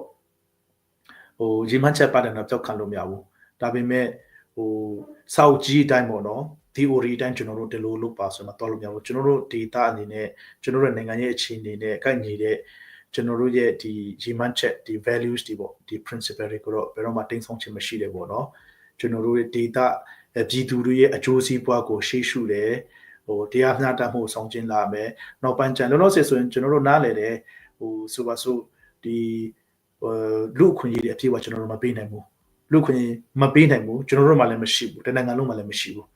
ဟိုရီမန်းချက်ပါတယ်တော့ကြောက်ခံလို့မရဘူးဒါပေမဲ့ဟိုစောက်ကြီးအတိုင်းပေါ့နော် theory အတိုင်းကျွန်တော်တို့ဒီလိုလုပ်ပါဆိုမှတော့လို့မရဘူးကျွန်တော်တို့ data အနေနဲ့ကျွန်တော်တို့နိုင်ငံရဲ့အခြေအနေနဲ့ကိုက်ညီတဲ့ကျွန်တော်တို့ရဲ့ဒီရီမန်းချက်ဒီ values တွေပေါ့ဒီ principle တွေကိုတော့ဘယ်တော့မှတိမ်ဆုံးခြင်းမရှိတယ်ပေါ့နော်ကျွန်တော်တို့ရဲ့ data ပြည်သူတွေရဲ့အကျိုးစီးပွားကိုရှေ့ရှုတယ်ဟိုတရားမျှတမှုဆောင်ကျဉ်လာမယ်နောက်ပိုင်းကျန်လောလောဆယ်ဆိုရင်ကျွန်တော်တို့နားလည်တယ်ဟိုဆိုပါစို့ဒီလူခွင့်ရေးတွေအပြည့်အဝကျွန်တော်တို့မပေးနိုင်ဘူးလူခွင့်မပေးနိုင်ဘူးကျွန်တော်တို့မှလည်းမရှိဘူးတနိုင်ငံလုံးမှလည်းမရှိဘူး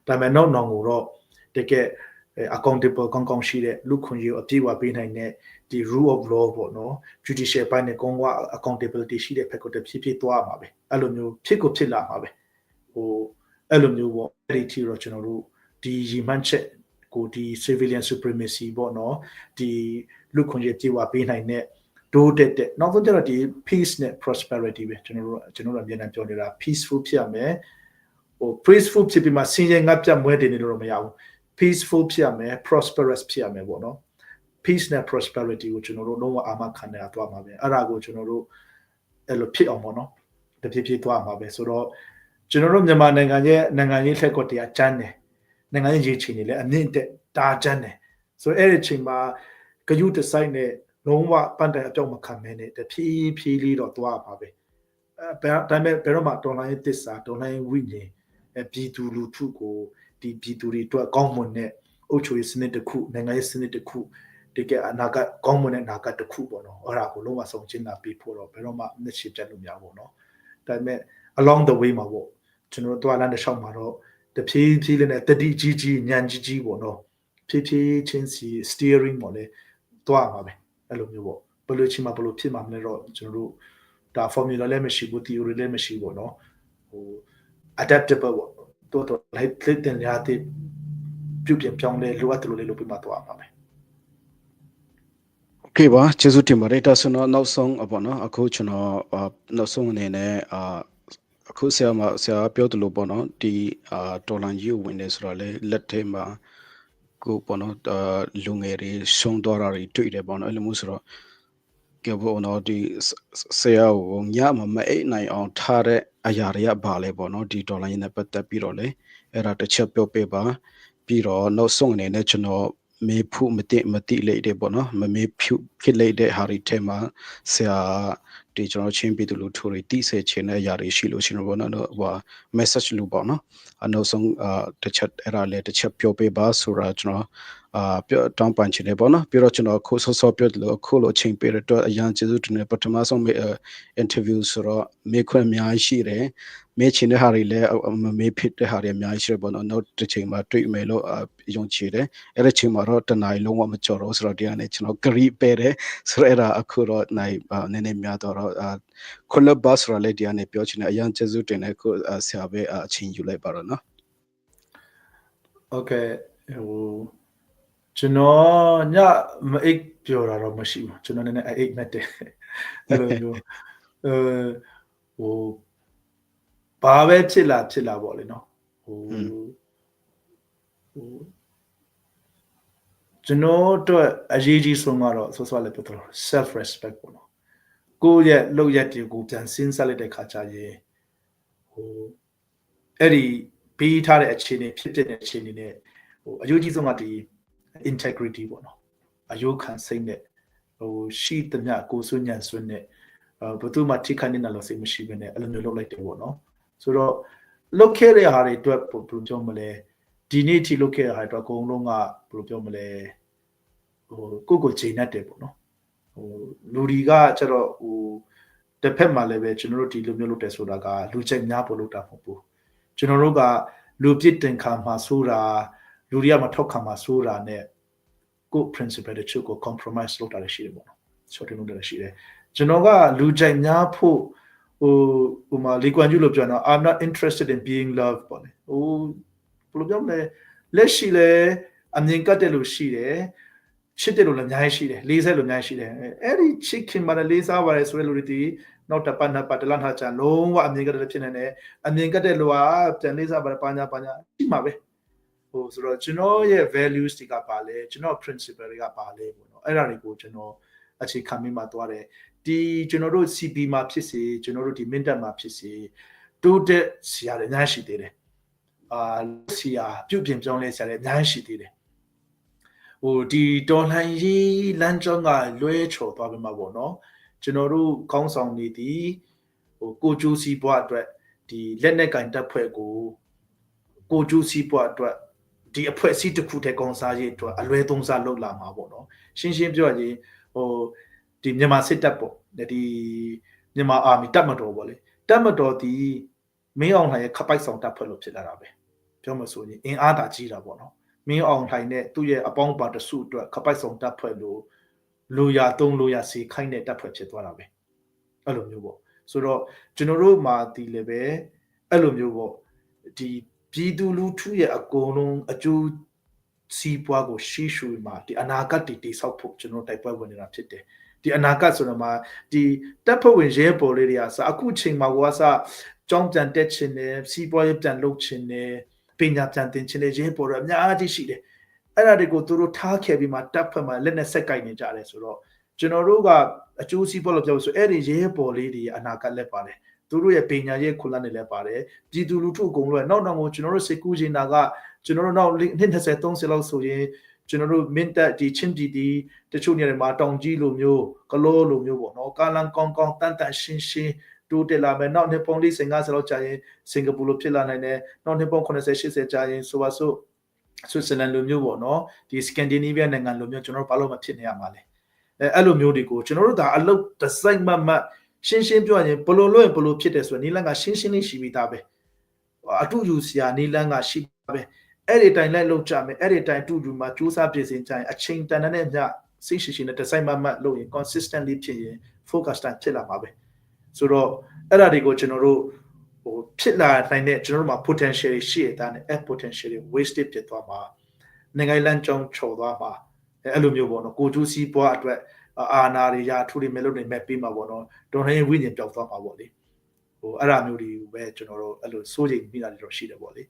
ဒါပေမဲ့နောက်နောင်ကိုတော့တကယ် accountable ကောင်းကောင်းရှိတဲ့လူခွင့်ရေးအပြည့်အဝပေးနိုင်တဲ့ဒီ rule of law ပေါ့နော် judicial ဘိုင်းနဲ့ကောင်းက accountability ရှိတဲ့ဖက်ကိုတဖြည်းဖြည်းသွားမှာပဲအဲ့လိုမျိုးဖြစ်ကိုဖြစ်လာမှာပဲဟိုအဲ့လိုမျိုးပေါ့အဲ့ဒီထီတော့ကျွန်တော်တို့ဒီရီမန်းချက်ကိုဒီ civilian supremacy ပေါ့နော်ဒီလူခွင့်ရေးပြေဝပေးနိုင်တဲ့ဒိုးတက်တဲ့နောက်ဆုံးကျတော့ဒီ peace နဲ့ prosperity ပဲကျွန်တော်တို့အမြဲတမ်းပြောနေတာ peaceful ဖြစ်ရမယ်ဟို peaceful ဖြစ်ပြီးမှစင်ကြယ်ငတ်ပြတ်မွဲတင်နေလို့မရဘူး peaceful ဖြစ်ရမယ် prosperous ဖြစ်ရမယ်ပေါ့နော် peace နဲ့ prosperity ကိုကျွန်တော်တို့လုံးဝအာမခံနေတာသွားမှာပဲအဲ့ဒါကိုကျွန်တော်တို့အဲ့လိုဖြစ်အောင်ပေါ့နော်တဖြည်းဖြည်းသွားမှာပဲဆိုတော့ကျွန်တော်တို့မြန်မာနိုင်ငံရဲ့နိုင်ငံရေးလက်ကွက်တရားကျန်းတယ်နိုင်ငံရေးရေးချင်နေလဲအမြင့်တက်တာကျန်းတယ်ဆိုတော့အဲ့ဒီချိန်မှာဂယုတစိုက်နဲ့လုံးဝပန့်တိုင်အပြောက်မခံမဲနဲ့တဖြည်းဖြည်းလေးတော့သွားပါပဲဒါပေမဲ့ဘယ်တော့မှတော်လိုင်းသစ္စာတော်လိုင်းဝိညာဉ်ပြည်သူလူထုကိုဒီပြည်သူတွေအတွက်ကောင်းမွန်တဲ့အုပ်ချုပ်ရေးစနစ်တစ်ခုနိုင်ငံရေးစနစ်တစ်ခုတကယ်အနာဂတ်ကောင်းမွန်တဲ့အနာဂတ်တစ်ခုပေါ့နော်အဲ့ဒါကိုလုံးဝဆုံးကျင်းတာပြီးဖို့တော့ဘယ်တော့မှမျက်ခြေပြတ်လို့မရဘူးပေါ့နော်ဒါပေမဲ့ along the way မှာပေါ့ကျွန်တော်တို့တွားလန်းတစ်လျှောက်မှာတော့တဖြည်းဖြည်းလေးနဲ့တတိကြီးကြီးညံကြီးပေါ့နော်ဖြည်းဖြည်းချင်းစီ steering ပေါ့လေတွားမှာပဲအဲ့လိုမျိုးပေါ့ဘယ်လိုချင်းမှာဘယ်လိုဖြစ်မှာမလဲတော့ကျွန်တော်တို့ဒါ formula လည်းမရှိဘူး theory လည်းမရှိဘူးပေါ့နော်ဟို adaptable ပေါ့တော်လိုက်လက်တင်ရတဲ့ပြုပြင်ပြောင်းလဲလိုအပ်တယ်လို့လည်းလုပ်ပြီးမှသွားပါမယ်โอเคပါကျေးဇူးတင်ပါတယ်ဒါဆိုတော့နောက်ဆုံးပေါ့နော်အခုကျွန်တော်နောက်ဆုံးအနေနဲ့အခုဆရာပြောသလိုပေါ့နော်ဒီဒေါ်လာကြီးကိုဝင်နေဆိုတော့လေလက်ထဲမှာကိုပေါ့နော်လူငယ်တွေရှုံးသွားတာတွေတွေ့တယ်ပေါ့နော်အဲ့လိုမျိုးဆိုတော့ကဲပေါ့နော်ဒီဆရာကိုညမအိတ်နိုင်အောင်ထားတဲ့အရာတွေကဘာလဲပေါ့နော်ဒီဒေါ်လာကြီးနဲ့ပတ်သက်ပြီးတော့လေအဲ့ဒါတစ်ချက်ပြောပေးပါပြီးတော့နောက်ဆုံးအနေနဲ့ကျွန်တော်မေဖုမတိလိုက်တယ်ပေါ့နော်မမေဖုဖြစ်လိုက်တဲ့ဟာတွေထဲမှာဆရာဒီကျွန်တော်ချင်းပြည်သူလူထုတွေတိစေချင်တဲ့အရာတွေရှိလို့ရှိတော့ပေါ့နော်ဟို message လို့ပေါ့နော်နောက်ဆုံးတစ်ချက်အဲ့ဒါလည်းတစ်ချက်ပြောပေးပါဆိုတာကျွန်တော်ပြောတောင်းပန်ချင်တယ်ပေါ့နော်ပြီးတော့ကျွန်တော်ခိုးဆော့ပြောတယ်လို့အခုလိုအချိန်ပေးရတော့အရန်ကျေးဇူးတင်တယ်ပထမဆုံးinterview ဆိုတော့မေခွင့်အများကြီးရှိတယ်မေချင်တဲ့ဟာတွေလည်းမေဖြစ်တဲ့ဟာတွေအများကြီးရှိတယ်ပေါ့နော်နောက်တစ်ချိန်မှာတွေ့မယ်လို့ယုံကြည်တယ်အဲ့ဒီချိန်မှာတော့တနိုင်လုံးဝမကြော်တော့ဆိုတော့ဒီကနေ့ကျွန်တော်ဂရီပေးတယ်ဆိုတော့အဲ့ဒါအခုတော့နိုင်နည်းနည်းများတော့ခုလဘတ်ဆိုတော့လေဒီကနေ့ပြောချင်တယ်အရန်ကျေးဇူးတင်တယ်ခုဆရာပဲအချိန်ယူလိုက်ပါတော့နော်โอเคဟိုကျွန်တော်ညမအိတ်ပြောတာတော့မရှိဘူးကျွန်တော်နည်းနည်းအိတ်မက်တယ်အဲ့လိုမျိုးဟိုဘာပဲဖြစ်လာပေါ့လေနော်ဟိုကျွန်တော်တို့အရေးကြီးဆုံးကတော့ဆောလည်းပြောတော့ self respect ပေါ့နော်ကိုယ့်ရဲ့လုပ်ရက်တွေကိုပြန်စဉ်းစားလိုက်တဲ့ခါကျရင်ဟိုအဲ့ဒီပြီးထားတဲ့အခြေအနေဖြစ်တဲ့အခြေအနေနဲ့ဟိုအရေးကြီးဆုံးကဒီ integrity ပေါ့နော်အယုခံစိတ်နဲ့ဟိုရှိသမျှကိုစွညံစွနဲ့ဘယ်သူမှထိခိုက်နေတာလို့စိတ်မရှိဘဲနဲ့အဲ့လိုမျိုးလုပ်လိုက်တယ်ပေါ့နော်ဆိုတော့လုတ်ခဲ့တဲ့ဟာတွေအတွက်ဘယ်လိုပြောမလဲဒီနေ့ထိလုတ်ခဲ့တဲ့ဟာတွေအတွက်အကုန်လုံးကဘယ်လိုပြောမလဲဟိုကိုချိန်တတ်တယ်ပေါ့နော်ဟိုလူတွေကကျတော့ဟိုတစ်ဖက်မှာလည်းပဲကျွန်တော်တို့ဒီလိုမျိုးလုပ်တယ်ဆိုတာကလူချိန်များပို့လုပ်တာမဟုတ်ဘူးကျွန်တော်တို့က လူပြစ်တင်ခံမှာဆိုတာလူတွေကမထောက်ခံမှာဆိုတာနဲ့ကို principle တချို့ကို compromise လုပ်တာရှိတယ်ပေါ့နော်ဆိုတော့လုပ်တာရှိတယ်ကျွန်တော်ကလူကြိုက်များဖို့ဟိုမှာလီကွမ်ကျူလို့ပြောတော့ I'm not interested in being loved ပေါ့လေဟိုဘယ်လိုပြောမလဲလက်ရှိလဲအမြင်ကတ်တယ်လို့ရှိတယ်ချစ်တယ်လို့လည်းအများကြီးရှိတယ်လေးစားလို့အများကြီးရှိတယ်အဲ့ဒီချစ်ခင်ပါလေးစားပါတယ်ဆိုတဲ့လူတွေဒီနောက်တစ်ပတ်နှစ်ပတ်တလထားချာလုံးဝအမြင်ကတ်တယ်ဖြစ်နေတယ်အမြင်ကတ်တယ်လို့ကပြန်လေးစားပါတယ်ပါညာရှိမှာပဲဟိုဆိုတော့ကျွန်တော်ရဲ့ values တွေကပါလဲကျွန်တော် principle တွေကပါလဲပေါ့နော်အဲ့ဒါတွေကိုကျွန်တော်အခြေခံပြီးမှသွားတယ်ဒီကျွန်တော်တို့ CP မှာဖြစ်စေကျွန်တော်တို့ဒီ Mintet မှာဖြစ်စေတိုးတက်ဆရာတွေအများရှိသေးတယ်ဆရာပြုပြင်ပြောင်းလဲဆရာတွေအများရှိသေးတယ်ဟိုဒီတော်လှန်ရေးလမ်းကြောင်းကလွဲချော်သွားပြီမှာပေါ့နော်ကျွန်တော်တို့ကောင်းဆောင်နေသည်ဟိုကိုကျိုးစီးပွားအတွက်ဒီလက်နက်ကင်တပ်ဖွဲ့ကိုကျိုးစီးပွားအတွက်ဒီအဖွဲ့အစည်းတစ်ခုတည်းကောင်းစားရေးအတွက်အလွဲသုံးစားလုပ်လာမှာပေါ့နော်ရှင်းပြောရင်ဟိုဒီမြန်မာစစ်တပ်ပေါ့ဒီမြန်မာအာမီတပ်မတော်ပေါ့လေတပ်မတော်ဒီမင်းအောင်လှိုင်ရဲ့ခပိုက်ဆောင်တပ်ဖွဲ့လို့ဖြစ်လာတာပဲပြောမှဆိုရင်အင်အားသာကြီးတာပေါ့နော်မင်းအောင်လှိုင်နဲ့သူ့ရဲ့အပေါင်းပါတစုအတွက်ခပိုက်ဆောင်တပ်ဖွဲ့လို့လိုရာသုံးလိုရာစီခိုင်းတဲ့တပ်ဖွဲ့ဖြစ်သွားတာပဲအဲ့လိုမျိုးပေါ့ဆိုတော့ကျွန်တော်တို့မှာဒီလည်းပဲအဲ့လိုမျိုးပေါ့ဒီပြည်သူလူထုရဲ့အကုန်လုံးအကျိုးစီးပွားကိုရှေ့ရှုမှာဒီအနာဂတ်တည်ဆောက်ဖို့ကျွန်တော်တိုက်ပွဲဝင်နေတာဖြစ်တယ်ဒီအနာဂတ်ဆိုတော့မှဒီတပ်ဖွဲ့ဝင်ရဲပေါ်လေးတွေကစအခုချိန်မှာကိုကစကြောင်းပြန်တက်ခြင်းနဲ့စီးပွားရေးပြန်လုပ်ခြင်းနဲ့ပညာပြန်သင်ခြင်းနဲ့ရဲပေါ်တော့အများကြီးရှိတယ်အဲ့ဒါတွေကိုသူတို့ထားခဲ့ပြီးမှတပ်ဖွဲ့မှာလက်နဲ့ဆက်ကင်နေကြတယ်ဆိုတော့ကျွန်တော်တို့ကအကျိုးစီးပွားလို့ပြောဆိုအဲ့ဒီရဲပေါ်လေးတွေအနာဂတ်လက်ပါတယ်သူတို့ရဲ့ပညာရေးခွန်လန်းနေလဲပါတယ်ပြည်သူလူထုအကုန်လုံးနောက်ကိုကျွန်တော်တို့စိတ်ကူးနေတာကကျွန်တော်တို့နောက်နှစ်20 30လောက်ဆိုရင်ကျွန်တော်တို့မင်းတပ်ဒီချင်းပြည်ဒီတချို့နေရာမှာတောင်ကြီးလိုမျိုးကလောလိုမျိုးပေါ့နော်ကာလန်ကောင်းကောင်းတန်တန်ရှင်းရှင်းတိုးတက်လာမယ်နောက်နှစ်ပေါင်း50လောက်ကြာရင်စင်ကာပူလိုဖြစ်လာနိုင်တယ်နောက်နှစ်ပေါင်း80 80ကြာရင်ဆိုပါစို့ဆွစ်ဇာလန်လိုမျိုးပေါ့နော်ဒီစကန်ဒီနေးဗီးယားနိုင်ငံလိုမျိုးကျွန်တော်တို့ဘာလို့မဖြစ်နေရမှာလဲအဲ့လိုမျိုးတွေကိုကျွန်တော်တို့ဒါအလုပ်ဒီဇိုင်းမရှင်းပြောရင်ဘလို့လို့ရင်ဘလို့ဖြစ်တယ်ဆိုတော့နီလန်းကရှင်းလေးရှိပြီးသားပဲအတူယူစရာနီလန်းကရှိပဲအဲ့ဒီတိုင်လိုက်လောက်ကြမယ်အဲ့ဒီတိုင်တူတူမှာစူးစမ်းပြင်ဆင်ကြရင်အချိန်တန်တဲ့မြစိတ်ရှိနဲ့ဒီဇိုင်းမလုပ်ရင် consistently ဖြစ်ရင် focus တိုင်းဖြစ်လာမှာပဲဆိုတော့အဲ့ဒါတွေကိုကျွန်တော်တို့ဟိုဖြစ်လာနိုင်တဲ့ကျွန်တော်တို့မှာ potential ရှိရတဲ့ potential wasted ဖြစ်သွားမှာနိုင်ငံလမ်းကြောင်းချော်သွားမှာအဲ့လိုမျိုးပေါ့နော်ကိုကျူးစီးပွားအတွက်အာနာတွေရာထူတွေမဲ့လို့နေမဲ့ပြီးမှာပေါ့နော်ဒေါ်နေဝိညာဉ်ပျောက်သွားမှာပေါ့လေဟိုအဲ့ဒါမျိုးတွေပဲကျွန်တော်တို့အဲ့လိုစိုးရိမ်မိတာတွေတော့ရှိတယ်ပေါ့လ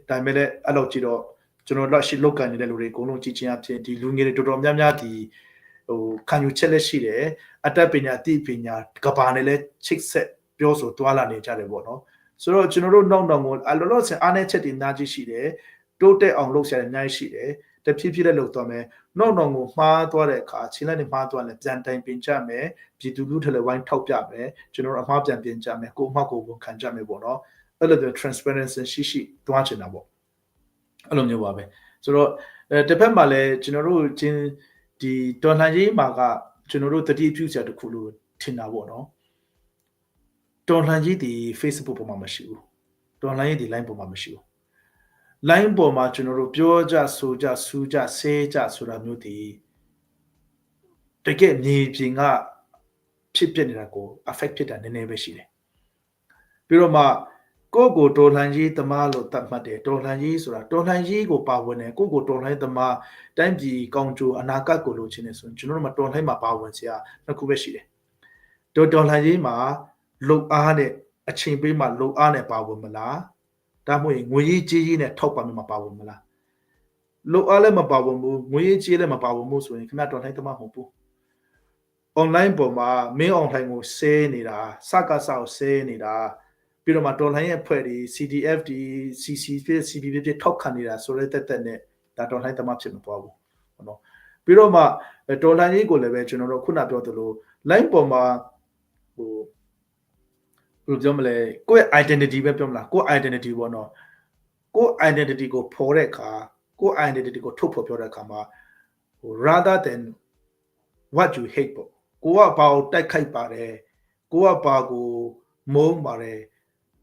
ေဒါပေမဲ့လည်းအဲ့လိုကြည့်တော့ကျွန်တော်တို့ရှိလောက်ကန်နေတဲ့လူတွေအကုန်လုံးကြည်ချင်းအဖြစ်ဒီလူငယ်တွေတော်တော်များများဒီဟိုခံယူချက်လက်ရှိတယ်အတတ်ပညာအသိပညာကဘာနဲ့လဲချိတ်ဆက်ပြောဆိုတွာလာနေကြတယ်ပေါ့နော်ဆိုတော့ကျွန်တော်တို့နောက်တော့အလောလောဆယ်အားနည်းချက်တွေအများကြီးရှိတယ်တိုးတက်အောင်လုပ်ရတဲ့အများကြီးရှိတယ်တဖြည်းဖြည်းနဲ့လုပ်သွားမယ်နောက်တော့ကိုမှားသွားတဲ့အခါချင်းလိုက်နေမှားသွားတယ်ပြန်တိုင်ပင်ကြမယ်ပြည်သူလူထုလည်းဝိုင်းထောက်ပြမယ်ကျွန်တော်တို့အမှားပြန်ပြင်ကြမယ်ကိုအမှားကိုဝန်ခံကြမယ်ပေါ့နော်အဲ့လိုမျိုး transparency ရှိသွားချင်တာပေါ့အဲ့လိုမျိုးပါပဲဆိုတော့တစ်ဖက်မှာလည်းကျွန်တော်တို့ချင်းဒီတော်လှန်ရေးမှာကကျွန်တော်တို့တတိပြုစရာတစ်ခုလို့ထင်တာပေါ့နော်တော်လှန်ရေးဒီ Facebook ပေါ်မှာမရှိဘူးတော်လှန်ရေးဒီ line ပေါ်မှာမရှိဘူး line ပေါ်မှာကျွန်တော်တို့ပြောကြဆိုကြစူးကြဆဲကြဆိုတာမျိုးဒီတကယ်မြေပြင်ကဖြစ်ပြနေတာကို affect ဖြစ်တာနည်းနည်းပဲရှိတယ်ပြီးတော့မှကိုတော်လှန်ရေးသမားလို့သတ်မှတ်တယ်တော်လှန်ရေးဆိုတာတော်လှန်ရေးကိုပါဝင်တယ်ကိုတော်လှန်ရေးသမားတိုင်းပြည်ကောင်းကျိုးအနာဂတ်ကိုလိုချင်တယ်ဆိုရင်ကျွန်တော်တို့မှာတော်လှန်ရေးမှာပါဝင်စရာနှစ်ခုပဲရှိတယ်တော်လှန်ရေးမှာလုံအားနဲ့အချိန်ပေးမှာလုံအားနဲ့ပါဝင်မလားဒါမှမဟုတ်ငွေရေးကြေးရေးနဲ့ထောက်ပံ့မှာပါဝင်မလားလုံအားလည်းမပါဝင်ဘူးငွေရေးကြေးလည်းမပါဝင်ဘူးဆိုရင်ခင်ဗျတော်လှန်ရေးသမားမဟုတ်ဘူး online ပေါ်မှာမင်း online ကိုဆဲနေတာစကားဆောက်ဆဲနေတာပြီးတော့မှတော်လှန်ရေးအဖွဲ့တွေ CDF ဒီ CCP ဖြစ်ထောက်ခံနေတာဆိုတဲ့တက်နဲ့ဒါတော်လှန်ရေးသမားဖြစ်မသွားဘူးဟုတ်နော်ပြီးတော့မှတော်လှန်ရေးကိုလည်းပဲကျွန်တော်တို့ခုနပြောသလို line ပေါ်မှာဟိုဘယ်လိုပြောမလဲကိုယ့်ရဲ့ identity ပဲပြောမလားကိုယ့် identity ပေါ့နော်ကိုယ့် identity ကိုဖော်တဲ့အခါကိုယ့် identity ကိုထုတ်ဖော်ပြောတဲ့အခါမှာဟို rather than what you hate ပေါ့ကိုကဘာကိုတိုက်ခိုက်ပါတယ်ကိုကဘာကိုမုန်းပါတယ်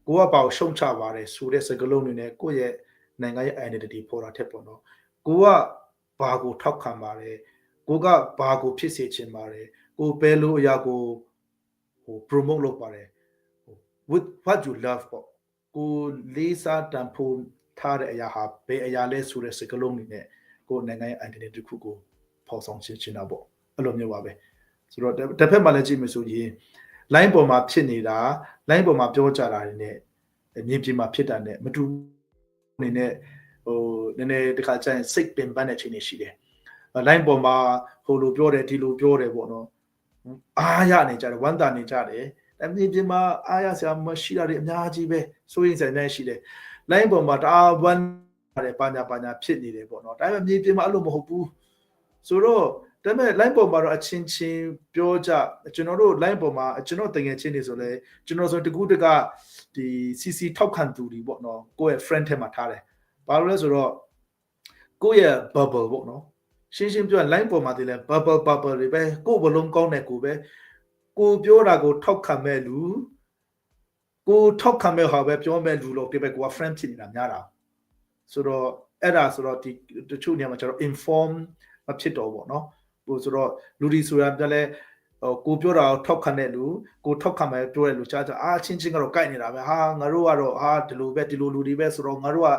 ကိုကပါကိုရှုံချပါတယ်ဆိုတဲ့စကားလုံးတွေနဲ့ကိုယ့်ရဲ့နိုင်ငံရဲ့ identity ပေါ်တာထက်ပေါ့နော်ကိုကဘာကိုထောက်ခံပါတယ်ကိုကဘာကိုဖြစ်စေချင်ပါတယ်ကိုဘယ်လိုအရာကိုpromote လုပ်ပါတယ် with what you love ပေါ့ကိုလေးစားတန်ဖိုးထားတဲ့အရာဟာဘယ်အရာလဲဆိုတဲ့စကားလုံးတွေနဲ့ကိုနိုင်ငံရဲ့ identity တစ်ခုကိုဖော်ဆောင်ချင်တာပေါ့အဲ့လိုမျိုးပါပဲဆိုတော့တစ်ဖက်မှာလည်းကြည့်မယ်ဆိုရင် line ပေါ်မှာဖြစ်နေတာ line ပေါ်မှာပြောကြတာတွေနဲ့မြေပြင်မှာဖြစ်တာနဲ့မတူအနေနဲ့နည်းနည်းတခါကျရင်စိတ်ပင်ပန်းတဲ့အခြေအနေရှိတယ် line ပေါ်မှာဟိုလိုပြောတယ်ဒီလိုပြောတယ်ပေါ့နော်အားရနေကြတယ်ဝမ်းသာနေကြတယ်အမြေပြင်မှာအားရစရာမရှိတာတွေအများကြီးပဲစိုးရင်ဆိုင်နေရှိတယ် line ပေါ်မှာတအားဝမ်းတယ်ပါညာဖြစ်နေတယ်ပေါ့နော်ဒါပေမဲ့မြေပြင်မှာအဲ့လိုမဟုတ်ဘူးဆိုတော့ဒါပေမဲ့ line ပေါ်မှာတော့အချင်းချင်းပြောကြကျွန်တော်တို့ line ပေါ်မှာကျွန်တော်တကယ်ချင်းနေဆိုလဲကျွန်တော်ဆိုတကူးတကဒီ CC ထောက်ခံသူတွေပေါ့နော်ကိုယ့်ရဲ့ friend ထဲမှာထားတယ်ဘာလို့လဲဆိုတော့ကိုယ့်ရဲ့ bubble ပေါ့နော်ရှင်းပြော line ပေါ်မှာတည်းလဲ bubble တွေပဲကိုယ့်ဘလုံးကောင်းတဲ့ကိုပဲကိုပြောတာကိုထောက်ခံမဲ့လူကိုထောက်ခံမဲ့ဟာပဲပြောမဲ့လူလို့ဒီပဲကိုက friend ဖြစ်နေတာများတာဆိုတော့အဲ့ဒါဆိုတော့ဒီတချို့နေရာမှာကျွန်တော် inform မဖြစ်တော့ပေါ့နော်ဟိုဆိုတော့လူဒီဆိုတာပြလဲကိုပြောတာထောက်ခံတဲ့လူကိုထောက်ခံမဲ့ပြောတဲ့လူကြားချင်းကတော့ကြိုက်နေတာပဲဟာငါတို့ကတော့ဟာဒီလိုပဲဒီလိုလူတွေပဲဆိုတော့ငါတို့က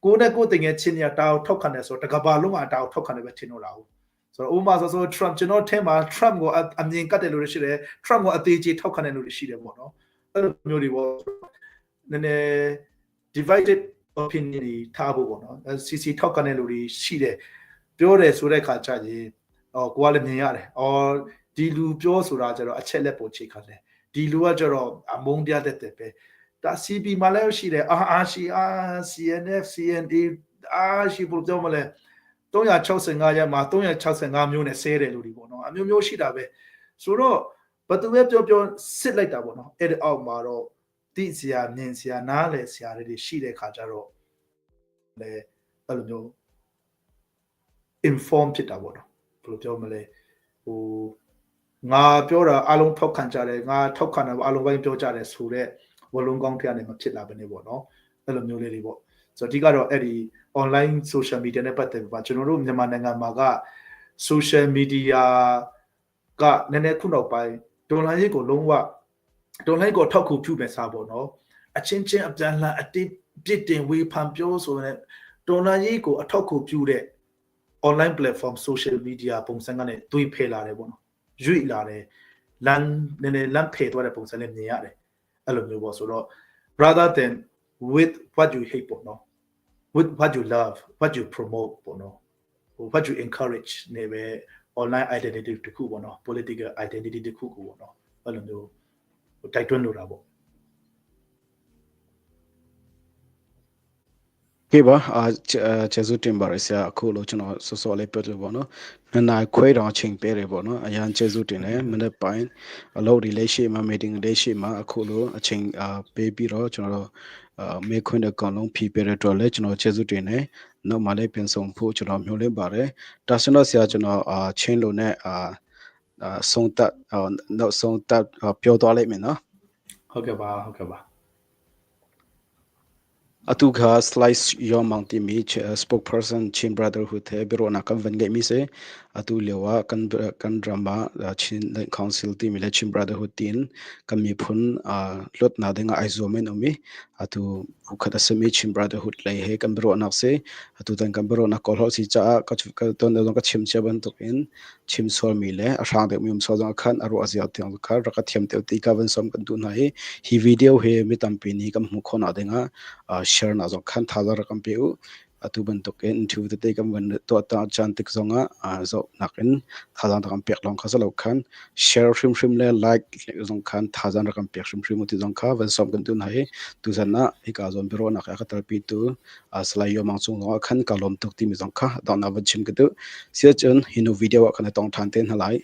ကိုနဲ့ကိုတင်ငယ်ချင်းညာတာကိုထောက်ခံတယ်ဆိုတော့တကဘာလုံးကတာကိုထောက်ခံတယ်ပဲထင်တော့တာဟုတ်ဆိုတော့ဥပမာဆို Trump ကျွန်တော်ထဲမှာ Trump ကိုအမြင်ကတ်တယ်လို့ရှိတယ် Trump ကိုအသေးကြီးထောက်ခံတယ်လို့ရှိတယ်ပေါ့နော်အဲ့လိုမျိုးတွေပေါ့နည်းနည်း divided opinion တွေထားဖို့ပေါ့နော် CC ထောက်ခံတဲ့လူတွေရှိတယ်ပြောတယ်ဆိုတဲ့ခါကျရင်ကိုကလည်းမြင်ရတယ်ဒီလူပြောဆိုတာကျတော့အချက်လက်ပေါ်ချိန်ခါတယ်ဒီလူကကျတော့အမုန်းပြတဲ့တဲ့ပဲဒါ CP မှာလည်းရှိတယ်CNF CND ရှိဖို့ပြောမလဲ365ရက်မှာ365မျိုးနဲ့ဆဲတယ်လူတွေပေါ့နော်အမျိုးမျိုးရှိတာပဲဆိုတော့ဘာသူပဲပြောစစ်လိုက်တာပေါ့နော်အဲ့ဒီအောက်မှာတော့သိစရာမြင်စရာနားလည်စရာတွေရှိတဲ့ခါကျတော့လေအဲ့လိုမျိုး inform ဖြစ်တာပေါ့နော်ဘယ်လိုပြောမလဲဟိုငါပြောတာအလုံးထောက်ခံကြတယ်ငါထောက်ခံတာအလုံးပိုင်းပြောကြတယ်ဆိုတော့ဝလုံးကောင်းတရားနဲ့မဖြစ်လာဘဲနေပေါ့နော်အဲ့လိုမျိုးလေးတွေပေါ့ဆိုတော့ဒီကတော့အဲ့ဒီ online social media နဲ့ပတ်သက်ပြီးပါကျွန်တော်တို့မြန်မာနိုင်ငံမှာက social media ကနည်းနည်းခုနောက်ပိုင်းဒေါ်လာရေးကိုလုံးဝဒေါ်လာရေးကိုထောက်ခုပြုမယ်စားပေါ့နော်အချင်းချင်းအပြန်လှန်အတိပြစ်တင်ဝေဖန်ပြောဆိုတဲ့ဒေါ်လာရေးကိုအထောက်ခုပြုတဲ့ online platform social media ပုံစံကနေတွေးဖယ်လာတယ်ပေါ့နော်ရွေ့လာတယ်လမ်းနည်းနည်းလမ်းဖယ်သွားတဲ့ပုံစံနဲ့မြင်ရတယ်အဲ့လိုမျိုးပေါ့ဆိုတော့ rather than with what you hate ပေါ့နော် with what you love what you promote ပေါ့နော် what you encourage နေပဲ online identity တခုပေါ့နော် political identity တခုကိုပေါ့နော်အဲ့လိုမျိုးတိုက်တွန်းလို့တာပေါ့ကဲပါကျေးဇူးတင်ပါတယ်ဆရာအခုလို့ကျွန်တော်စောစောလေးပြောတယ်ပေါ့နော်နှစ်နာရီခွဲတော့ချိန်ပေးတယ်ပေါ့နော်အရန်ကျေးဇူးတင်တယ်မနေ့ပိုင်းအလုပ်ဒီလေးရှိမှာ meeting လေးရှိမှာအခုလို့အချိန်ပေးပြီးတော့ကျွန်တော်မေခွန်းတဲ့ကောင်လုံးဖြီးပေးတဲ့အတွက်လည်းကျွန်တော်ကျေးဇူးတင်တယ်နောက်မှလည်းပြန်ဆောင်ဖို့ကျွန်တော်မျှော်လင့်ပါတယ်ဒါဆိုတော့ဆရာကျွန်တော်ချင်းလို့နဲ့ဆုံးသက်နောက်ဆုံးသက်ပြောသွားလိုက်မယ်နော်ဟုတ်ကဲ့ပါအတူက slice your mountain meet spokesperson chin brotherhood the biro na kan van ge mi se atu lewa kan drama chin council team le chin brotherhood tin kami phun lot na denga aizomen omi atu ukhata semi chin brotherhood lai he kan biro na se atu tan kan biro na kol ho si cha ka ton na ka chim chaban to in chim sol mi le asang de mum so jang khan aru azia tyang kha ra ka thiam te ti ka van som kan tu na hi video he mi tampi ni kam mu khona denga share na zo khan thajar kam peu atu ban to ken thu te kam ban to ta chan tik zonga zo nakin thajan kam pek long kha lo khan share shim le like zong khan thajan kam pek shim ti zong kha van som kan tu na he tu zanna ika zon biro na ka tar pi tu aslai yo mang chung khan kalom tok ti mi zong kha da na van chim ke tu sia chen hinu video khan tong than ten halai